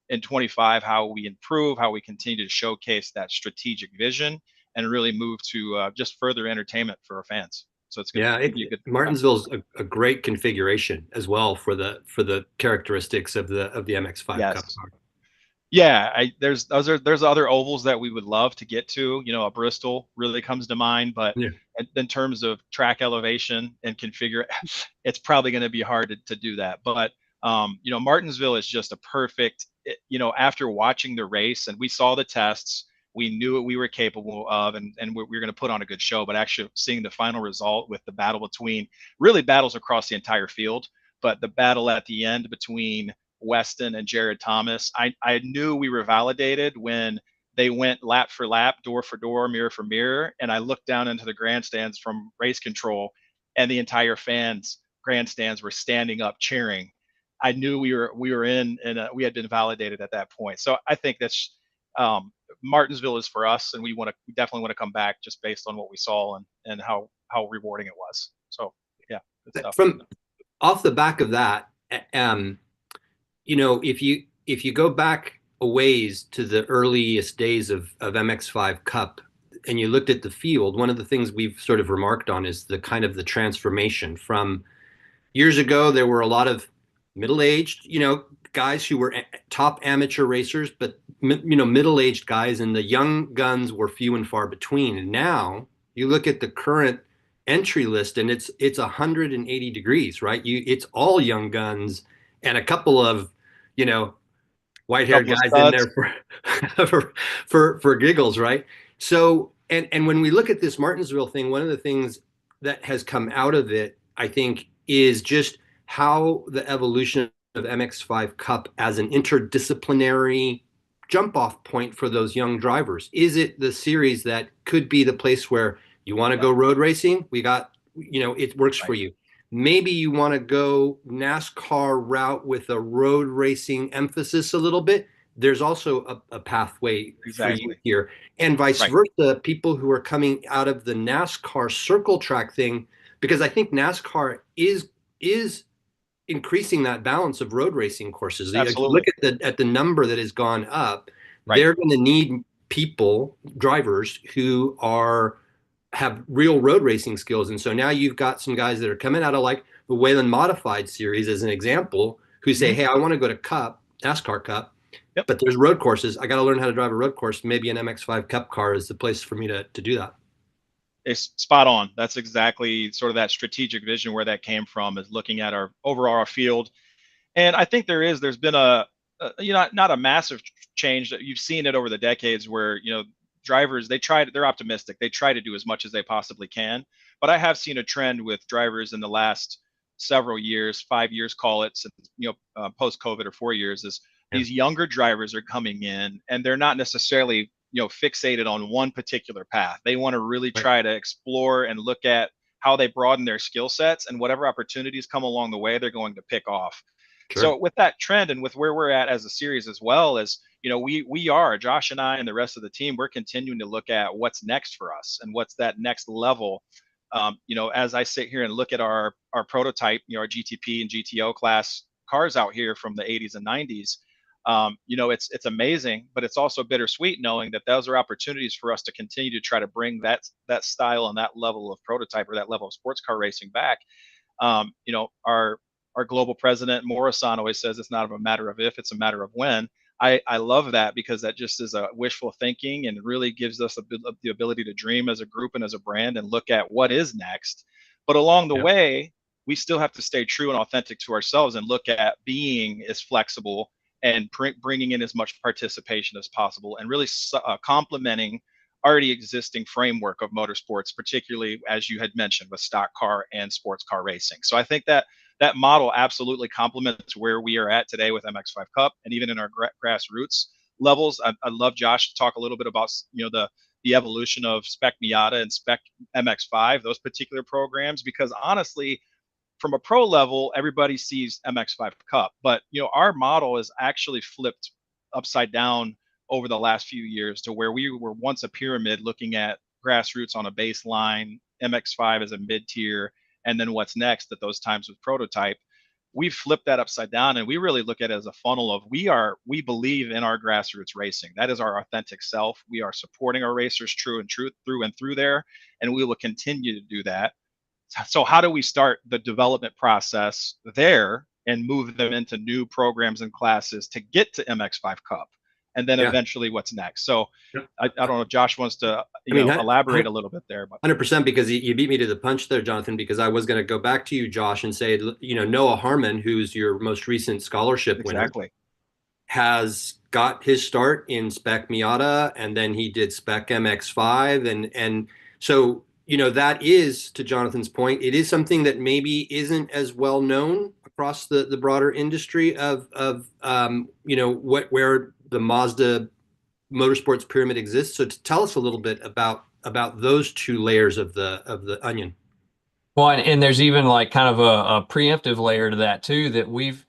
in 25 how we improve, how we continue to showcase that strategic vision and really move to just further entertainment for our fans. So it's going to be a good. Martinsville's a great configuration as well for the characteristics of the MX5 Cup car. Yeah, there's other ovals that we would love to get to. A Bristol really comes to mind, but in terms of track elevation and configure, it's probably going to be hard to do that. But Martinsville is just a perfect. After watching the race and we saw the tests, we knew what we were capable of, and we were going to put on a good show. But actually seeing the final result with the battle between really battles across the entire field, but the battle at the end between Weston and Jared Thomas. I knew we were validated when they went lap for lap, door for door, mirror for mirror. And I looked down into the grandstands from race control, and the entire grandstands were standing up cheering. I knew we were in, and we had been validated at that point. So I think that's Martinsville is for us, and we definitely want to come back just based on what we saw and how rewarding it was. So yeah, good stuff. From off the back of that, you know, if you go back a ways to the earliest days of MX5 Cup, and you looked at the field, one of the things we've sort of remarked on is the kind of the transformation from years ago. There were a lot of middle-aged, you know, guys who were top amateur racers, but you know, middle-aged guys, and the young guns were few and far between. And now you look at the current entry list, and it's 180 degrees, right? It's all young guns and a couple of, you know, white-haired guys in there for giggles, right? So, and when we look at this Martinsville thing, one of the things that has come out of it, I think, is just how the evolution of MX5 Cup as an interdisciplinary jump-off point for those young drivers. Is it the series that could be the place where you want to go road racing? We got, you know, it works for you. Maybe you want to go NASCAR route with a road racing emphasis a little bit. There's also a pathway for you here, and vice versa. People who are coming out of the NASCAR circle track thing, because I think NASCAR is increasing that balance of road racing courses. Absolutely. Look at the number that has gone up. They're going to need drivers who have real road racing skills. And so now you've got some guys that are coming out of like the Whelen Modified Series as an example, who say, hey, I want to go to NASCAR Cup, but there's road courses. I got to learn how to drive a road course. Maybe an MX5 Cup car is the place for me to do that. It's spot on. That's exactly sort of that strategic vision where that came from, is looking at our overall field. And I think there's been you know, not a massive change. That you've seen it over the decades where, you know, drivers, they're optimistic. They try to do as much as they possibly can. But I have seen a trend with drivers in the last several years, 5 years, call it, since, you know, post-COVID, or 4 years, is these younger drivers are coming in, and they're not necessarily, you know, fixated on one particular path. They want to really try to explore and look at how they broaden their skill sets, and whatever opportunities come along the way, they're going to pick off. So with that trend, and with where we're at as a series, as well as, you know, we are, Josh and I and the rest of the team, we're continuing to look at what's next for us and what's that next level. You know, as I sit here and look at our prototype, you know, our GTP and GTO class cars out here from the 80s and 90s, you know, it's amazing, but it's also bittersweet knowing that those are opportunities for us to continue to try to bring that style and that level of prototype, or that level of sports car racing back. You know, our global president Morrison always says it's not a matter of if, it's a matter of when. I love that, because that just is a wishful thinking, and really gives us the ability to dream as a group and as a brand, and look at what is next. But along the way, we still have to stay true and authentic to ourselves, and look at being as flexible and bringing in as much participation as possible, and really complementing already existing framework of motorsports, particularly as you had mentioned with stock car and sports car racing. So I think that model absolutely complements where we are at today with MX5 Cup, and even in our grassroots levels. I'd love Josh to talk a little bit about, you know, the evolution of Spec Miata and Spec MX5, those particular programs, because honestly, from a pro level, everybody sees MX5 Cup, but, you know, our model is actually flipped upside down over the last few years, to where we were once a pyramid looking at grassroots on a baseline, MX5 as a mid-tier, and then what's next at those times with prototype. We've flipped that upside down, and we really look at it as a funnel of we believe in our grassroots racing. That is our authentic self. We are supporting our racers through and through there, and we will continue to do that. So how do we start the development process there and move them into new programs and classes to get to MX5 Cup? And then eventually what's next? So I don't know if Josh wants to elaborate a little bit there. But 100%, because you beat me to the punch there, Jonathan, because I was going to go back to you, Josh, and say, you know, Noah Harmon, who's your most recent scholarship winner, has got his start in Spec Miata, and then he did Spec MX5. And so that is, to Jonathan's point, it is something that maybe isn't as well known across the broader industry of where the Mazda motorsports pyramid exists. So to tell us a little bit about those two layers of the onion. Well, and there's even like kind of a preemptive layer to that too, that we've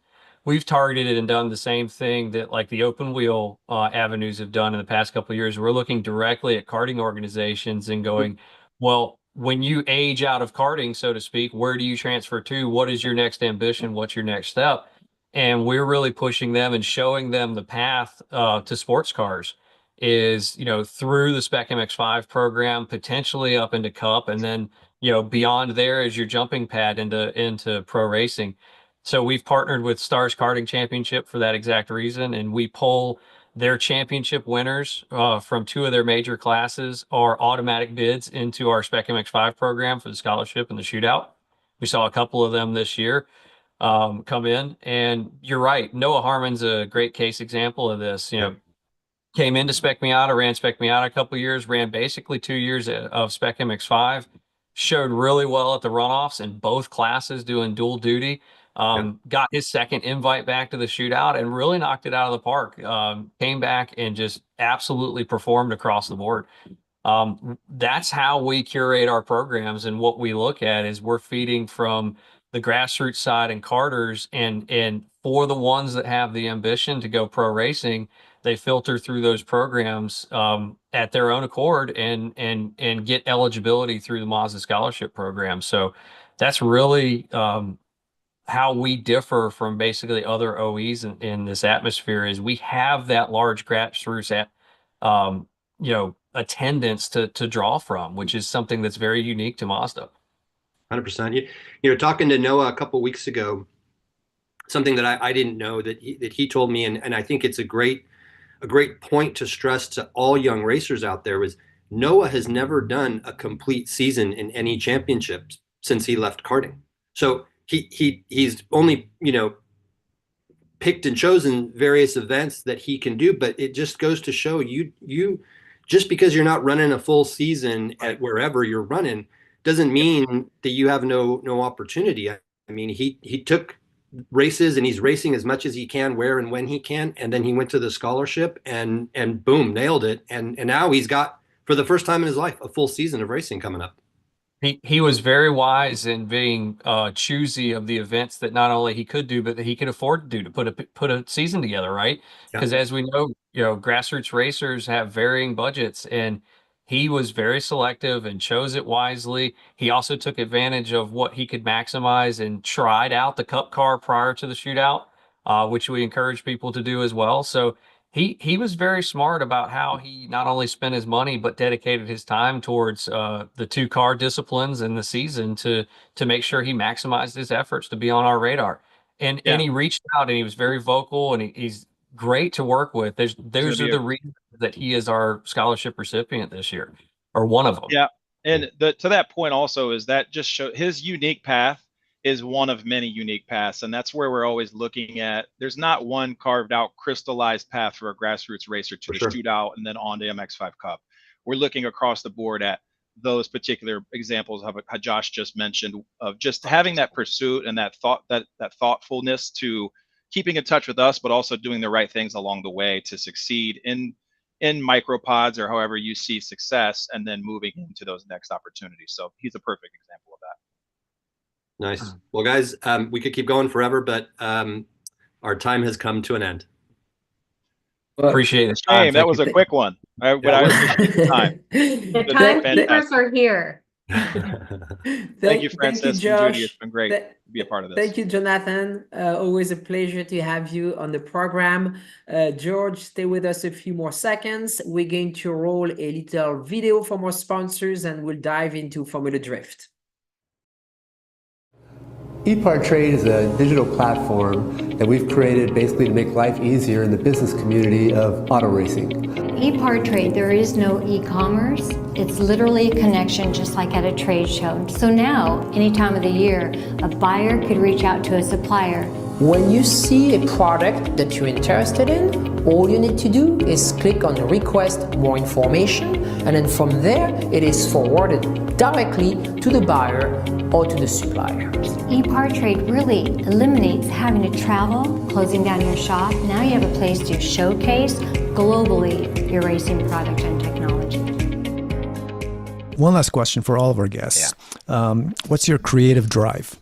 targeted and done the same thing that like the open wheel avenues have done in the past couple of years. We're looking directly at karting organizations and going, well, when you age out of karting, so to speak, where do you transfer to? What is your next ambition? What's your next step? And we're really pushing them and showing them the path to sports cars is, through the Spec MX5 program, potentially up into Cup, and then, beyond there is your jumping pad into pro racing. So we've partnered with Stars Karting Championship for that exact reason, and we pull their championship winners from two of their major classes are automatic bids into our Spec MX5 program for the scholarship and the shootout. We saw a couple of them this year come in, and you're right. Noah Harmon's a great case example of this. Came into Spec Miata, ran Spec Miata a couple of years, ran basically 2 years of Spec MX5, showed really well at the runoffs in both classes doing dual duty. Got his second invite back to the shootout and really knocked it out of the park. Came back and just absolutely performed across the board. That's how we curate our programs, and what we look at is we're feeding from the grassroots side and karters, and for the ones that have the ambition to go pro racing, they filter through those programs at their own accord and get eligibility through the Mazda scholarship program. So that's really how we differ from basically other OEs in this atmosphere is we have that large grassroots attendance to draw from, which is something that's very unique to Mazda. 100%. Talking to Noah a couple weeks ago, something that I didn't know that he told me, and I think it's a great point to stress to all young racers out there, was Noah has never done a complete season in any championships since he left karting. So he's only picked and chosen various events that he can do, but it just goes to show you just because you're not running a full season at wherever you're running doesn't mean that you have no opportunity. I mean, he took races and he's racing as much as he can, where and when he can, and then he went to the scholarship and boom, nailed it. And now he's got, for the first time in his life, a full season of racing coming up. He was very wise in being choosy of the events that not only he could do, but that he could afford to do to put a season together, right? Because as we know, grassroots racers have varying budgets, and he was very selective and chose it wisely. He also took advantage of what he could maximize and tried out the Cup car prior to the shootout, which we encourage people to do as well. So he was very smart about how he not only spent his money, but dedicated his time towards the two car disciplines in the season to make sure he maximized his efforts to be on our radar. And he reached out, and he was very vocal, and he's great to work with. Those are the reasons that he is our scholarship recipient this year, or one of them. Yeah. And to that point also is that just show his unique path is one of many unique paths. And that's where we're always looking at. There's not one carved out, crystallized path for a grassroots racer to the shootout and then on to MX5 Cup. We're looking across the board at those particular examples of how Josh just mentioned, of just having that pursuit and that thoughtfulness to keeping in touch with us, but also doing the right things along the way to succeed in micropods or however you see success, and then moving into those next opportunities. So he's a perfect example of that. Nice. Well, guys, we could keep going forever, but our time has come to an end. Well, appreciate it. Shame, that was a quick one. I appreciate the time. The timekeepers are here. Thank you, Francis and Judy. It's been great to be a part of this. Thank you, Jonathan. Always a pleasure to have you on the program. George, stay with us a few more seconds. We're going to roll a little video from our sponsors, and we'll dive into Formula Drift. EPARTRADE is a digital platform that we've created basically to make life easier in the business community of auto racing. EPARTRADE, there is no e-commerce. It's literally a connection just like at a trade show. So now, any time of the year, a buyer could reach out to a supplier When you see a product that you're interested in, all you need to do is click on request more information, and then from there it is forwarded directly to the buyer or to the supplier. EPARTRADE really eliminates having to travel, closing down your shop. Now you have a place to showcase globally your racing product and technology. One last question for all of our guests. What's your creative drive?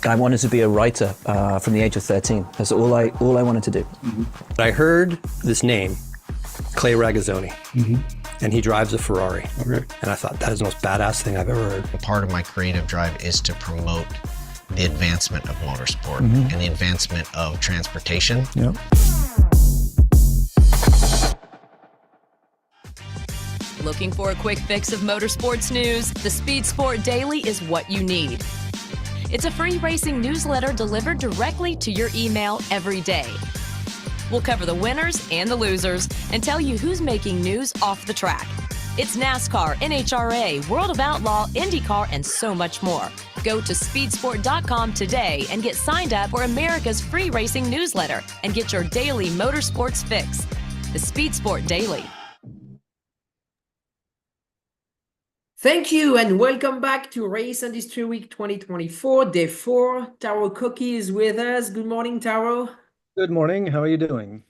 I wanted to be a writer from the age of 13. That's all I wanted to do. I heard this name, Clay Ragazzoni, and he drives a Ferrari. And I thought, that is the most badass thing I've ever heard. Part of my creative drive is to promote the advancement of motorsport and the advancement of transportation. Yep. Looking for a quick fix of motorsports news? The Speed Sport Daily is what you need. It's a free racing newsletter delivered directly to your email every day. We'll cover the winners and the losers and tell you who's making news off the track. It's NASCAR, NHRA, World of Outlaw, INDYCAR, and so much more. Go to speedsport.com today and get signed up for America's free racing newsletter and get your daily motorsports fix. The Speed Sport Daily. Thank you and welcome back to Race Industry Week 2024, Day 4. Taro Cookie is with us. Good morning, Taro. Good morning. How are you doing?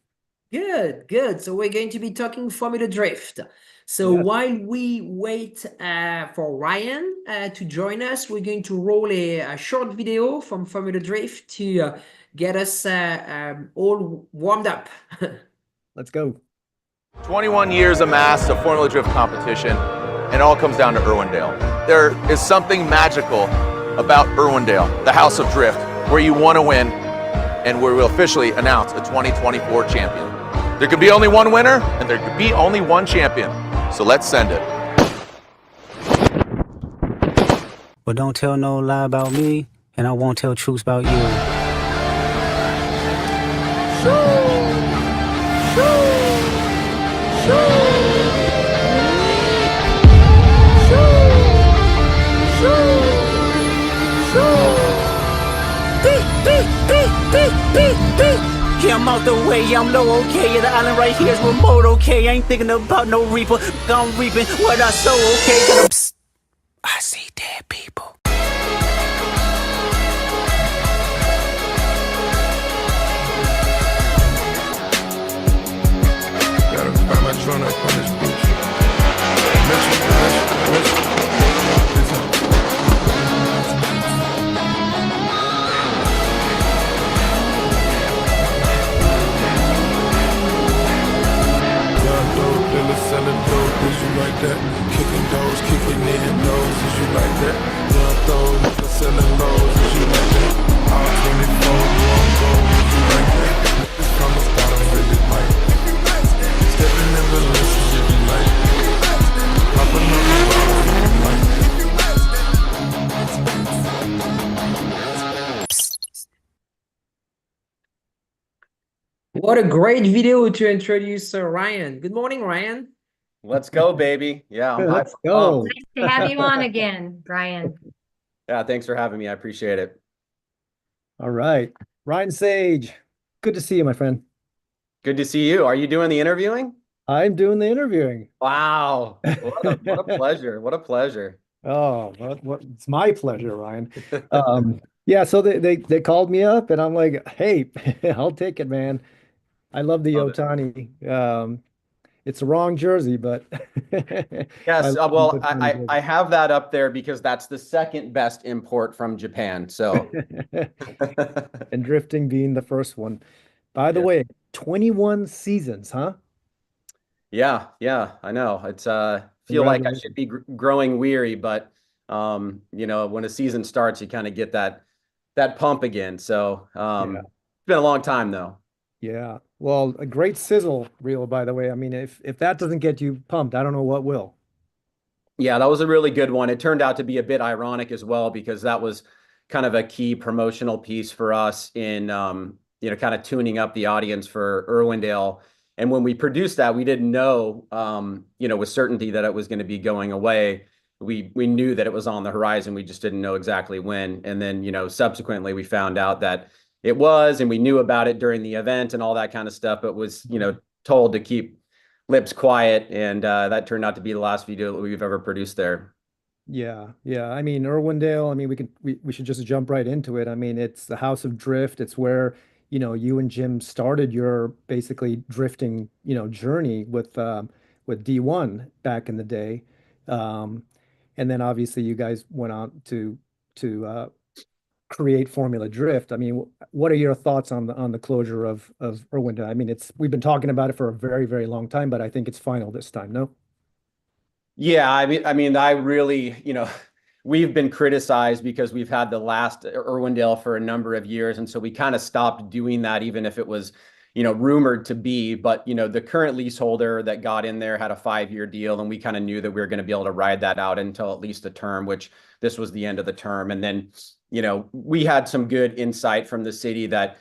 Good, good. So we're going to be talking Formula Drift. So while we wait for Ryan to join us, we're going to roll a short video from Formula Drift to get us all warmed up. Let's go. 21 years amassed of Formula Drift competition, and it all comes down to Irwindale. There is something magical about Irwindale, the House of Drift, where you want to win, and where we'll officially announce a 2024 champion. There could be only one winner, and there could be only one champion. So let's send it. But don't tell no lie about me, and I won't tell truths about you. Yeah, I'm out the way, yeah, I'm low, okay. Yeah, the island right here is remote, okay. I ain't thinking about no reaper. I'm reaping what I sow, okay. Psst, I see dead people. Gotta find my drone up on this beach. Selling dope, is you like that? Kicking doors, kicking in doors, is you like that? Young throws, selling lows, is you like that? All 24, one gold, is you like that? From the start, I'm really like stepping in the list, is you like popping up the ball, is you like What a great video to introduce Ryan. Good morning, Ryan. Let's go, baby. Yeah. Let's go. Nice to have you on again, Ryan. Yeah, thanks for having me. I appreciate it. All right. Ryan Sage, good to see you, my friend. Good to see you. Are you doing the interviewing? I'm doing the interviewing. Wow. What a pleasure. What a pleasure. Oh, it's my pleasure, Ryan. Yeah, so they called me up and I'm like, hey, I'll take it, man. I love the Otani. It's the wrong jersey, but yes. Well, I have that up there because that's the second best import from Japan. So, and drifting being the first one. By the way, 21 seasons, huh? Yeah, I know. It's feel like I should be growing weary, but you know, when a season starts, you kind of get that pump again. So, it's been a long time though. Yeah. Well, a great sizzle reel, by the way. I mean, if that doesn't get you pumped, I don't know what will. Yeah, that was a really good one. It turned out to be a bit ironic as well, because that was kind of a key promotional piece for us in, you know, kind of tuning up the audience for Irwindale. And when we produced that, we didn't know, you know, with certainty that it was going to be going away. we knew that it was on the horizon. We just didn't know exactly when. And then, subsequently we found out that it was, and we knew about it during the event and all that kind of stuff, but was, told to keep lips quiet. And that turned out to be the last video that we've ever produced there. Yeah, yeah. I mean, Irwindale, I mean, we should just jump right into it. I mean, it's the House of Drift. It's where, you and Jim started your basically drifting, journey with D1 back in the day. And then obviously you guys went on to create Formula Drift. I mean, what are your thoughts on the closure of Irwindale? I mean, we've been talking about it for a very, very long time, but I think it's final this time, no? Yeah, I really, we've been criticized because we've had the last Irwindale for a number of years. And so we kind of stopped doing that, even if it was, rumored to be. But, the current leaseholder that got in there had a 5-year deal, and we kind of knew that we were going to be able to ride that out until at least the term, which this was the end of the term. And then, we had some good insight from the city that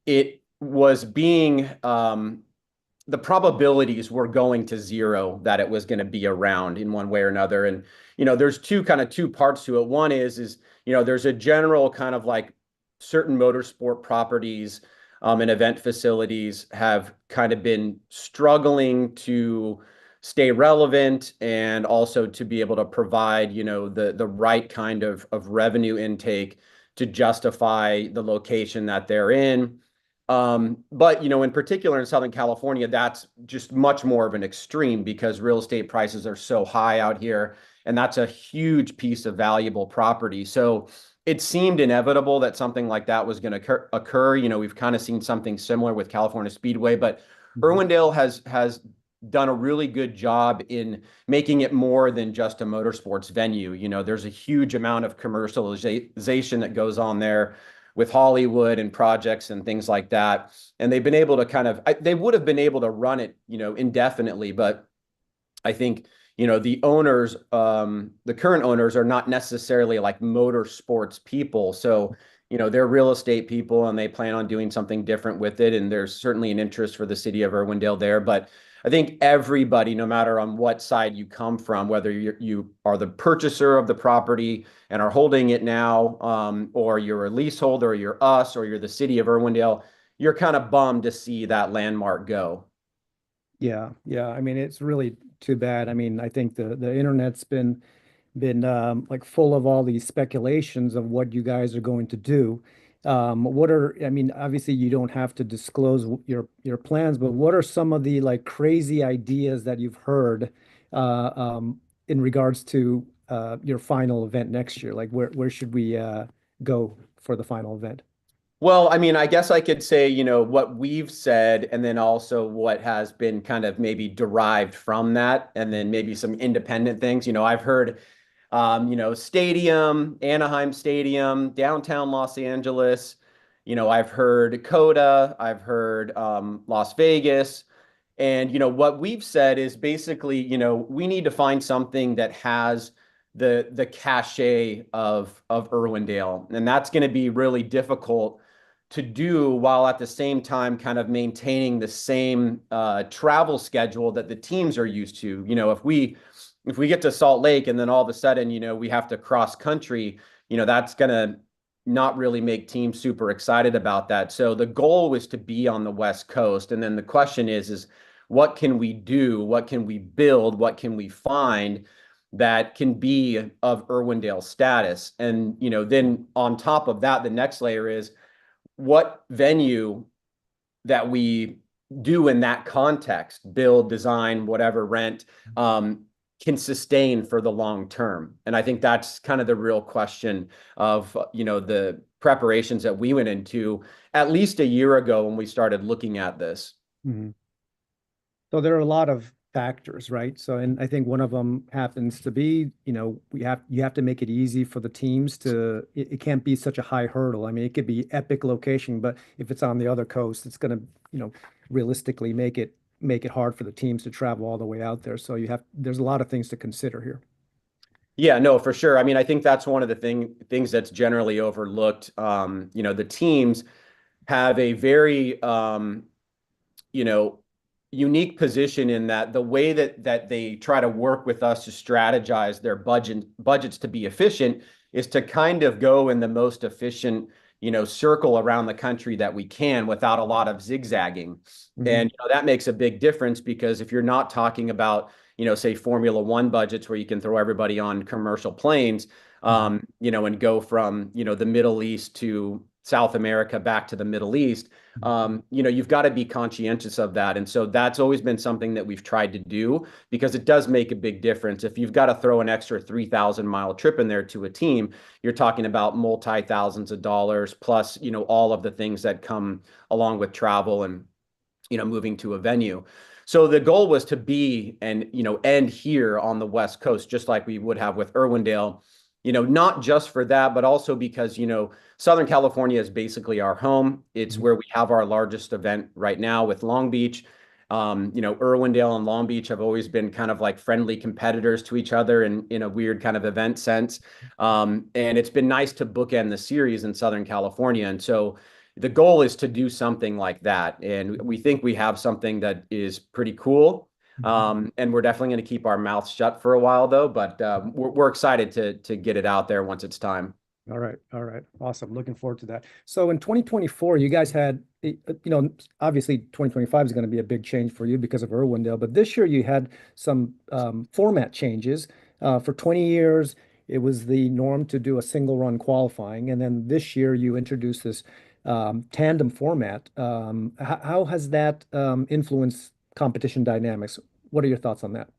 it was being, the probabilities were going to zero that it was going to be around in one way or another. And, there's two parts to it. One is, there's a general kind of like certain motorsport properties and event facilities have kind of been struggling to stay relevant and also to be able to provide, the right kind of revenue intake to justify the location that they're in. But, in particular in Southern California, that's just much more of an extreme because real estate prices are so high out here, and that's a huge piece of valuable property. So it seemed inevitable that something like that was going to occur. We've kind of seen something similar with California Speedway, but Irwindale has done a really good job in making it more than just a motorsports venue. There's a huge amount of commercialization that goes on there with Hollywood and projects and things like that. And they've been able to they would have been able to run it, indefinitely. But I think, the owners, the current owners are not necessarily like motorsports people. So, they're real estate people and they plan on doing something different with it. And there's certainly an interest for the city of Irwindale there. But I think everybody, no matter on what side you come from, whether you are the purchaser of the property and are holding it now, or you're a leaseholder, or you're us, or you're the city of Irwindale, you're kind of bummed to see that landmark go. Yeah, yeah. I mean, it's really too bad. I mean, I think the internet's been like full of all these speculations of what you guys are going to do. I mean, obviously you don't have to disclose your plans, but what are some of the like crazy ideas that you've heard in regards to your final event next year? Like where should we go for the final event? Well, I mean, I guess I could say, what we've said, and then also what has been kind of maybe derived from that, and then maybe some independent things. I've heard stadium, Anaheim Stadium, downtown Los Angeles. I've heard COTA, I've heard Las Vegas. And, what we've said is basically, we need to find something that has the cachet of Irwindale. And that's going to be really difficult to do while at the same time kind of maintaining the same travel schedule that the teams are used to. If we get to Salt Lake and then all of a sudden, we have to cross country, that's going to not really make teams super excited about that. So the goal was to be on the West Coast. And then the question is what can we do? What can we build? What can we find that can be of Irwindale status? And, then on top of that, the next layer is what venue that we do in that context, build, design, whatever, rent, can sustain for the long term. And I think that's kind of the real question of, the preparations that we went into at least a year ago when we started looking at this. Mm-hmm. So there are a lot of factors, right? So, and I think one of them happens to be, you have to make it easy for the teams it can't be such a high hurdle. I mean, it could be epic location, but if it's on the other coast, it's going to, realistically make it hard for the teams to travel all the way out there. So there's a lot of things to consider here. Yeah, no, for sure. I mean, I think that's one of the things that's generally overlooked. The teams have a very, unique position in that the way that they try to work with us to strategize their budgets to be efficient is to kind of go in the most efficient, circle around the country that we can without a lot of zigzagging. And that makes a big difference, because if you're not talking about, say Formula One budgets where you can throw everybody on commercial planes, and go from, the Middle East to South America back to the Middle East, you've got to be conscientious of that. And so that's always been something that we've tried to do, because it does make a big difference. If you've got to throw an extra 3,000-mile trip in there to a team, you're talking about multi-thousands of dollars plus, all of the things that come along with travel and, moving to a venue. So the goal was to be and, end here on the West Coast, just like we would have with Irwindale, not just for that, but also because, Southern California is basically our home. It's where we have our largest event right now with Long Beach. Irwindale and Long Beach have always been kind of like friendly competitors to each other in a weird kind of event sense. And it's been nice to bookend the series in Southern California. And so the goal is to do something like that. And we think we have something that is pretty cool. And we're definitely going to keep our mouths shut for a while, though. But we're excited to get it out there once it's time. All right. Awesome. Looking forward to that. So in 2024, you guys had, obviously 2025 is going to be a big change for you because of Irwindale, but this year you had some format changes. For 20 years, it was the norm to do a single run qualifying. And then this year you introduced this tandem format. How has that influenced competition dynamics? What are your thoughts on that?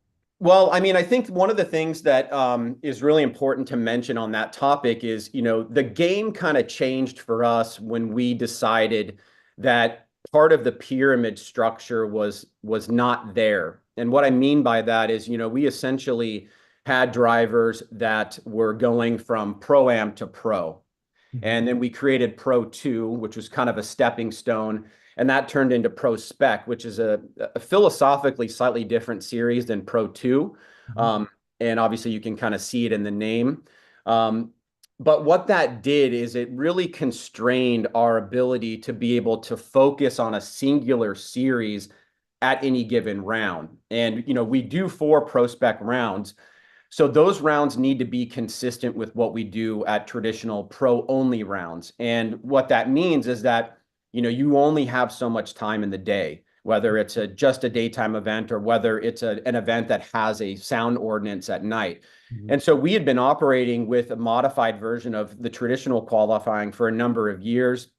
Well, I think one of the things that is really important to mention on that topic is, the game kind of changed for us when we decided that part of the pyramid structure was not there. And what I mean by that is, we essentially had drivers that were going from Pro-Am to Pro. And then we created Pro 2, which was kind of a stepping stone. And that turned into Pro Spec, which is a philosophically slightly different series than Pro 2. And obviously you can kind of see it in the name. But what that did is it really constrained our ability to be able to focus on a singular series at any given round. And, we do 4 Pro Spec rounds. So those rounds need to be consistent with what we do at traditional pro only rounds. And what that means is that, you only have so much time in the day, whether it's just a daytime event or whether it's an event that has a sound ordinance at night. And so we had been operating with a modified version of the traditional qualifying for a number of years.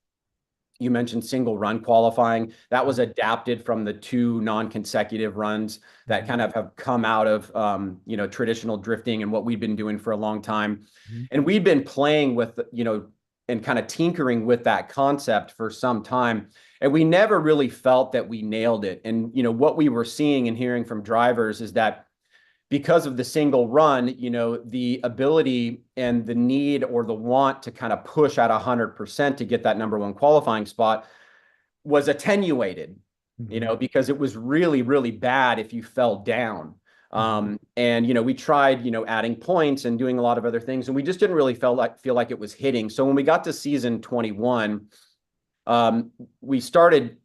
You mentioned single run qualifying. That was adapted from the 2 non-consecutive runs that kind of have come out of, traditional drifting and what we've been doing for a long time. And we've been playing with, and kind of tinkering with that concept for some time. And we never really felt that we nailed it. And, what we were seeing and hearing from drivers is that because of the single run, the ability and the need or the want to kind of push at 100% to get that number 1 qualifying spot was attenuated, because it was really, really bad if you fell down. And, we tried, adding points and doing a lot of other things, and we just didn't really feel like it was hitting. So when we got to season 21, we started,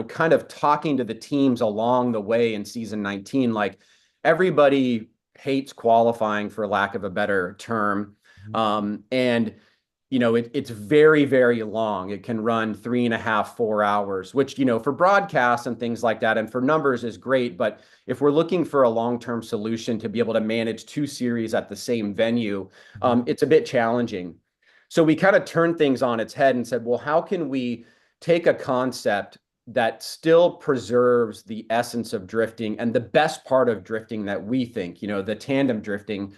kind of talking to the teams along the way in season 19, like everybody hates qualifying, for lack of a better term. And it's very, very long. It can run 3.5, 4 hours, which, for broadcasts and things like that and for numbers is great. But if we're looking for a long-term solution to be able to manage 2 series at the same venue, it's a bit challenging. So we kind of turned things on its head and said, well, how can we take a concept that still preserves the essence of drifting and the best part of drifting that we think, the tandem drifting,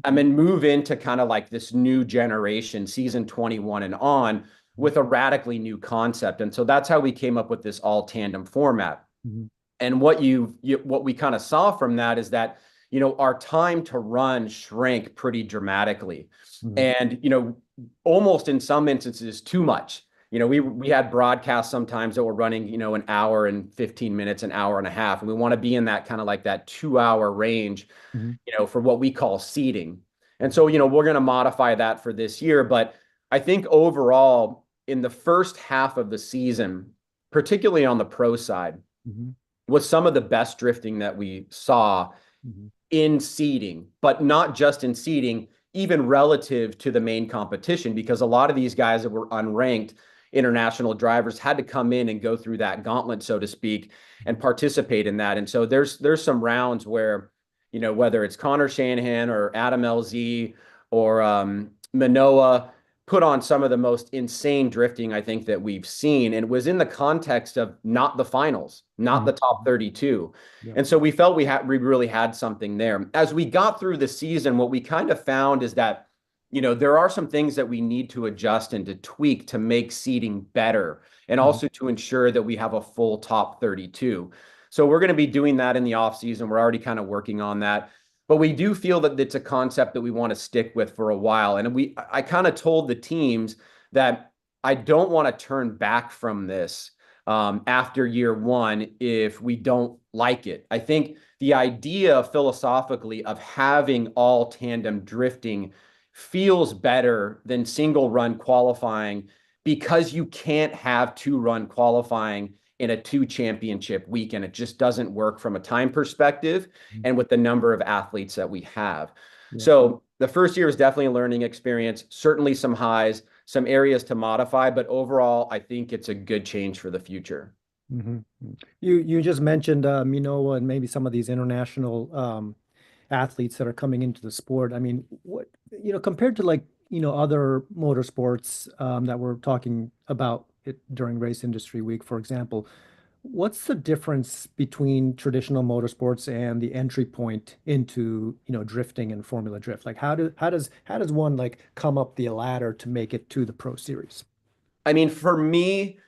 and move into kind of like this new generation, season 21 and on, with a radically new concept. And so that's how we came up with this all tandem format. And what we kind of saw from that is that, our time to run shrank pretty dramatically. And, almost in some instances too much. We had broadcasts sometimes that were running, an hour and 15 minutes, an hour and a half. And we want to be in that kind of like that 2-hour range, for what we call seating. And so, we're going to modify that for this year. But I think overall, in the first half of the season, particularly on the pro side, was some of the best drifting that we saw in seeding, but not just in seeding, even relative to the main competition, because a lot of these guys that were unranked international drivers had to come in and go through that gauntlet, so to speak, and participate in that. And so there's some rounds where, you know, whether it's Connor Shanahan or Adam LZ or Manoa, put on some of the most insane drifting I think that we've seen, and it was in the context of not the finals, not the top 32. And so we felt we really had something there. As we got through the season, what we kind of found is that, you know, there are some things that we need to adjust and to tweak to make seeding better, and also to ensure that we have a full top 32. So we're going to be doing that in the off season. We're already kind of working on that. But we do feel that it's a concept that we want to stick with for a while. And I kind of told the teams that I don't want to turn back from this after year one if we don't like it. I think the idea philosophically of having all tandem drifting feels better than single run qualifying, because you can't have 2-run qualifying in a 2-championship weekend. It just doesn't work from a time perspective and with the number of athletes that we have. So the first year is definitely a learning experience, certainly some highs, some areas to modify, but overall, I think it's a good change for the future. You just mentioned Minowa and maybe some of these international athletes that are coming into the sport. I mean, what, you know, compared to like, you know, other motorsports that we're talking about it during Race Industry Week, for example, what's the difference between traditional motorsports and the entry point into, you know, drifting and Formula Drift? Like, how does one like come up the ladder to make it to the Pro Series? I mean, for me,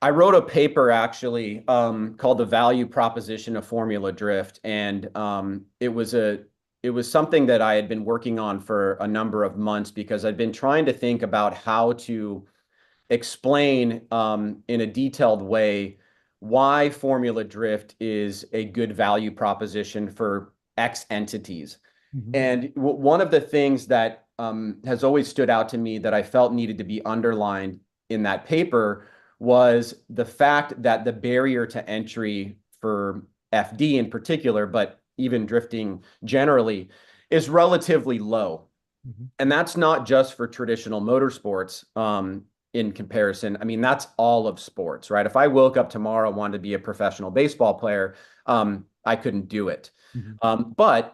I wrote a paper actually called The Value Proposition of Formula Drift, and it was something that I had been working on for a number of months, because I'd been trying to think about how to explain in a detailed way why Formula Drift is a good value proposition for X entities. And one of the things that has always stood out to me that I felt needed to be underlined in that paper was the fact that the barrier to entry for FD in particular, but even drifting generally, is relatively low. And that's not just for traditional motorsports in comparison. I mean, that's all of sports, right? If I woke up tomorrow and wanted to be a professional baseball player, I couldn't do it. But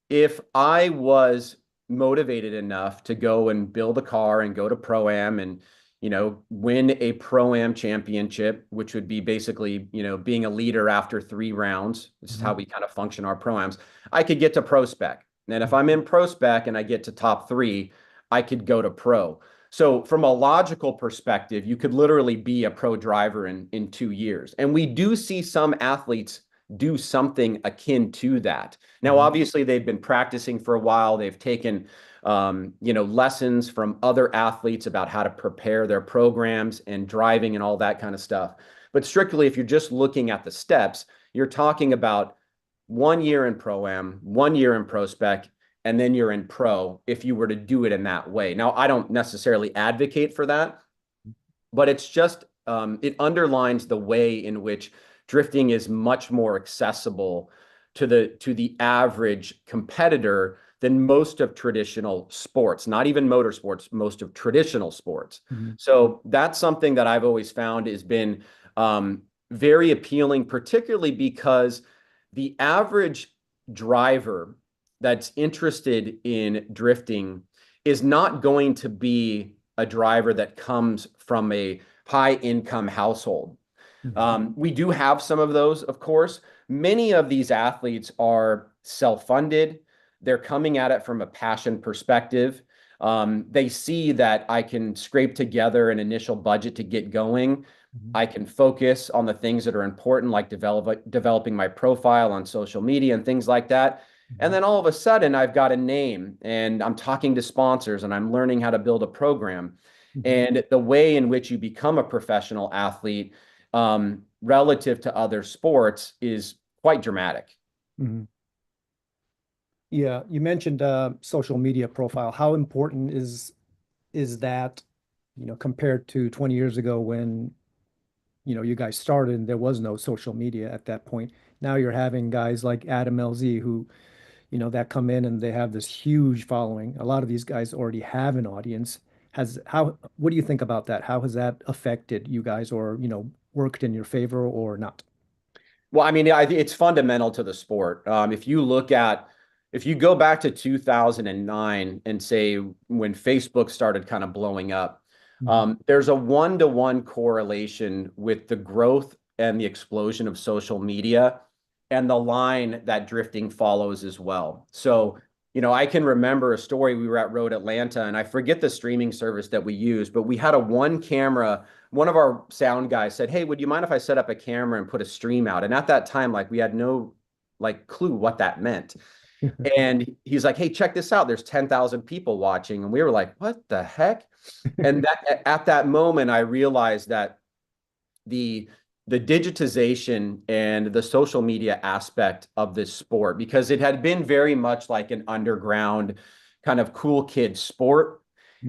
if I was motivated enough to go and build a car and go to Pro-Am and, you know, win a Pro-Am championship, which would be basically, you know, being a leader after 3 rounds. This is how we kind of function our Pro-Ams. I could get to Pro Spec. And if I'm in Pro Spec and I get to top 3, I could go to Pro. So from a logical perspective, you could literally be a pro driver in 2 years. And we do see some athletes do something akin to that. Now, obviously, they've been practicing for a while. They've taken you know, lessons from other athletes about how to prepare their programs and driving and all that kind of stuff. But strictly, if you're just looking at the steps, you're talking about 1 year in Pro-Am, 1 year in Pro Spec, and then you're in Pro if you were to do it in that way. Now, I don't necessarily advocate for that, but it's just, it underlines the way in which drifting is much more accessible to the average competitor than most of traditional sports, not even motorsports, most of traditional sports. So that's something that I've always found has been very appealing, particularly because the average driver that's interested in drifting is not going to be a driver that comes from a high income household. We do have some of those, of course. Many of these athletes are self-funded. They're coming at it from a passion perspective. They see that I can scrape together an initial budget to get going. I can focus on the things that are important, like developing my profile on social media and things like that. And then all of a sudden, I've got a name and I'm talking to sponsors and I'm learning how to build a program. And the way in which you become a professional athlete relative to other sports is quite dramatic. Yeah, you mentioned social media profile. How important is that, you know, compared to 20 years ago when you guys started and there was no social media at that point. Now you're having guys like Adam LZ who, that come in and they have this huge following. A lot of these guys already have an audience. What do you think about that? How has that affected you guys or, worked in your favor or not? Well, I mean, it's fundamental to the sport. If you go back to 2009 and say when Facebook started kind of blowing up, there's a 1-to-1 correlation with the growth and the explosion of social media and the line that drifting follows as well. So, I can remember a story. We were at Road Atlanta, and I forget the streaming service that we used, but we had a one camera. One of our sound guys said, "Hey, would you mind if I set up a camera and put a stream out?" And at that time, we had no clue what that meant. And he's like, "Hey, check this out. There's 10,000 people watching." And we were like, "What the heck?" And at that moment, I realized that the digitization and the social media aspect of this sport, because it had been very much like an underground kind of cool kid sport.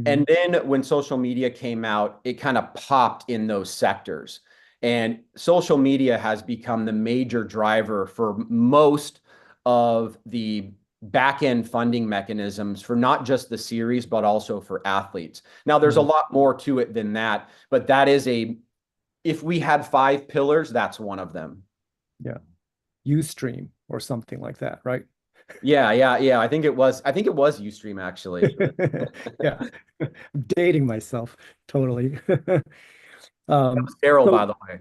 And then when social media came out, it kind of popped in those sectors. And social media has become the major driver for most of the back-end funding mechanisms for not just the series, but also for athletes. Now, there's a lot more to it than that, but that is if we had 5 pillars, that's one of them. Yeah. Ustream or something like that, right? Yeah. I think it was Ustream, actually. Yeah. I'm dating myself totally. That was Daryl, by the way.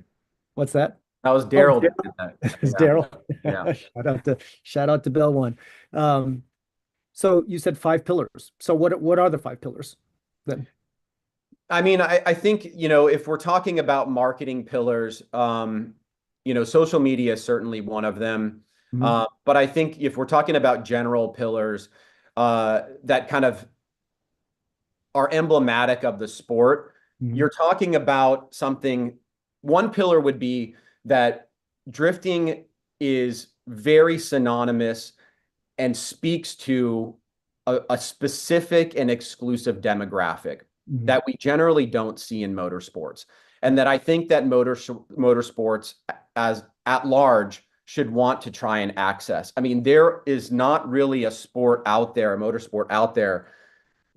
What's that? That was Daryl. It's Daryl. Yeah. Shout out to Bell One. So you said 5 pillars. So what are the 5 pillars then? I mean, I think, if we're talking about marketing pillars, social media is certainly one of them. But I think if we're talking about general pillars that kind of are emblematic of the sport, you're talking about something. One pillar would be that drifting is very synonymous and speaks to a specific and exclusive demographic that we generally don't see in motorsports. And that I think that motorsports as at large should want to try and access. I mean, there is not really a sport out there, a motorsport out there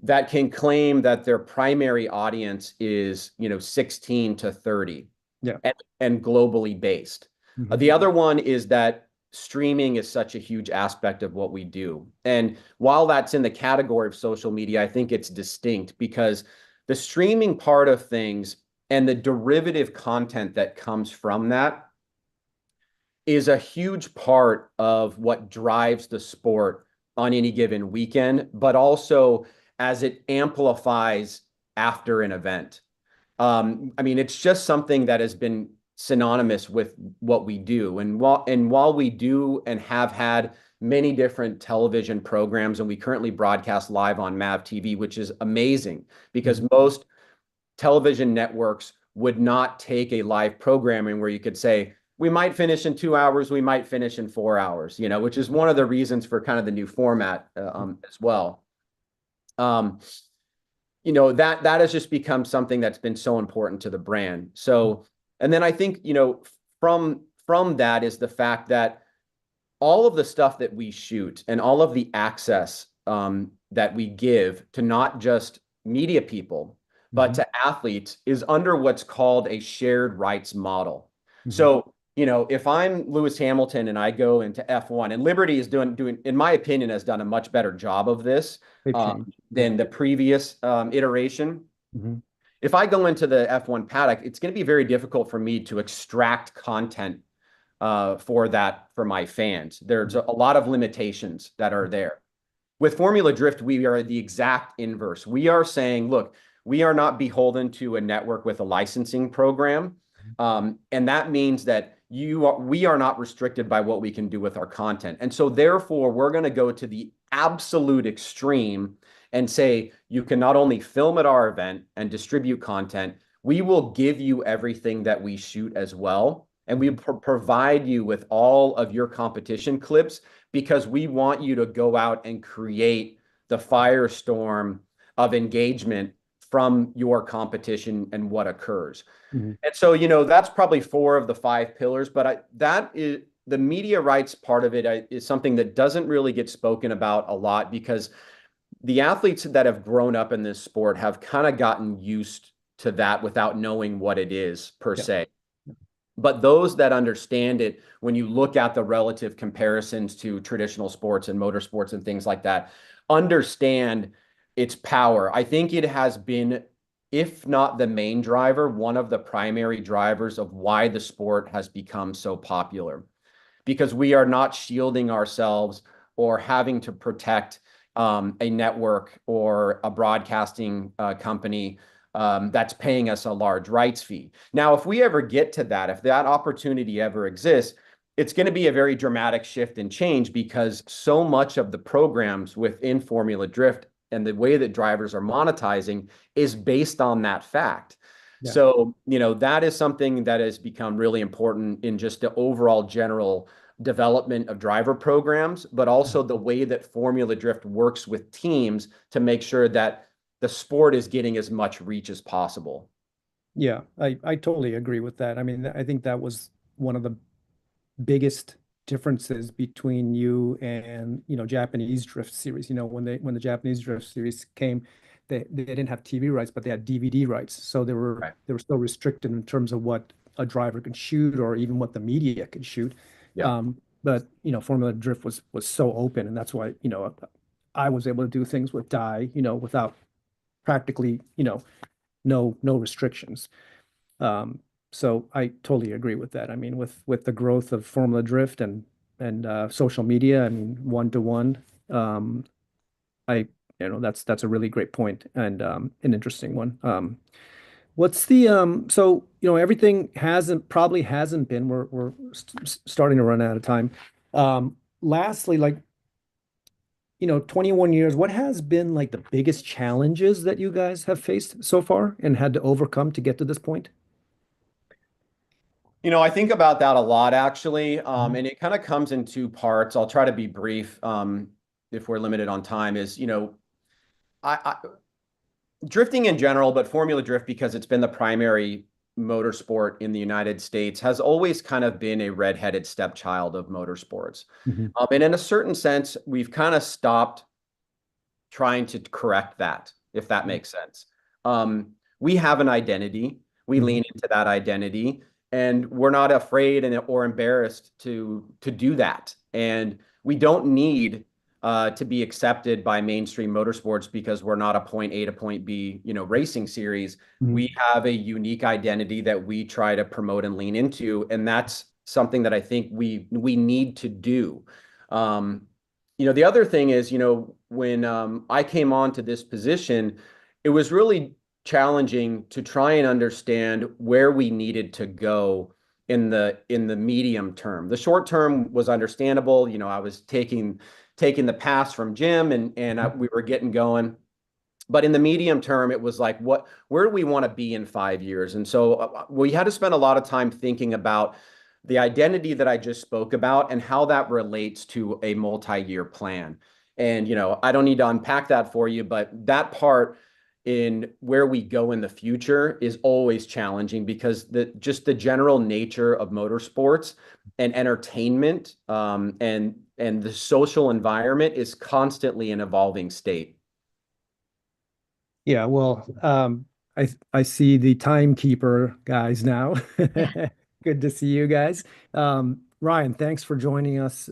that can claim that their primary audience is, 16 to 30 and globally based. The other one is that streaming is such a huge aspect of what we do. And while that's in the category of social media, I think it's distinct because the streaming part of things and the derivative content that comes from that is a huge part of what drives the sport on any given weekend, but also as it amplifies after an event. I mean, it's just something that has been synonymous with what we do. And while we do and have had many different television programs, and we currently broadcast live on MAV TV, which is amazing because most television networks would not take a live programming where you could say, we might finish in 2 hours, we might finish in 4 hours, which is one of the reasons for kind of the new format as well. That has just become something that's been so important to the brand. So, and then I think, from that is the fact that all of the stuff that we shoot and all of the access that we give to not just media people, but to athletes is under what's called a shared rights model. So, if I'm Lewis Hamilton and I go into F1, and Liberty is doing, in my opinion, has done a much better job of this than the previous iteration. If I go into the F1 paddock, it's going to be very difficult for me to extract content for my fans. There's a lot of limitations that are there. With Formula Drift, we are the exact inverse. We are saying, look, we are not beholden to a network with a licensing program. And that means that we are not restricted by what we can do with our content. And so therefore, we're going to go to the absolute extreme and say, you can not only film at our event and distribute content, we will give you everything that we shoot as well. And we provide you with all of your competition clips because we want you to go out and create the firestorm of engagement from your competition and what occurs. Mhm. And so, that's probably 4 of the 5 pillars, but that is the media rights part of it is something that doesn't really get spoken about a lot, because the athletes that have grown up in this sport have kind of gotten used to that without knowing what it is per se. But those that understand it, when you look at the relative comparisons to traditional sports and motorsports and things like that, understand its power. I think it has been, if not the main driver, one of the primary drivers of why the sport has become so popular, because we are not shielding ourselves or having to protect a network or a broadcasting company that's paying us a large rights fee. Now, if we ever get to that, if that opportunity ever exists, it's going to be a very dramatic shift and change, because so much of the programs within Formula Drift and the way that drivers are monetizing is based on that fact. Yeah. So, that is something that has become really important in just the overall general development of driver programs, but also the way that Formula Drift works with teams to make sure that the sport is getting as much reach as possible. Yeah, I totally agree with that. I mean, I think that was one of the biggest differences between you and, Japanese Drift Series. When the Japanese Drift Series came, they didn't have TV rights, but they had DVD rights. So they were still restricted in terms of what a driver could shoot or even what the media could shoot. Yeah. But Formula Drift was so open, and that's why, I was able to do things with Dye, without practically, no restrictions. So I totally agree with that. I mean, with the growth of Formula Drift and social media, I mean, 1-to-1, that's a really great point and an interesting one. What's the so everything probably hasn't been. We're starting to run out of time. Lastly, 21 years, what has been like the biggest challenges that you guys have faced so far and had to overcome to get to this point? I think about that a lot, actually, and it kind of comes in 2 parts. I'll try to be brief if we're limited on time. I drifting in general, but Formula Drift, because it's been the primary motorsport in the United States, has always kind of been a redheaded stepchild of motorsports. And in a certain sense, we've kind of stopped trying to correct that, if that makes sense. We have an identity. We lean into that identity, and we're not afraid or embarrassed to do that. And we don't need to be accepted by mainstream motorsports because we're not a point A to point B, racing series. We have a unique identity that we try to promote and lean into, and that's something that I think we need to do. The other thing is, when I came on to this position, it was really challenging to try and understand where we needed to go in the medium term. The short term was understandable. I was taking the pass from Jim and we were getting going. But in the medium term, it was like, where do we want to be in 5 years? And so we had to spend a lot of time thinking about the identity that I just spoke about and how that relates to a multi-year plan. And, I don't need to unpack that for you, but that part in where we go in the future is always challenging, because just the general nature of motorsports and entertainment and the social environment is constantly an evolving state. Yeah, well, I see the timekeeper guys now. Good to see you guys. Ryan, thanks for joining us.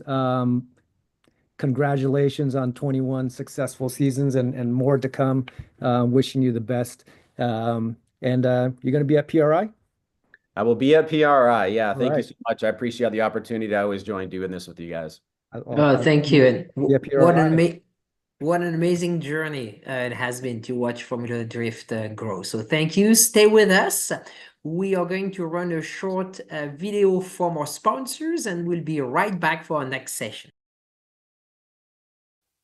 Congratulations on 21 successful seasons and more to come. Wishing you the best. And you're going to be at PRI? I will be at PRI. Yeah, thank you right. so much. I appreciate the opportunity. I always enjoy doing this with you guys. Thank you. And PRI. what an amazing journey it has been to watch Formula Drift grow. So thank you. Stay with us. We are going to run a short video from our sponsors, and we'll be right back for our next session.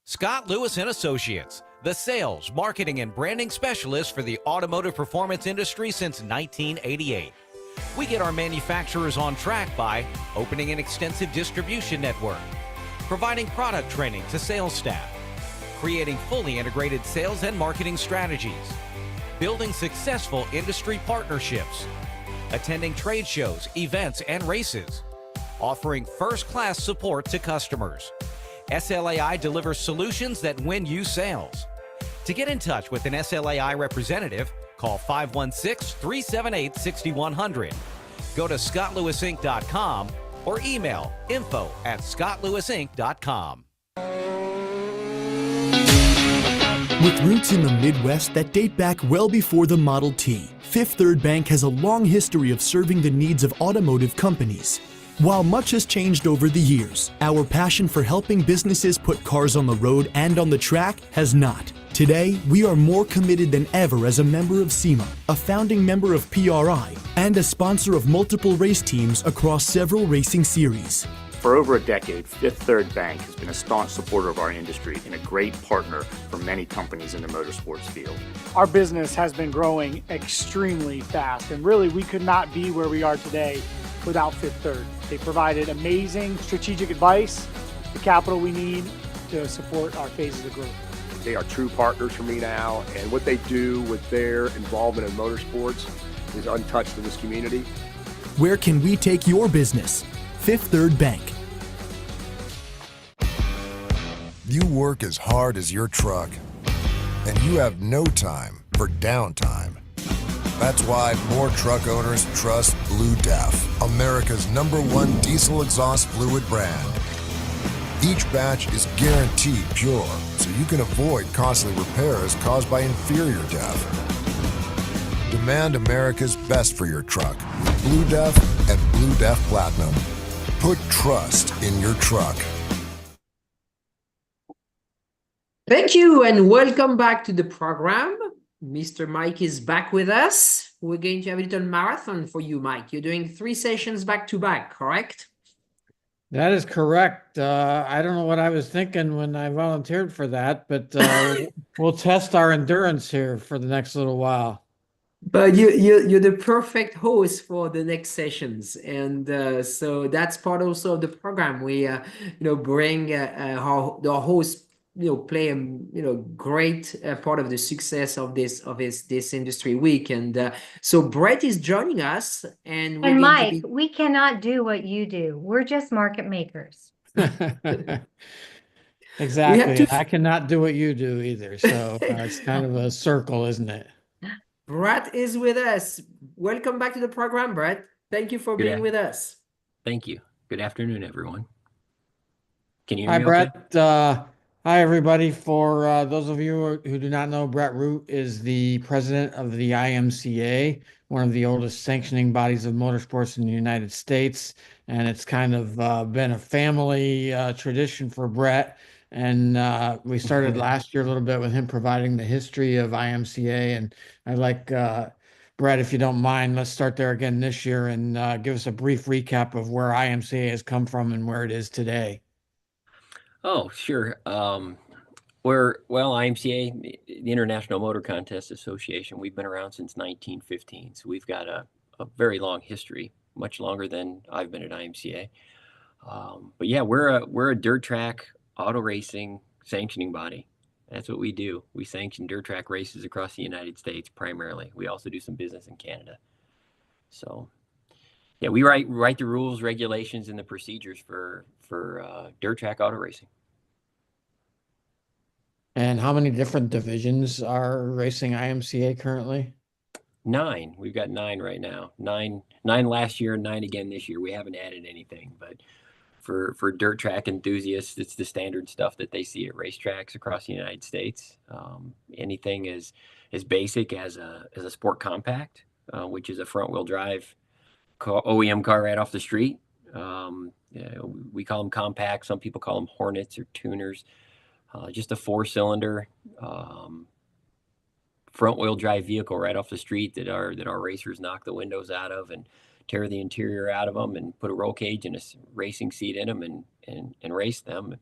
Scott Lewis and Associates, the sales, marketing, and branding specialist for the automotive performance industry since 1988. We get our manufacturers on track by opening an extensive distribution network, providing product training to sales staff, creating fully integrated sales and marketing strategies, building successful industry partnerships, attending trade shows, events, and races, offering first-class support to customers. SLAI delivers solutions that win you sales. To get in touch with an SLAI representative, call 516-378-6100. Go to scottlewisinc.com or email info@scottlewisinc.com. With roots in the Midwest that date back well before the Model T, Fifth Third Bank has a long history of serving the needs of automotive companies. While much has changed over the years, our passion for helping businesses put cars on the road and on the track has not. Today, we are more committed than ever as a member of SEMA, a founding member of PRI, and a sponsor of multiple race teams across several racing series. For over a decade, Fifth Third Bank has been a staunch supporter of our industry and a great partner for many companies in the motorsports field. Our business has been growing extremely fast, and really we could not be where we are today without Fifth Third. They provided amazing strategic advice, the capital we need to support our phases of growth. They are true partners for me now, and what they do with their involvement in motorsports is untouched in this community. Where can we take your business? Fifth Third Bank. You work as hard as your truck, and you have no time for downtime. That's why more truck owners trust Blue Def, America's #1 diesel exhaust fluid brand. Each batch is guaranteed pure, so you can avoid costly repairs caused by inferior DEF. Demand America's best for your truck with Blue Def and Blue Def Platinum. Put trust in your truck. Thank you and welcome back to the program. Mr. Mike is back with us. We're going to have a little marathon for you, Mike. You're doing 3 sessions back to back, correct? That is correct. I don't know what I was thinking when I volunteered for that, but we'll test our endurance here for the next little while. But you're the perfect host for the next sessions, and so that's part also of the program. We bring the host play a great part of the success of this industry week, and so Brett is joining us, and Mike, we cannot do what you do. We're just market makers. Exactly. I cannot do what you do either. So it's kind of a circle, isn't it? Brett is with us. Welcome back to the program, Brett. Thank you for being with us. Thank you. Good afternoon, everyone. Can you hear Hi, me Brett. okay? Hi, everybody. For those of you who do not know, Brett Root is the president of the IMCA, one of the oldest sanctioning bodies of motorsports in the United States. And it's kind of been a family tradition for Brett. And we started last year a little bit with him providing the history of IMCA. And I'd like, Brett, if you don't mind, let's start there again this year and give us a brief recap of where IMCA has come from and where it is today. Oh, sure. IMCA, the International Motor Contest Association, we've been around since 1915. So we've got a very long history, much longer than I've been at IMCA. But yeah, we're a dirt track auto racing sanctioning body. That's what we do. We sanction dirt track races across the United States primarily. We also do some business in Canada. So yeah, we write the rules, regulations, and the procedures for dirt track auto racing. And how many different divisions are racing IMCA currently? 9. We've got 9 right now. 9 last year, 9 again this year. We haven't added anything, but for dirt track enthusiasts, it's the standard stuff that they see at racetracks across the United States. Anything as basic as a sport compact, which is a front wheel drive OEM car right off the street. We call them compacts. Some people call them Hornets or tuners. Just a 4-cylinder front wheel drive vehicle right off the street that our racers knock the windows out of and tear the interior out of them and put a roll cage and a racing seat in them and race them.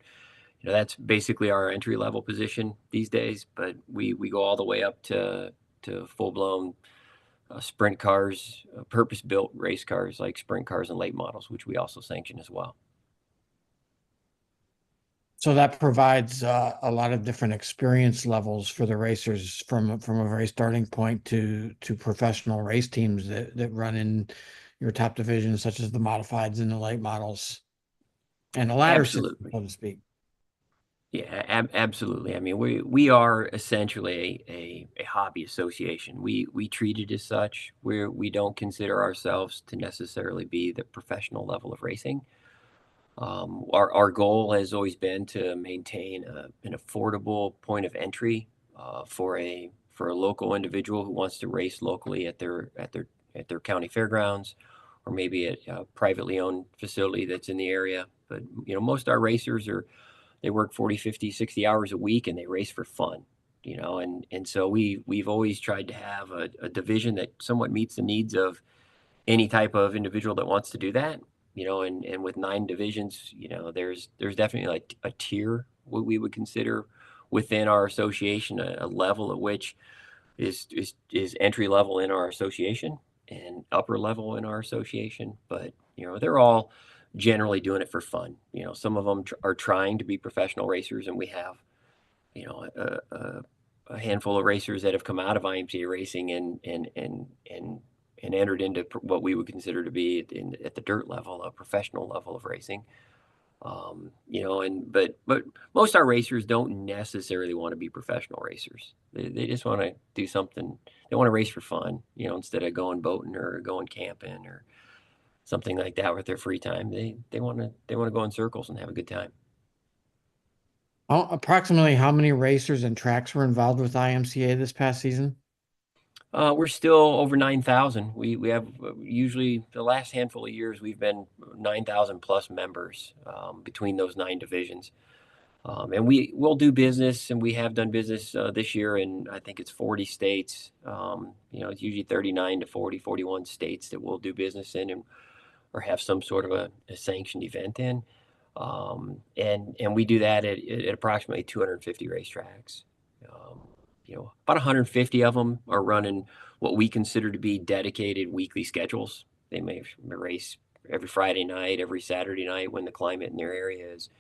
That's basically our entry level position these days, but we go all the way up to full blown sprint cars, purpose built race cars like sprint cars and late models, which we also sanction as well. So that provides a lot of different experience levels for the racers from a very starting point to professional race teams that run in your top divisions, such as the modifieds and the late models and the ladder system, Absolutely. so to speak. Yeah, absolutely. I mean, we are essentially a hobby association. We treat it as such. We don't consider ourselves to necessarily be the professional level of racing. Our goal has always been to maintain an affordable point of entry for a local individual who wants to race locally at their county fairgrounds, or maybe at a privately owned facility that's in the area. But most of our racers they work 40, 50, 60 hours a week, and they race for fun. And so we've always tried to have a division that somewhat meets the needs of any type of individual that wants to do that. And with 9 divisions, there's definitely like a tier, what we would consider within our association, a level at which is entry level in our association and upper level in our association. But they're all generally doing it for fun. Some of them are trying to be professional racers, and we have a handful of racers that have come out of IMCA racing and entered into what we would consider to be at the dirt level, a professional level of racing. But most of our racers don't necessarily want to be professional racers. They just want to do something. They want to race for fun, instead of going boating or going camping or something like that with their free time. They want to go in circles and have a good time. Approximately how many racers and tracks were involved with IMCA this past season? We're still over 9,000. We have usually the last handful of years we've been 9,000 plus members between those 9 divisions. And we'll do business, and we have done business this year in, I think it's 40 states. It's usually 39 to 40, 41 states that we'll do business in or have some sort of a sanctioned event in. And we do that at approximately 250 racetracks. About 150 of them are running what we consider to be dedicated weekly schedules. They may race every Friday night, every Saturday night when the climate in their area is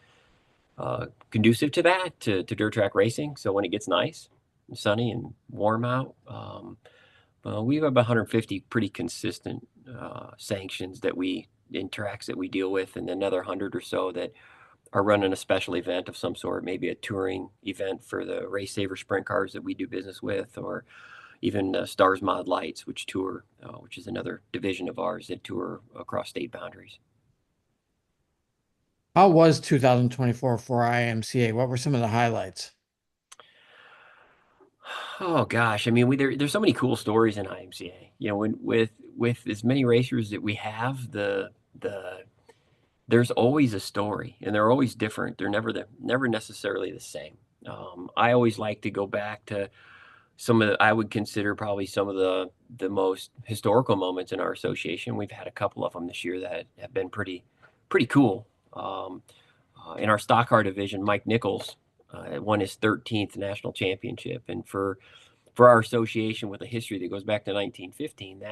conducive to that, to dirt track racing. So when it gets nice and sunny and warm out, we have about 150 pretty consistent sanctions in tracks that we deal with, and another 100 or so that are running a special event of some sort, maybe a touring event for the Race Saver sprint cars that we do business with, or even Stars Mod Lights, which is another division of ours that tour across state boundaries. How was 2024 for IMCA? What were some of the highlights? Oh gosh, I mean, there's so many cool stories in IMCA. With as many racers that we have, there's always a story, and they're always different. They're never necessarily the same. I always like to go back to I would consider probably some of the most historical moments in our association. We've had a couple of them this year that have been pretty cool. In our stock car division, Mike Nichols won his 13th national championship, and for our association with a history that goes back to 1915,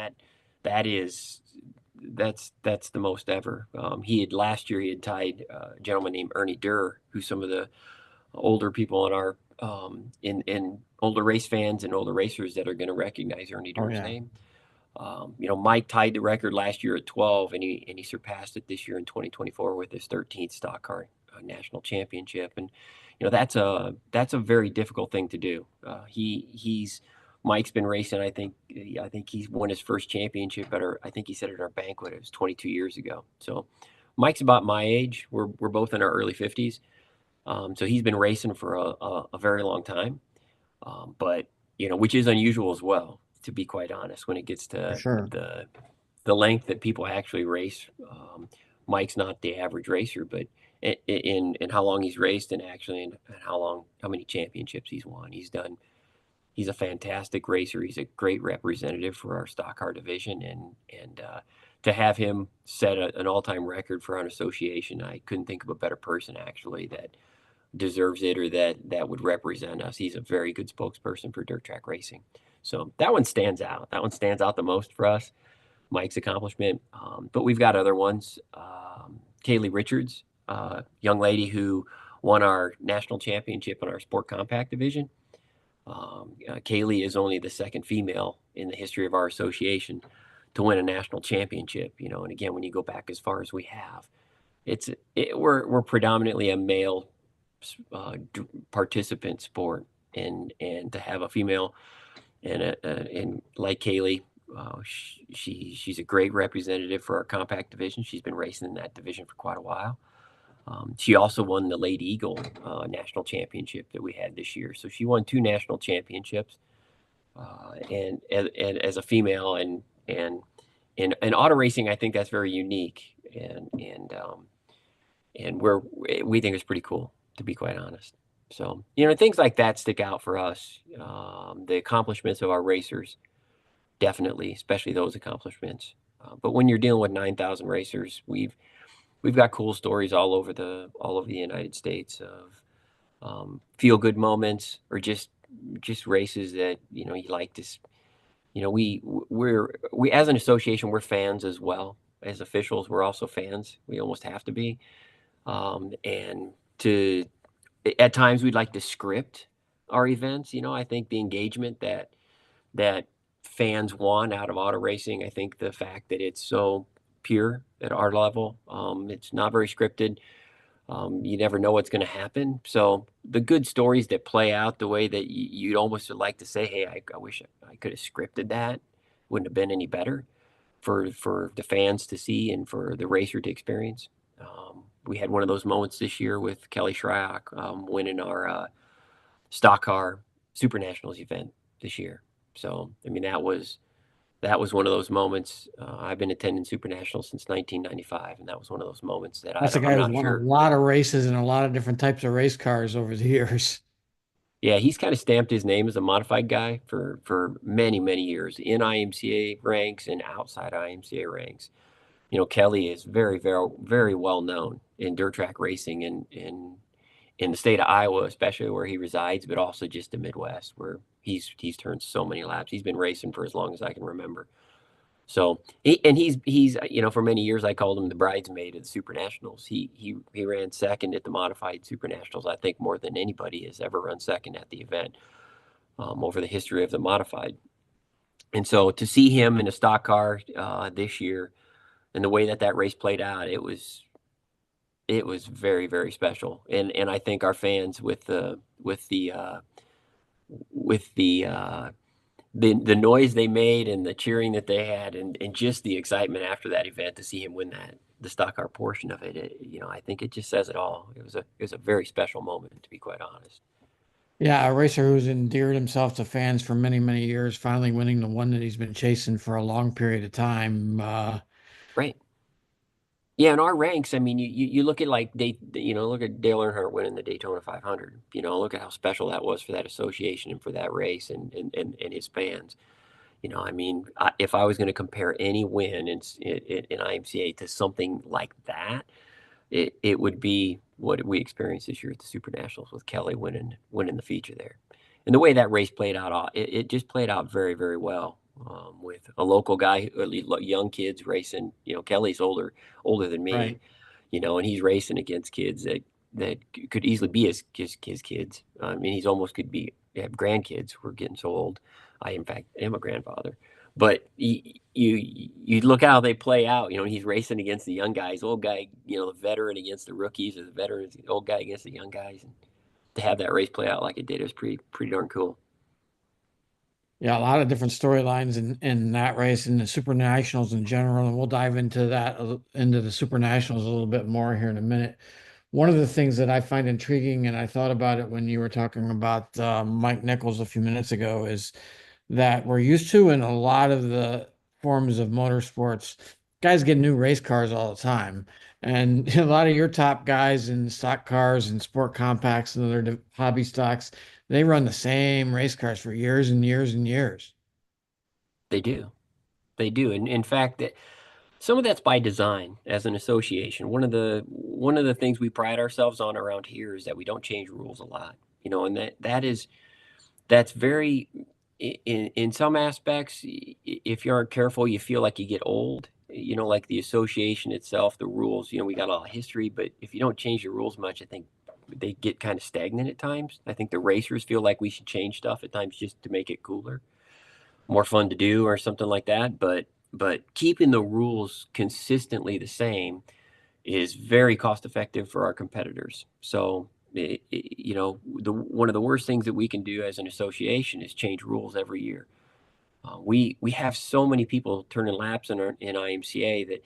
that's the most ever. Last year he had tied a gentleman named Ernie Durr, who some of the older people in our in older race fans and older racers that are going to recognize Ernie Durr's name. Mike tied the record last year at 12, and he surpassed it this year in 2024 with his 13th stock car national championship. And that's a very difficult thing to do. Mike's been racing. I think he's won his first championship I think he said at our banquet. It was 22 years ago. So Mike's about my age. We're both in our early 50s. So he's been racing for a very long time. But which is unusual as well, to be quite honest, when it gets to the length that people actually race. Mike's not the average racer, but in how long he's raced, and actually in how many championships he's won. He's a fantastic racer. He's a great representative for our stock car division, and to have him set an all-time record for our association, I couldn't think of a better person actually that deserves it, or that would represent us. He's a very good spokesperson for dirt track racing. So that one stands out. That one stands out the most for us, Mike's accomplishment. But we've got other ones. Kaylee Richards, young lady who won our national championship in our sport compact division. Kaylee is only the second female in the history of our association to win a national championship, you know. And again, when you go back as far as we have, we're predominantly a male participant sport, and to have a female and like Kaylee, she's a great representative for our compact division. She's been racing in that division for quite a while. She also won the Lady Eagle national championship that we had this year. So she won 2 national championships, and as a female, and in auto racing, I think that's very unique, and we think it's pretty cool, to be quite honest. So, you know, things like that stick out for us. The accomplishments of our racers, definitely, especially those accomplishments. But when you're dealing with 9,000 racers, we've got cool stories all over the United States of feel good moments, or just races that, you know, you like to. You know, we as an association, we're fans as well. As officials, we're also fans. We almost have to be. And at times we'd like to script our events. You know, I think the engagement that fans want out of auto racing, I think the fact that it's so pure at our level, it's not very scripted. You never know what's going to happen. So the good stories that play out the way that you'd almost like to say, hey, I wish I could have scripted that, wouldn't have been any better for the fans to see and for the racer to experience. We had one of those moments this year with Kelly Shryock winning our stock car Super Nationals event this year. So, I mean, that was one of those moments. I've been attending Super Nationals since 1995, and that was one of those moments that That's a guy who's won a lot of races and a lot of different types of race cars over the years. Yeah, he's kind of stamped his name as a modified guy for many, many years in IMCA ranks and outside IMCA ranks. You know, Kelly is very, very, very well known in dirt track racing in the state of Iowa, especially where he resides, but also just the Midwest, where he's turned so many laps. He's been racing for as long as I can remember. So, he's you know, for many years I called him the bridesmaid of the Super Nationals. He ran second at the modified Super Nationals, I think, more than anybody has ever run second at the event over the history of the modified. And so to see him in a stock car this year, and the way that race played out, it was very, very special. And I think our fans with the noise they made and the cheering that they had, and just the excitement after that event to see him win the stock car portion of it, you know, I think it just says it all. It was a very special moment, to be quite honest. Yeah, a racer who's endeared himself to fans for many, many years, finally winning the one that he's been chasing for a long period of time. Right. Yeah, in our ranks, I mean, you look at look at Dale Earnhardt winning the Daytona 500. You know, look at how special that was for that association and for that race and his fans. You know, I mean, if I was going to compare any win in IMCA to something like that, it would be what we experienced this year at the Super Nationals with Kelly winning the feature there. And the way that race played out, it just played out very, very well. With a local guy, young kids racing. You know, Kelly's older than me, right. You know, and he's racing against kids that could easily be his kids. I mean, he's almost could have grandkids. We're getting so old. I, in fact, am a grandfather. But you look how they play out. You know, he's racing against the young guys, old guy, you know, the veteran against the rookies, or the veterans, the old guy against the young guys. And to have that race play out like it did, it was pretty darn cool. Yeah, a lot of different storylines in that race and the Super Nationals in general, and we'll dive into the Super Nationals a little bit more here in a minute. One of the things that I find intriguing, and I thought about it when you were talking about Mike Nichols a few minutes ago, is that we're used to in a lot of the forms of motorsports, guys get new race cars all the time. And a lot of your top guys in stock cars and sport compacts and other hobby stocks, they run the same race cars for years and years and years. They do. And in fact, some of that's by design as an association. One of the things we pride ourselves on around here is that we don't change rules a lot, you know, and that's very, in some aspects, if you aren't careful, you feel like you get old, you know, like the association itself, the rules, you know, we got a lot of history, but if you don't change the rules much, I think they get kind of stagnant at times. I think the racers feel like we should change stuff at times just to make it cooler, more fun to do or something like that. But keeping the rules consistently the same is very cost effective for our competitors. So, you know, one of the worst things that we can do as an association is change rules every year. We have so many people turning laps in IMCA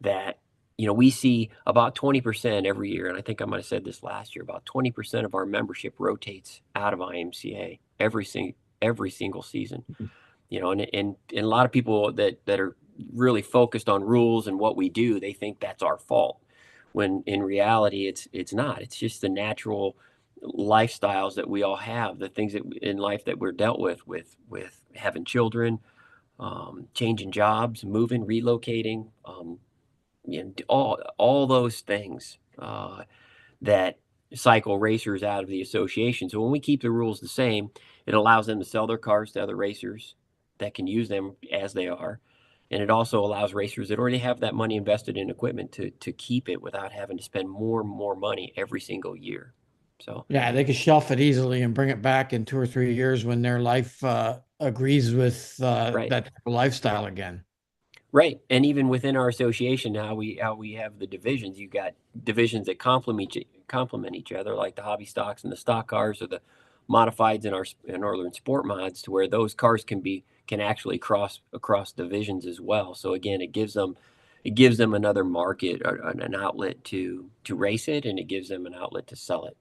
that you know, we see about 20% every year, and I think I might have said this last year, about 20% of our membership rotates out of IMCA every single season. You know, and a lot of people that are really focused on rules and what we do, they think that's our fault, when in reality it's not. It's just the natural lifestyles that we all have, the things that in life that we're dealt with having children, changing jobs, moving, relocating, you know, all those things that cycle racers out of the association. So when we keep the rules the same, it allows them to sell their cars to other racers that can use them as they are. And it also allows racers that already have that money invested in equipment to keep it without having to spend more and more money every single year. So yeah, they can shelf it easily and bring it back in 2 or 3 years when their life agrees with Right. that lifestyle again. Right. And even within our association, how we have the divisions, you got divisions that complement each other, like the hobby stocks and the stock cars, or the modifieds in our Northern Sport mods, to where those cars can actually cross across divisions as well. So again, it gives them another market, or an outlet to race it, and it gives them an outlet to sell it.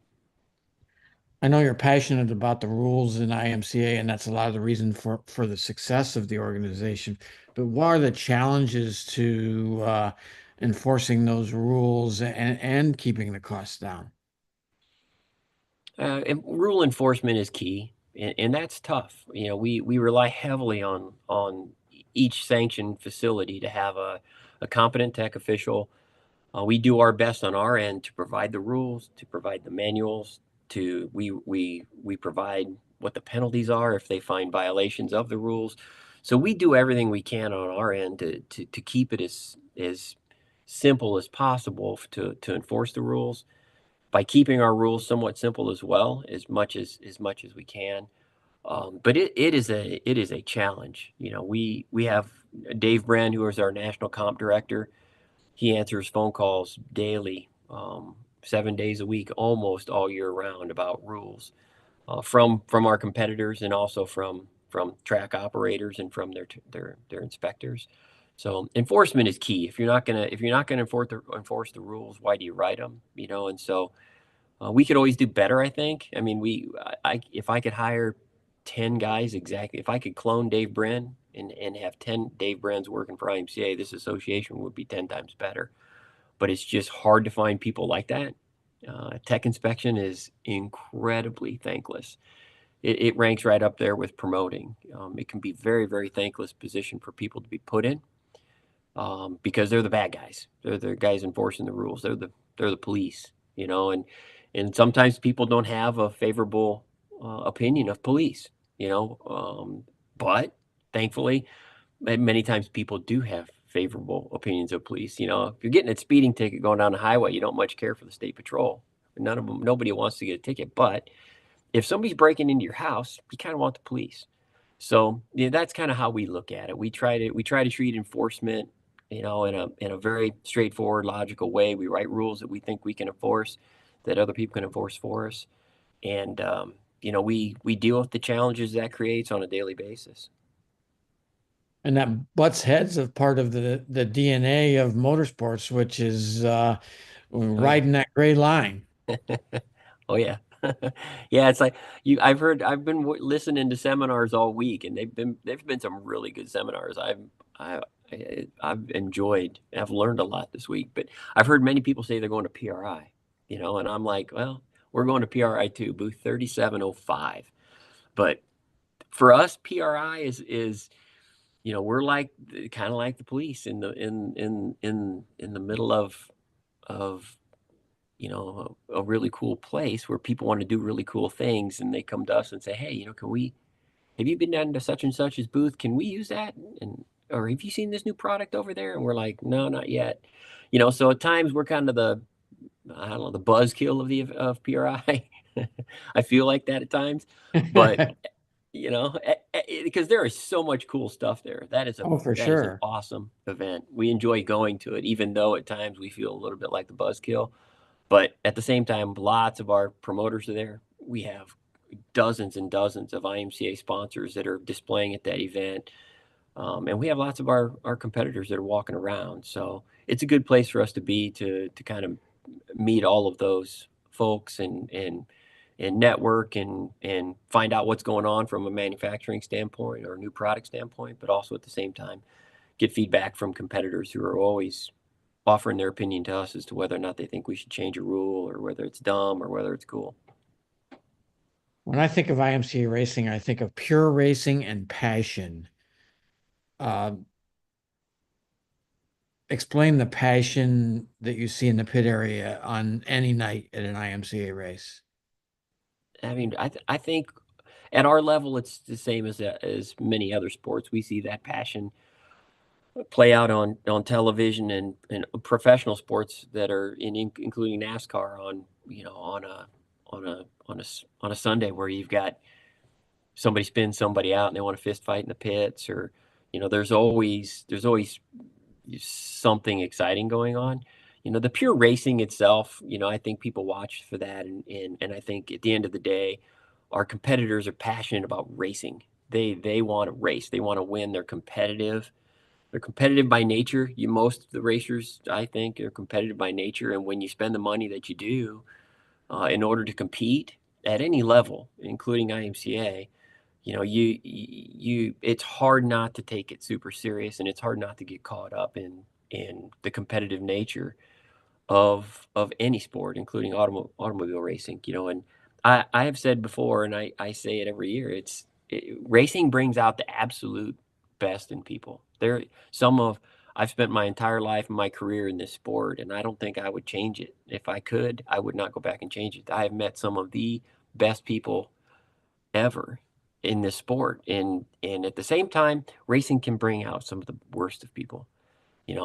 I know you're passionate about the rules in IMCA, and that's a lot of the reason for the success of the organization. But what are the challenges to enforcing those rules and keeping the costs down? And rule enforcement is key, and that's tough. You know, we rely heavily on each sanctioned facility to have a competent tech official. We do our best on our end to provide the rules, to provide the manuals, we provide what the penalties are if they find violations of the rules. So we do everything we can on our end to keep it as simple as possible to enforce the rules, by keeping our rules somewhat simple as well, as much as we can. But it is a challenge. You know, we have Dave Brand, who is our national comp director. He answers phone calls daily, 7 days a week, almost all year round, about rules, from our competitors, and also from track operators and from their inspectors. So enforcement is key. If you're not gonna enforce the rules, why do you write them? You know, and so we could always do better, I think. I mean, if I could hire 10 guys exactly, if I could clone Dave Brand and have 10 Dave Brands working for IMCA, this association would be 10 times better. But it's just hard to find people like that. Tech inspection is incredibly thankless. It ranks right up there with promoting. It can be very, very thankless position for people to be put in, because they're the bad guys. They're the guys enforcing the rules. They're the police, you know, and sometimes people don't have a favorable opinion of police, you know, but thankfully, many times people do have favorable opinions of police. You know, if you're getting a speeding ticket going down the highway, you don't much care for the state patrol. Nobody wants to get a ticket. But if somebody's breaking into your house, you kind of want the police. So yeah, that's kind of how we look at it. We try to treat enforcement, you know, in a very straightforward, logical way. We write rules that we think we can enforce, that other people can enforce for us, and you know, we deal with the challenges that creates on a daily basis. And that butts heads of part of the DNA of motorsports, which is riding that gray line. Oh yeah. Yeah, it's like I've been listening to seminars all week, and they've been some really good seminars. I've enjoyed. I've learned a lot this week, but I've heard many people say they're going to PRI, you know, and I'm like, well, we're going to PRI too, booth 3705. But for us, PRI is you know, we're like kind of like the police in the middle of you know, a really cool place where people want to do really cool things, and they come to us and say, hey, you know, have you been down to such and such's booth? Can we use that? Or have you seen this new product over there? And we're like, no, not yet. You know, so at times we're kind of I don't know, the buzzkill of PRI. I feel like that at times, but because there is so much cool stuff there. That is for that is an sure. awesome event. We enjoy going to it, even though at times we feel a little bit like the buzzkill. But at the same time, lots of our promoters are there. We have dozens and dozens of IMCA sponsors that are displaying at that event. And we have lots of our competitors that are walking around. So it's a good place for us to be to kind of meet all of those folks and network and find out what's going on from a manufacturing standpoint or a new product standpoint, but also at the same time get feedback from competitors who are always offering their opinion to us as to whether or not they think we should change a rule or whether it's dumb or whether it's cool. When I think of IMCA racing, I think of pure racing and passion. Explain the passion that you see in the pit area on any night at an IMCA race. I mean, I think at our level, it's the same as many other sports. We see that passion play out on television and professional sports that are including NASCAR on a Sunday where you've got somebody spin somebody out and they want to fist fight in the pits, or there's always something exciting going on. The pure racing itself, I think people watch for that, and I think at the end of the day, our competitors are passionate about racing. They want to race. They want to win. They're competitive. They're competitive by nature. Most of the racers, I think, are competitive by nature. And when you spend the money that you do in order to compete at any level, including IMCA, it's hard not to take it super serious, and it's hard not to get caught up in the competitive nature of any sport, including automobile racing. And I have said before, and I say it every year, racing brings out the absolute best in people. I've spent my entire life and my career in this sport, and I don't think I would change it. If I could, I would not go back and change it. I have met some of the best people ever in this sport, and at the same time, racing can bring out some of the worst of people.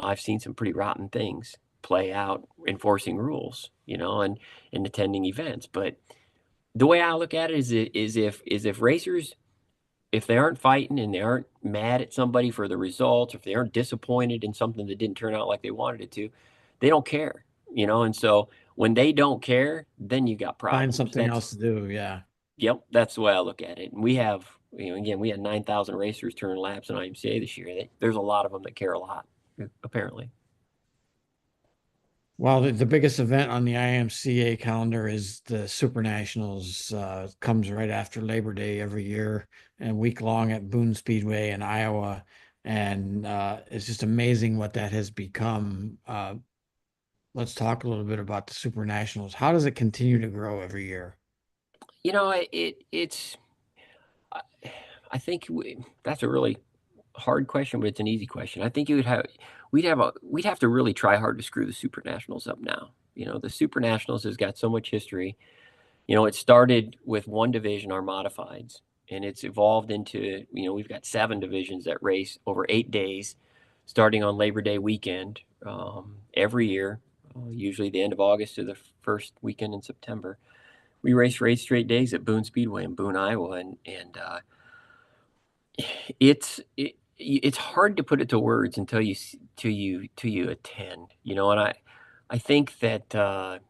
I've seen some pretty rotten things play out enforcing rules, and attending events. But the way I look at it is if racers, if they aren't fighting and they aren't mad at somebody for the results, if they aren't disappointed in something that didn't turn out like they wanted it to, they don't care, and so when they don't care, then you got problems. Find something else to do. Yeah. Yep. That's the way I look at it. And we have, again, we had 9,000 racers turn laps in IMCA this year. There's a lot of them that care a lot, apparently. Well, the biggest event on the IMCA calendar is the Super Nationals. Comes right after Labor Day every year, and week long at Boone Speedway in Iowa. And it's just amazing what that has become. Let's talk a little bit about the Super Nationals. How does it continue to grow every year? I think that's a really hard question, but it's an easy question. I think we'd have to really try hard to screw the Super Nationals up now. The Super Nationals has got so much history. It started with one division, our modifieds, and it's evolved into, we've got 7 divisions that race over 8 days, starting on Labor Day weekend every year, usually the end of August to the first weekend in September. We race for 8 straight days at Boone Speedway in Boone, Iowa, and it's hard to put it to words until you attend. And I think that that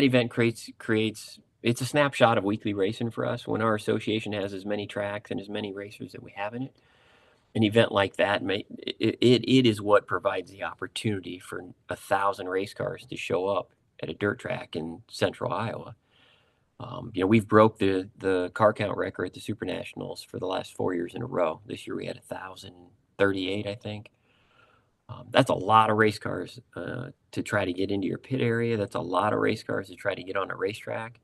event creates it's a snapshot of weekly racing for us. When our association has as many tracks and as many racers that we have in it, an event like that it is what provides the opportunity for 1,000 race cars to show up at a dirt track in central Iowa. We've broke the car count record at the Super Nationals for the last 4 years in a row. This year we had 1,038, I think. That's a lot of race cars to try to get into your pit area. That's a lot of race cars to try to get on a racetrack.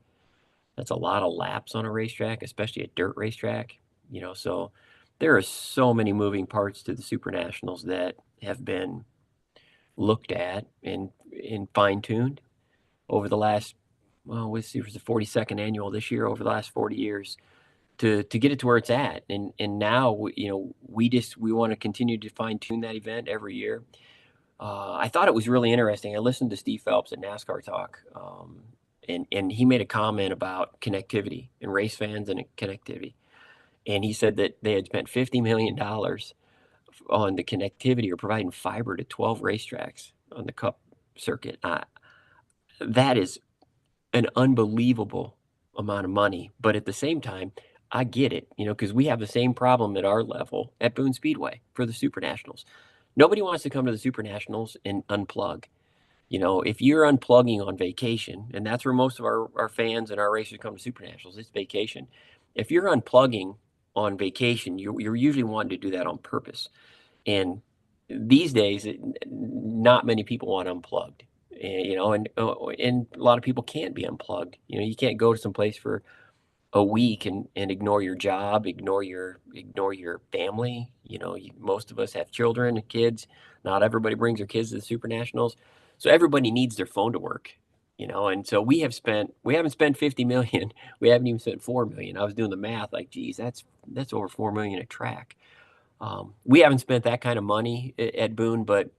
That's a lot of laps on a racetrack, especially a dirt racetrack. So there are so many moving parts to the Super Nationals that have been looked at and fine-tuned over the last, it was the 42nd annual this year, over the last 40 years to get it to where it's at. And now, we want to continue to fine tune that event every year. I thought it was really interesting. I listened to Steve Phelps at NASCAR Talk, and he made a comment about connectivity and race fans and connectivity. And he said that they had spent $50 million on the connectivity or providing fiber to 12 racetracks on the Cup circuit. That is an unbelievable amount of money. But at the same time, I get it, because we have the same problem at our level at Boone Speedway for the Super Nationals. Nobody wants to come to the Super Nationals and unplug. If you're unplugging on vacation, and that's where most of our fans and our racers come to Super Nationals, it's vacation. If you're unplugging on vacation, you're usually wanting to do that on purpose. And these days, not many people want unplugged. And a lot of people can't be unplugged. You can't go to some place for a week and ignore your job, ignore your family. Most of us have children and kids. Not everybody brings their kids to the Super Nationals. So everybody needs their phone to work, and so we haven't spent 50 million. We haven't even spent 4 million. I was doing the math like, geez, that's over 4 million a track. We haven't spent that kind of money at Boone, but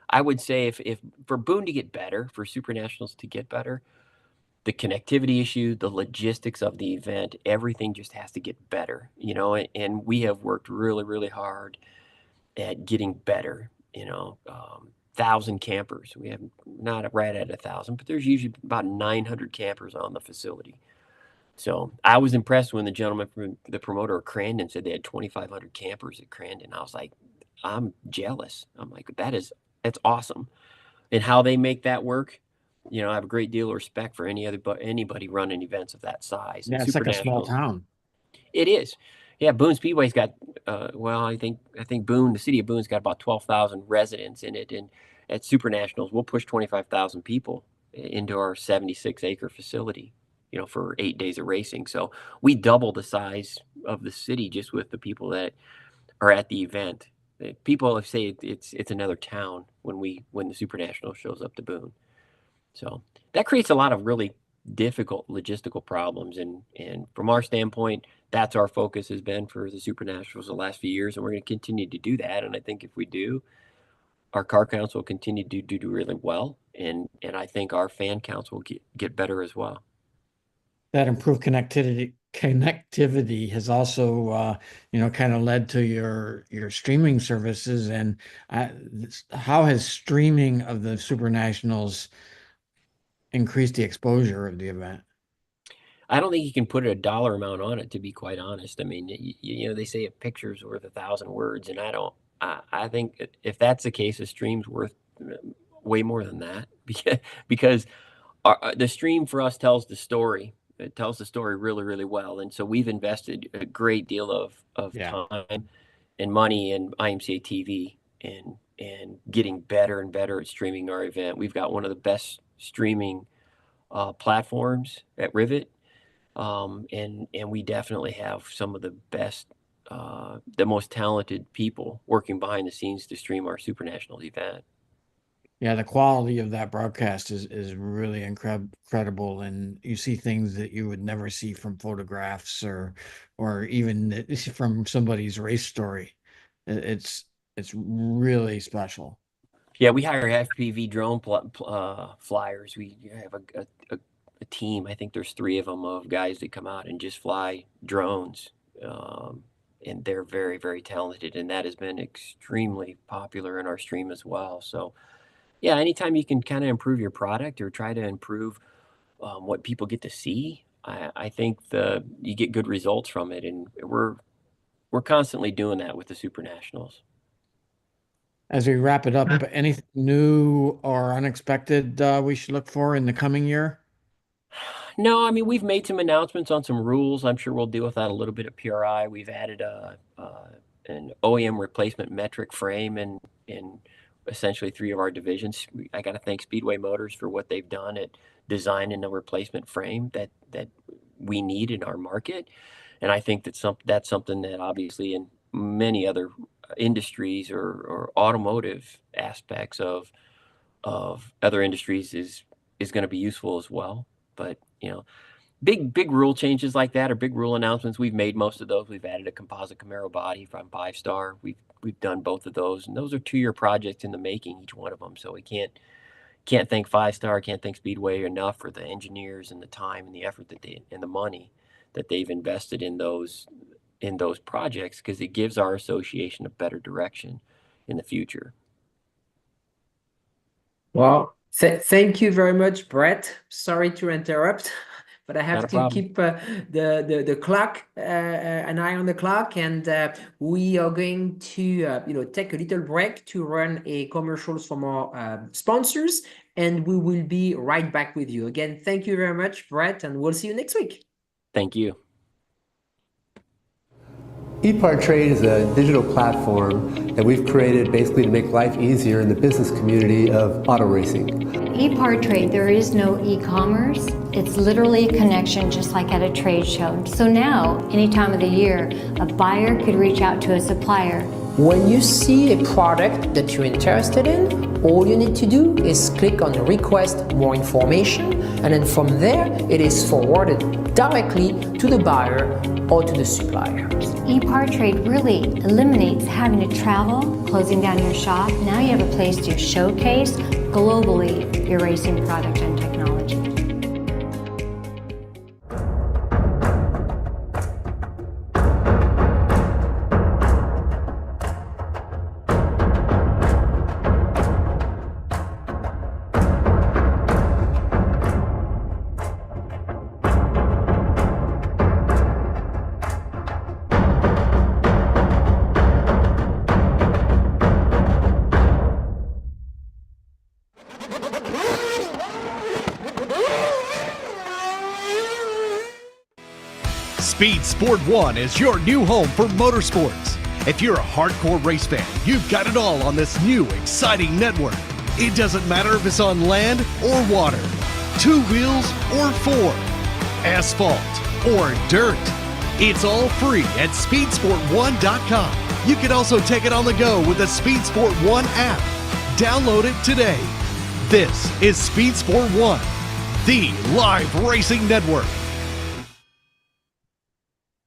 I would say if for Boone to get better, for Super Nationals to get better, the connectivity issue, the logistics of the event, everything just has to get better, and we have worked really, really hard at getting better, 1,000 campers. We have not right at 1,000, but there's usually about 900 campers on the facility. So I was impressed when the gentleman from the promoter of Crandon said they had 2,500 campers at Crandon. I was like, I'm jealous. I'm like, that's awesome. And how they make that work, I have a great deal of respect for anybody running events of that size. Yeah, it's like a small town. It is. Yeah, Boone Speedway's got, I think Boone, the city of Boone's got about 12,000 residents in it. And at Super Nationals, we'll push 25,000 people into our 76-acre facility, for 8 days of racing. So we double the size of the city just with the people that are at the event. People say it's another town when the Super National shows up to Boone. So that creates a lot of really difficult logistical problems. And from our standpoint, that's our focus has been for the Super Nationals the last few years. And we're going to continue to do that. And I think if we do, our car counts will continue to do really well. And I think our fan counts will get better as well. That improved connectivity has also, kind of led to your streaming services. And how has streaming of the Super Nationals increased the exposure of the event? I don't think you can put a dollar amount on it, to be quite honest. I mean, they say a picture's worth 1,000 words, and I think if that's the case, a stream's worth way more than that, because the stream for us tells the story. It tells the story really, really well. And so we've invested a great deal of time and money in IMCA TV and getting better and better at streaming our event. We've got one of the best streaming platforms at Rivet. And we definitely have some of the best, the most talented people working behind the scenes to stream our Super Nationals event. Yeah, the quality of that broadcast is really incredible, and you see things that you would never see from photographs or even from somebody's race story. It's really special. Yeah, we hire FPV drone flyers. We have a team. I think there's 3 of them of guys that come out and just fly drones, and they're very, very talented, and that has been extremely popular in our stream as well. So. Yeah, anytime you can kind of improve your product or try to improve what people get to see, I think you get good results from it, and we're constantly doing that with the Super Nationals. As we wrap it up, anything new or unexpected we should look for in the coming year? No, I mean, we've made some announcements on some rules. I'm sure we'll deal with that a little bit at PRI. We've added an OEM replacement metric frame in essentially 3 of our divisions. I got to thank Speedway Motors for what they've done at designing a replacement frame that we need in our market. And I think that's something that obviously in many other industries or automotive aspects of other industries is going to be useful as well. But big rule changes like that, or big rule announcements, we've made most of those. We've added a composite Camaro body from 5-star. We've done both of those, and those are 2-year projects in the making, each one of them. So we can't thank 5-star, can't thank Speedway enough for the engineers and the time and the effort and the money that they've invested in those projects, because it gives our association a better direction in the future. Well, thank you very much, Brett. Sorry to interrupt, but I have to keep the clock, an eye on the clock, and we are going to take a little break to run a commercials from our sponsors, and we will be right back with you. Again, thank you very much, Brett, and we'll see you next week. Thank you. EPARTRADE is a digital platform that we've created basically to make life easier in the business community of auto racing. EPARTRADE, there is no e-commerce. It's literally a connection just like at a trade show. So now, any time of the year, a buyer could reach out to a supplier. When you see a product that you're interested in, all you need to do is click on request more information, and then from there, it is forwarded directly to the buyer or to the supplier. EPARTRADE really eliminates having to travel, closing down your shop. Now you have a place to showcase globally your racing product and technology. Speed Sport 1 is your new home for motorsports. If you're a hardcore race fan, you've got it all on this new, exciting network. It doesn't matter if it's on land or water, 2 wheels or 4, asphalt or dirt. It's all free at speedsport1.com. You can also take it on the go with the Speed Sport 1 app. Download it today. This is Speed Sport 1, the live racing network.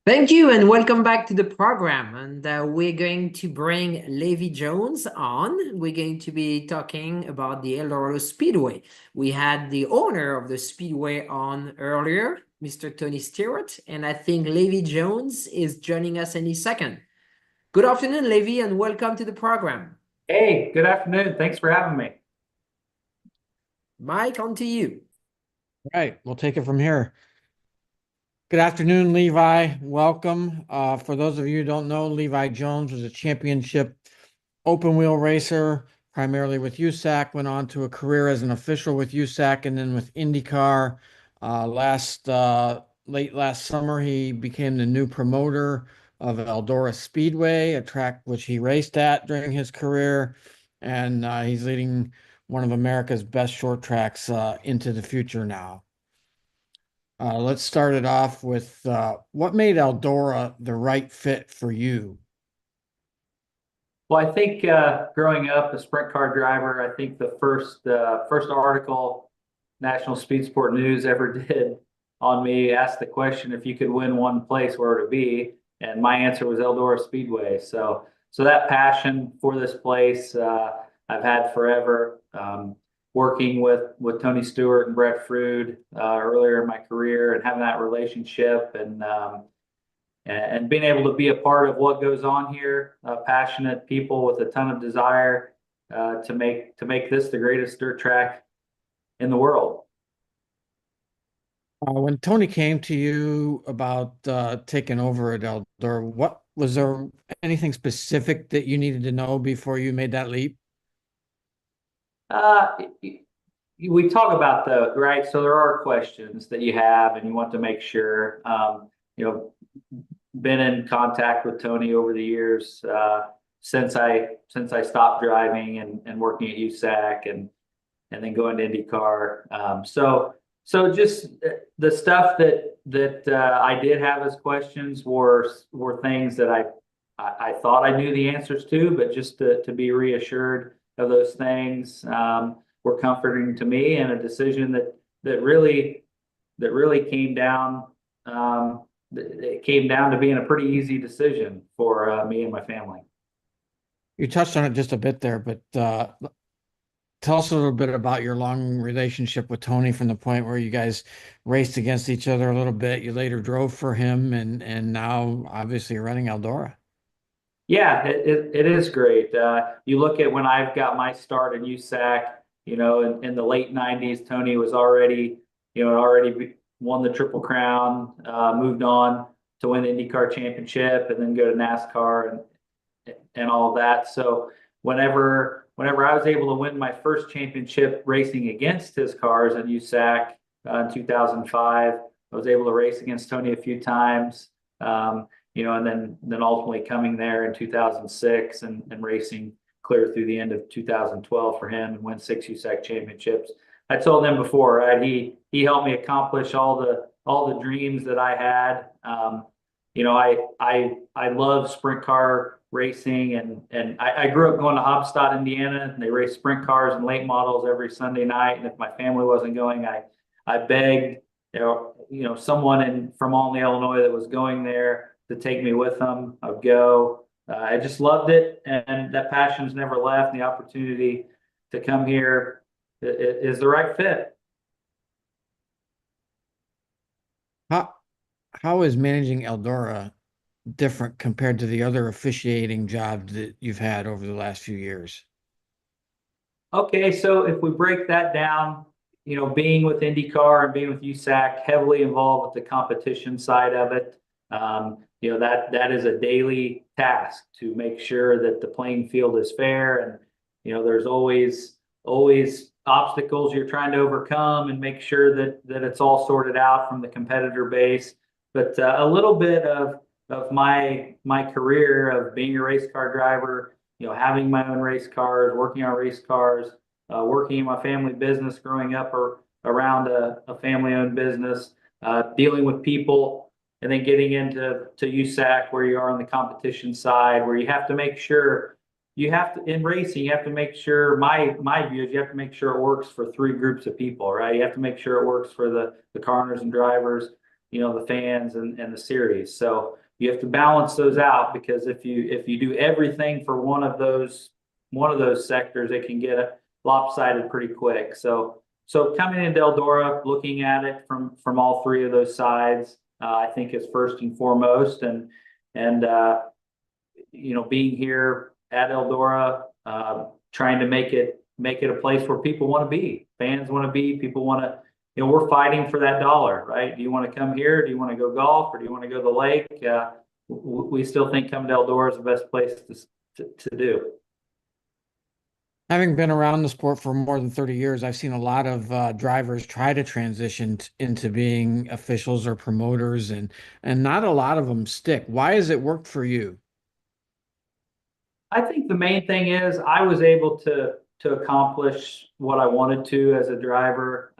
Thank you, and welcome back to the program. And we're going to bring Levi Jones on. We're going to be talking about the El Dorado Speedway. We had the owner of the Speedway on earlier, Mr. Tony Stewart, and I think Levi Jones is joining us any second. Good afternoon, Levi, and welcome to the program. Hey, good afternoon. Thanks for having me. Mike, on to you. All right, we'll take it from here. Good afternoon, Levi. Welcome. For those of you who don't know, Levi Jones was a championship open wheel racer, primarily with USAC, went on to a career as an official with USAC and then with INDYCAR. Late last summer, he became the new promoter of Eldora Speedway, a track which he raced at during his career. And he's leading one of America's best short tracks into the future now. Let's start it off with what made Eldora the right fit for you? Well, I think growing up a sprint car driver, I think the first article National Speed Sport News ever did on me asked the question, if you could win one place, where would it be? And my answer was Eldora Speedway. So that passion for this place I've had forever. Working with Tony Stewart and Brett Frood earlier in my career, and having that relationship, and being able to be a part of what goes on here. Passionate people with a ton of desire to make this the greatest dirt track in the world. When Tony came to you about taking over at Eldora, was there anything specific that you needed to know before you made that leap? We talk about right. So there are questions that you have, and you want to make sure. Been in contact with Tony over the years since I stopped driving and working at USAC, and then going to INDYCAR. So just the stuff that I did have as questions were things that I thought I knew the answers to, but just to be reassured of those things were comforting to me, and a decision that really that really came down. It came down to being a pretty easy decision for me and my family. You touched on it just a bit there, but tell us a little bit about your long relationship with Tony from the point where you guys raced against each other a little bit. You later drove for him, and now obviously you're running Eldora. Yeah, it is great. You look at when I've got my start in USAC, in the late 90s, Tony was already won the Triple Crown, moved on to win the INDYCAR championship and then go to NASCAR and all of that. So whenever I was able to win my first championship racing against his cars at USAC in 2005, I was able to race against Tony a few times. And then ultimately coming there in 2006 and racing clear through the end of 2012 for him and win 6 USAC championships. I told him before, right? He helped me accomplish all the dreams that I had. I love sprint car racing, and I grew up going to Hobstadt, Indiana, and they race sprint cars and late models every Sunday night. And if my family wasn't going, I begged someone from Olney, Illinois that was going there to take me with them. I'd go. I just loved it, and that passion's never left. The opportunity to come here is the right fit. How is managing Eldora different compared to the other officiating jobs that you've had over the last few years? Okay, so if we break that down, being with INDYCAR and being with USAC, heavily involved with the competition side of it. That is a daily task to make sure that the playing field is fair, and there's always obstacles you're trying to overcome and make sure that it's all sorted out from the competitor base. But a little bit of my career of being a race car driver, having my own race cars, working on race cars, working in my family business, growing up around a family-owned business, dealing with people. And then getting into USAC, where you are on the competition side, where you have to make sure in racing, you have to make sure, my view is you have to make sure it works for 3 groups of people, right? You have to make sure it works for the car owners and drivers, the fans and the series. So you have to balance those out, because if you do everything for one of those sectors, it can get lopsided pretty quick. So coming into Eldora, looking at it from all 3 of those sides, I think is first and foremost, and being here at Eldora, trying to make it a place where people want to be, fans want to be, people want to, we're fighting for that dollar, right? Do you want to come here? Do you want to go golf, or do you want to go to the lake? We still think coming to Eldora is the best place to do. Having been around the sport for more than 30 years, I've seen a lot of drivers try to transition into being officials or promoters, and not a lot of them stick. Why has it worked for you? I think the main thing is I was able to accomplish what I wanted to as a driver.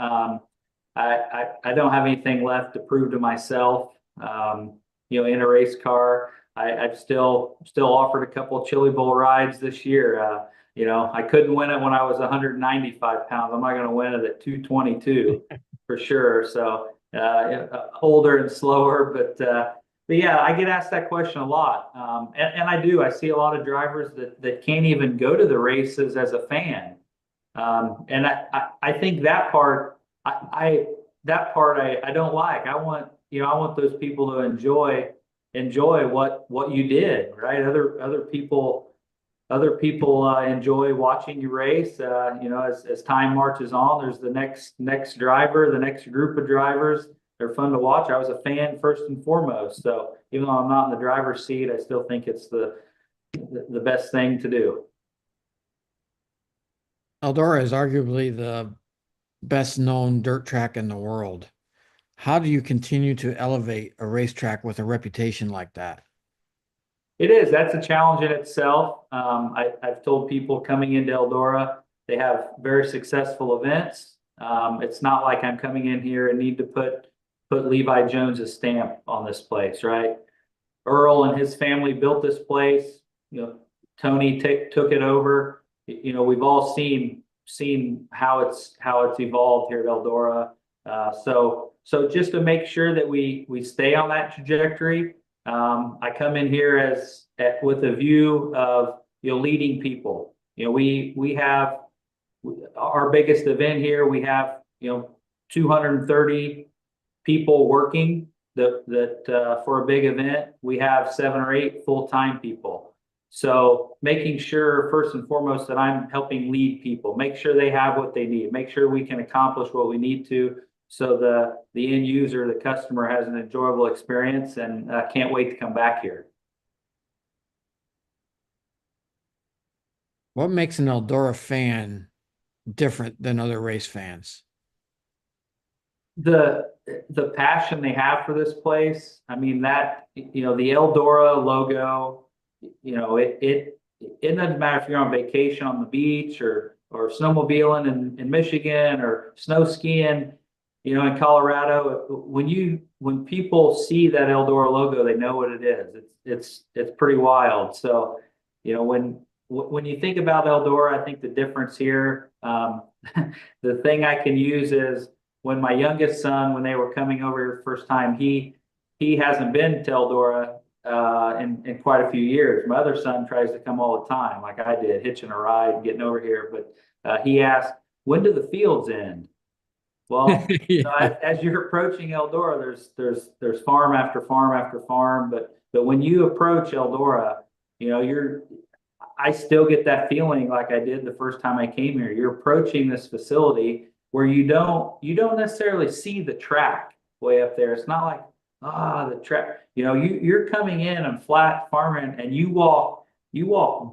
I don't have anything left to prove to myself. In a race car, I've still offered a couple of Chili Bowl rides this year. I couldn't win it when I was 195 pounds. I'm not going to win it at 222 for sure. So older and slower, but yeah, I get asked that question a lot, and I do. I see a lot of drivers that can't even go to the races as a fan, and I think that part I don't like. I want those people to enjoy what you did, right? Other people enjoy watching you race. As time marches on, there's the next driver, the next group of drivers. They're fun to watch. I was a fan first and foremost. So even though I'm not in the driver's seat, I still think it's the best thing to do. Eldora is arguably the best known dirt track in the world. How do you continue to elevate a racetrack with a reputation like that? It is. That's a challenge in itself. I've told people coming into Eldora, they have very successful events. It's not like I'm coming in here and need to put Levi Jones's stamp on this place, right? Earl and his family built this place. Tony took it over. We've all seen how it's evolved here at Eldora. So so just to make sure that we stay on that trajectory, I come in here with a view of, leading people. We have our biggest event here. We have 230 people working that for a big event. We have 7 or 8 full-time people. So making sure first and foremost that I'm helping lead people, make sure they have what they need, make sure we can accomplish what we need to, so the end user, the customer, has an enjoyable experience and can't wait to come back here. What makes an Eldora fan different than other race fans? The passion they have for this place. I mean, that, the Eldora logo, it doesn't matter if you're on vacation on the beach or snowmobiling in Michigan or snow skiing, in Colorado. When people see that Eldora logo, they know what it is. It's pretty wild. So, when you think about Eldora, I think the difference here, the thing I can use is when my youngest son, when they were coming over here first time, he hasn't been to Eldora in quite a few years. My other son tries to come all the time, like I did, hitching a ride and getting over here. But he asked, when do the fields end? Well, as you're approaching Eldora, there's farm after farm after farm. But when you approach Eldora, I still get that feeling like I did the first time I came here. You're approaching this facility where you don't necessarily see the track way up there. It's not like, the track, you're coming in and flat farming, and you walk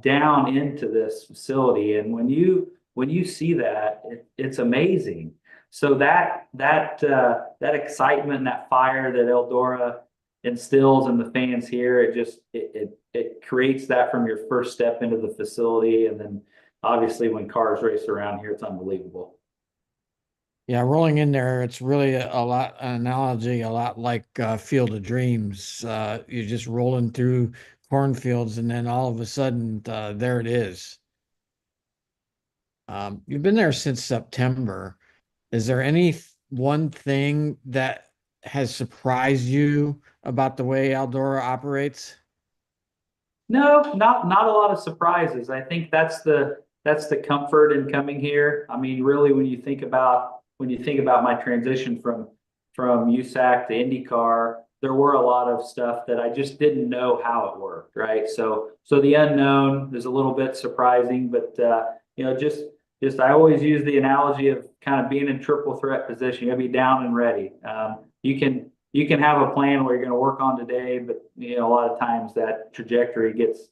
down into this facility. And when you see that, it's amazing. So that excitement and that fire that Eldora instills in the fans here, it creates that from your first step into the facility. And then obviously when cars race around here, it's unbelievable. Yeah, rolling in there, it's really an analogy, a lot like Field of Dreams. You're just rolling through cornfields, and then all of a sudden, there it is. You've been there since September. Is there any one thing that has surprised you about the way Eldora operates? No, not a lot of surprises. I think that's the comfort in coming here. I mean, really, when you think about my transition from USAC to INDYCAR, there were a lot of stuff that I just didn't know how it worked, right? So the unknown is a little bit surprising, but just I always use the analogy of kind of being in triple threat position. You gotta be down and ready. You can have a plan where you're going to work on today, but a lot of times that trajectory gets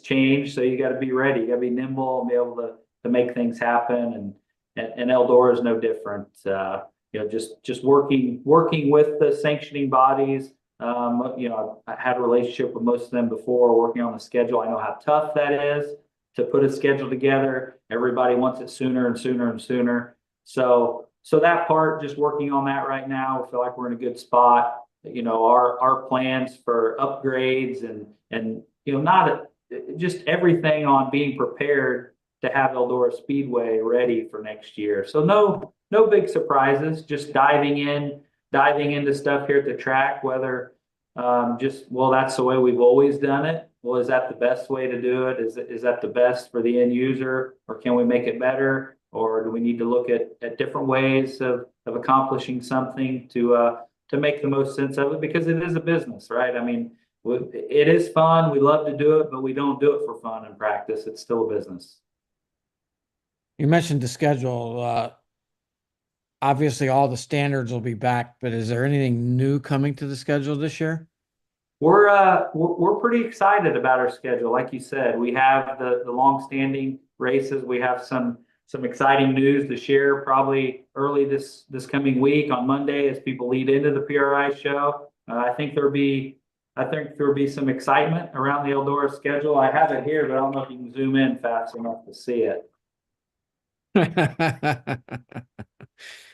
changed. So you got to be ready. You got to be nimble and be able to make things happen. And Eldora is no different. Just working with the sanctioning bodies. I had a relationship with most of them before, working on the schedule. I know how tough that is to put a schedule together. Everybody wants it sooner and sooner and sooner. So that part, just working on that right now, I feel like we're in a good spot. Our plans for upgrades and not just everything on being prepared to have Eldora Speedway ready for next year. So no big surprises, just diving into stuff here at the track, whether that's the way we've always done it. Well, is that the best way to do it? Is that the best for the end user, or can we make it better? Or do we need to look at different ways of accomplishing something to make the most sense of it? Because it is a business, right? I mean, it is fun. We love to do it, but we don't do it for fun and practice. It's still a business. You mentioned the schedule. Obviously, all the standards will be back, but is there anything new coming to the schedule this year? We're pretty excited about our schedule. Like you said, we have the long-standing races. We have some exciting news to share probably early this coming week on Monday as people lead into the PRI show. I think there'll be some excitement around the Eldora schedule. I have it here, but I don't know if you can zoom in fast enough to see it.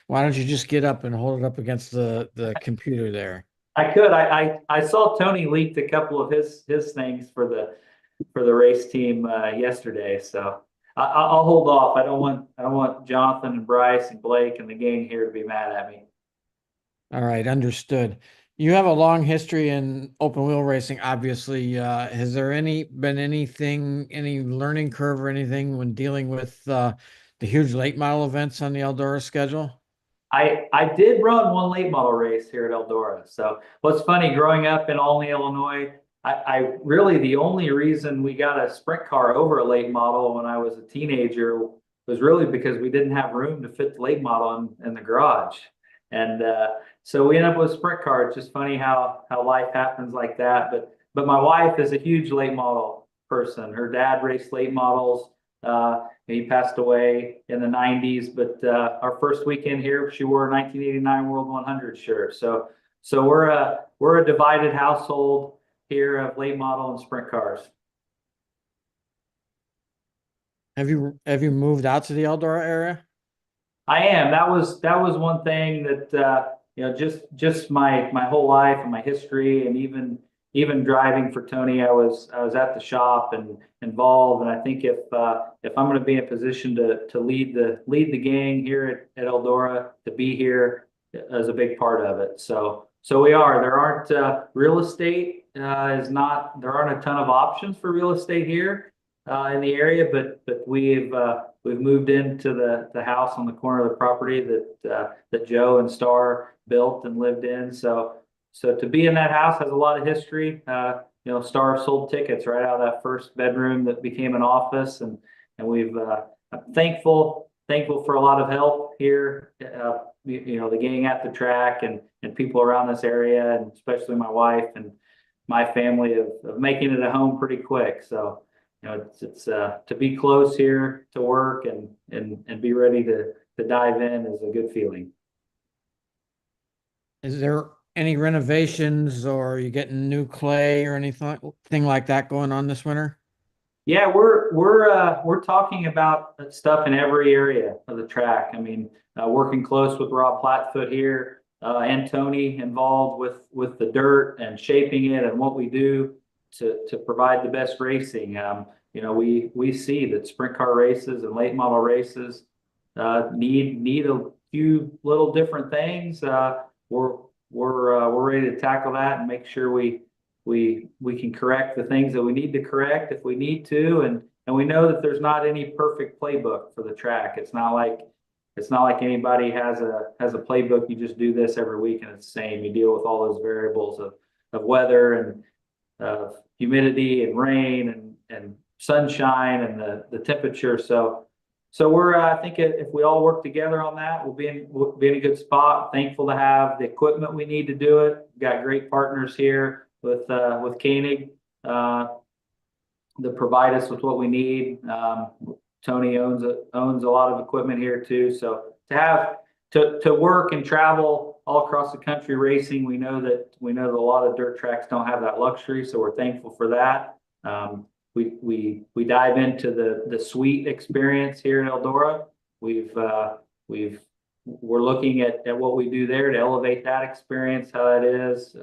Why don't you just get up and hold it up against the computer there? I could. I saw Tony leaked a couple of his things for the race team yesterday, so I'll hold off. I don't want Jonathan and Bryce and Blake and the gang here to be mad at me. All right, understood. You have a long history in open wheel racing, obviously. Has there been any learning curve or anything when dealing with the huge late model events on the Eldora schedule? I did run one late model race here at Eldora. So what's funny, growing up in Olney, Illinois, I really, the only reason we got a sprint car over a late model when I was a teenager was really because we didn't have room to fit the late model in the garage. And so we ended up with a sprint car. It's just funny how life happens like that. But my wife is a huge late model person. Her dad raced late models. He passed away in the 90s, but our first weekend here, she wore a 1989 World 100 shirt. So we're a divided household here of late model and sprint cars. Have you moved out to the Eldora area? I am. That was one thing that just my whole life and my history, and even driving for Tony, I was at the shop and involved. And I think if I'm going to be in a position to lead the gang here at Eldora, to be here is a big part of it. So we are. There aren't real estate there aren't a ton of options for real estate here in the area, but we've moved into the house on the corner of the property that Joe and Star built and lived in. So to be in that house has a lot of history. Star sold tickets right out of that first bedroom that became an office, and I'm thankful for a lot of help here. The gang at the track and people around this area, and especially my wife and my family of making it a home pretty quick. So it's to be close here to work and be ready to dive in is a good feeling. Is there any renovations, or are you getting new clay or anything like that going on this winter? Yeah, we're talking about stuff in every area of the track. I mean, working close with Rob Plattfoot here, and Tony involved with the dirt and shaping it and what we do to provide the best racing. We see that sprint car races and late model races need a few little different things. We're ready to tackle that and make sure we can correct the things that we need to correct if we need to, and we know that there's not any perfect playbook for the track. It's not like anybody has a playbook. You just do this every week and it's the same. You deal with all those variables of weather and humidity and rain and sunshine and the temperature. So I think if we all work together on that, we'll be in a good spot. Thankful to have the equipment we need to do it. We've got great partners here with Koenig that provide us with what we need. Tony owns a lot of equipment here too. So to work and travel all across the country racing, we know that a lot of dirt tracks don't have that luxury. So we're thankful for that. We dive into the suite experience here in Eldora. We're looking at what we do there to elevate that experience, how that is,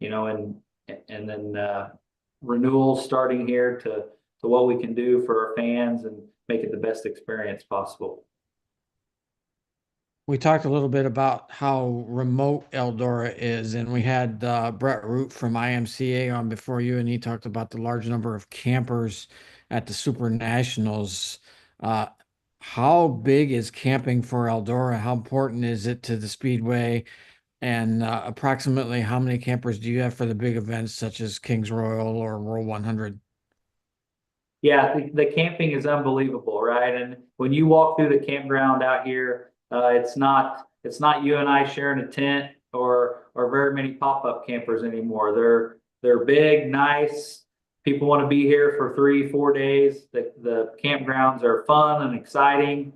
and then renewals starting here to what we can do for our fans and make it the best experience possible. We talked a little bit about how remote Eldora is, and we had Brett Root from IMCA on before you, and he talked about the large number of campers at the Super Nationals. How big is camping for Eldora? How important is it to the Speedway? And approximately how many campers do you have for the big events such as Kings Royal or World 100? Yeah, the camping is unbelievable, right? And when you walk through the campground out here, it's not you and I sharing a tent or very many pop-up campers anymore. They're big, nice. People want to be here for 3-4 days. The campgrounds are fun and exciting.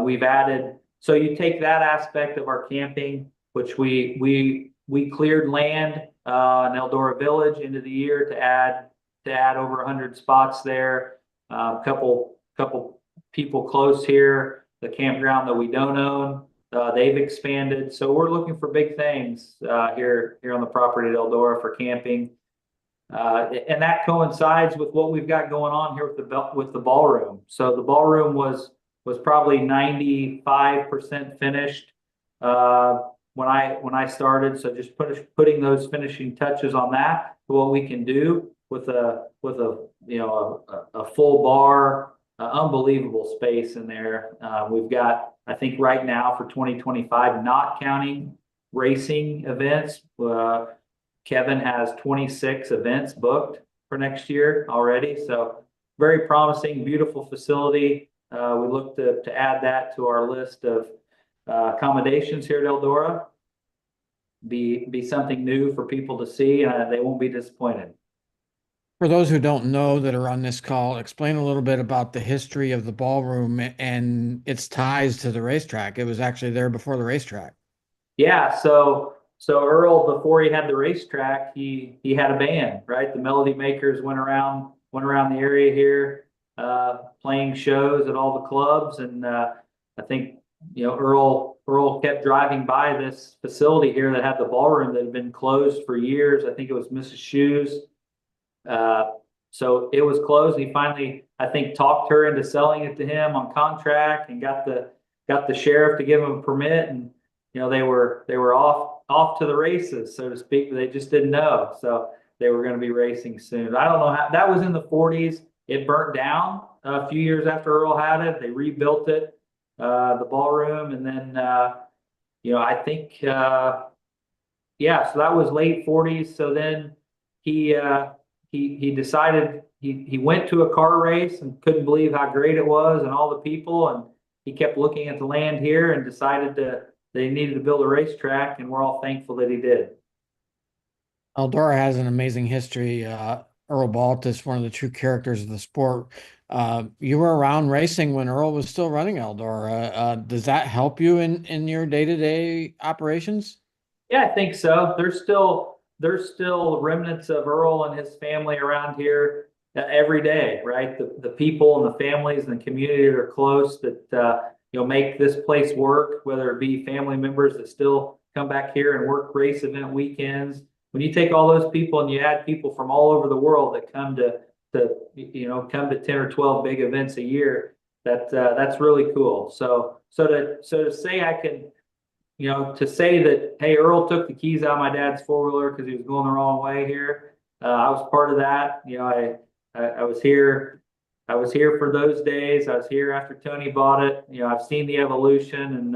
We've added, so you take that aspect of our camping, which we cleared land in Eldora Village into the year to add over 100 spots there. A couple people close here. The campground that we don't own, they've expanded. So we're looking for big things here on the property at Eldora for camping. And that coincides with what we've got going on here with the ballroom. So the ballroom was probably 95% finished when I started. So just putting those finishing touches on that, what we can do with a full bar, unbelievable space in there. We've got, I think right now for 2025, not counting racing events, Kevin has 26 events booked for next year already. So very promising, beautiful facility. We look to add that to our list of accommodations here at Eldora. Be something new for people to see, and they won't be disappointed. For those who don't know that are on this call, explain a little bit about the history of the ballroom and its ties to the racetrack. It was actually there before the racetrack. Yeah, so Earl, before he had the racetrack, he had a band, right? The Melody Makers went around the area here, playing shows at all the clubs, and I think Earl kept driving by this facility here that had the ballroom that had been closed for years. I think it was Mrs. Shoes. So it was closed. He finally, I think, talked her into selling it to him on contract, and got the sheriff to give him a permit, and they were off to the races, so to speak. But they just didn't know, so they were going to be racing soon. I don't know how that was in the 40s. It burnt down a few years after Earl had it. They rebuilt it, the ballroom, and then I think so that was late 40s. So then he decided he went to a car race and couldn't believe how great it was and all the people, and he kept looking at the land here and decided they needed to build a racetrack, and we're all thankful that he did. Eldora has an amazing history. Earl Baltus, one of the true characters of the sport. You were around racing when Earl was still running Eldora. Does that help you in your day-to-day operations? Yeah, I think so. There's still remnants of Earl and his family around here every day, right? The people and the families and the community that are close that make this place work, whether it be family members that still come back here and work race event weekends. When you take all those people and you add people from all over the world that come to 10 or 12 big events a year, that's really cool. So to say I can, to say that, hey, Earl took the keys out of my dad's four-wheeler because he was going the wrong way here. I was part of that. I was here. I was here for those days. I was here after Tony bought it. I've seen the evolution, and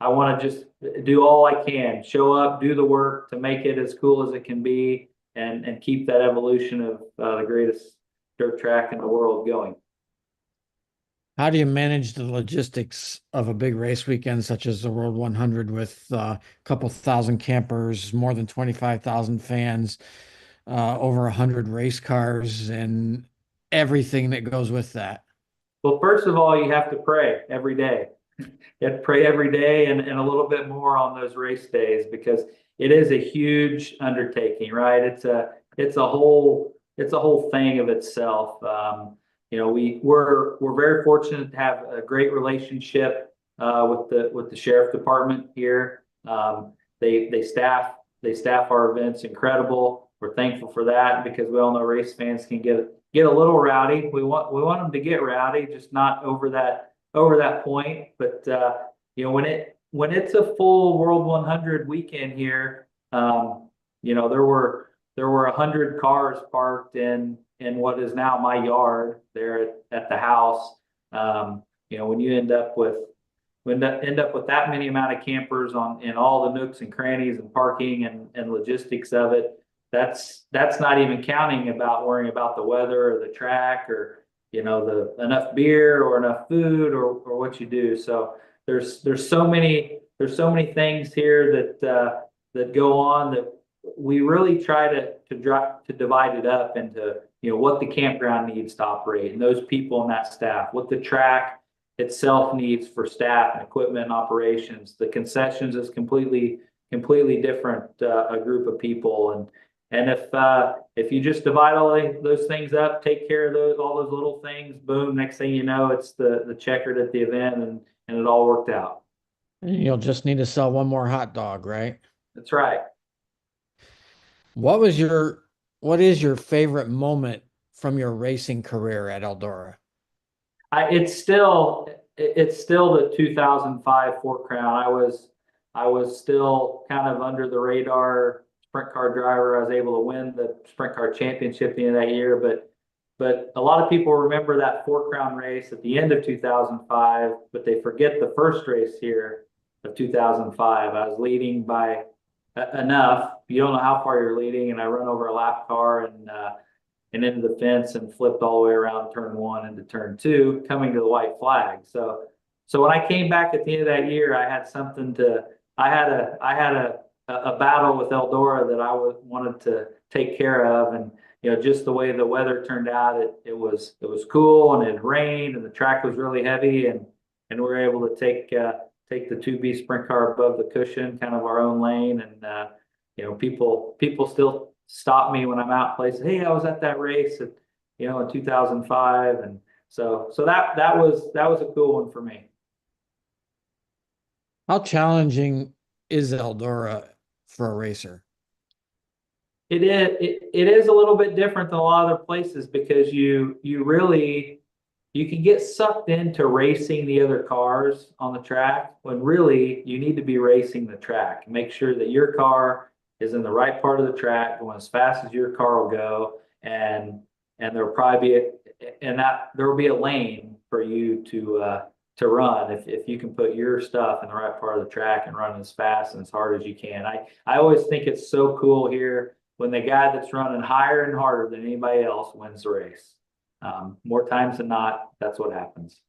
I want to just do all I can, show up, do the work to make it as cool as it can be, and keep that evolution of the greatest dirt track in the world going. How do you manage the logistics of a big race weekend such as the World 100 with a couple thousand campers, more than 25,000 fans, over 100 race cars, and everything that goes with that? Well, first of all, you have to pray every day. You have to pray every day, and a little bit more on those race days, because it is a huge undertaking, right? It's a whole thing of itself. We're very fortunate to have a great relationship with the sheriff department here. They staff our events incredible. We're thankful for that, because we all know race fans can get a little rowdy. We want them to get rowdy, just not over that point. But when it's a full World 100 weekend here, there were 100 cars parked in what is now my yard there at the house. When you end up with that many amount of campers in all the nooks and crannies and parking and logistics of it, that's not even counting about worrying about the weather or the track or the enough beer or enough food or what you do. So there's so many things here that go on, that we really try to divide it up into what the campground needs to operate, and those people and that staff, what the track itself needs for staff and equipment and operations. The concessions is completely different, a group of people, and if you just divide all those things up, take care of all those little things, boom, next thing you know, it's the checkered at the event, and it all worked out. You'll just need to sell one more hot dog, right? That's right. What is your favorite moment from your racing career at Eldora? It's still the 2005 Fort Crown. I was still kind of under the radar sprint car driver. I was able to win the sprint car championship at the end of that year, but a lot of people remember that 4-Crown race at the end of 2005, but they forget the first race here of 2005. I was leading by enough. You don't know how far you're leading, and I run over a lap car and into the fence and flipped all the way around turn 1 into turn 2, coming to the white flag. So when I came back at the end of that year, I had something to. I had a battle with Eldora that I wanted to take care of, and just the way the weather turned out, it was cool and it rained and the track was really heavy, and we were able to take the 2B sprint car above the cushion, kind of our own lane, and people still stop me when I'm out places. Hey, I was at that race in 2005, and so that was a cool one for me. How challenging is Eldora for a racer? It is a little bit different than a lot of other places because you can get sucked into racing the other cars on the track when really you need to be racing the track. Make sure that your car is in the right part of the track, going as fast as your car will go, and there'll probably there will be a lane for you to run if you can put your stuff in the right part of the track and run as fast and as hard as you can. I always think it's so cool here when the guy that's running higher and harder than anybody else wins the race. More times than not, that's what happens.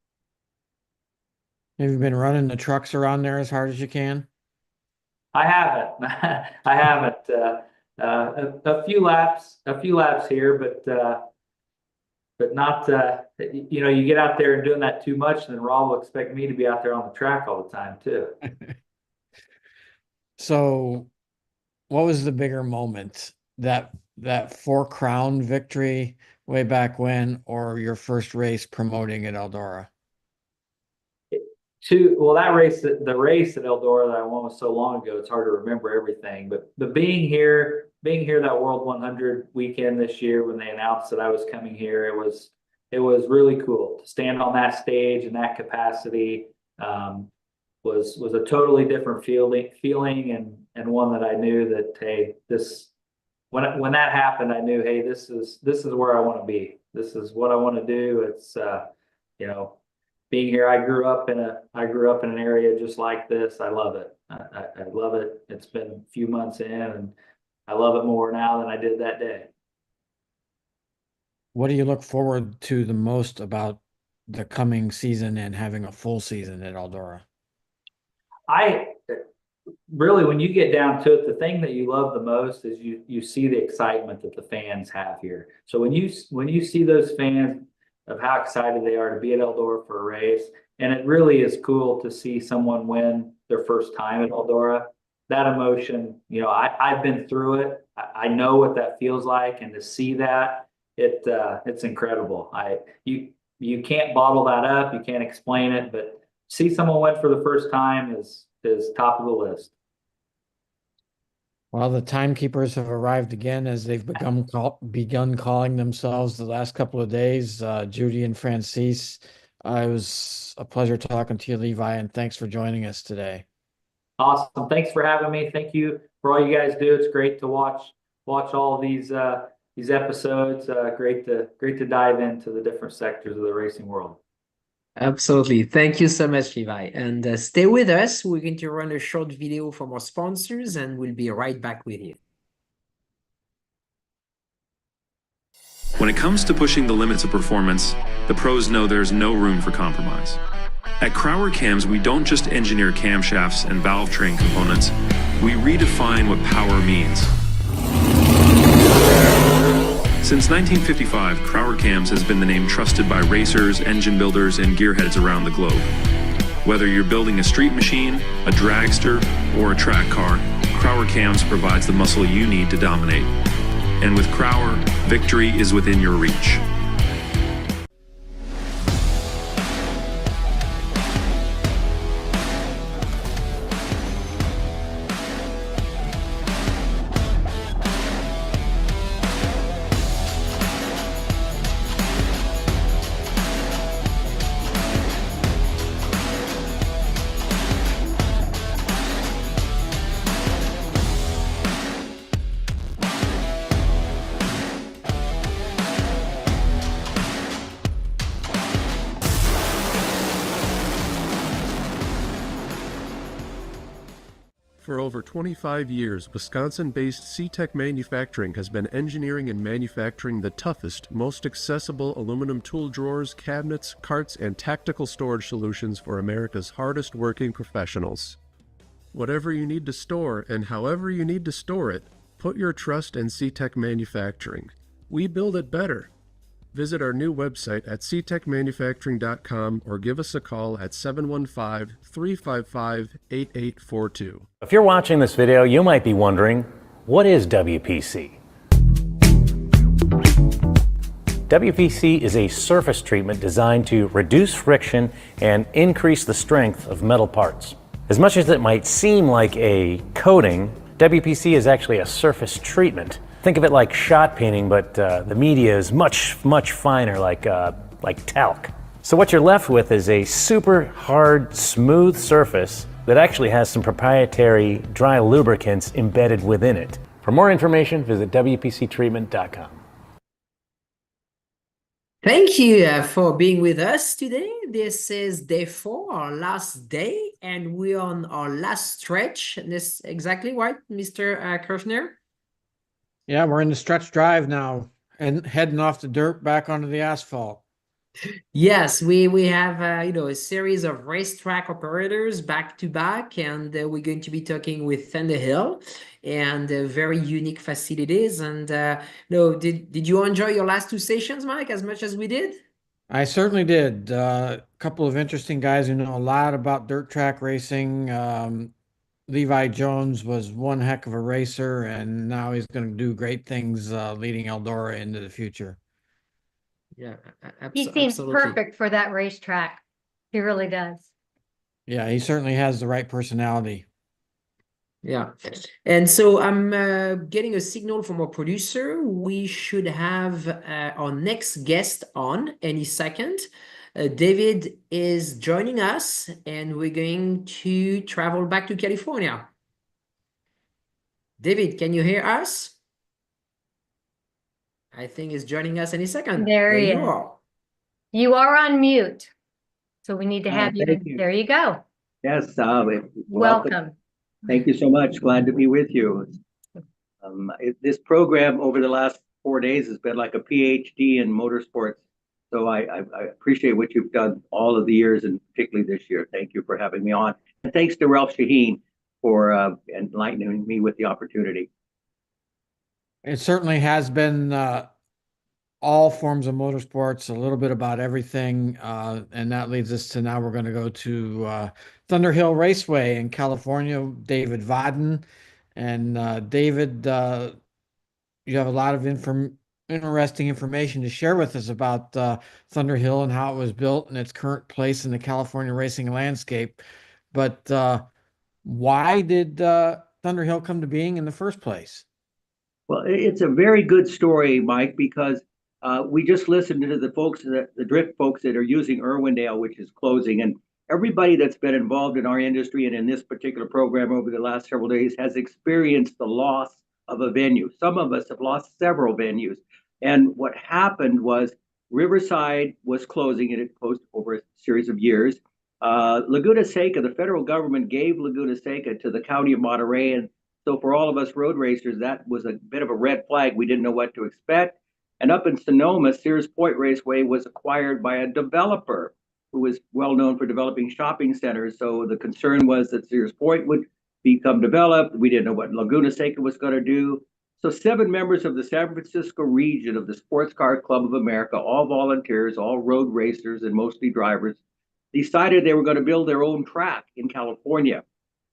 Have you been running the trucks around there as hard as you can? I haven't. I haven't. A few laps here, but not. You get out there and doing that too much, and then Rob will expect me to be out there on the track all the time too. So, what was the bigger moment? That 4-Crown victory way back when, or your first race promoting at Eldora? That race, the race at Eldora that I won was so long ago, it's hard to remember everything. But being here that World 100 weekend this year when they announced that I was coming here, it was really cool to stand on that stage in that capacity. Was a totally different feeling and one that I knew that, hey, when that happened, I knew, hey, this is where I want to be. This is what I want to do. It's being here. I grew up in an area just like this. I love it. I love it. It's been a few months in, and I love it more now than I did that day. What do you look forward to the most about the coming season and having a full season at Eldora? Really, when you get down to it, the thing that you love the most is you see the excitement that the fans have here. So when you see those fans of how excited they are to be at Eldora for a race, and it really is cool to see someone win their first time at Eldora. That emotion, I've been through it. I know what that feels like, and to see that, it's incredible. You can't bottle that up. You can't explain it, but see someone win for the first time is top of the list. Well, the timekeepers have arrived again as they've begun calling themselves the last couple of days. Judy and Francis, it was a pleasure talking to you, Levi, and thanks for joining us today. Awesome. Thanks for having me. Thank you for all you guys do. It's great to watch all of these episodes. Great to dive into the different sectors of the racing world. Absolutely. Thank you so much, Levi. And stay with us. We're going to run a short video from our sponsors, and we'll be right back with you. When it comes to pushing the limits of performance, the pros know there's no room for compromise. At Crowder Cams, we don't just engineer camshafts and valve train components, we redefine what power means. Since 1955, Crowder Cams has been the name trusted by racers, engine builders, and gearheads around the globe. Whether you're building a street machine, a dragster, or a track car, Crowder Cams provides the muscle you need to dominate. And with Crowder, victory is within your reach. For over 25 years, Wisconsin-based C-Tech Manufacturing has been engineering and manufacturing the toughest, most accessible aluminum tool drawers, cabinets, carts, and tactical storage solutions for America's hardest working professionals. Whatever you need to store and however you need to store it, put your trust in C-Tech Manufacturing. We build it better. Visit our new website at ctechmanufacturing.com or give us a call at 715-355-8842. If you're watching this video, you might be wondering, what is WPC? WPC is a surface treatment designed to reduce friction and increase the strength of metal parts. As much as it might seem like a coating, WPC is actually a surface treatment. Think of it like shot painting, but the media is much finer, like talc. So what you're left with is a super hard, smooth surface that actually has some proprietary dry lubricants embedded within it. For more information, visit WPCtreatment.com. Thank you for being with us today. This is day 4, our last day, and we're on our last stretch. This exactly right, Mr. Kirchner? Yeah, we're in the stretch drive now and heading off the dirt back onto the asphalt. Yes, we have a series of racetrack operators back to back, and we're going to be talking with Thunderhill and very unique facilities. And did you enjoy your last 2 sessions, Mike, as much as we did? I certainly did. A couple of interesting guys who know a lot about dirt track racing. Levi Jones was one heck of a racer, and now he's going to do great things leading Eldora into the future. Yeah, He seems absolutely. perfect for that racetrack. He really does. Yeah, he certainly has the right personality. Yeah. And so I'm getting a signal from our producer. We should have our next guest on any second. David is joining us, and we're going to travel back to California. David, can you hear us? I think he's joining us any second. There he you is. are. You are on mute. So we need to have you. Thank you. There you go. Yes, Welcome. Thank you so much. Glad to be with you. This program over the last 4 days has been like a PhD in motorsports. So I appreciate what you've done all of the years, and particularly this year. Thank you for having me on. And thanks to Ralph Shaheen for enlightening me with the opportunity. It certainly has been all forms of motorsports, a little bit about everything. And that leads us to now we're going to go to Thunderhill Raceway in California, David Vodden. And David, you have a lot of interesting information to share with us about Thunderhill and how it was built and its current place in the California racing landscape. But why did Thunderhill come to being in the first place? Well, it's a very good story, Mike, because we just listened to the folks, the drift folks that are using Irwindale, which is closing. And everybody that's been involved in our industry and in this particular program over the last several days has experienced the loss of a venue. Some of us have lost several venues. And what happened was Riverside was closing, and it closed over a series of years. Laguna Seca, the federal government gave Laguna Seca to the county of Monterey. And so for all of us road racers, that was a bit of a red flag. We didn't know what to expect. And up in Sonoma, Sears Point Raceway was acquired by a developer who was well known for developing shopping centers. So the concern was that Sears Point would become developed. We didn't know what Laguna Seca was going to do. So 7 members of the San Francisco region of the Sports Car Club of America, all volunteers, all road racers and mostly drivers, decided they were going to build their own track in California.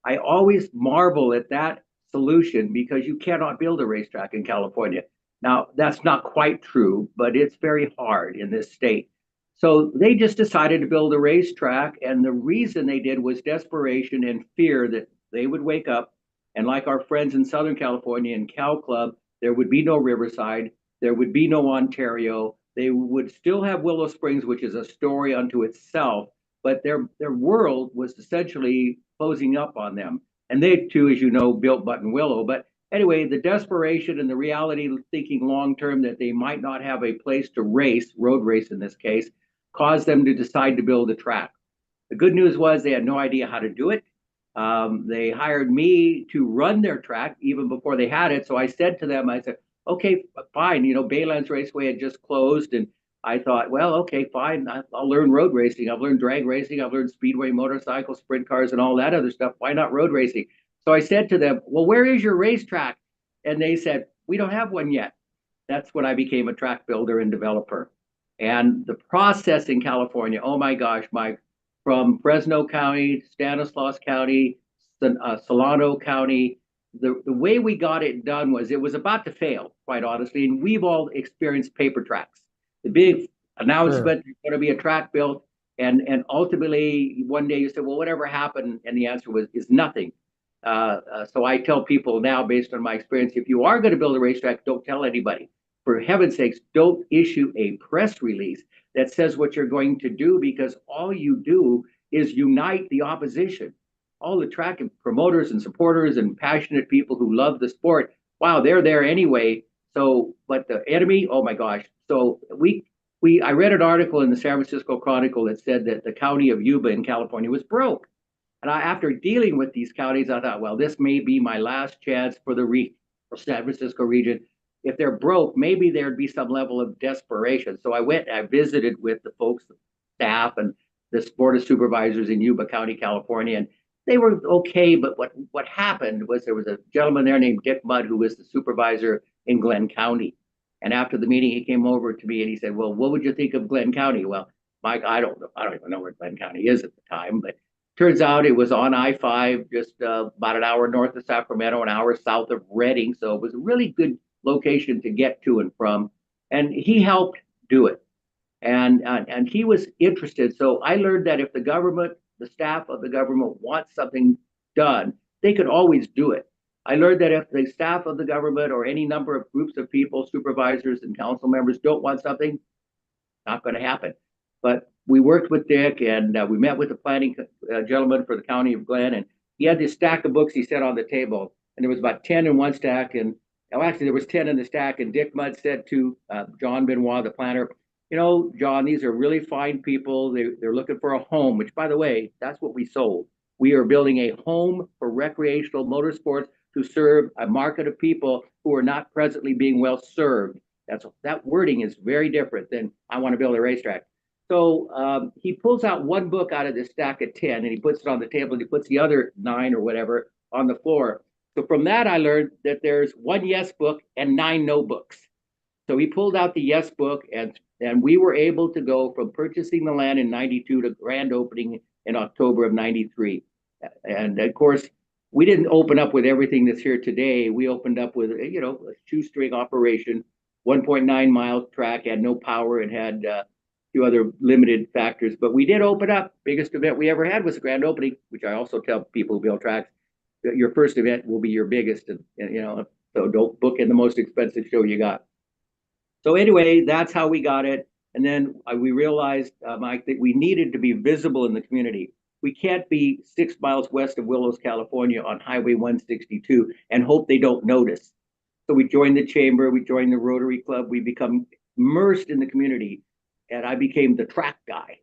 I always marvel at that solution because you cannot build a racetrack in California. Now, that's not quite true, but it's very hard in this state. So they just decided to build a racetrack, and the reason they did was desperation and fear that they would wake up, and like our friends in Southern California and Cal Club, there would be no Riverside, there would be no Ontario, they would still have Willow Springs, which is a story unto itself, but their world was essentially closing up on them. And they too, as you know, built Buttonwillow. But anyway, the desperation and the reality, thinking long-term that they might not have a place to race, road race in this case, caused them to decide to build a track. The good news was they had no idea how to do it. They hired me to run their track even before they had it. So I said to them, I said, okay, fine. Baylands Raceway had just closed, and I thought, well, okay, fine. I'll learn road racing. I've learned drag racing. I've learned speedway motorcycles, sprint cars, and all that other stuff. Why not road racing? So I said to them, well, where is your racetrack? And they said, we don't have one yet. That's when I became a track builder and developer. And the process in California, oh my gosh, Mike, from Fresno County, Stanislaus County, Solano County, the way we got it done was it was about to fail, quite honestly. And we've all experienced paper tracks. The big announcement, there's going to be a track built. And ultimately, one day you said, well, whatever happened? And the answer is nothing. So I tell people now, based on my experience, if you are going to build a racetrack, don't tell anybody. For heaven's sakes, don't issue a press release that says what you're going to do, because all you do is unite the opposition. All the track and promoters and supporters and passionate people who love the sport, wow, they're there anyway. So, but the enemy, oh my gosh. So I read an article in the San Francisco Chronicle that said that the county of Yuba in California was broke. And after dealing with these counties, I thought, well, this may be my last chance for the San Francisco region. If they're broke, maybe there'd be some level of desperation. So I went and I visited with the folks, the staff, and the board of supervisors in Yuba County, California, and they were okay. But what happened was there was a gentleman there named Dick Mudd, who was the supervisor in Glenn County. And after the meeting, he came over to me and he said, well, what would you think of Glenn County? Well, Mike, I don't even know where Glenn County is at the time, but turns out it was on I-5, just about an hour north of Sacramento, an hour south of Redding. So it was a really good location to get to and from. And he helped do it. And he was interested. So I learned that if the government, the staff of the government wants something done, they could always do it. I learned that if the staff of the government or any number of groups of people, supervisors and council members don't want something, not going to happen. But we worked with Dick, and we met with the planning gentleman for the county of Glenn, and he had this stack of books he set on the table, and there was about 10 in one stack, and actually there was 10 in the stack, and Dick Mudd said to John Benoit, the planner, John, these are really fine people. They're looking for a home, which, by the way, that's what we sold. We are building a home for recreational motorsports to serve a market of people who are not presently being well served. That wording is very different than I want to build a racetrack. So he pulls out one book out of this stack of 10 and he puts it on the table, and he puts the other 9 or whatever on the floor. So from that, I learned that there's 1 yes book and 9 no books. So he pulled out the yes book, and we were able to go from purchasing the land in 92 to grand opening in October of 93. And of course, we didn't open up with everything that's here today. We opened up with, a shoestring operation, 1.9 mile track, had no power, and had a few other limited factors. But we did open up. Biggest event we ever had was a grand opening, which I also tell people who build tracks, your first event will be your biggest. And so don't book in the most expensive show you got. So anyway, that's how we got it. And then we realized, Mike, that we needed to be visible in the community. We can't be 6 miles west of Willows, California on Highway 162 and hope they don't notice. So we joined the chamber, we joined the Rotary Club, we become immersed in the community, and I became the track guy.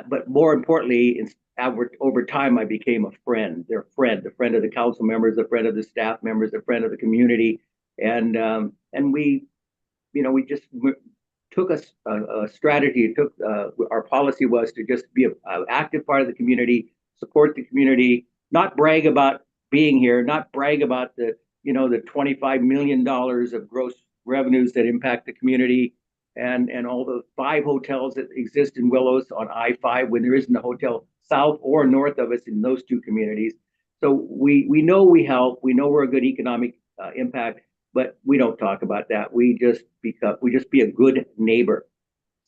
But more importantly, over time, I became a friend, the friend of the council members, the friend of the staff members, the friend of the community. And we just took a strategy. Our policy was to just be an active part of the community, support the community, not brag about being here, not brag about the $25 million of gross revenues that impact the community, and all the 5 hotels that exist in Willows on I-5 when there isn't a hotel south or north of us in those 2 communities. So we know we help, we know we're a good economic impact, but we don't talk about that. We just be a good neighbor.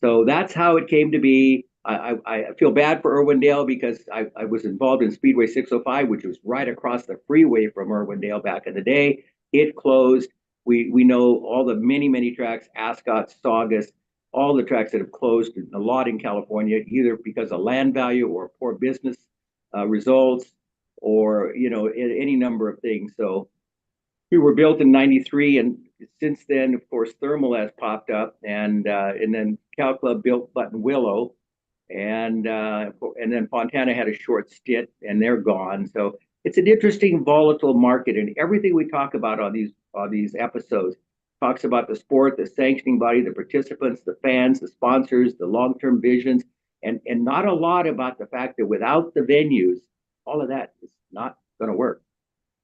So that's how it came to be. I feel bad for Irwindale because I was involved in Speedway 605, which was right across the freeway from Irwindale back in the day. It closed. We know all the many tracks, Ascot, Saugus, all the tracks that have closed a lot in California, either because of land value or poor business results, or any number of things. So we were built in 93, and since then, of course, Thermal has popped up, and then Cal Club built Button Willow, and then Fontana had a short stint, and they're gone. So it's an interesting, volatile market, and everything we talk about on these episodes talks about the sport, the sanctioning body, the participants, the fans, the sponsors, the long-term visions, and not a lot about the fact that without the venues, all of that is not going to work.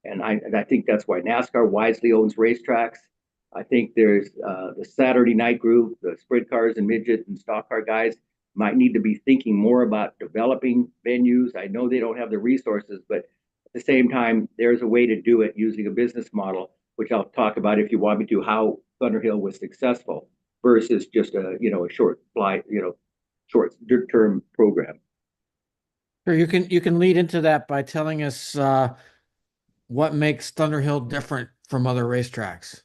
And I think that's why NASCAR wisely owns racetracks. I think there's the Saturday night group, the sprint cars and midget and stock car guys might need to be thinking more about developing venues. I know they don't have the resources, but at the same time, there's a way to do it using a business model, which I'll talk about if you want me to, how Thunderhill was successful versus just a short flight, short term program. Sure, you can lead into that by telling us what makes Thunderhill different from other racetracks.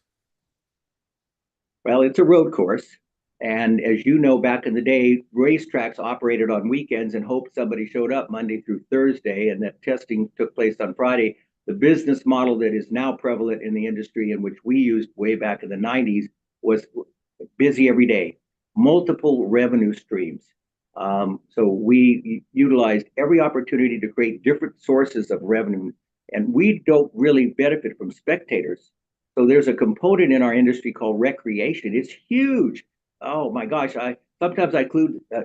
Well, it's a road course. And as you know, back in the day, racetracks operated on weekends and hoped somebody showed up Monday through Thursday, and that testing took place on Friday. The business model that is now prevalent in the industry, and which we used way back in the 90s, was busy every day, multiple revenue streams. So we utilized every opportunity to create different sources of revenue, and we don't really benefit from spectators. So there's a component in our industry called recreation. It's huge. Oh my gosh! Sometimes I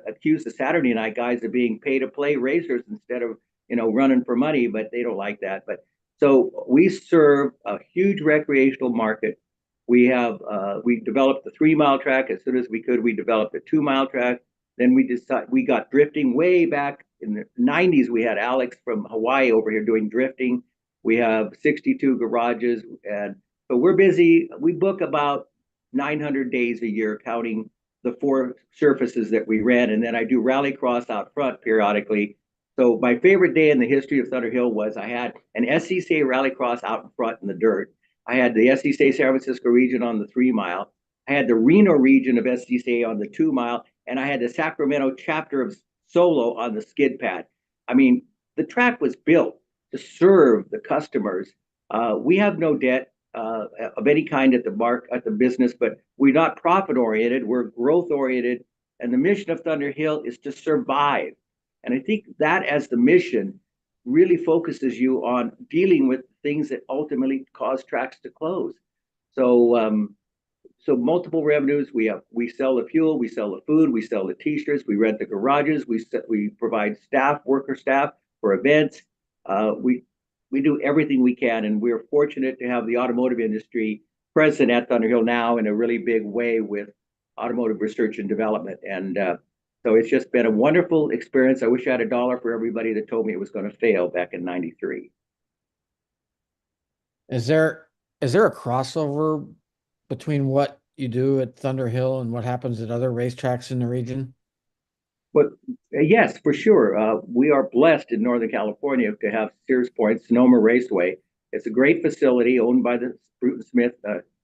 accuse the Saturday night guys of being pay-to-play racers instead of running for money, but they don't like that. But so we serve a huge recreational market. We developed the 3-mile track as soon as we could. We developed a 2-mile track. Then we got drifting way back in the 90s. We had Alex from Hawaii over here doing drifting. We have 62 garages, and so we're busy. We book about 900 days a year, counting the 4 surfaces that we ran. And then I do rallycross out front periodically. So my favorite day in the history of Thunderhill was I had an SCCA rallycross out in front in the dirt. I had the SCCA San Francisco region on the 3-mile. I had the Reno region of SCCA on the 2-mile. And I had the Sacramento chapter of Solo on the skid pad. I mean, the track was built to serve the customers. We have no debt of any kind at the business, but we're not profit oriented. We're growth oriented, and the mission of Thunderhill is to survive. And I think that as the mission really focuses you on dealing with things that ultimately cause tracks to close. So multiple revenues. We sell the fuel, we sell the food, we sell the t-shirts, we rent the garages, we provide worker staff for events. We do everything we can, and we're fortunate to have the automotive industry present at Thunderhill now in a really big way with automotive research and development. And so it's just been a wonderful experience. I wish I had $1 for everybody that told me it was going to fail back in '93. Is there a crossover between what you do at Thunderhill and what happens at other racetracks in the region? But yes, for sure. We are blessed in Northern California to have Sears Point Sonoma Raceway. It's a great facility owned by the Fruit and Smith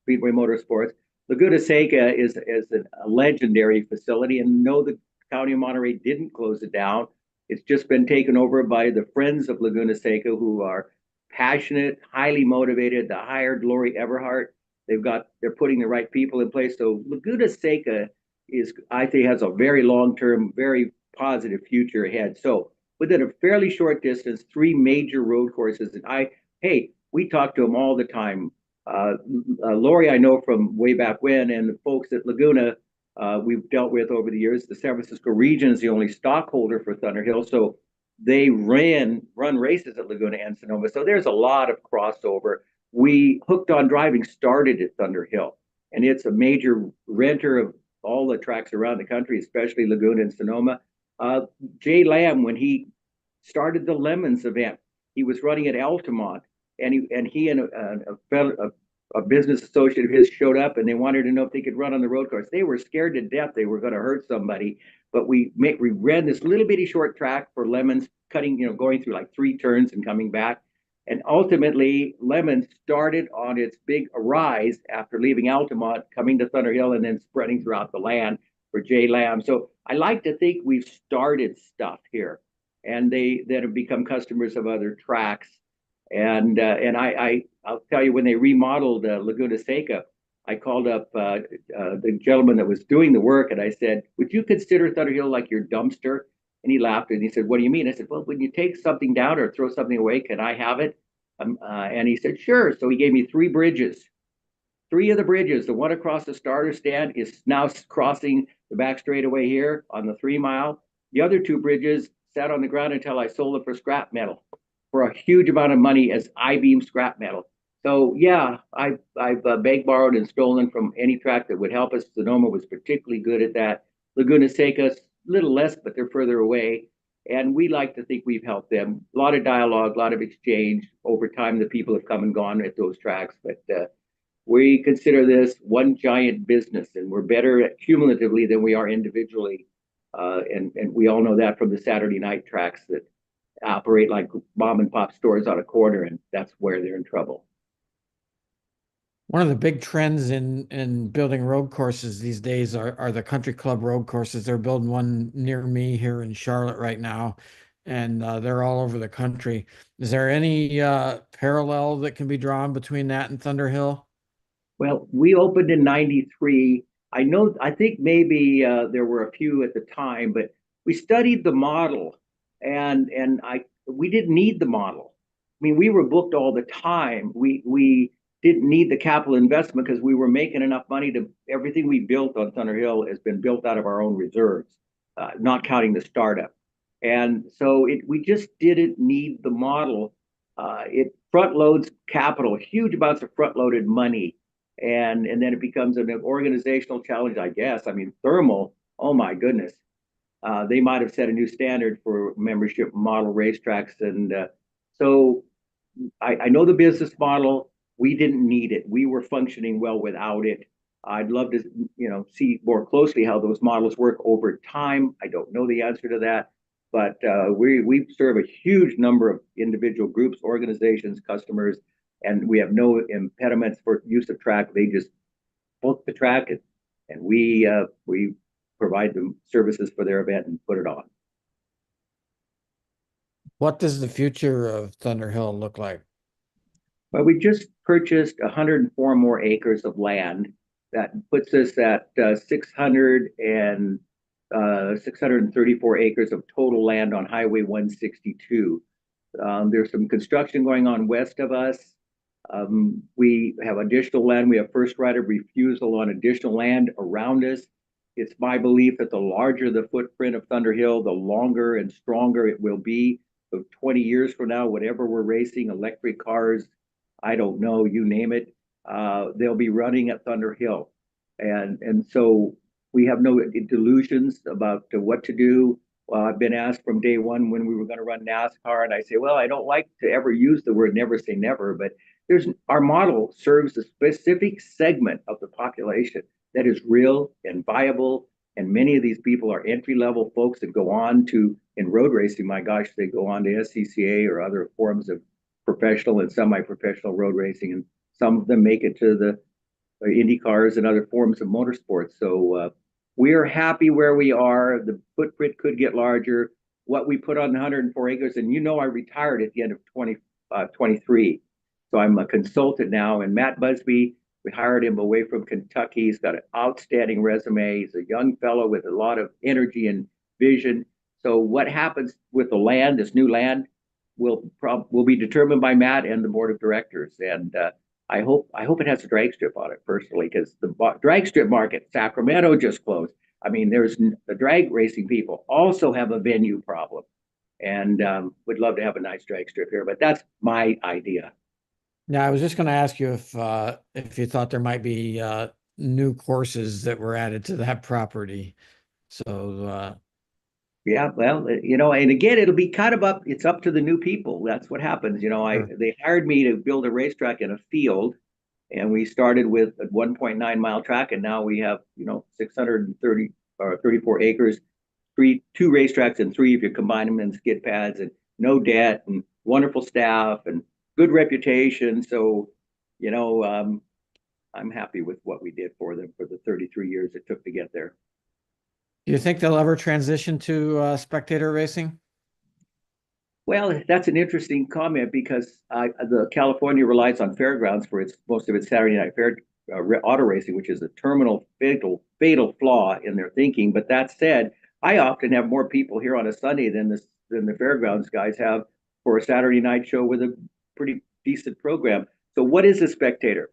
Speedway Motorsports. Laguna Seca is a legendary facility, and no, the County of Monterey didn't close it down. It's just been taken over by the Friends of Laguna Seca, who are passionate, highly motivated. They hired Lori Everhart. They're putting the right people in place. So Laguna Seca I think has a very long-term, very positive future ahead. So within a fairly short distance, 3 major road courses. And we talk to them all the time. Lori, I know from way back when, and the folks at Laguna, we've dealt with over the years. The San Francisco region is the only stockholder for Thunderhill. So they run races at Laguna and Sonoma. So there's a lot of crossover. Hooked on Driving started at Thunderhill, and it's a major renter of all the tracks around the country, especially Laguna and Sonoma. Jay Lamb, when he started the Lemons event, he was running at Altamont, and he and a business associate of his showed up, and they wanted to know if they could run on the road course. They were scared to death they were going to hurt somebody, but we ran this little bitty short track for Lemons, going through like 3 turns and coming back. And ultimately, Lemons started on its big rise after leaving Altamont, coming to Thunderhill, and then spreading throughout the land for Jay Lamb. So I like to think we've started stuff here, and they then have become customers of other tracks. And I'll tell you, when they remodeled Laguna Seca, I called up the gentleman that was doing the work, and I said, "Would you consider Thunderhill like your dumpster?" And he laughed and he said, "What do you mean?" I said, "Well, when you take something down or throw something away, can I have it?" And he said, "Sure." So he gave me 3 bridges. 3 of the bridges, the one across the starter stand is now crossing the back straightaway here on the 3 mile. The other 2 bridges sat on the ground until I sold them for scrap metal for a huge amount of money as I-beam scrap metal. So yeah, I've begged, borrowed, and stolen from any track that would help us. Sonoma was particularly good at that. Laguna Seca's a little less, but they're further away. And we like to think we've helped them. A lot of dialogue, a lot of exchange. Over time, the people have come and gone at those tracks, but we consider this one giant business, and we're better at cumulatively than we are individually. And we all know that from the Saturday night tracks that operate like mom and pop stores on a corner, and that's where they're in trouble. One of the big trends in building road courses these days are the country club road courses. They're building one near me here in Charlotte right now, and they're all over the country. Is there any parallel that can be drawn between that and Thunderhill? Well, we opened in '93. I think maybe there were a few at the time, but we studied the model, and we didn't need the model. I mean, we were booked all the time. We didn't need the capital investment because we were making enough money to everything we built on Thunderhill has been built out of our own reserves, not counting the startup. And so we just didn't need the model. It front loads capital, huge amounts of front loaded money. And then it becomes an organizational challenge, I guess. I mean, thermal, oh my goodness. They might have set a new standard for membership model racetracks. And so I know the business model. We didn't need it. We were functioning well without it. I'd love to, see more closely how those models work over time. I don't know the answer to that, but we serve a huge number of individual groups, organizations, customers, and we have no impediments for use of track. They just book the track, and we provide them services for their event and put it on. What does the future of Thunderhill look like? Well, we just purchased 104 more acres of land. That puts us at 634 acres of total land on Highway 162. There's some construction going on west of us. We have additional land. We have first right of refusal on additional land around us. It's my belief that the larger the footprint of Thunderhill, the longer and stronger it will be. So 20 years from now, whatever we're racing, electric cars, I don't know, you name it, they'll be running at Thunderhill. And so we have no delusions about what to do. Well, I've been asked from day one when we were going to run NASCAR, and I say, well, I don't like to ever use the word never say never, but our model serves a specific segment of the population that is real and viable. And many of these people are entry-level folks that go on to, in road racing, my gosh, they go on to SCCA or other forms of professional and semi-professional road racing, and some of them make it to the INDYCARs and other forms of motorsports. So we are happy where we are. The footprint could get larger. What we put on 104 acres, and I retired at the end of 2023. So I'm a consultant now, and Matt Busby, we hired him away from Kentucky. He's got an outstanding resume. He's a young fellow with a lot of energy and vision. So what happens with the land, this new land, will be determined by Matt and the board of directors. And I hope it has a drag strip on it personally, because the drag strip market, Sacramento just closed. I mean, the drag racing people also have a venue problem, and would love to have a nice drag strip here, but that's my idea. Yeah, I was just going to ask you if you thought there might be new courses that were added to that property. So yeah, well, and again, it'll be kind of it's up to the new people. That's what happens. Sure. They hired me to build a racetrack in a field, and we started with a 1.9 mile track, and now we have 630 or 34 acres, two racetracks and 3 if you combine them, and skid pads, and no debt, and wonderful staff, and good reputation. So, I'm happy with what we did for them for the 33 years it took to get there. do you think they'll ever transition to spectator racing? Well, that's an interesting comment, because the California relies on fairgrounds for most of its Saturday night fair auto racing, which is a terminal fatal flaw in their thinking. But that said, I often have more people here on a Sunday than the fairgrounds guys have for a Saturday night show with a pretty decent program. So what is a spectator?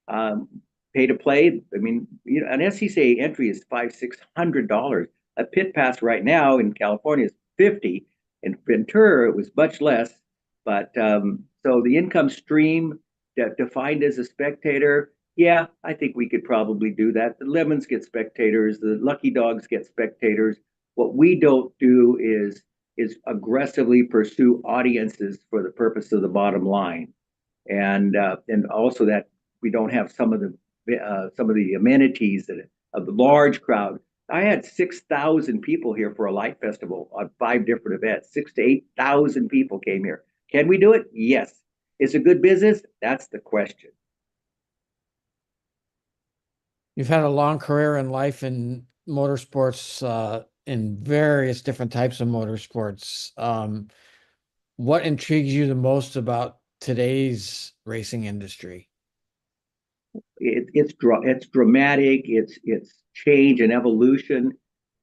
Pay to play. I mean, you know, an SCCA entry is $500-600. A pit pass right now in California is $50. In Ventura, it was much less. But so the income stream that defined as a spectator, yeah, I think we could probably do that. The Lemons get spectators, the Lucky Dogs get spectators. What we don't do is aggressively pursue audiences for the purpose of the bottom line, and also that we don't have some of the amenities of the large crowd. I had 6,000 people here for a light festival on 5 different events. 6,000 to 8,000 people came here. Can we do it? Yes. Is it good business? That's the question. You've had a long career in life in motorsports, in various different types of motorsports. What intrigues you the most about today's racing industry? It's dramatic. It's change and evolution.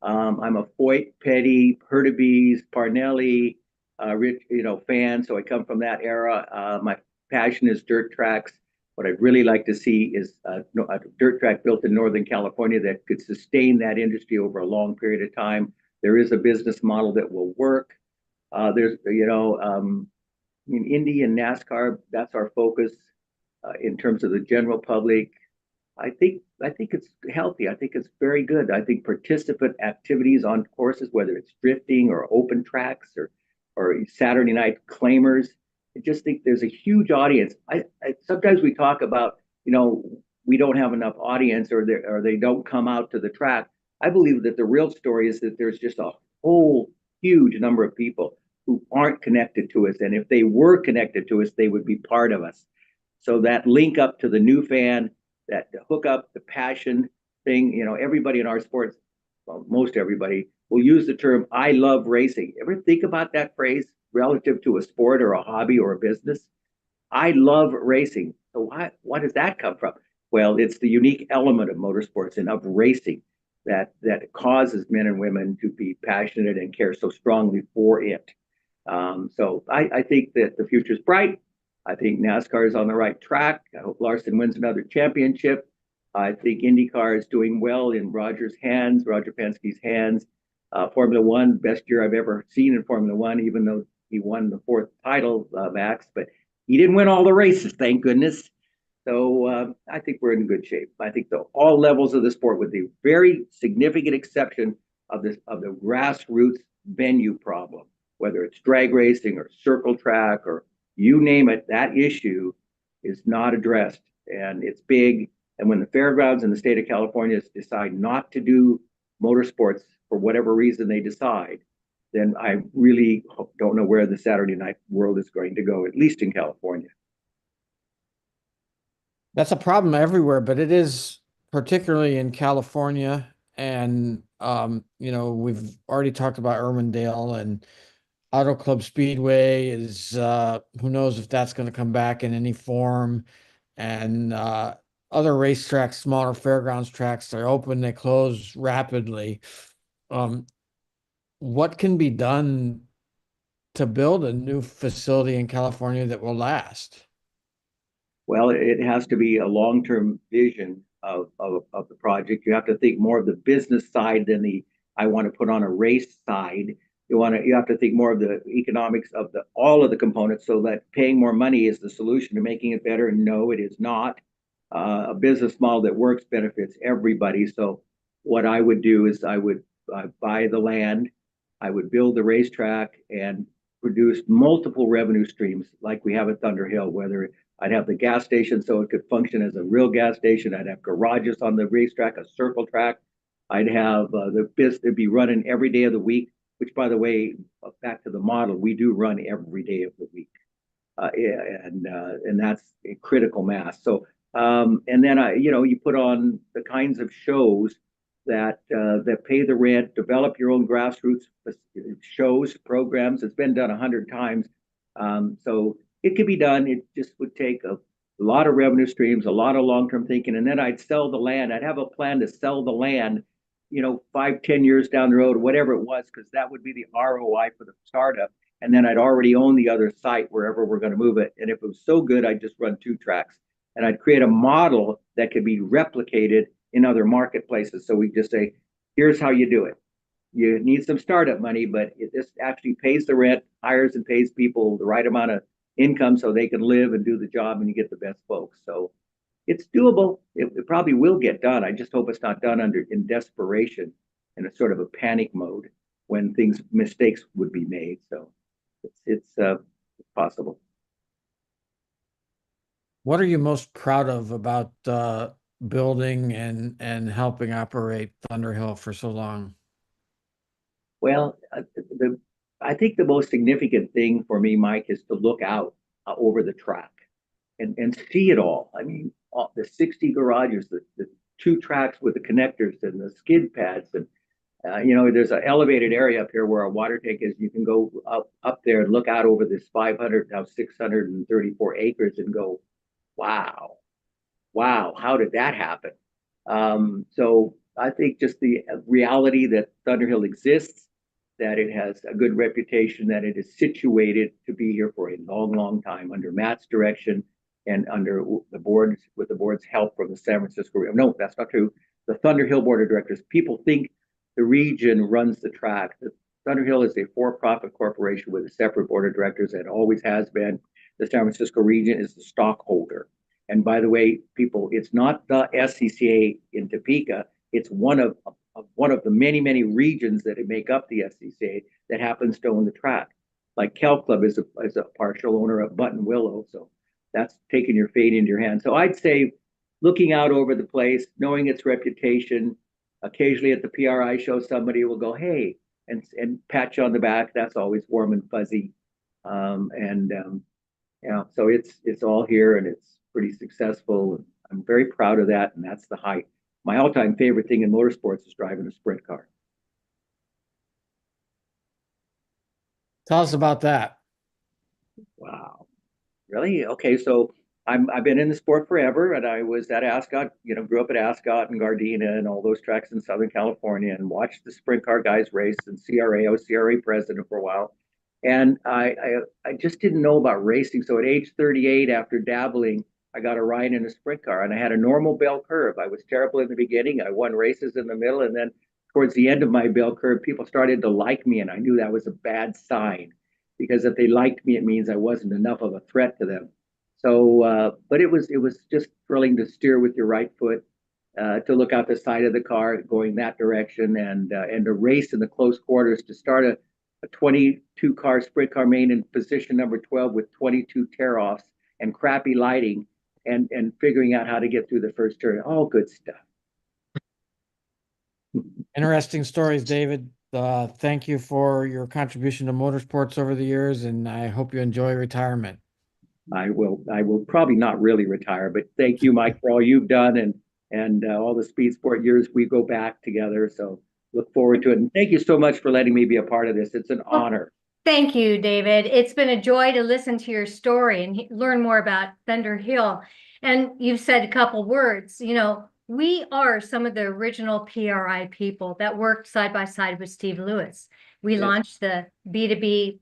I'm a Foyt, Petty, Hurtubise, Parnelli, Rich, fan. So I come from that era. My passion is dirt tracks. What I'd really like to see is a dirt track built in Northern California that could sustain that industry over a long period of time. There is a business model that will work. There's, in Indy and NASCAR, that's our focus. In terms of the general public, I think it's healthy. I think it's very good. I think participant activities on courses, whether it's drifting or open tracks or Saturday night claimers, I just think there's a huge audience. I sometimes we talk about, we don't have enough audience or they don't come out to the track. I believe that the real story is that there's just a whole huge number of people who aren't connected to us. And if they were connected to us, they would be part of us. So that link up to the new fan, that hook up, the passion thing, everybody in our sports, well, most everybody will use the term, I love racing. Ever think about that phrase relative to a sport or a hobby or a business? I love racing. So why does that come from? Well, it's the unique element of motorsports and of racing that causes men and women to be passionate and care so strongly for it. So I think that the future is bright. I think NASCAR is on the right track. I hope Larson wins another championship. I think INDYCAR is doing well in Roger Penske's hands. Formula One, best year I've ever seen in Formula One, even though he won the 4th title, Max, but he didn't win all the races, thank goodness. So I think we're in good shape. I think all levels of the sport, with the very significant exception of the grassroots venue problem, whether it's drag racing or circle track or you name it, that issue is not addressed, and it's big. And when the fairgrounds in the state of California decide not to do motorsports for whatever reason they decide, then I really don't know where the Saturday night world is going to go, at least in California. That's a problem everywhere, but it is particularly in California. And, we've already talked about Irwindale, and Auto Club Speedway is, who knows if that's going to come back in any form. And other racetracks, smaller fairgrounds tracks, they're open, they close rapidly. What can be done to build a new facility in California that will last? Well, it has to be a long-term vision of the project. You have to think more of the business side than the I want to put on a race side. You have to think more of the economics of all of the components, so that paying more money is the solution to making it better. No, it is not. A business model that works benefits everybody. So what I would do is I would buy the land, I would build the racetrack and produce multiple revenue streams like we have at Thunder Hill, whether I'd have the gas station so it could function as a real gas station. I'd have garages on the racetrack, a circle track. I'd have the business be running every day of the week, which, by the way, back to the model, we do run every day of the week. And that's a critical mass. So, and then, you put on the kinds of shows that pay the rent, develop your own grassroots shows, programs. It's been done 100 times. So it could be done. It just would take a lot of revenue streams, a lot of long-term thinking. And then I'd sell the land. I'd have a plan to sell the land 5, 10 years down the road, whatever it was, because that would be the ROI for the startup. And then I'd already own the other site wherever we're going to move it. And if it was so good, I'd just run 2 tracks. And I'd create a model that could be replicated in other marketplaces. So we just say, here's how you do it. You need some startup money, but this actually pays the rent, hires and pays people the right amount of income so they can live and do the job, and you get the best folks. So it's doable. It probably will get done. I just hope it's not done in desperation, in a sort of a panic mode when mistakes would be made. So it's possible. What are you most proud of about building and helping operate Thunderhill for so long? Well, I think the most significant thing for me, Mike, is to look out over the track and see it all. I mean, the 60 garages, the 2 tracks with the connectors and the skid pads, and there's an elevated area up here where our water tank is. You can go up there and look out over this 634 acres and go, wow, how did that happen? So I think just the reality that Thunderhill exists, that it has a good reputation, that it is situated to be here for a long, long time under Matt's direction and under the board's, with the board's help from the San Francisco. No, that's not true. The Thunderhill board of directors. People think the region runs the track. The Thunderhill is a for-profit corporation with a separate board of directors and always has been. The San Francisco region is the stockholder. And by the way, people, it's not the SCCA in Topeka. It's one of the many, many regions that make up the SCCA that happens to own the track. Like Cal Club is a partial owner of Button Willow, so that's taking your fate into your hands. So I'd say looking out over the place, knowing its reputation, occasionally at the PRI show, somebody will go, hey, and pat you on the back. That's always warm and fuzzy. So it's all here and it's pretty successful. I'm very proud of that, and that's the height. My all-time favorite thing in motorsports is driving a sprint car. Tell us about that. Wow. Really? Okay, so I've been in the sport forever, and I was at Ascot, grew up at Ascot and Gardena and all those tracks in Southern California, and watched the sprint car guys race and CRA. I was CRA president for a while. And I just didn't know about racing. So at age 38, after dabbling, I got a ride in a sprint car, and I had a normal bell curve. I was terrible in the beginning. I won races in the middle, and then towards the end of my bell curve, people started to like me, and I knew that was a bad sign, because if they liked me, it means I wasn't enough of a threat to them. So, but it was just thrilling to steer with your right foot, to look out the side of the car going that direction, and to race in the close quarters, to start a 22 car sprint car main in position number 12 with 22 tear-offs and crappy lighting. And figuring out how to get through the first turn. All good stuff. Interesting stories, David. Thank you for your contribution to motorsports over the years, and I hope you enjoy retirement. I will probably not really retire, but thank you, Mike, for all you've done and all the speed sport years we go back together. So look forward to it. And thank you so much for letting me be a part of this. It's an honor. Thank you, David. It's been a joy to listen to your story and learn more about Thunderhill. And you've said a couple words. We are some of the original PRI people that worked side by side with Steve Lewis. We launched the B2B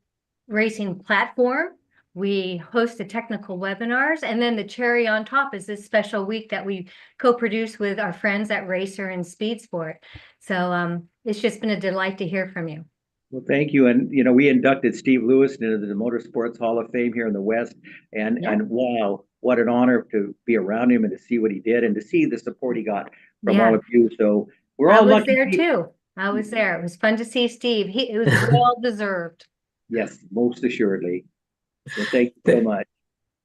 racing platform. We host the technical webinars. And then the cherry on top is this special week that we co-produce with our friends at Racer and Speed Sport. So it's just been a delight to hear from you. Well, thank you. And, we inducted Steve Lewis into the Motorsports Hall of Fame here in the West. And wow, what an honor to be around him and to see what he did and to see the support he got from all of you. So we're all lucky. I was there too. I was there. It was fun to see Steve. It was well deserved. Yes, most assuredly. So thank you so much.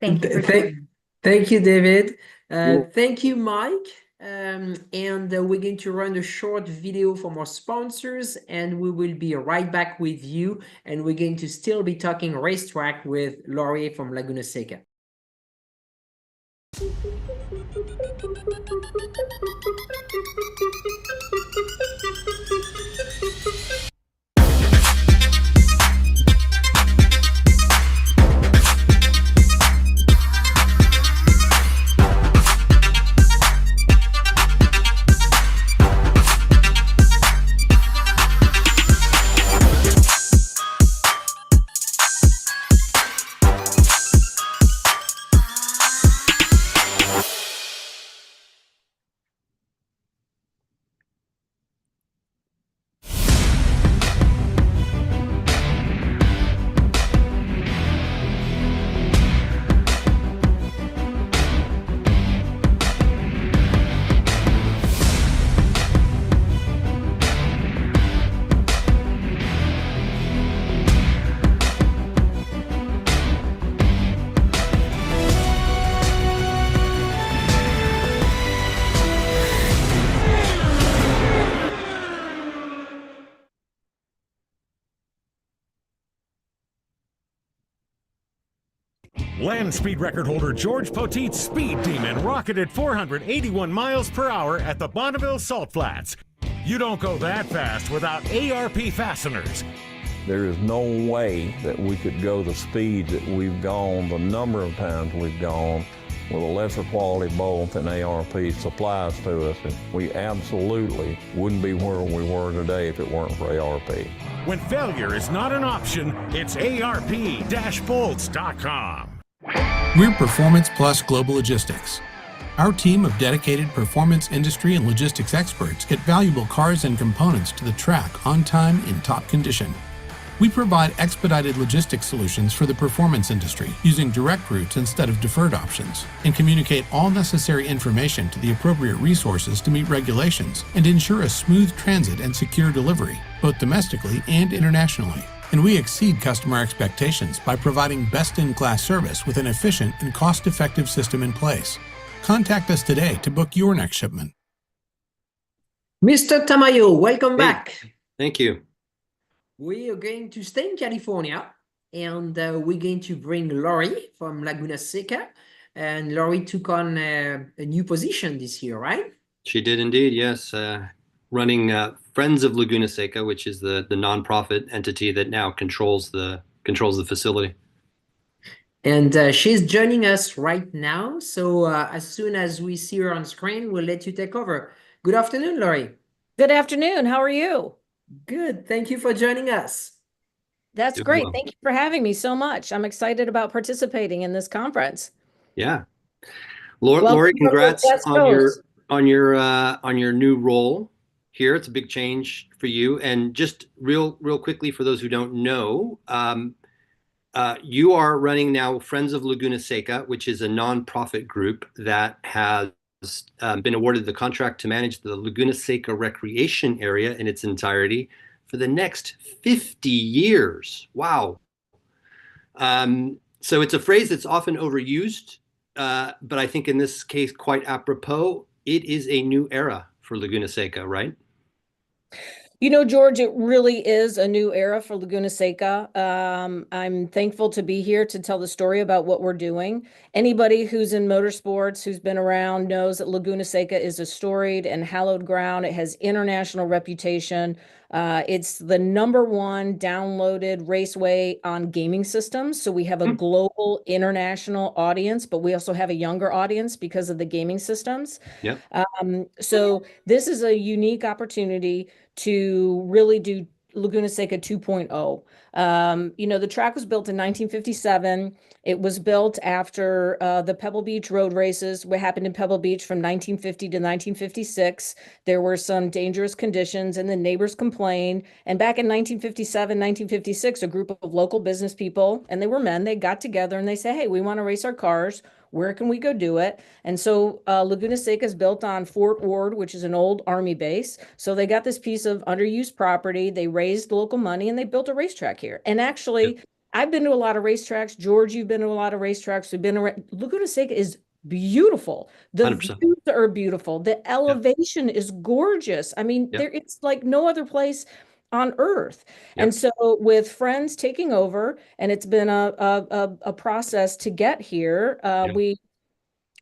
Thank you. Thank you, David. Thank you, Mike. And we're going to run a short video from our sponsors, and we will be right back with you. And we're going to still be talking racetrack with Laurie from Laguna Seca. Land speed record holder George Poteet's Speed Demon rocketed 481 miles per hour at the Bonneville Salt Flats. You don't go that fast without ARP fasteners. There is no way that we could go the speed that we've gone, the number of times we've gone, with a lesser quality bolt than ARP supplies to us. And we absolutely wouldn't be where we were today if it weren't for ARP. When failure is not an option, it's ARP-bolts.com. We're Performance Plus Global Logistics. Our team of dedicated performance industry and logistics experts get valuable cars and components to the track on time in top condition. We provide expedited logistics solutions for the performance industry using direct routes instead of deferred options, and communicate all necessary information to the appropriate resources to meet regulations and ensure a smooth transit and secure delivery, both domestically and internationally. And we exceed customer expectations by providing best-in-class service with an efficient and cost-effective system in place. Contact us today to book your next shipment. Mr. Tamayo, welcome back. Thank you. We are going to stay in California, and we're going to bring Lori from Laguna Seca. And Lori took on a new position this year, right? She did indeed, yes. Running Friends of Laguna Seca, which is the nonprofit entity that now controls the facility. And she's joining us right now. So as soon as we see her on screen, we'll let you take over. Good afternoon, Lori. Good afternoon. How are you? Good. Thank you for joining us. That's great. Thank you for having me so much. I'm excited about participating in this conference. Yeah. Lori, congrats on your new role here. It's a big change for you. And just real quickly, for those who don't know, you are running now Friends of Laguna Seca, which is a nonprofit group that has been awarded the contract to manage the Laguna Seca recreation area in its entirety for the next 50 years. Wow. So it's a phrase that's often overused, but I think in this case, quite apropos. It is a new era for Laguna Seca, right? You know, George, it really is a new era for Laguna Seca. I'm thankful to be here to tell the story about what we're doing. Anybody who's in motorsports, who's been around, knows that Laguna Seca is a storied and hallowed ground. It has international reputation. It's the #1 downloaded raceway on gaming systems. So we have a global international audience, but we also have a younger audience because of the gaming systems. Yep. So this is a unique opportunity to really do Laguna Seca 2.0. You know, the track was built in 1957. It was built after the Pebble Beach road races, what happened in Pebble Beach from 1950 to 1956. There were some dangerous conditions and the neighbors complained. And back in 1957, 1956, a group of local business people, and they were men, they got together and they said, hey, we want to race our cars. Where can we go do it? And so Laguna Seca is built on Fort Ord, which is an old Army base. So they got this piece of underused property. They raised local money and they built a racetrack here. And actually, I've been to a lot of racetracks. George, you've been to a lot of racetracks. We've been around. Laguna Seca is beautiful. The 100%. views are beautiful. The elevation is gorgeous. I mean, it's like no other place on earth. And so with Friends taking over, and it's been a process to get here, we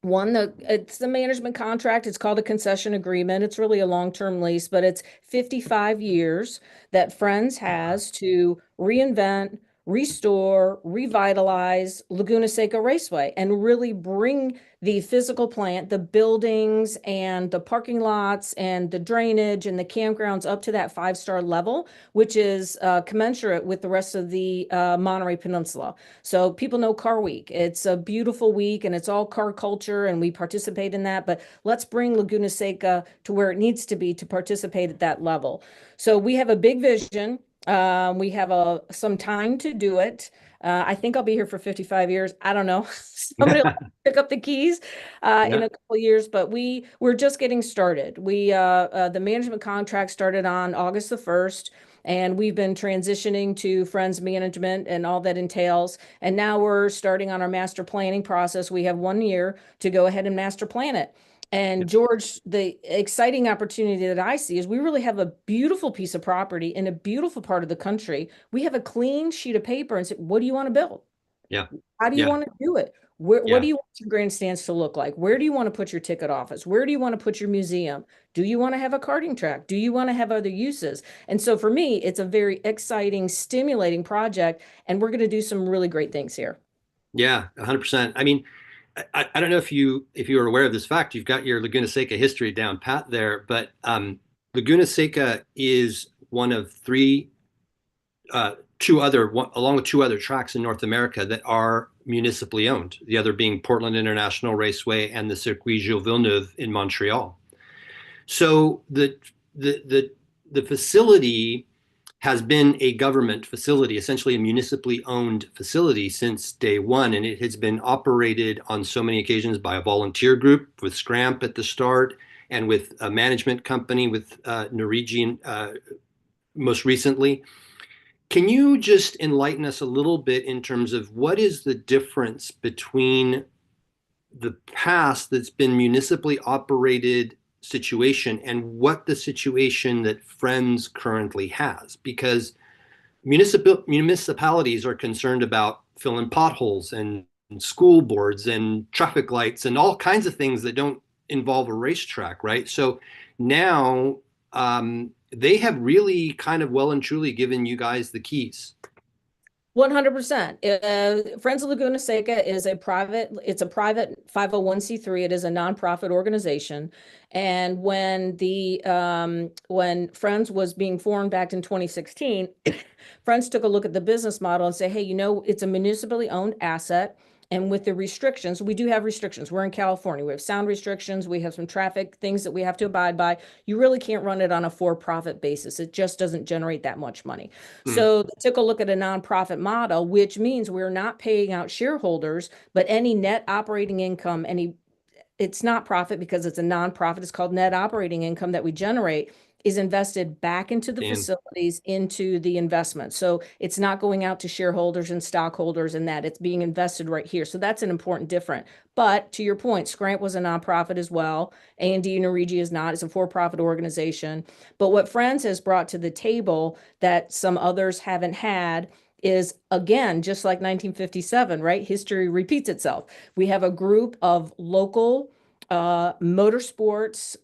won it's the management contract. It's called a concession agreement. It's really a long-term lease, but it's 55 years that Friends has to reinvent, restore, revitalize Laguna Seca Raceway and really bring the physical plant, the buildings and the parking lots and the drainage and the campgrounds up to that 5-star level, which is commensurate with the rest of the Monterey Peninsula. So people know Car Week. It's a beautiful week and it's all car culture and we participate in that, but let's bring Laguna Seca to where it needs to be to participate at that level. So we have a big vision. We have some time to do it. I think I'll be here for 55 years. I don't know. Somebody will pick up the keys in a couple of years, but we're just getting started. The management contract started on August the 1st, and we've been transitioning to Friends management and all that entails. And now we're starting on our master planning process. We have 1 year to go ahead and master plan it. And George, the exciting opportunity that I see is we really have a beautiful piece of property in a beautiful part of the country. We have a clean sheet of paper and say, what do you want to build? Yeah. How do you Yeah. want to do it? What Yeah. do you want your grandstands to look like? Where do you want to put your ticket office? Where do you want to put your museum? Do you want to have a karting track? Do you want to have other uses? And so for me, it's a very exciting, stimulating project, and we're going to do some really great things here. Yeah, 100%. I mean, I don't know if you are aware of this fact. You've got your Laguna Seca history down pat there, but Laguna Seca is one of three, along with two other tracks in North America that are municipally owned. The other being Portland International Raceway and the Circuit Gilles Villeneuve in Montreal. So the facility has been a government facility, essentially a municipally owned facility since day one. And it has been operated on so many occasions by a volunteer group with Scramp at the start and with a management company with Norwegian most recently. Can you just enlighten us a little bit in terms of what is the difference between the past that's been municipally operated situation and what the situation that Friends currently has? Because municipalities are concerned about filling potholes and school boards and traffic lights and all kinds of things that don't involve a racetrack, right? So now they have really kind of well and truly given you guys the keys. 100%. Friends of Laguna Seca is a private 501c3. It is a nonprofit organization. And when when Friends was being formed back in 2016, Friends took a look at the business model and say, hey, it's a municipally owned asset. And with the restrictions, we do have restrictions. We're in California. We have sound restrictions. We have some traffic things that we have to abide by. You really can't run it on a for-profit basis. It just doesn't generate that much money. So they took a look at a nonprofit model, which means we're not paying out shareholders, but any net operating income, it's not profit because it's a nonprofit. It's called net operating income that we generate is invested back into the facilities, into the investment. So it's not going out to shareholders and stockholders and that it's being invested right here. So that's an important difference. But to your point, Scranton was a nonprofit as well. A&D Norwegia is not. It's a for-profit organization. But what Friends has brought to the table that some others haven't had is, again, just like 1957, right? History repeats itself. We have a group of local motorsports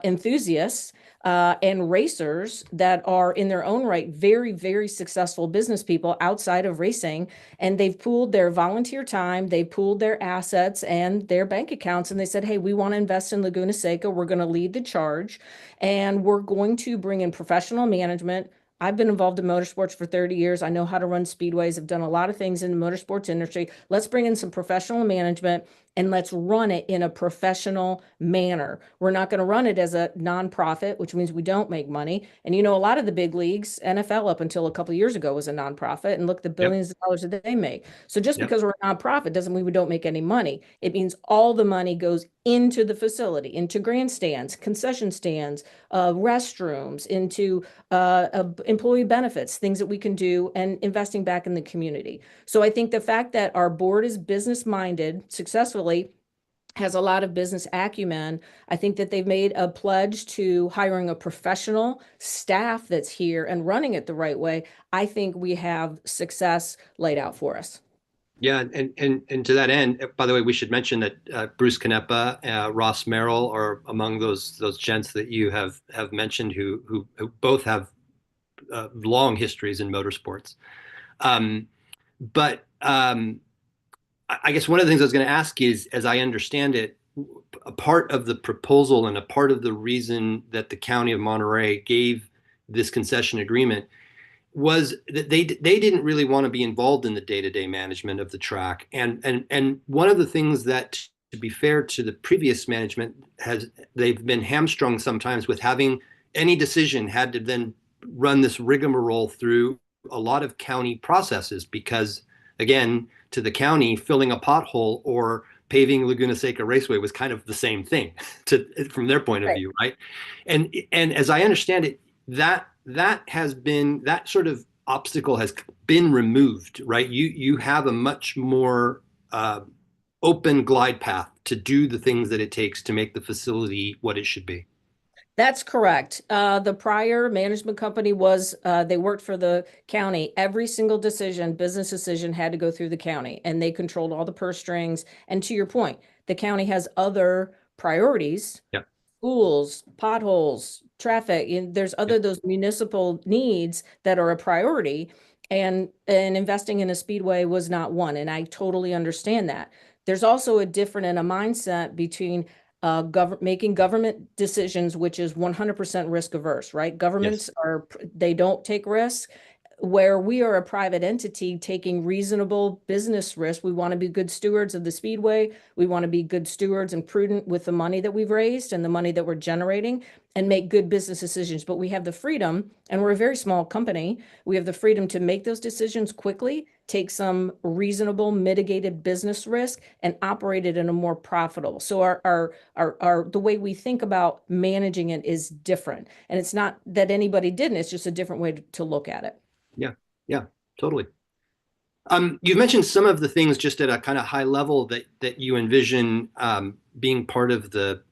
enthusiasts and racers that are in their own right very, very successful business people outside of racing. And they've pooled their volunteer time, they've pooled their assets and their bank accounts. And they said, hey, we want to invest in Laguna Seca. We're going to lead the charge. And we're going to bring in professional management. I've been involved in motorsports for 30 years. I know how to run speedways. I've done a lot of things in the motorsports industry. Let's bring in some professional management and let's run it in a professional manner. We're not going to run it as a nonprofit, which means we don't make money. And a lot of the big leagues, NFL up until a couple of years ago was a nonprofit, and look the billions of dollars that they make. So just because we're a nonprofit doesn't mean we don't make any money. It means all the money goes into the facility, into grandstands, concession stands, restrooms, into employee benefits, things that we can do, and investing back in the community. So I think the fact that our board is business-minded, successfully, has a lot of business acumen. I think that they've made a pledge to hiring a professional staff that's here and running it the right way. I think we have success laid out for us. Yeah, and to that end, by the way, we should mention that Bruce Canepa, Ross Merrill are among those gents that you have mentioned who both have long histories in motorsports. But I guess one of the things I was going to ask is, as I understand it, a part of the proposal and a part of the reason that the County of Monterey gave this concession agreement was that they didn't really want to be involved in the day-to-day management of the track. And one of the things that, to be fair to the previous management, they've been hamstrung sometimes with having any decision had to then run this rigmarole through a lot of county processes because, again, to the county, filling a pothole or paving Laguna Seca Raceway was kind of the same thing from their point of view, right? And as I understand it, that sort of obstacle has been removed, right? You have a much more open glide path to do the things that it takes to make the facility what it should be. That's correct. The prior management company was, they worked for the county. Every single decision, business decision had to go through the county, and they controlled all the purse strings. And to your point, the county has other priorities. Yeah. Schools, potholes, traffic, and there's other those municipal needs that are a priority. And investing in a speedway was not one. And I totally understand that. There's also a different and a mindset between making government decisions, which is 100% risk averse, right? Governments they don't take risks. Where we are a private entity taking reasonable business risk, we want to be good stewards of the speedway. We want to be good stewards and prudent with the money that we've raised and the money that we're generating and make good business decisions. But we have the freedom, and we're a very small company. We have the freedom to make those decisions quickly, take some reasonable mitigated business risk, and operate it in a more profitable. So the way we think about managing it is different. And it's not that anybody didn't, it's just a different way to look at it. Yeah, totally. You've mentioned some of the things just at a kind of high level that you envision being part of the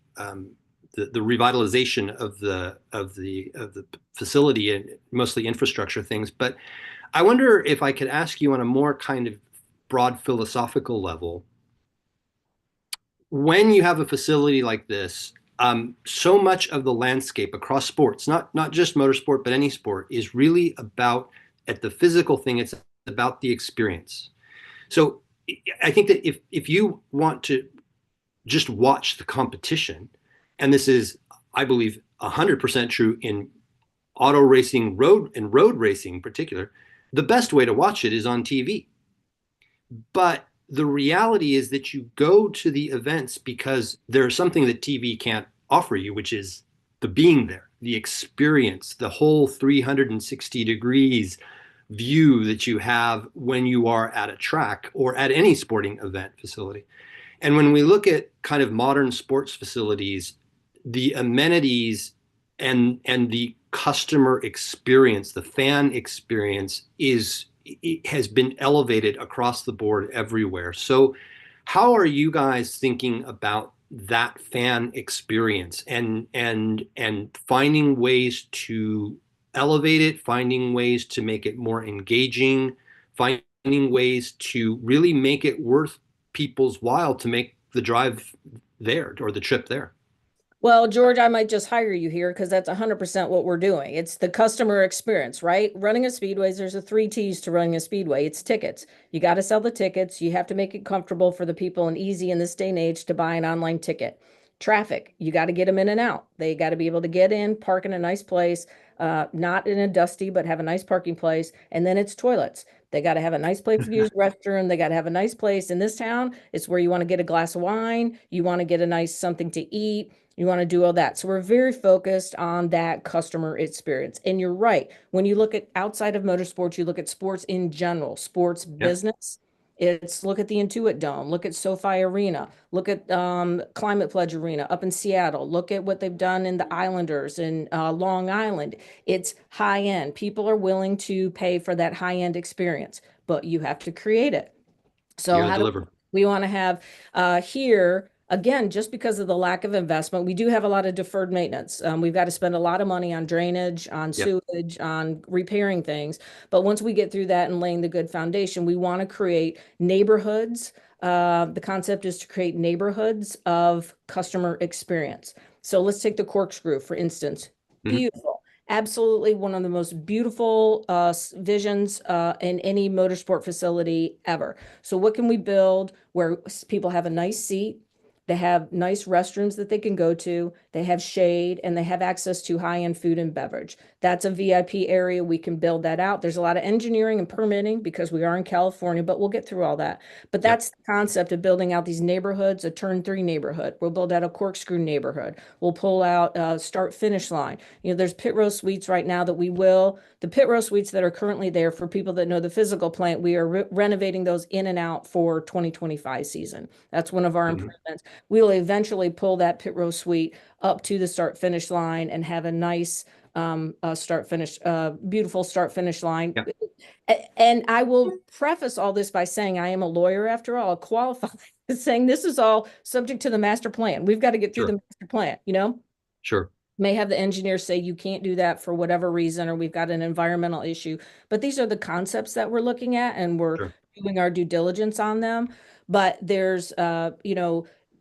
revitalization of the facility and mostly infrastructure things. But I wonder if I could ask you on a more kind of broad philosophical level, when you have a facility like this, so much of the landscape across sports, not just motorsport, but any sport, is really about, at the physical thing, it's about the experience. So I think that if you want to just watch the competition, and this is, I believe, 100% true in auto racing, road racing in particular, the best way to watch it is on TV. But the reality is that you go to the events because there's something that TV can't offer you, which is the being there, the experience, the whole 360 degrees view that you have when you are at a track or at any sporting event facility. And when we look at kind of modern sports facilities, the amenities and the customer experience, the fan experience has been elevated across the board everywhere. So how are you guys thinking about that fan experience and finding ways to elevate it, finding ways to make it more engaging, finding ways to really make it worth people's while to make the drive there or the trip there? Well, George, I might just hire you here because that's 100% what we're doing. It's the customer experience, right? Running a speedway, there's a 3 T's to running a speedway. It's tickets. You got to sell the tickets. You have to make it comfortable for the people and easy in this day and age to buy an online ticket. Traffic, you got to get them in and out. They got to be able to get in, park in a nice place, not in a dusty, but have a nice parking place. And then it's toilets. They got to have a nice place to use restroom. They got to have a nice place in this town. It's where you want to get a glass of wine. You want to get a nice something to eat. You want to do all that. So we're very focused on that customer experience. And you're right. When you look at outside of motorsports, you look at sports in general, sports business. It's look at the Intuit Dome, look at SoFi Arena, look at Climate Pledge Arena up in Seattle, look at what they've done in the Islanders in Long Island. It's high end. People are willing to pay for that high end experience, but you have to create it. So how do we want to have here? Again, just because of the lack of investment, we do have a lot of deferred maintenance. We've got to spend a lot of money on drainage, on sewage, on repairing things. But once we get through that and laying the good foundation, we want to create neighborhoods. The concept is to create neighborhoods of customer experience. So let's take the corkscrew, for instance. Beautiful. Absolutely one of the most beautiful visions in any motorsport facility ever. So what can we build where people have a nice seat? They have nice restrooms that they can go to. They have shade and they have access to high-end food and beverage. That's a VIP area. We can build that out. There's a lot of engineering and permitting because we are in California, but we'll get through all that. But that's the concept of building out these neighborhoods, a turn 3 neighborhood. We'll build out a corkscrew neighborhood. We'll pull out start finish line. You know, there's pit row suites right now that the pit row suites that are currently there for people that know the physical plant, we are renovating those in and out for 2025 season. That's one of our improvements. We'll eventually pull that pit row suite up to the start finish line and have a nice beautiful start finish line. And I will preface all this by saying I am a lawyer after all, qualified, saying this is all subject to the master plan. We've got to get through the master plan, you know? Sure. may have the engineers say you can't do that for whatever reason, or we've got an environmental issue. But these are the concepts that we're looking at, and we're doing our due diligence on them. But there's,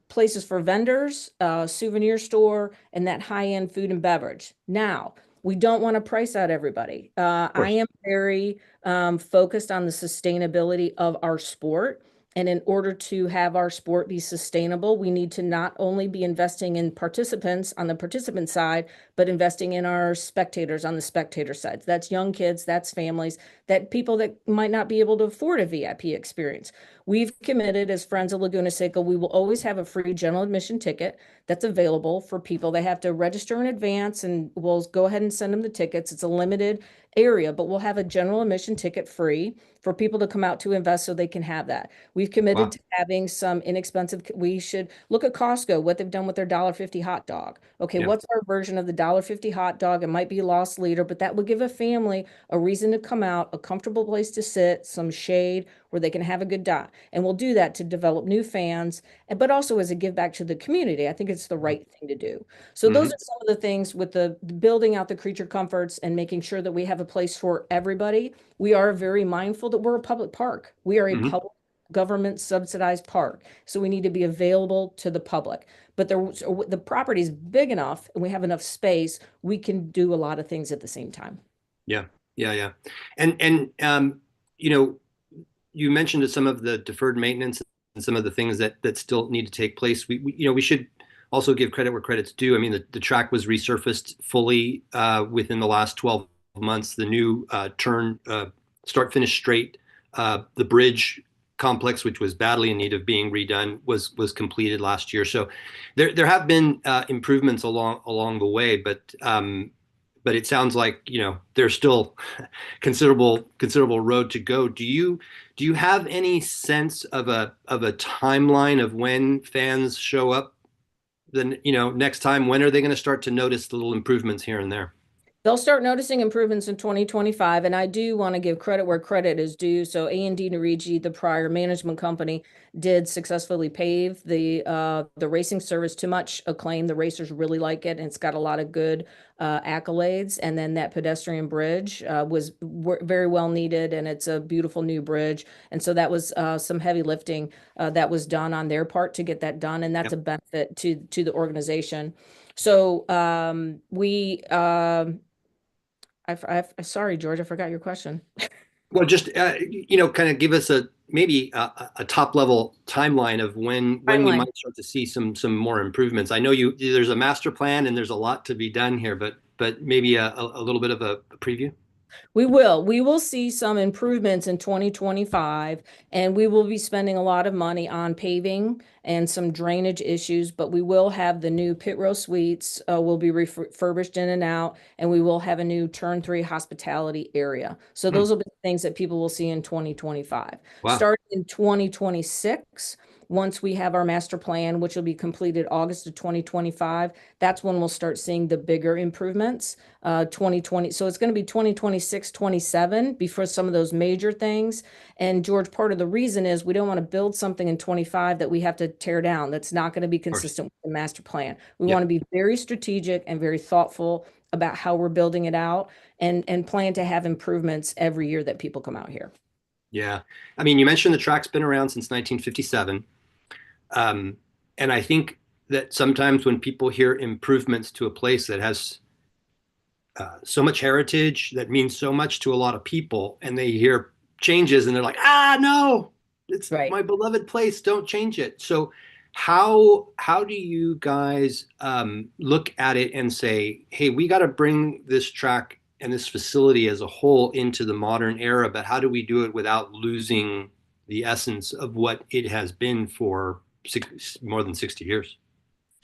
places for vendors, souvenir store, and that high-end food and beverage. Now, we don't want to price out everybody. I am very focused on the sustainability of our sport. And in order to have our sport be sustainable, we need to not only be investing in participants on the participant side, but investing in our spectators on the spectator side. That's young kids, that's families, that people that might not be able to afford a VIP experience. We've committed as Friends of Laguna Seca, we will always have a free general admission ticket that's available for people. They have to register in advance, and we'll go ahead and send them the tickets. It's a limited area, but we'll have a general admission ticket free for people to come out to invest so they can have that. We've committed to having some inexpensive, we should look at Costco, what they've done with their $1.50 hot dog. Okay, what's our version of the $1.50 hot dog? It might be lost leader, but that would give a family a reason to come out, a comfortable place to sit, some shade where they can have a good diet. And we'll do that to develop new fans, but also as a give back to the community. I think it's the right thing to do. So those are some of the things with the building out the creature comforts and making sure that we have a place for everybody. We are very mindful that we're a public park. We are a public government subsidized park. So we need to be available to the public. But the property is big enough and we have enough space, we can do a lot of things at the same time. Yeah. And you mentioned some of the deferred maintenance and some of the things that still need to take place. We should also give credit where credit's due. I mean, the track was resurfaced fully within the last 12 months. The new start finish straight, the bridge complex, which was badly in need of being redone, was completed last year. So there have been improvements along the way, but it sounds like there's still considerable road to go. Do you have any sense of a timeline of when fans show up? Then next time, when are they going to start to notice the little improvements here and there? They'll start noticing improvements in 2025, and I do want to give credit where credit is due. So A&D Norigi, the prior management company, did successfully pave the racing service to much acclaim. The racers really like it, and it's got a lot of good accolades. And then that pedestrian bridge was very well needed, and it's a beautiful new bridge. And so that was some heavy lifting that was done on their part to get that done, and that's a benefit to the organization. So sorry, George, I forgot your question. Well, just kind of give us maybe a top level timeline of when we might start to see some more improvements. I know there's a master plan and there's a lot to be done here, but maybe a little bit of a preview. We will see some improvements in 2025, and we will be spending a lot of money on paving and some drainage issues, but we will have the new pit row suites will be refurbished in and out, and we will have a new turn 3 hospitality area. So those will be things that people will see in 2025. Wow. Starting in 2026, once we have our master plan, which will be completed August of 2025, that's when we'll start seeing the bigger improvements. 2020, so it's going to be 2026, 27 before some of those major things. And George, part of the reason is we don't want to build something in 25 that we have to tear down. That's not going to be consistent with the master plan. We want to be very strategic and very thoughtful about how we're building it out, and plan to have improvements every year that people come out here. Yeah. I mean, you mentioned the track's been around since 1957. And I think that sometimes when people hear improvements to a place that has so much heritage, that means so much to a lot of people, and they hear changes and they're like, no, it's my beloved place, don't change it. So how do you guys look at it and say, hey, we got to bring this track and this facility as a whole into the modern era, but how do we do it without losing the essence of what it has been for more than 60 years?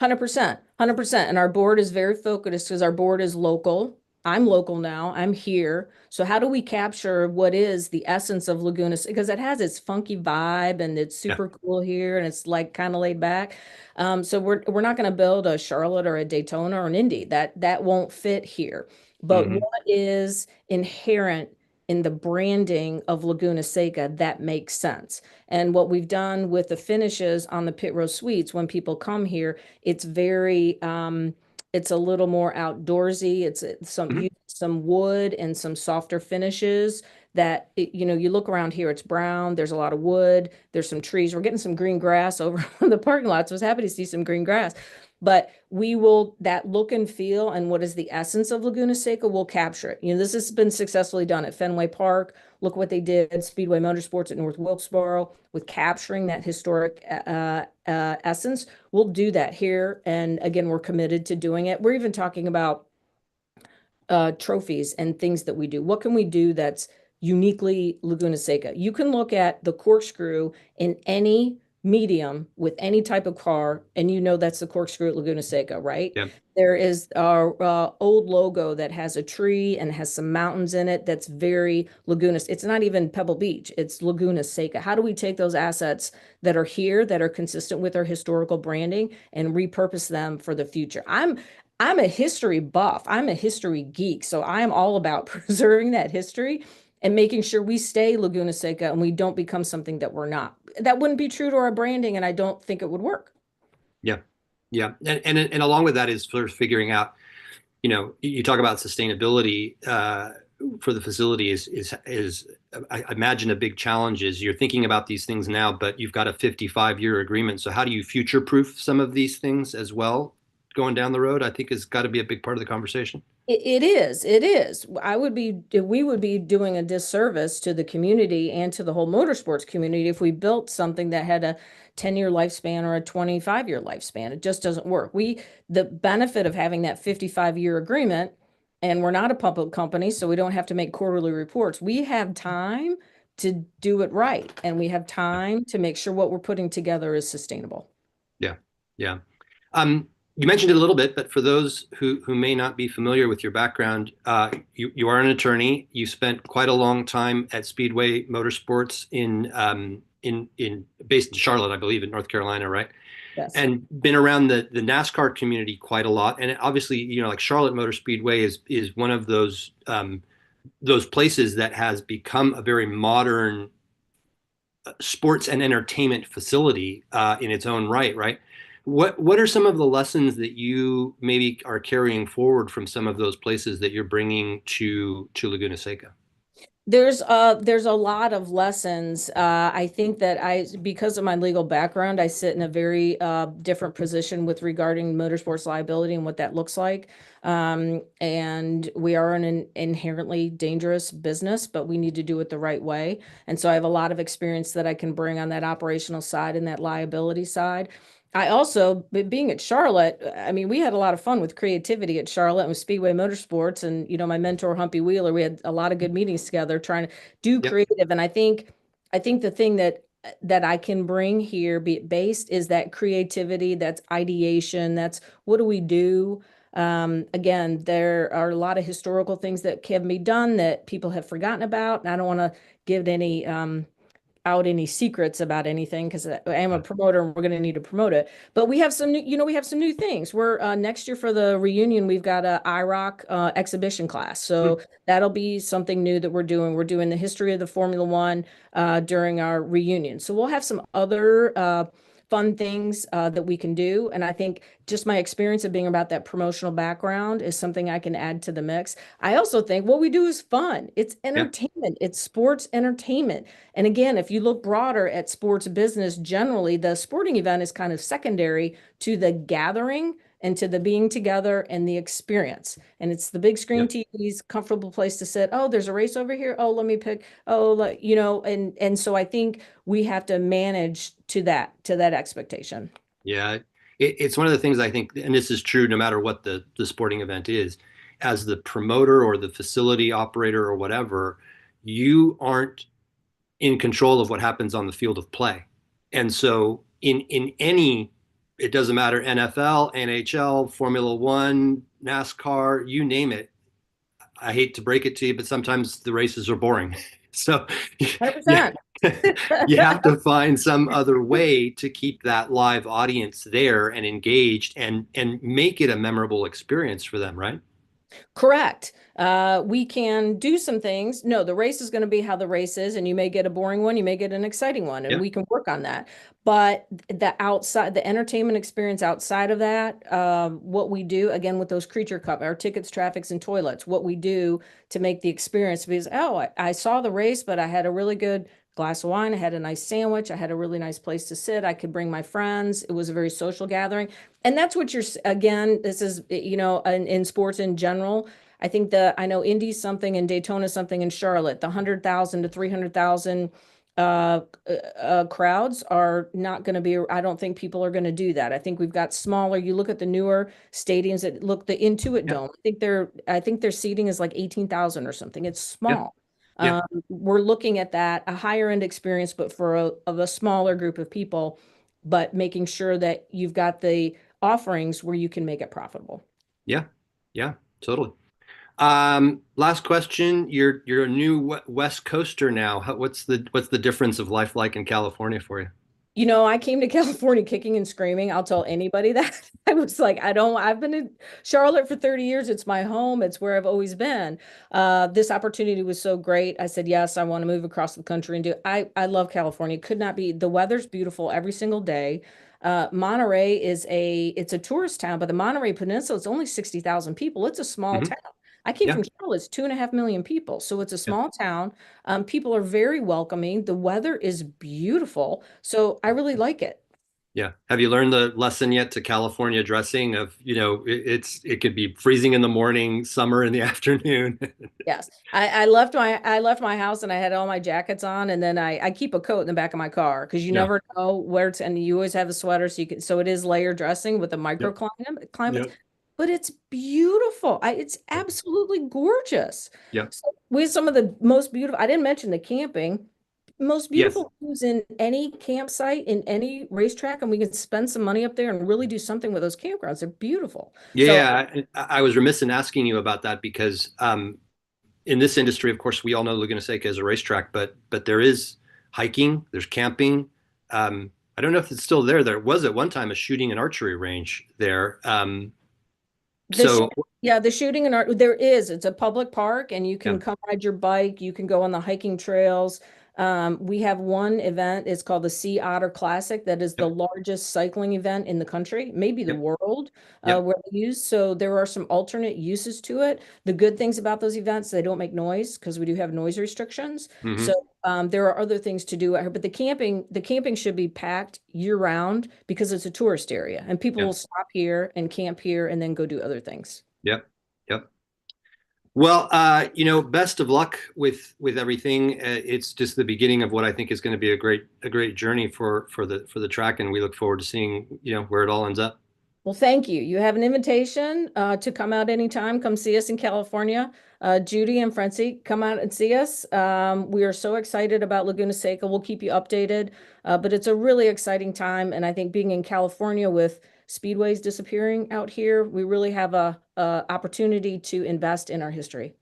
100%. And our board is very focused because our board is local. I'm local now. I'm here. So how do we capture what is the essence of Laguna? Because it has its funky vibe and it's super cool here and it's like kind of laid back. So we're not going to build a Charlotte or a Daytona or an Indy. That won't fit here. But what is inherent in the branding of Laguna Seca that makes sense? And what we've done with the finishes on the pit row suites, when people come here, it's very It's a little more outdoorsy. It's some wood and some softer finishes that, you look around here, it's brown. There's a lot of wood. There's some trees. We're getting some green grass over in the parking lot. So I was happy to see some green grass. But that look and feel and what is the essence of Laguna Seca, we'll capture it. This has been successfully done at Fenway Park. Look what they did at Speedway Motorsports at North Wilkesboro with capturing that historic essence. We'll do that here. And again, we're committed to doing it. We're even talking about trophies and things that we do. What can we do that's uniquely Laguna Seca? You can look at the corkscrew in any medium with any type of car, and that's the corkscrew at Laguna Seca, right? Yeah. There is our old logo that has a tree and has some mountains in it that's very Laguna. It's not even Pebble Beach, it's Laguna Seca. How do we take those assets that are here, that are consistent with our historical branding, and repurpose them for the future? I'm a history buff. I'm a history geek. So I'm all about preserving that history and making sure we stay Laguna Seca and we don't become something that we're not. That wouldn't be true to our branding, and I don't think it would work. Yeah. Yeah. And along with that is sort of figuring out, you talk about sustainability for the facility is I imagine a big challenge is you're thinking about these things now, but you've got a 55-year agreement. So how do you future-proof some of these things as well going down the road? I think has got to be a big part of the conversation. It is. We would be doing a disservice to the community and to the whole motorsports community if we built something that had a 10-year lifespan or a 25-year lifespan. It just doesn't work. The benefit of having that 55-year agreement, and we're not a public company, so we don't have to make quarterly reports. We have time to do it right, and we have time to make sure what we're putting together is sustainable. Yeah. Yeah. You mentioned it a little bit, but for those who may not be familiar with your background, you are an attorney. You spent quite a long time at Speedway Motorsports based in Charlotte, I believe, in North Carolina, right? Yes. And been around the NASCAR community quite a lot. And obviously, like Charlotte Motor Speedway is one of those places that has become a very modern sports and entertainment facility in its own right? What are some of the lessons that you maybe are carrying forward from some of those places that you're bringing to Laguna Seca? There's a lot of lessons. I think that because of my legal background, I sit in a very different position with regarding motorsports liability and what that looks like. And we are an inherently dangerous business, but we need to do it the right way. And so I have a lot of experience that I can bring on that operational side and that liability side. I also, being at Charlotte, we had a lot of fun with creativity at Charlotte and with Speedway Motorsports. And, my mentor, Humpy Wheeler, we had a lot of good meetings together trying to do creative. And I think the thing that I can bring here, be it based, is that creativity, that's ideation, that's what do we do? Again, there are a lot of historical things that can be done that people have forgotten about. And I don't want to give any secrets about anything because I am a promoter and we're going to need to promote it. But we have some new things. We're next year for the reunion, we've got a IROC exhibition class. So that'll be something new that we're doing. We're doing the history of the Formula One during our reunion. So we'll have some other fun things that we can do. And I think just my experience of being about that promotional background is something I can add to the mix. I also think what we do is fun. It's entertainment. It's sports entertainment. And again, if you look broader at sports business, generally, the sporting event is kind of secondary to the gathering and to the being together and the experience. And it's the big screen TVs, comfortable place to sit. Oh, there's a race over here. Oh, let me pick. Oh, and so I think we have to manage to that expectation. Yeah. It's one of the things I think, and this is true no matter what the sporting event is, as the promoter or the facility operator or whatever, you aren't in control of what happens on the field of play. And so in any, it doesn't matter, NFL, NHL, Formula One, NASCAR, you name it. I hate to break it to you, but sometimes the races are boring. So 100%. You have to find some other way to keep that live audience there and engaged and make it a memorable experience for them, right? Correct. We can do some things. No, the race is going to be how the race is, and you may get a boring one, you may get an exciting one, and Yeah. we can work on that. But the entertainment experience outside of that, what we do again with those Creature Cup, our tickets, traffics, and toilets, what we do to make the experience, because I saw the race, but I had a really good glass of wine, I had a nice sandwich, I had a really nice place to sit, I could bring my friends. It was a very social gathering. And that's what again, this is, in sports in general. I think I know Indy's something and Daytona something in Charlotte, the 100,000 to 300,000 crowds are not going to be, I don't think people are going to do that. I think we've got smaller, you look at the newer stadiums that look, the Intuit Dome, I think their seating is like 18,000 or something. It's small. Yeah. We're looking at that, a higher end experience, but for a smaller group of people, but making sure that you've got the offerings where you can make it profitable. Yeah, totally. Last question. You're a new West Coaster now. What's the difference of life like in California for you? I came to California kicking and screaming. I'll tell anybody that. I was like, I've been in Charlotte for 30 years. It's my home. It's where I've always been. This opportunity was so great. I said, yes, I want to move across the country and do, I love California. Could not be, the weather's beautiful every single day. Monterey it's a tourist town, but the Monterey Peninsula, it's only 60,000 people. It's a small town. I came from Charlotte, it's 2.5 million people. So it's a small town. People are very welcoming. The weather is beautiful. So I really like it. Yeah. Have you learned the lesson yet to California dressing of, it could be freezing in the morning, summer in the afternoon? Yes. I left my house and I had all my jackets on, and then I keep a coat in the back of my car because you never know where it's, and you always have a sweater so it is layer dressing with a microclimate. But it's beautiful. It's absolutely gorgeous. Yeah. So we have some of the most beautiful, I didn't mention the camping, most beautiful views in any campsite, in any racetrack, and we can spend some money up there and really do something with those campgrounds. They're beautiful. Yeah, so, I was remiss in asking you about that because in this industry, of course, we all know Laguna Seca is a racetrack, but there is hiking, there's camping. I don't know if it's still there. There was at one time a shooting and archery range there. The shooting and art there is. It's a public park, and you can come ride your bike. You can go on the hiking trails. We have one event. It's called the Sea Otter Classic. That is the largest cycling event in the country, maybe the world, where they use. So there are some alternate uses to it. The good things about those events, they don't make noise because we do have noise restrictions. So there are other things to do. But the camping should be packed year round because it's a tourist area, and people will stop here and camp here and then go do other things. Yep. Well, best of luck with everything. It's just the beginning of what I think is going to be a great journey for the track, and we look forward to seeing where it all ends up. Well, thank you. You have an invitation to come out anytime. Come see us in California. Judy and Francie, come out and see us. We are so excited about Laguna Seca. We'll keep you updated, but it's a really exciting time, and I think being in California with speedways disappearing out here, we really have a opportunity to invest in our history.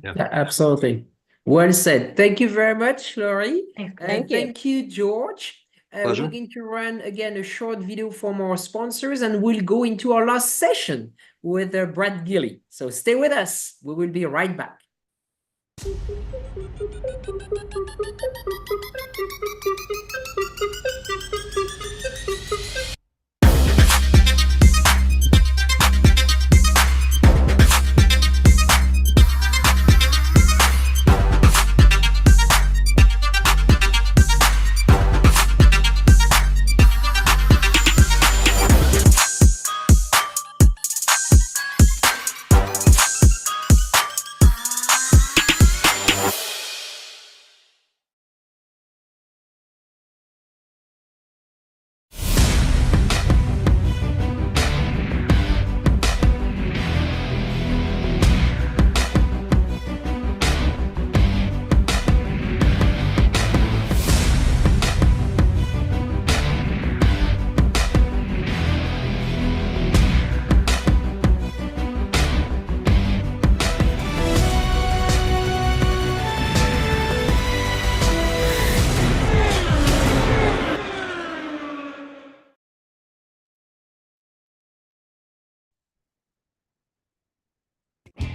Yeah, absolutely. Well said. Thank you very much, Lori. Thank you, George. We're going to run again a short video from our sponsors, and we'll go into our last session with Brad Gilly. So stay with us. We will be right back.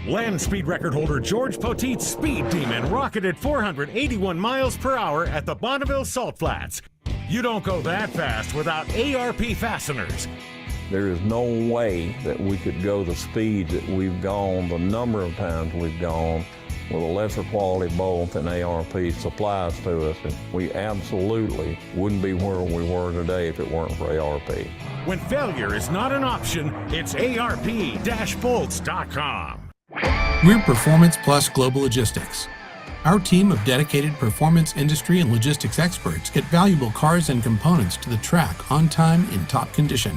Land speed record holder George Poteet's Speed Demon rocketed 481 miles per hour at the Bonneville Salt Flats. You don't go that fast without ARP fasteners. There is no way that we could go the speed that we've gone, the number of times we've gone, with a lesser quality bolt than ARP supplies to us. And we absolutely wouldn't be where we were today if it weren't for ARP. When failure is not an option, it's ARP-bolts.com. We're Performance Plus Global Logistics. Our team of dedicated performance industry and logistics experts get valuable cars and components to the track on time in top condition.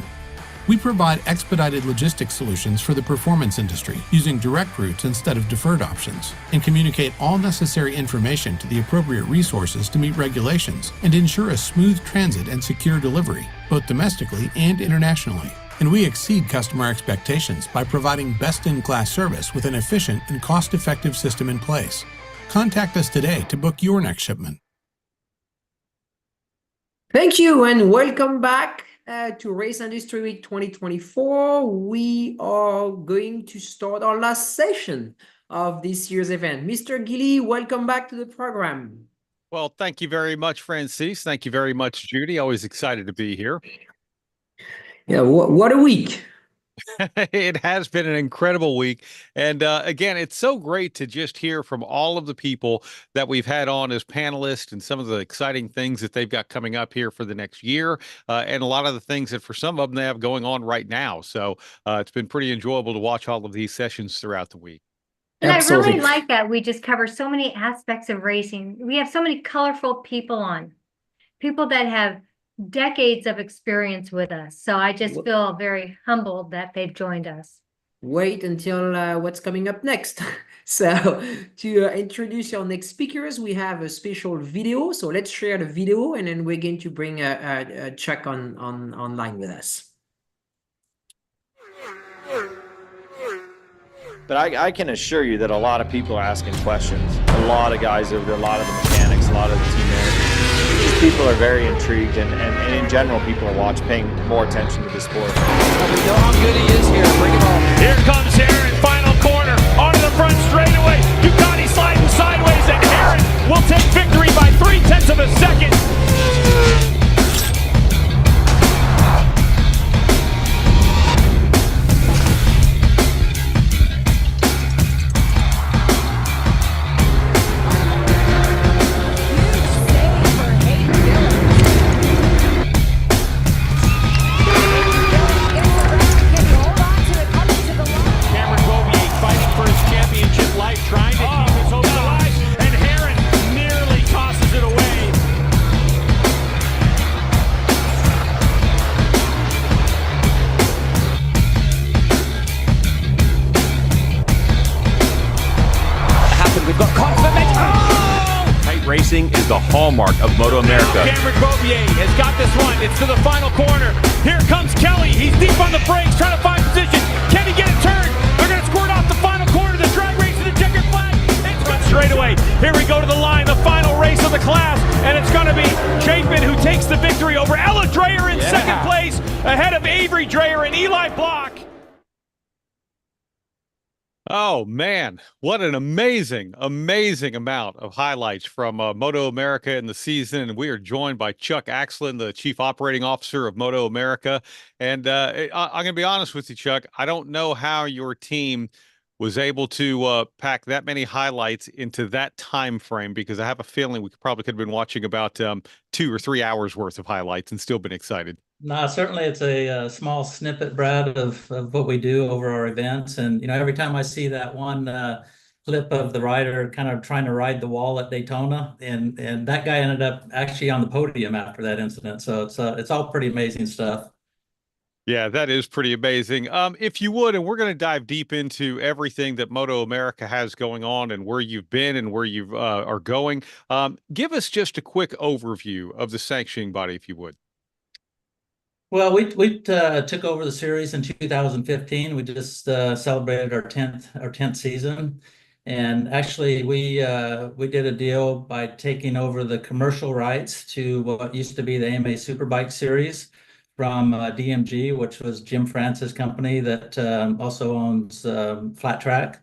We provide expedited logistics solutions for the performance industry using direct routes instead of deferred options, and communicate all necessary information to the appropriate resources to meet regulations and ensure a smooth transit and secure delivery, both domestically and internationally. And we exceed customer expectations by providing best-in-class service with an efficient and cost-effective system in place. Contact us today to book your next shipment. Thank you and welcome back to Race Industry Week 2024. We are going to start our last session of this year's event. Mr. Gilly, welcome back to the program. Well, thank you very much, Francis. Thank you very much, Judy. Always excited to be here. Yeah, what a week. It has been an incredible week. And again, it's so great to just hear from all of the people that we've had on as panelists and some of the exciting things that they've got coming up here for the next year, and a lot of the things that for some of them they have going on right now. So it's been pretty enjoyable to watch all of these sessions throughout the week. And absolutely. I really like that we just cover so many aspects of racing. We have so many colorful people on, people that have decades of experience with us. So I just feel very humbled that they've joined us. Wait until what's coming up next. So to introduce our next speakers, we have a special video. So let's share the video, and then we're going to bring Chuck online with us. But I can assure you that a lot of people are asking questions. A lot of guys over there, a lot of the mechanics, a lot of the team managers. These people are very intrigued, and in general, people are paying more attention to the sport. We know how good he is here. Bring him on. Here comes Aaron, final corner, onto the front straightaway. Ducati sliding sideways, and Aaron will take victory by 0.3 of a second. Trying to keep his hopes alive, and Heron nearly tosses it away. We've got confirmation. Oh! Tight racing is the hallmark of Moto America. Cameron Bobier has got this one. It's to the final corner. Here comes Kelly. He's deep on the brakes, trying to find position. Can he get it turned? They're going to squirt off the final corner. The drag race to the checkered flag. It's going straight away. Here we go to the line, the final race of the class, and it's going to be Chapin who takes the victory over Ella Dreyer in second place, ahead of Avery Dreyer and Eli Block. Oh, man, what an amazing, amazing amount of highlights from Moto America in the season. And we are joined by Chuck Axlin, the Chief Operating Officer of Moto America. And I'm going to be honest with you, Chuck, I don't know how your team was able to pack that many highlights into that time frame, because I have a feeling we probably could have been watching about 2 or 3 hours worth of highlights and still been excited. No, certainly it's a small snippet, Brad, of what we do over our events. And, you know, every time I see that one clip of the rider kind of trying to ride the wall at Daytona, and that guy ended up actually on the podium after that incident. So it's all pretty amazing stuff. Yeah, that is pretty amazing. If you would, and we're going to dive deep into everything that Moto America has going on and where you've been and where you are going. Give us just a quick overview of the sanctioning body, if you would. Well, we took over the series in 2015. We just celebrated our 10th season, and actually we did a deal by taking over the commercial rights to what used to be the AMA Superbike Series from DMG, which was Jim France's company that also owns Flat Track.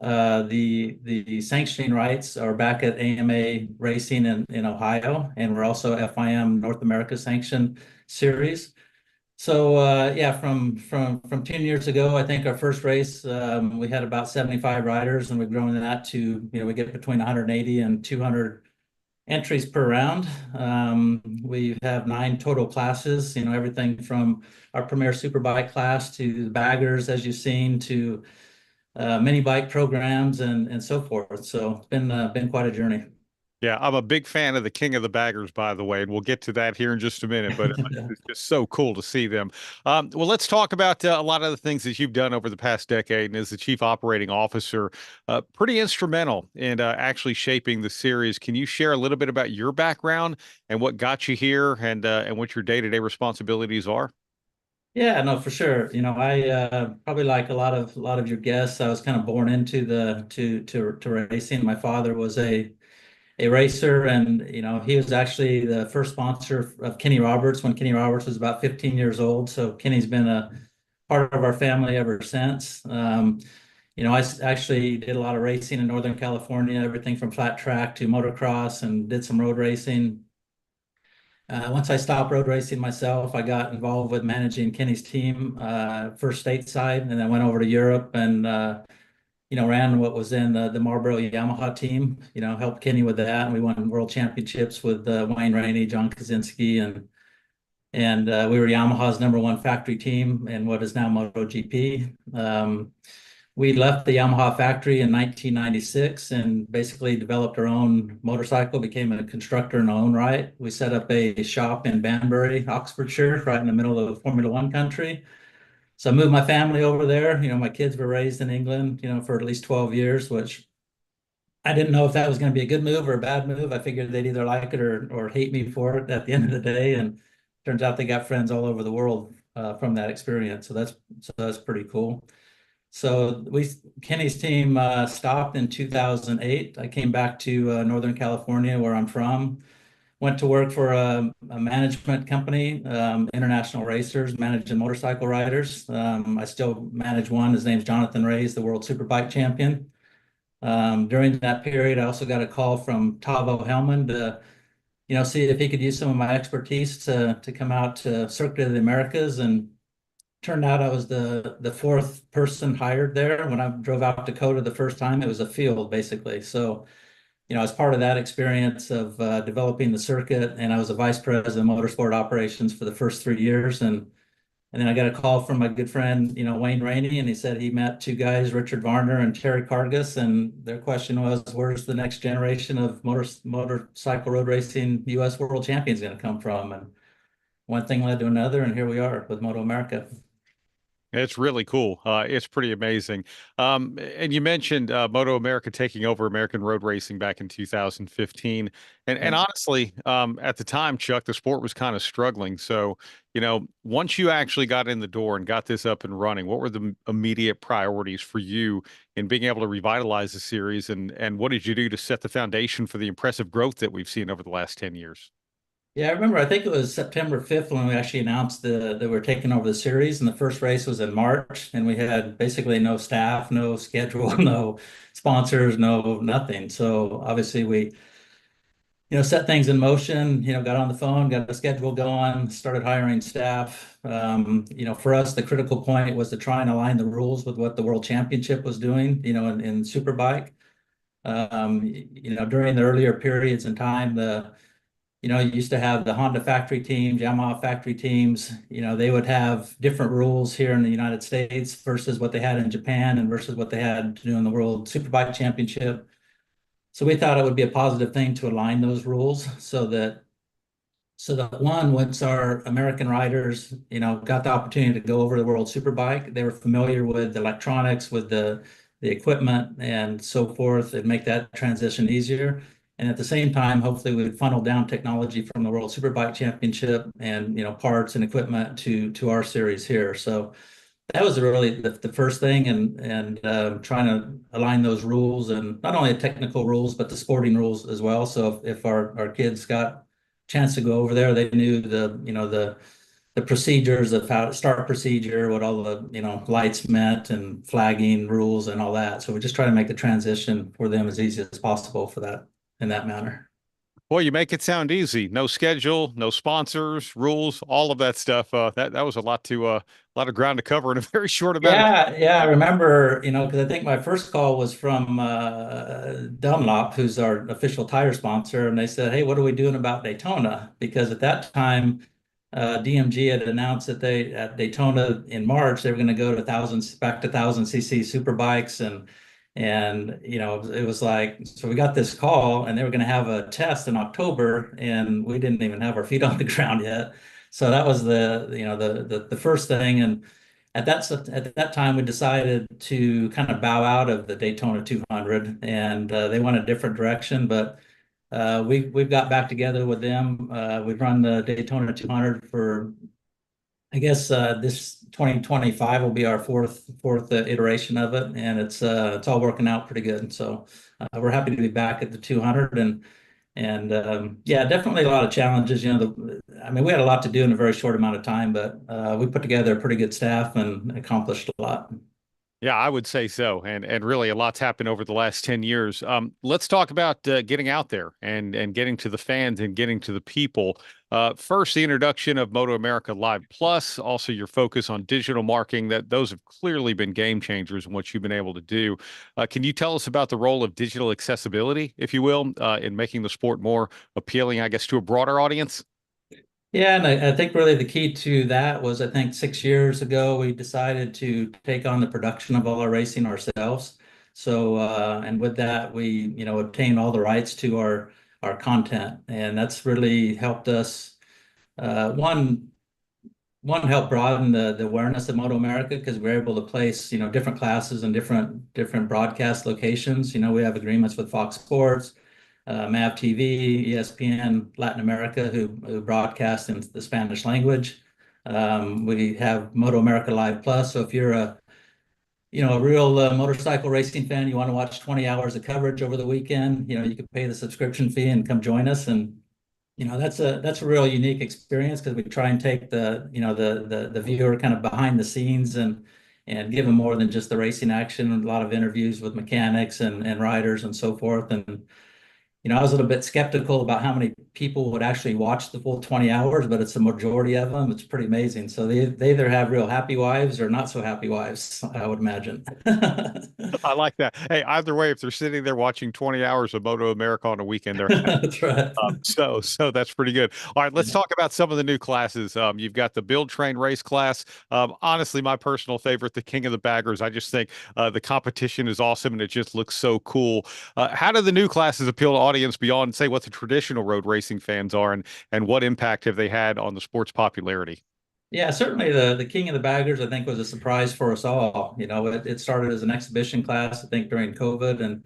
The sanctioning rights are back at AMA Racing in Ohio, and we're also FIM North America Sanction Series. So yeah, from 10 years ago, I think our first race, we had about 75 riders, and we've grown that to, we get between 180 and 200 entries per round. We have 9 total classes, everything from our premier superbike class to the baggers, as you've seen, to mini bike programs and so forth. So it's been quite a journey. Yeah, I'm a big fan of the King of the Baggers, by the way, and we'll get to that here in just a minute. But it's just so cool to see them. Well, let's talk about a lot of the things that you've done over the past decade, and as the chief operating officer, pretty instrumental in actually shaping the series. Can you share a little bit about your background and what got you here, and what your day-to-day responsibilities are? Yeah, no, for sure. I probably like a lot of your guests, I was kind of born into to racing. My father was a racer, and he was actually the first sponsor of Kenny Roberts when Kenny Roberts was about 15 years old. So Kenny's been a part of our family ever since. I actually did a lot of racing in Northern California, everything from flat track to motocross, and did some road racing. Once I stopped road racing myself, I got involved with managing Kenny's team, first stateside, and then went over to Europe and ran what was in the Marlboro Yamaha team, helped Kenny with that. And we won world championships with Wayne Rainey, John Kaczynski, and we were Yamaha's #1 factory team in what is now MotoGP. We left the Yamaha factory in 1996 and basically developed our own motorcycle, became a constructor in our own right. We set up a shop in Banbury, Oxfordshire, right in the middle of Formula One country. So I moved my family over there. My kids were raised in England, for at least 12 years, which I didn't know if that was going to be a good move or a bad move. I figured they'd either like it or hate me for it at the end of the day. And turns out they got friends all over the world from that experience. So that's pretty cool. So Kenny's team stopped in 2008. I came back to Northern California, where I'm from. Went to work for a management company, International Racers, managing motorcycle riders. I still manage one. His name's Jonathan Ray, he's the world superbike champion. During that period, I also got a call from Tavo Hellman to, see if he could use some of my expertise to come out to Circuit of the Americas. And turned out I was the 4th person hired there. When I drove out to Dakota the first time, it was a field, basically. So as part of that experience of developing the circuit, and I was a vice president of motorsport operations for the first 3 years. And then I got a call from my good friend, Wayne Rainey, and he said he met 2 guys, Richard Varner and Terry Cargus, and their question was, where's the next generation of motorcycle road racing U.S. world champions going to come from? And one thing led to another, and here we are with Moto America. It's really cool. It's pretty amazing. And you mentioned Moto America taking over American road racing back in 2015. And honestly, at the time, Chuck, the sport was kind of struggling. So, once you actually got in the door and got this up and running, what were the immediate priorities for you in being able to revitalize the series? And what did you do to set the foundation for the impressive growth that we've seen over the last 10 years? Yeah, I remember, I think it was September 5th when we actually announced that we're taking over the series, and the first race was in March, and we had basically no staff, no schedule, no sponsors, no nothing. So obviously we, set things in motion, got on the phone, got a schedule going, started hiring staff. For us, the critical point was to try and align the rules with what the World Championship was doing, in Superbike. During the earlier periods in time, you used to have the Honda factory teams, Yamaha factory teams, they would have different rules here in the United States versus what they had in Japan and versus what they had to do in the World Superbike Championship. So we thought it would be a positive thing to align those rules so that one, once our American riders, got the opportunity to go over the World Superbike, they were familiar with the electronics, with the equipment and so forth, and make that transition easier. And at the same time, hopefully we would funnel down technology from the World Superbike Championship and, parts and equipment to our series here. So that was really the first thing, and trying to align those rules, and not only the technical rules, but the sporting rules as well. So if our kids got a chance to go over there, they knew the the procedures of how start procedure, what all the lights meant, and flagging rules and all that. So we just try to make the transition for them as easy as possible for that in that manner. Boy, you make it sound easy. No schedule, no sponsors, rules, all of that stuff. That was a lot of ground to cover in a very short amount of time. Yeah, I remember, because I think my first call was from Dunlop, who's our official tire sponsor, and they said, "Hey, what are we doing about Daytona?" Because at that time, DMG had announced that they at Daytona in March they were going to go to back to 1,000cc super bikes, and it was like, so we got this call, and they were going to have a test in October, and we didn't even have our feet on the ground yet. So that was the first thing, and at that time we decided to kind of bow out of the Daytona 200, and they went a different direction, but. We've got back together with them. We've run the Daytona 200 for, I guess, this 2025 will be our fourth iteration of it, and it's all working out pretty good. So we're happy to be back at the 200, and yeah, definitely a lot of challenges. We had a lot to do in a very short amount of time, but we put together a pretty good staff and accomplished a lot. Yeah, I would say so. And really a lot's happened over the last 10 years. Let's talk about getting out there and getting to the fans and getting to the people. First, the introduction of Moto America Live Plus, also your focus on digital marketing, those have clearly been game changers in what you've been able to do. Can you tell us about the role of digital accessibility, if you will, in making the sport more appealing, I guess, to a broader audience? Yeah, and I think really the key to that was, I think 6 years ago, we decided to take on the production of all our racing ourselves. So, and with that, we, obtained all the rights to our content, and that's really helped us. One helped broaden the awareness of Moto America, because we're able to place, different classes and different broadcast locations. We have agreements with Fox Sports, MAV TV, ESPN Latin America, who broadcast in the Spanish language. We have Moto America Live Plus. So if you're a real motorcycle racing fan, you want to watch 20 hours of coverage over the weekend, you can pay the subscription fee and come join us. And that's a real unique experience, because we try and take the viewer kind of behind the scenes and give them more than just the racing action, and a lot of interviews with mechanics and riders and so forth. And I was a little bit skeptical about how many people would actually watch the full 20 hours, but it's a majority of them. It's pretty amazing. So they either have real happy wives or not so happy wives, I would imagine. I like that. Hey, either way, if they're sitting there watching 20 hours of Moto America on a weekend, they're happy. That's right. So that's pretty good. All right, let's talk about some of the new classes. You've got the build, train, race class. Honestly, my personal favorite, the King of the Baggers. I just think the competition is awesome, and it just looks so cool. How do the new classes appeal to audience beyond, say, what the traditional road racing fans are, and what impact have they had on the sport's popularity? Yeah, certainly the King of the Baggers, I think, was a surprise for us all. It started as an exhibition class, I think, during COVID,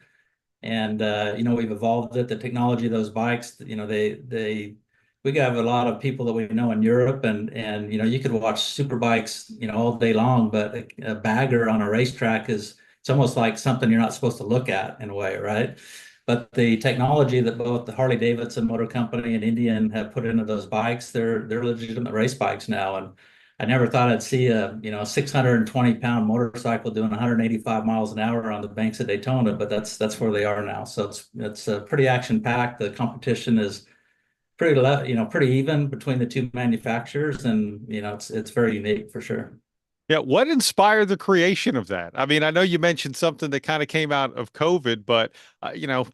and we've evolved it. The technology of those bikes, we have a lot of people that we know in Europe, and you could watch super bikes, all day long, but a bagger on a racetrack it's almost like something you're not supposed to look at, in a way, right? But the technology that both the Harley Davidson Motor Company and Indian have put into those bikes, they're legitimate race bikes now. And I never thought I'd see a 620-pound motorcycle doing 185 miles an hour on the banks of Daytona, but that's where they are now. So it's pretty action packed. The competition is pretty even between the two manufacturers, and it's very unique for sure. Yeah, what inspired the creation of that? I mean, I know you mentioned something that kind of came out of COVID, but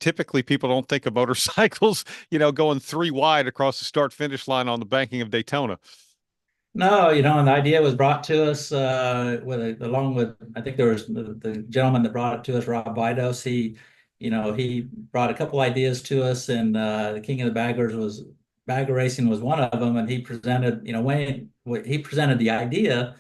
typically people don't think of motorcycles, going 3 wide across the start-finish line on the banking of Daytona. No, and the idea was brought to us along with, I think there was the gentleman that brought it to us, Rob Vidos. He brought a couple ideas to us, and the King of the Baggers bagger racing was one of them, and he presented, he presented the idea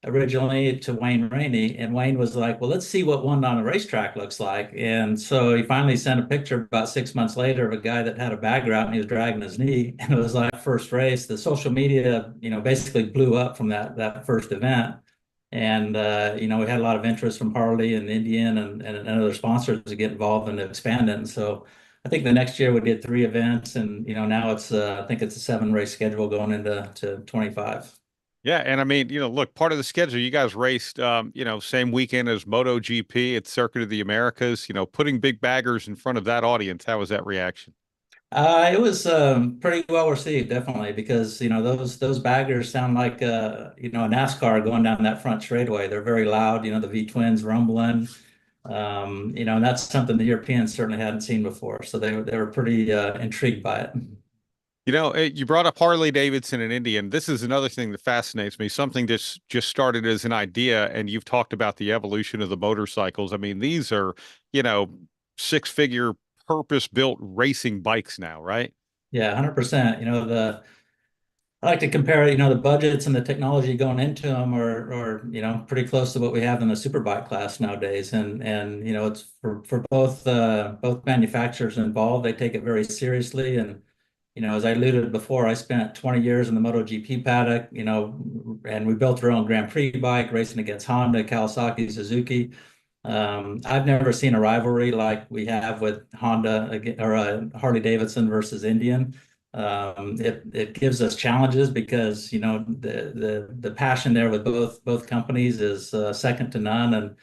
originally to Wayne Rainey, and Wayne was like, well, let's see what one on a racetrack looks like. And so he finally sent a picture about 6 months later of a guy that had a bagger out, and he was dragging his knee, and it was like first race. The social media, basically blew up from that first event. And, we had a lot of interest from Harley and Indian and other sponsors to get involved and expand it. And so I think the next year we did 3 events, and, now I think it's a 7 race schedule going into 25. Yeah, and I mean, look, part of the schedule, you guys raced, same weekend as MotoGP at Circuit of the Americas, putting big baggers in front of that audience. How was that reaction? It was pretty well received, definitely, because those baggers sound like a NASCAR going down that front straightaway. They're very loud, the V twins rumbling, and that's something the Europeans certainly hadn't seen before. So they were pretty intrigued by it. You brought up Harley Davidson and Indian. This is another thing that fascinates me. Something just started as an idea, and you've talked about the evolution of the motorcycles. I mean, these are, six-figure purpose-built racing bikes now, right? Yeah, 100%. I like to compare, the budgets and the technology going into them are pretty close to what we have in the superbike class nowadays. And it's for both manufacturers involved. They take it very seriously. And as I alluded before, I spent 20 years in the MotoGP paddock, and we built our own Grand Prix bike, racing against Honda, Kawasaki, Suzuki. I've never seen a rivalry like we have with Honda or Harley Davidson versus Indian. It gives us challenges because the passion there with both companies is second to none, and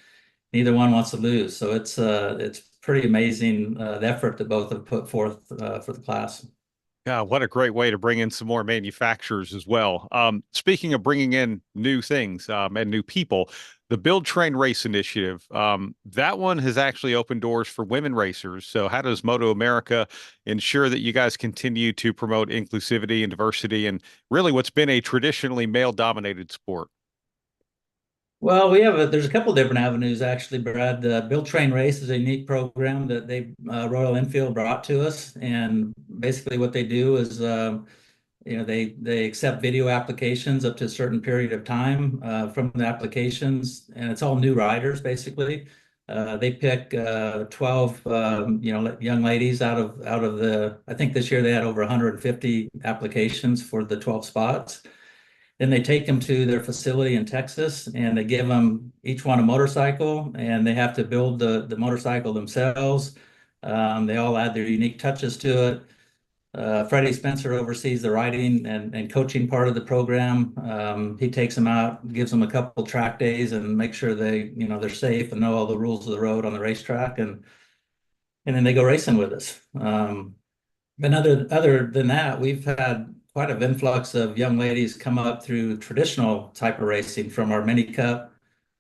neither one wants to lose. So it's pretty amazing the effort that both have put forth for the class. Yeah, what a great way to bring in some more manufacturers as well. Speaking of bringing in new things and new people, the Build Train Race initiative, that one has actually opened doors for women racers. So how does Moto America ensure that you guys continue to promote inclusivity and diversity and really what's been a traditionally male-dominated sport? Well, there's a couple different avenues actually, Brad. The Build Train Race is a unique program that Royal Enfield brought to us, and basically what they do is they accept video applications up to a certain period of time from the applications, and it's all new riders basically. They pick 12 young ladies out of the, I think this year they had over 150 applications for the 12 spots. Then they take them to their facility in Texas, and they give them each one a motorcycle, and they have to build the motorcycle themselves. They all add their unique touches to it. Freddie Spencer oversees the riding and coaching part of the program. He takes them out, gives them a couple track days, and makes sure they're safe and know all the rules of the road on the racetrack, and then they go racing with us. But other than that, we've had quite an influx of young ladies come up through traditional type of racing, from our mini cup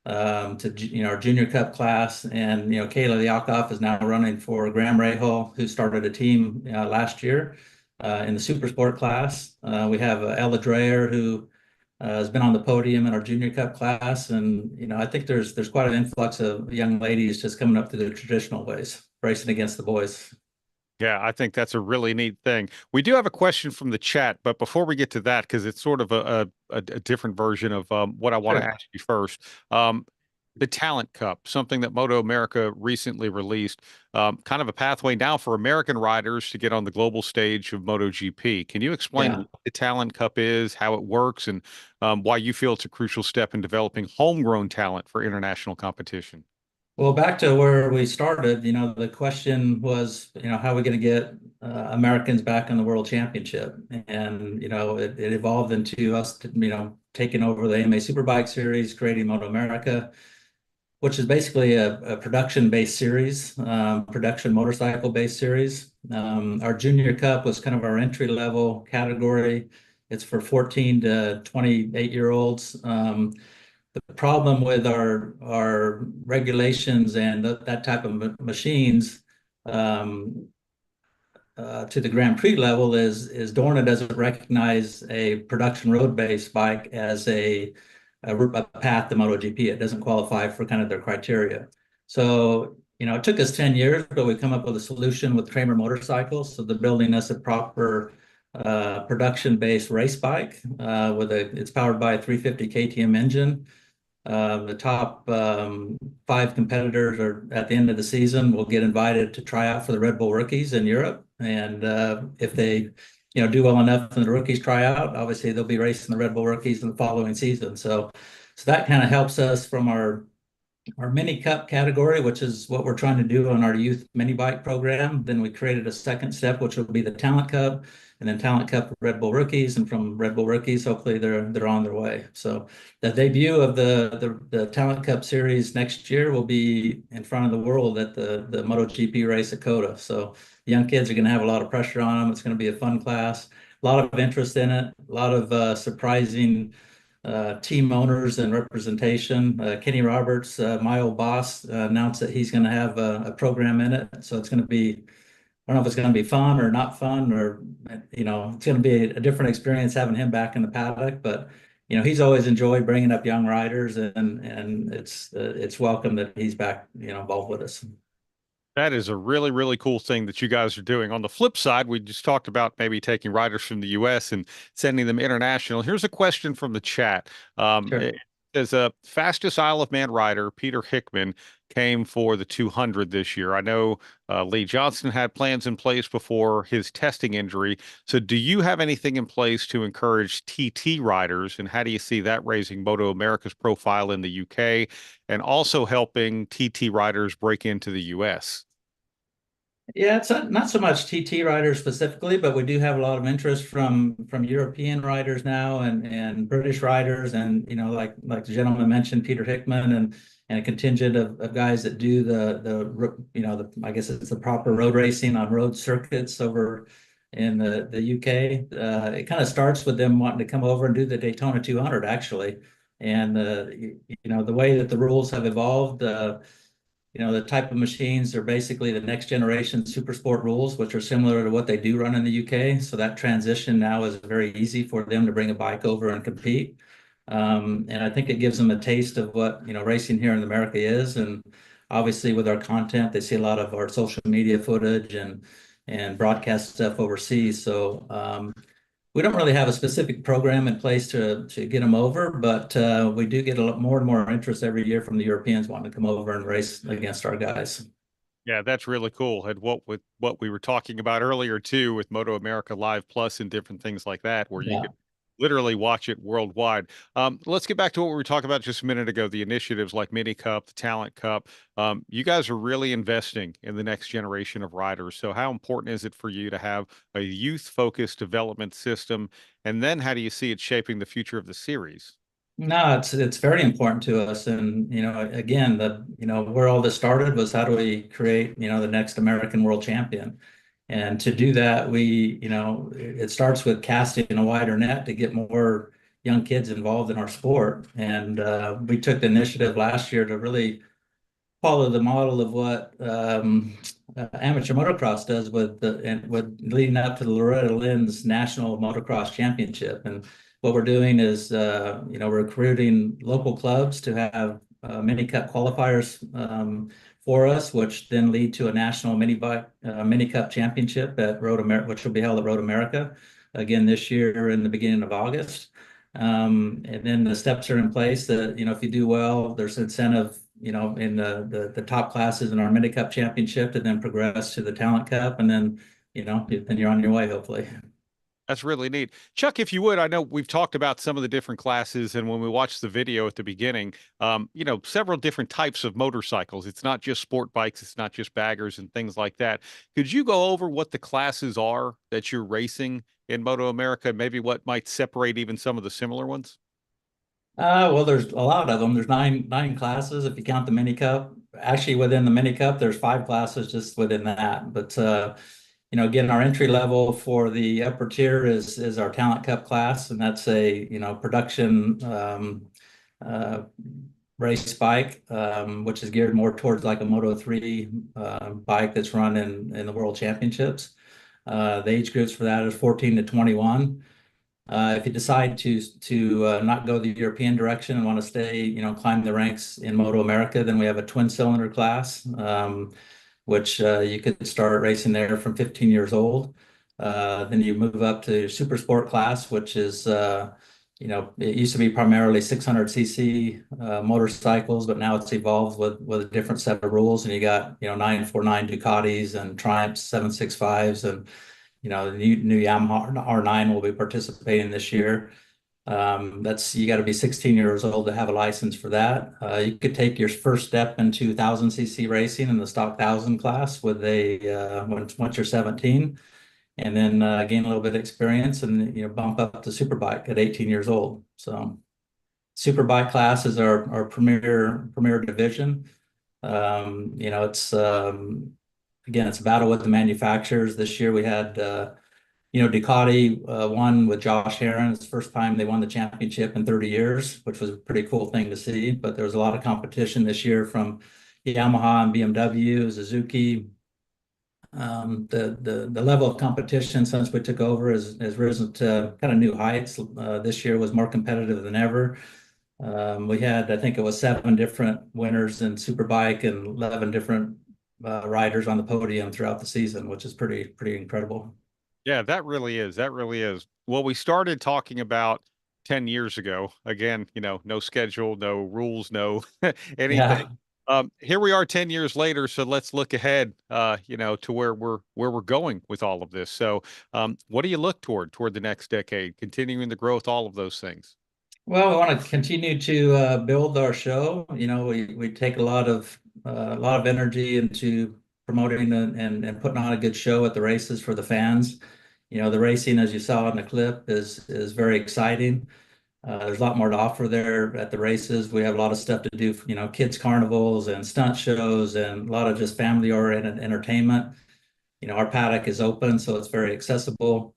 to our junior cup class. And Kayla Liakoff is now running for Graham Rahal, who started a team last year in the super sport class. We have Ella Dreyer, who has been on the podium in our junior cup class. And I think there's quite an influx of young ladies just coming up through the traditional ways, racing against the boys. Yeah, I think that's a really neat thing. We do have a question from the chat, but before we get to that, because it's sort of a different version of what I want to ask you first. The Talent Cup, something that Moto America recently released, kind of a pathway now for American riders to get on the global stage of MotoGP. Can you explain what the Talent Cup is, how it works, and why you feel it's a crucial step in developing homegrown talent for international competition? Well, back to where we started, the question was, how are we going to get Americans back in the World Championship? And, it evolved into us, taking over the AMA Superbike Series, creating Moto America, which is basically a production-based series, production motorcycle-based series. Our Junior Cup was kind of our entry-level category. It's for 14 to 28-year-olds. The problem with our regulations and that type of machines to the Grand Prix level is Dorna doesn't recognize a production road-based bike as a path to MotoGP. It doesn't qualify for kind of their criteria. So, it took us 10 years, but we come up with a solution with Kramer Motorcycles. So they're building us a proper production-based race bike it's powered by a 350 KTM engine. The top 5 competitors are at the end of the season will get invited to try out for the Red Bull Rookies in Europe. And if they do well enough in the rookies tryout, obviously they'll be racing the Red Bull Rookies in the following season. So that kind of helps us from our our mini cup category, which is what we're trying to do on our youth mini bike program. Then we created a second step, which will be the Talent Cup, and then Talent Cup Red Bull Rookies, and from Red Bull Rookies, hopefully they're on their way. So the debut of the Talent Cup series next year will be in front of the world at the MotoGP race at COTA. So young kids are going to have a lot of pressure on them. It's going to be a fun class, a lot of interest in it, a lot of surprising team owners and representation. Kenny Roberts, my old boss, announced that he's going to have a program in it. So it's going to be, I don't know if it's going to be fun or not fun, or, you know, it's going to be a different experience having him back in the paddock. But, you know, he's always enjoyed bringing up young riders, and it's welcome that he's back, you know, involved with us. That is a really, really cool thing that you guys are doing. On the flip side, we just talked about maybe taking riders from the U.S. and sending them international. Here's a question from the chat. It says, fastest Isle of Man rider, Peter Hickman, came for the 200 this year. I know Lee Johnson had plans in place before his testing injury. So do you have anything in place to encourage TT riders? And how do you see that raising Moto America's profile in the UK and also helping TT riders break into the US? Yeah, it's not so much TT riders specifically, but we do have a lot of interest from European riders now, and British riders, and, you know, like the gentleman mentioned, Peter Hickman, and a contingent of guys that do I guess it's the proper road racing on road circuits over in the UK. It kind of starts with them wanting to come over and do the Daytona 200 actually, and you know, the way that the rules have evolved. You know, the type of machines are basically the next generation super sport rules, which are similar to what they do run in the UK. So that transition now is very easy for them to bring a bike over and compete. And I think it gives them a taste of what, you know, racing here in America is. And obviously with our content, they see a lot of our social media footage and broadcast stuff overseas. So we don't really have a specific program in place to get them over, but we do get a lot more and more interest every year from the Europeans wanting to come over and race against our guys. Yeah, that's really cool. And what we were talking about earlier too, with Moto America Live Plus and different things like that, where you could literally watch it worldwide. Let's get back to what we were talking about just a minute ago, the initiatives like Mini Cup, the Talent Cup. You guys are really investing in the next generation of riders. So how important is it for you to have a youth-focused development system? And then how do you see it shaping the future of the series? No, it's very important to us. And, you know, again, where all this started was, how do we create, you know, the next American world champion? And to do that, it starts with casting a wider net to get more young kids involved in our sport. And we took the initiative last year to really follow the model of what amateur motocross does with leading up to the Loretta Lynn's National Motocross Championship. And what we're doing is, we're recruiting local clubs to have mini cup qualifiers for us, which then lead to a national mini cup championship at Road America, which will be held at Road America again this year in the beginning of August. And then the steps are in place that, you know, if you do well, there's incentive, you know, in the top classes in our mini cup championship to then progress to the Talent Cup, and then, you know, then you're on your way, hopefully. That's really neat. Chuck, if you would, I know we've talked about some of the different classes, and when we watched the video at the beginning, several different types of motorcycles. It's not just sport bikes, it's not just baggers and things like that. Could you go over what the classes are that you're racing in Moto America, maybe what might separate even some of the similar ones? Well, there's a lot of them. There's nine classes if you count the mini cup. Actually, within the mini cup, there's 5 classes just within that. But again, our entry level for the upper tier is our Talent Cup class, and that's a production race bike, which is geared more towards like a Moto3 bike that's run in the World Championships. The age groups for that is 14 to 21. If you decide to not go the European direction and want to stay, climb the ranks in Moto America, then we have a twin cylinder class, which you could start racing there from 15 years old. Then you move up to super sport class, which is, it used to be primarily 600cc motorcycles, but now it's evolved with a different set of rules. And you got, 949 Ducatis and Triumphs 765s, and the new Yamaha R9 will be participating this year. That's you got to be 16 years old to have a license for that. You could take your first step into 1000cc racing in the stock 1000 class with once you're 17, and then gain a little bit of experience and bump up to superbike at 18 years old. So superbike class is our premier division. It's again, it's a battle with the manufacturers. This year we had Ducati won with Josh Herron. It's the first time they won the championship in 30 years, which was a pretty cool thing to see. But there was a lot of competition this year from Yamaha and BMW, Suzuki. The level of competition since we took over has risen to kind of new heights. This year was more competitive than ever. We had, I think it was 7 different winners in Superbike and 11 different riders on the podium throughout the season, which is pretty incredible. Yeah, that really is. That really is. Well, we started talking about 10 years ago. Again, no schedule, no rules, no anything. Yeah. Here we are 10 years later, so let's look ahead, to where we're going with all of this. So, what do you look toward the next decade, continuing the growth, all of those things? Well, we want to continue to build our show. We take a lot of energy into promoting and putting on a good show at the races for the fans. The racing, as you saw in the clip, is very exciting. There's a lot more to offer there at the races. We have a lot of stuff to do, kids carnivals and stunt shows and a lot of just family-oriented entertainment. Our paddock is open, so it's very accessible.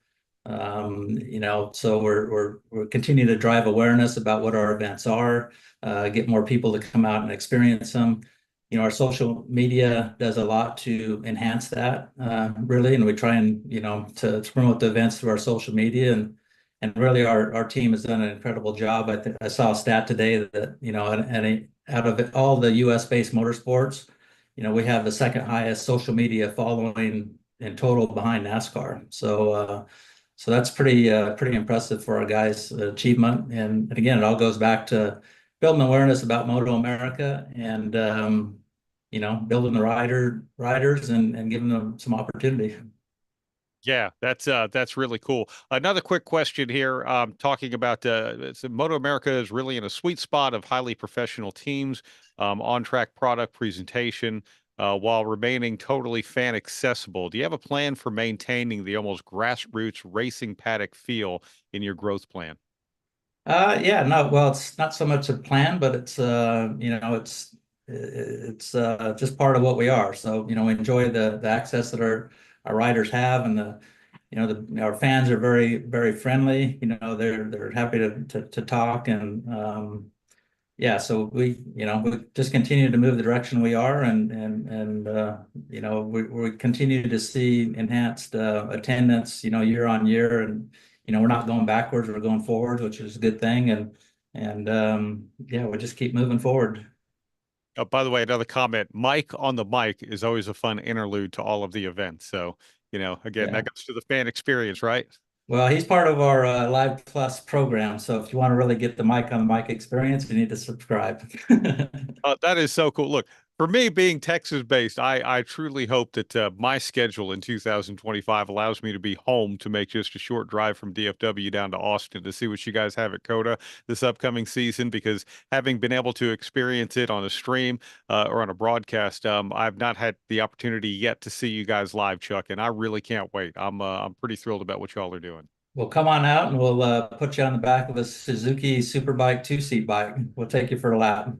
So we're continuing to drive awareness about what our events are, get more people to come out and experience them. Our social media does a lot to enhance that, really, and we try and to promote the events through our social media, and really our team has done an incredible job. I saw a stat today that out of all the U.S.-based motorsports, we have the second highest social media following in total behind NASCAR. So that's pretty impressive for our guys' achievement. And again, it all goes back to building awareness about Moto America and building the riders and giving them some opportunity. Yeah, that's really cool. Another quick question here, talking about Moto America is really in a sweet spot of highly professional teams, on-track product presentation, while remaining totally fan accessible. Do you have a plan for maintaining the almost grassroots racing paddock feel in your growth plan? Yeah, no, well, it's not so much a plan, but it's it's just part of what we are. So, we enjoy the access that our riders have, and our fans are very friendly. They're happy to talk, and yeah, so we just continue to move the direction we are, and we continue to see enhanced attendance, year on year, and we're not going backwards, we're going forward, which is a good thing, and yeah, we just keep moving forward. Oh, by the way, another comment, Mike on the mic is always a fun interlude to all of the events. So, again, that goes to the fan experience, right? Well, he's part of our Live Plus program. So if you want to really get the Mike on the mic experience, you need to subscribe. That is so cool. Look, for me, being Texas-based, I truly hope that my schedule in 2025 allows me to be home to make just a short drive from DFW down to Austin to see what you guys have at COTA this upcoming season, because having been able to experience it on a stream or on a broadcast, I've not had the opportunity yet to see you guys live, Chuck, and I really can't wait. I'm pretty thrilled about what y'all are doing. Well, come on out and we'll put you on the back of a Suzuki Superbike 2-seat bike. We'll take you for a lap.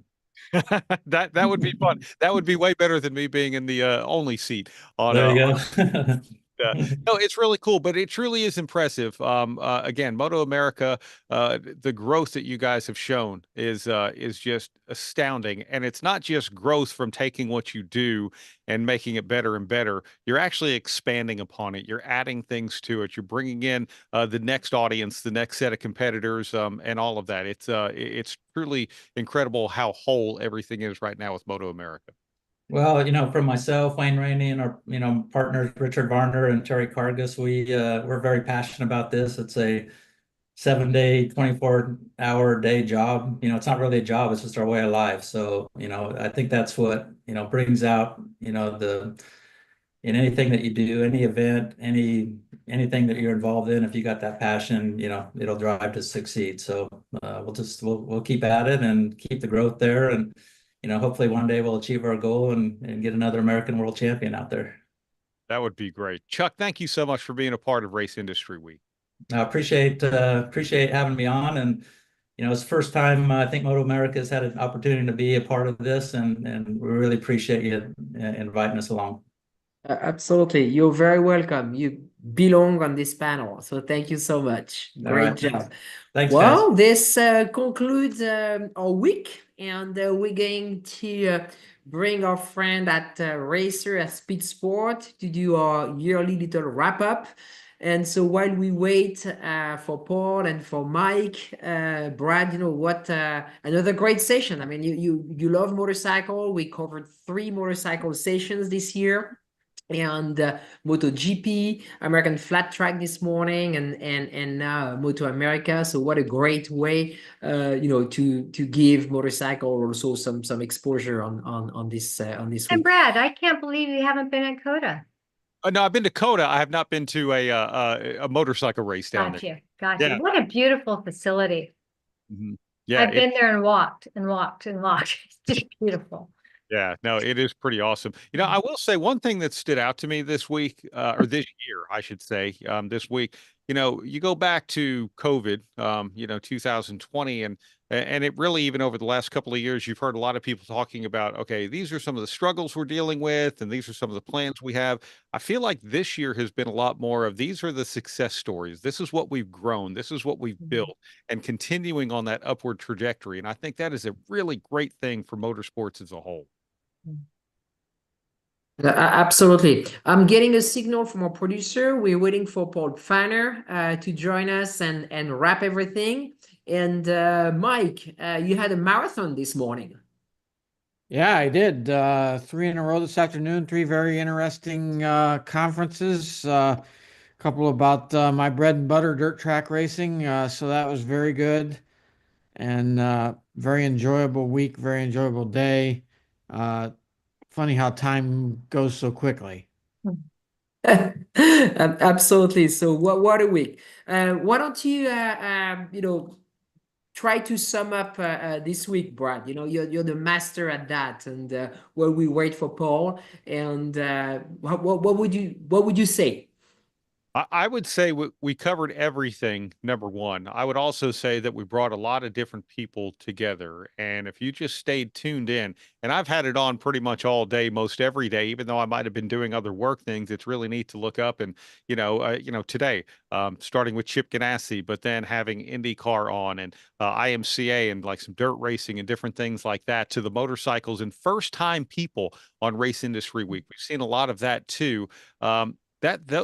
That would be fun. That would be way better than me being in the only seat on. There you go. No, it's really cool, but it truly is impressive. Again, Moto America, the growth that you guys have shown is just astounding, and it's not just growth from taking what you do and making it better and better. You're actually expanding upon it. You're adding things to it. You're bringing in the next audience, the next set of competitors, and all of that. It's truly incredible how whole everything is right now with Moto America. Well, from myself, Wayne Rainey, and our, partners, Richard Varner and Terry Cargus, we're very passionate about this. It's a 7-day, 24-hour day job. It's not really a job, it's just our way of life. So, I think that's what, brings out, in anything that you do, any event, any anything that you're involved in, if you got that passion, it'll drive to succeed. So we'll keep at it and keep the growth there, and hopefully one day we'll achieve our goal and get another American world champion out there. That would be great. Chuck, thank you so much for being a part of Race Industry Week. I appreciate having me on, and it's the first time I think Moto America has had an opportunity to be a part of this, and we really appreciate you inviting us along. Absolutely. You're very welcome. You belong on this panel. So thank you so much. Great job. Thanks, well, guys. This concludes our week, and we're going to bring our friend at Racer at Speed Sport to do our yearly little wrap up. And so while we wait for Paul and for Mike, Brad, what another great session. I mean, you love motorcycle. We covered 3 motorcycle sessions this year. And MotoGP, American Flat Track this morning, and now Moto America. So what a great way, to give motorcycle also some exposure on this And week. Brad, I can't believe you haven't been at COTA. No, I've been to COTA. I have not been to a motorcycle race down there. Gotcha. Yeah. What a beautiful facility. Yeah, I've been there and walked and walked and walked. It's just beautiful. Yeah, no, it is pretty awesome. I will say one thing that stood out to me this week, or this year, I should say, this week, you go back to COVID, 2020, and it really, even over the last couple of years, you've heard a lot of people talking about, okay, these are some of the struggles we're dealing with, and these are some of the plans we have. I feel like this year has been a lot more of, these are the success stories. This is what we've grown. This is what we've built, and continuing on that upward trajectory. And I think that is a really great thing for motorsports as a whole. Absolutely. I'm getting a signal from our producer. We're waiting for Paul Steiner to join us and wrap everything. And Mike, you had a marathon this morning. Yeah, I did. 3 in a row this afternoon, 3 very interesting conferences. A couple about my bread and butter dirt track racing. So that was very good. And very enjoyable week, very enjoyable day. Funny how time goes so quickly. Absolutely. So what a week. Why don't you try to sum up this week, Brad? You're the master at that, and while we wait for Paul, and what would you say? I would say we covered everything, number one. I would also say that we brought a lot of different people together. And if you just stayed tuned in, and I've had it on pretty much all day, most every day, even though I might have been doing other work things, it's really neat to look up and, today, starting with Chip Ganassi, but then having INDYCAR on and IMCA and like some dirt racing and different things like that, to the motorcycles and first time people on Race Industry Week. We've seen a lot of that too.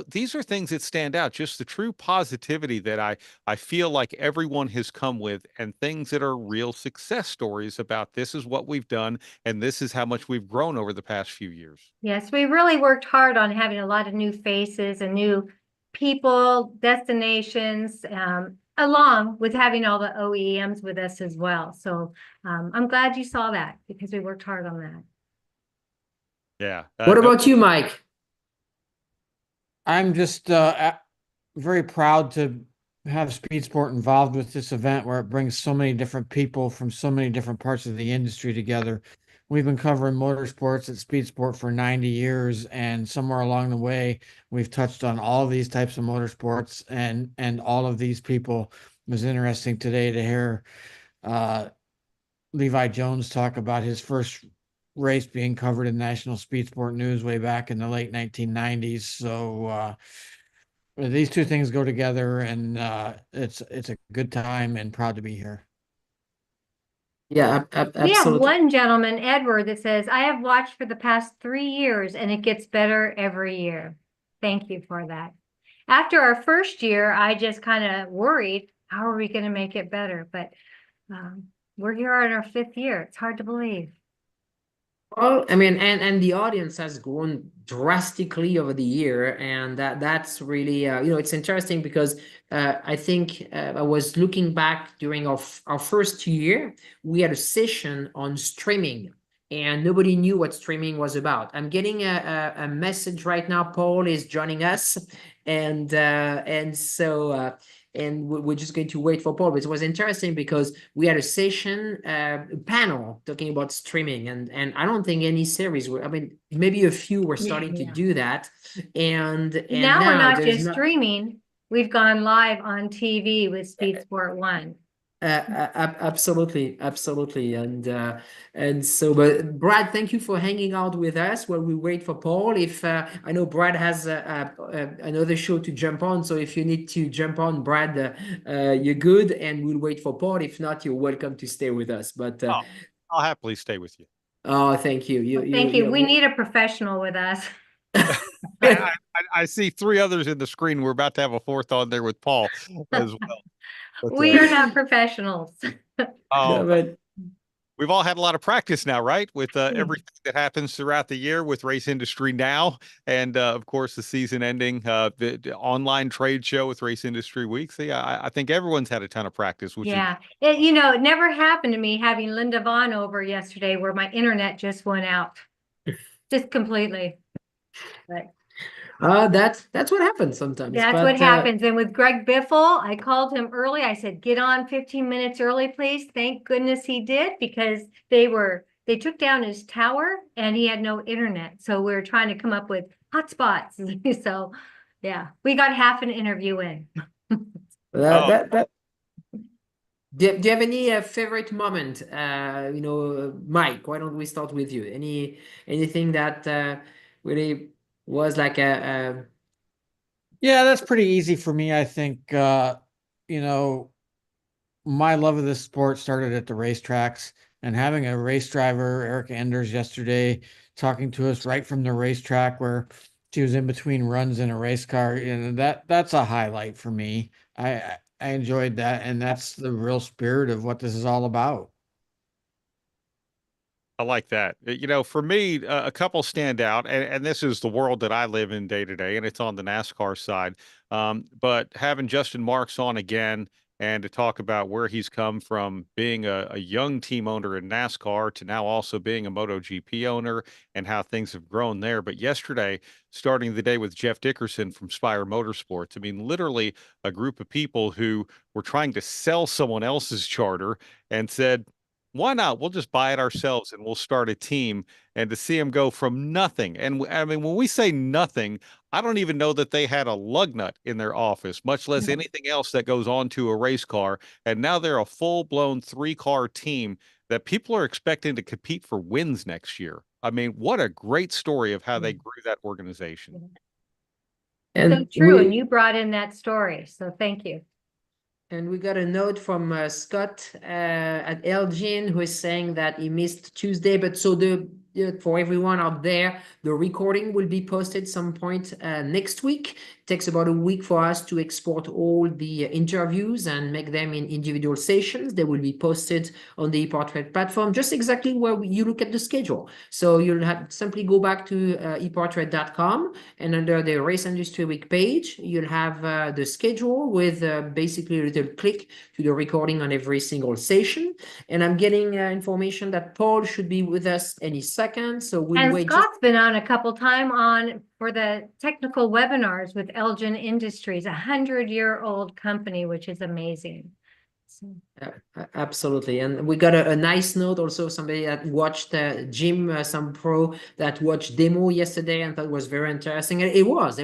These are things that stand out, just the true positivity that I feel like everyone has come with, and things that are real success stories about, this is what we've done and this is how much we've grown over the past few years. Yes, we really worked hard on having a lot of new faces and new people, destinations, along with having all the OEMs with us as well. So I'm glad you saw that, because we worked hard on that. Yeah. What about you, Mike? I'm just very proud to have Speed Sport involved with this event, where it brings so many different people from so many different parts of the industry together. We've been covering motorsports at Speed Sport for 90 years, and somewhere along the way, we've touched on all of these types of motorsports and all of these people. It was interesting today to hear Levi Jones talk about his first race being covered in National Speed Sport News way back in the late 1990s. So these two things go together, and it's a good time, and proud to be here. Yeah, absolutely. We have one gentleman, Edward, that says, I have watched for the past 3 years and it gets better every year. Thank you for that. After our first year, I just kind of worried, how are we going to make it better? But we're here on our 5th year. It's hard to believe. Well, I mean, and the audience has grown drastically over the year, and that's really it's interesting, because I think I was looking back during our first year, we had a session on streaming, and nobody knew what streaming was about. I'm getting a message right now. Paul is joining us, and so and we're just going to wait for Paul. But it was interesting because we had a session, panel talking about streaming, and I don't think any series were. I mean, maybe a few were starting to do that, and now we're now not just streaming. We've gone live on TV with Speed Sport 1. Absolutely, and so, but Brad, thank you for hanging out with us while we wait for Paul. If I know Brad has another show to jump on, so if you need to jump on, Brad, you're good, and we'll wait for Paul. If not, you're welcome to stay with us. But I'll happily stay with you. Oh, thank you. Thank you. We need a professional with us. I see 3 others in the screen. We're about to have a 4th on there with Paul as well. But, we are not professionals. Oh, but we've all had a lot of practice now, right? With everything that happens throughout the year with Race Industry Now, and of course the season ending, the online trade show with Race Industry Week. So yeah, I think everyone's had a ton of practice. Which yeah, it never happened to me having Linda Vaughn over yesterday, where my internet just went out, just completely. But that's what happens sometimes. That's what happens. And with Greg Biffle, I called him early. I said, get on 15 minutes early, please. Thank goodness he did, because they took down his tower and he had no internet. So we were trying to come up with hotspots. So yeah, we got half an interview in. Do you have any favorite moment? Mike, why don't we start with you? Anything that really was like yeah, that's pretty easy for me. I think my love of this sport started at the racetracks, and having a race driver, Eric Enders, yesterday talking to us right from the racetrack where she was in between runs in a race car, that's a highlight for me. I enjoyed that, and that's the real spirit of what this is all about. I like that. For me, a couple stand out, and this is the world that I live in day to day, and it's on the NASCAR side. But having Justin Marks on again, and to talk about where he's come from being a young team owner in NASCAR to now also being a MotoGP owner, and how things have grown there. But yesterday, starting the day with Jeff Dickerson from Spire Motorsports, I mean, literally a group of people who were trying to sell someone else's charter and said, why not? We'll just buy it ourselves and we'll start a team. And to see them go from nothing. And I mean, when we say nothing, I don't even know that they had a lug nut in their office, much less anything else that goes onto a race car. And now they're a full-blown 3-car team that people are expecting to compete for wins next year. I mean, what a great story of how they grew that organization. And so true. And you brought in that story. So thank you. And we got a note from Scott at Elgin, who is saying that he missed Tuesday. But so for everyone out there, the recording will be posted some point next week. It takes about a week for us to export all the interviews and make them in individual sessions. They will be posted on the EPARTRADE platform, just exactly where you look at the schedule. So you'll simply go back to EPARTRADE.com, and under the Race Industry Week page, you'll have the schedule with basically a little click to the recording on every single session. And I'm getting information that Paul should be with us any second, so we'll wait. Scott's been on a couple times for the technical webinars with Elgin Industries, 100-year-old company, which is amazing. So. Absolutely. And we got a nice note also, somebody that watched Jim, some pro that watched demo yesterday and thought it was very interesting. And it was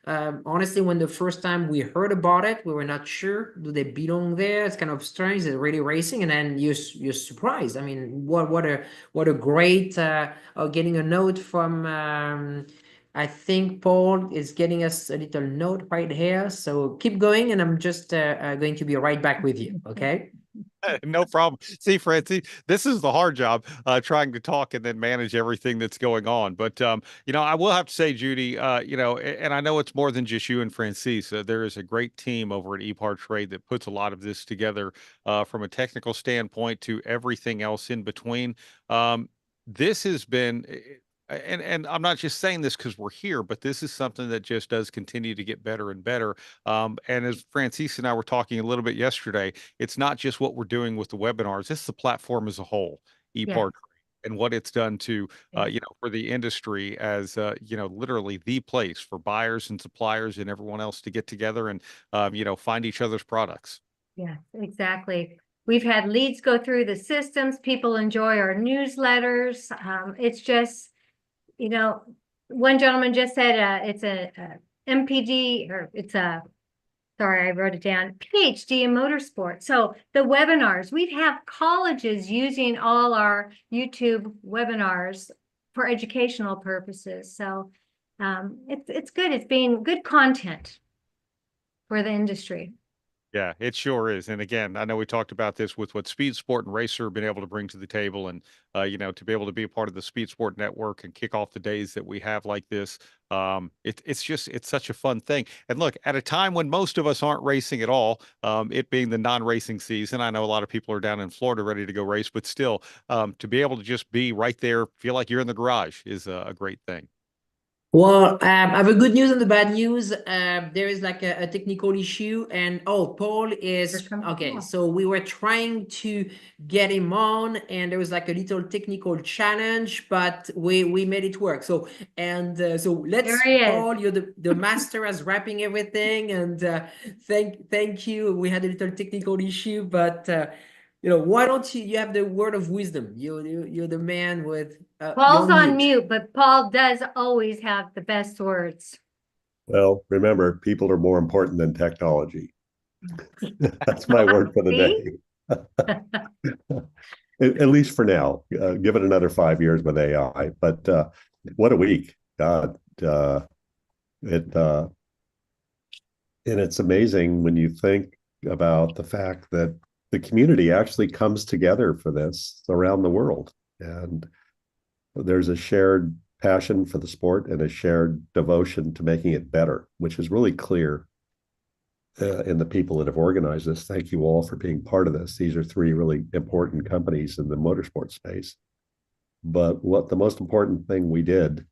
honestly, when the first time we heard about it, we were not sure, do they belong there? It's kind of strange, is it really racing? And then you're surprised. I mean, what a great getting a note from I think Paul is getting us a little note right here. So keep going, and I'm just going to be right back with you. Okay. No problem. See, Francie, this is the hard job, trying to talk and then manage everything that's going on. But, I will have to say, Judy, and I know it's more than just you and Francis. There is a great team over at EPARTRADE that puts a lot of this together from a technical standpoint to everything else in between. This has been... And I'm not just saying this because we're here, but this is something that just does continue to get better and better. And as Francis and I were talking a little bit yesterday, it's not just what we're doing with the webinars. It's the platform as a whole, EPARTRADE. and what it's done to, for the industry as, literally the place for buyers and suppliers and everyone else to get together and, find each other's products. Yeah, exactly. We've had leads go through the systems. People enjoy our newsletters. It's just, one gentleman just said it's a MPD, or sorry, I wrote it down, PhD in motorsports. So the webinars, we have colleges using all our YouTube webinars for educational purposes. So it's good. It's being good content for the industry. Yeah, it sure is. And again, I know we talked about this with what Speed Sport and Racer have been able to bring to the table, and to be able to be a part of the Speed Sport Network and kick off the days that we have like this. It's such a fun thing. And look, at a time when most of us aren't racing at all, it being the non-racing season, I know a lot of people are down in Florida ready to go race, but still, to be able to just be right there, feel like you're in the garage is a great thing. Well, I have a good news and the bad news. There is like a technical issue, and Paul is okay. So we were trying to get him on, and there was like a little technical challenge, but we made it work. So let's, Paul, you're the master as wrapping everything, and thank you. We had a little technical issue, but why don't you have the word of wisdom? You're the man with Paul's on mute, but Paul does always have the best words. Well, remember, people are more important than technology. That's my word for the day. At least for now. Give it another 5 years with AI. But what a week. God. And it's amazing when you think about the fact that the community actually comes together for this around the world. And there's a shared passion for the sport and a shared devotion to making it better, which is really clear in the people that have organized this. Thank you all for being part of this. These are 3 really important companies in the motorsport space. But what the most important thing we did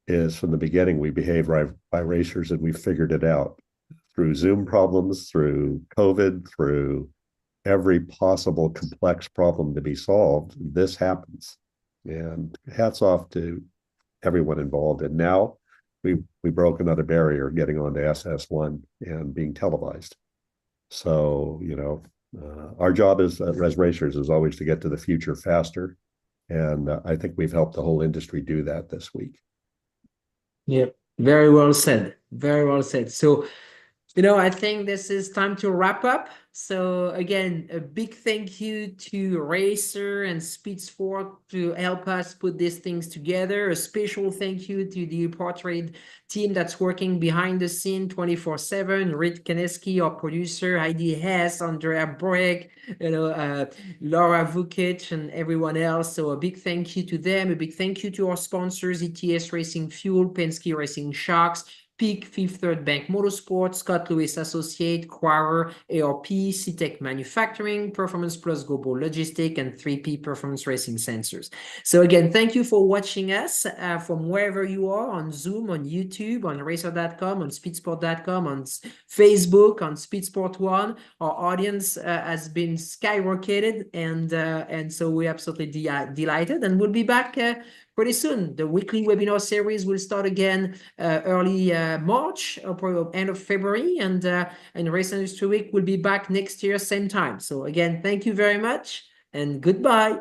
is, from the beginning, we behaved right by racers, and we figured it out. Through Zoom problems, through COVID, through every possible complex problem to be solved, this happens. And hats off to everyone involved. And now we broke another barrier, getting onto SS1 and being televised. So, our job as racers is always to get to the future faster. And I think we've helped the whole industry do that this week. Yeah, very well said. Very well said. So, I think this is time to wrap up. So again, a big thank you to Racer and Speed Sport to help us put these things together. A special thank you to the EPARTRADE team that's working behind the scene 24/7. Rick Kaneski, our producer, Heidi Hess, Andrea Breck, Laura Vukic, and everyone else. So a big thank you to them. A big thank you to our sponsors, ETS Racing Fuel, Penske Racing Sharks, Peak, Fifth Third Bank Motorsports, Scott Lewis Associate, Quarer, ARP, CTEC Manufacturing, Performance Plus Global Logistic, and 3P Performance Racing Sensors. So again, thank you for watching us from wherever you are, on Zoom, on YouTube, on racer.com, on speedsport.com, on Facebook, on Speedsport One. Our audience has been skyrocketed, and so we're absolutely delighted, and we'll be back pretty soon. The weekly webinar series will start again early March or end of February, and Race Industry Week will be back next year, same time. So again, thank you very much, and goodbye.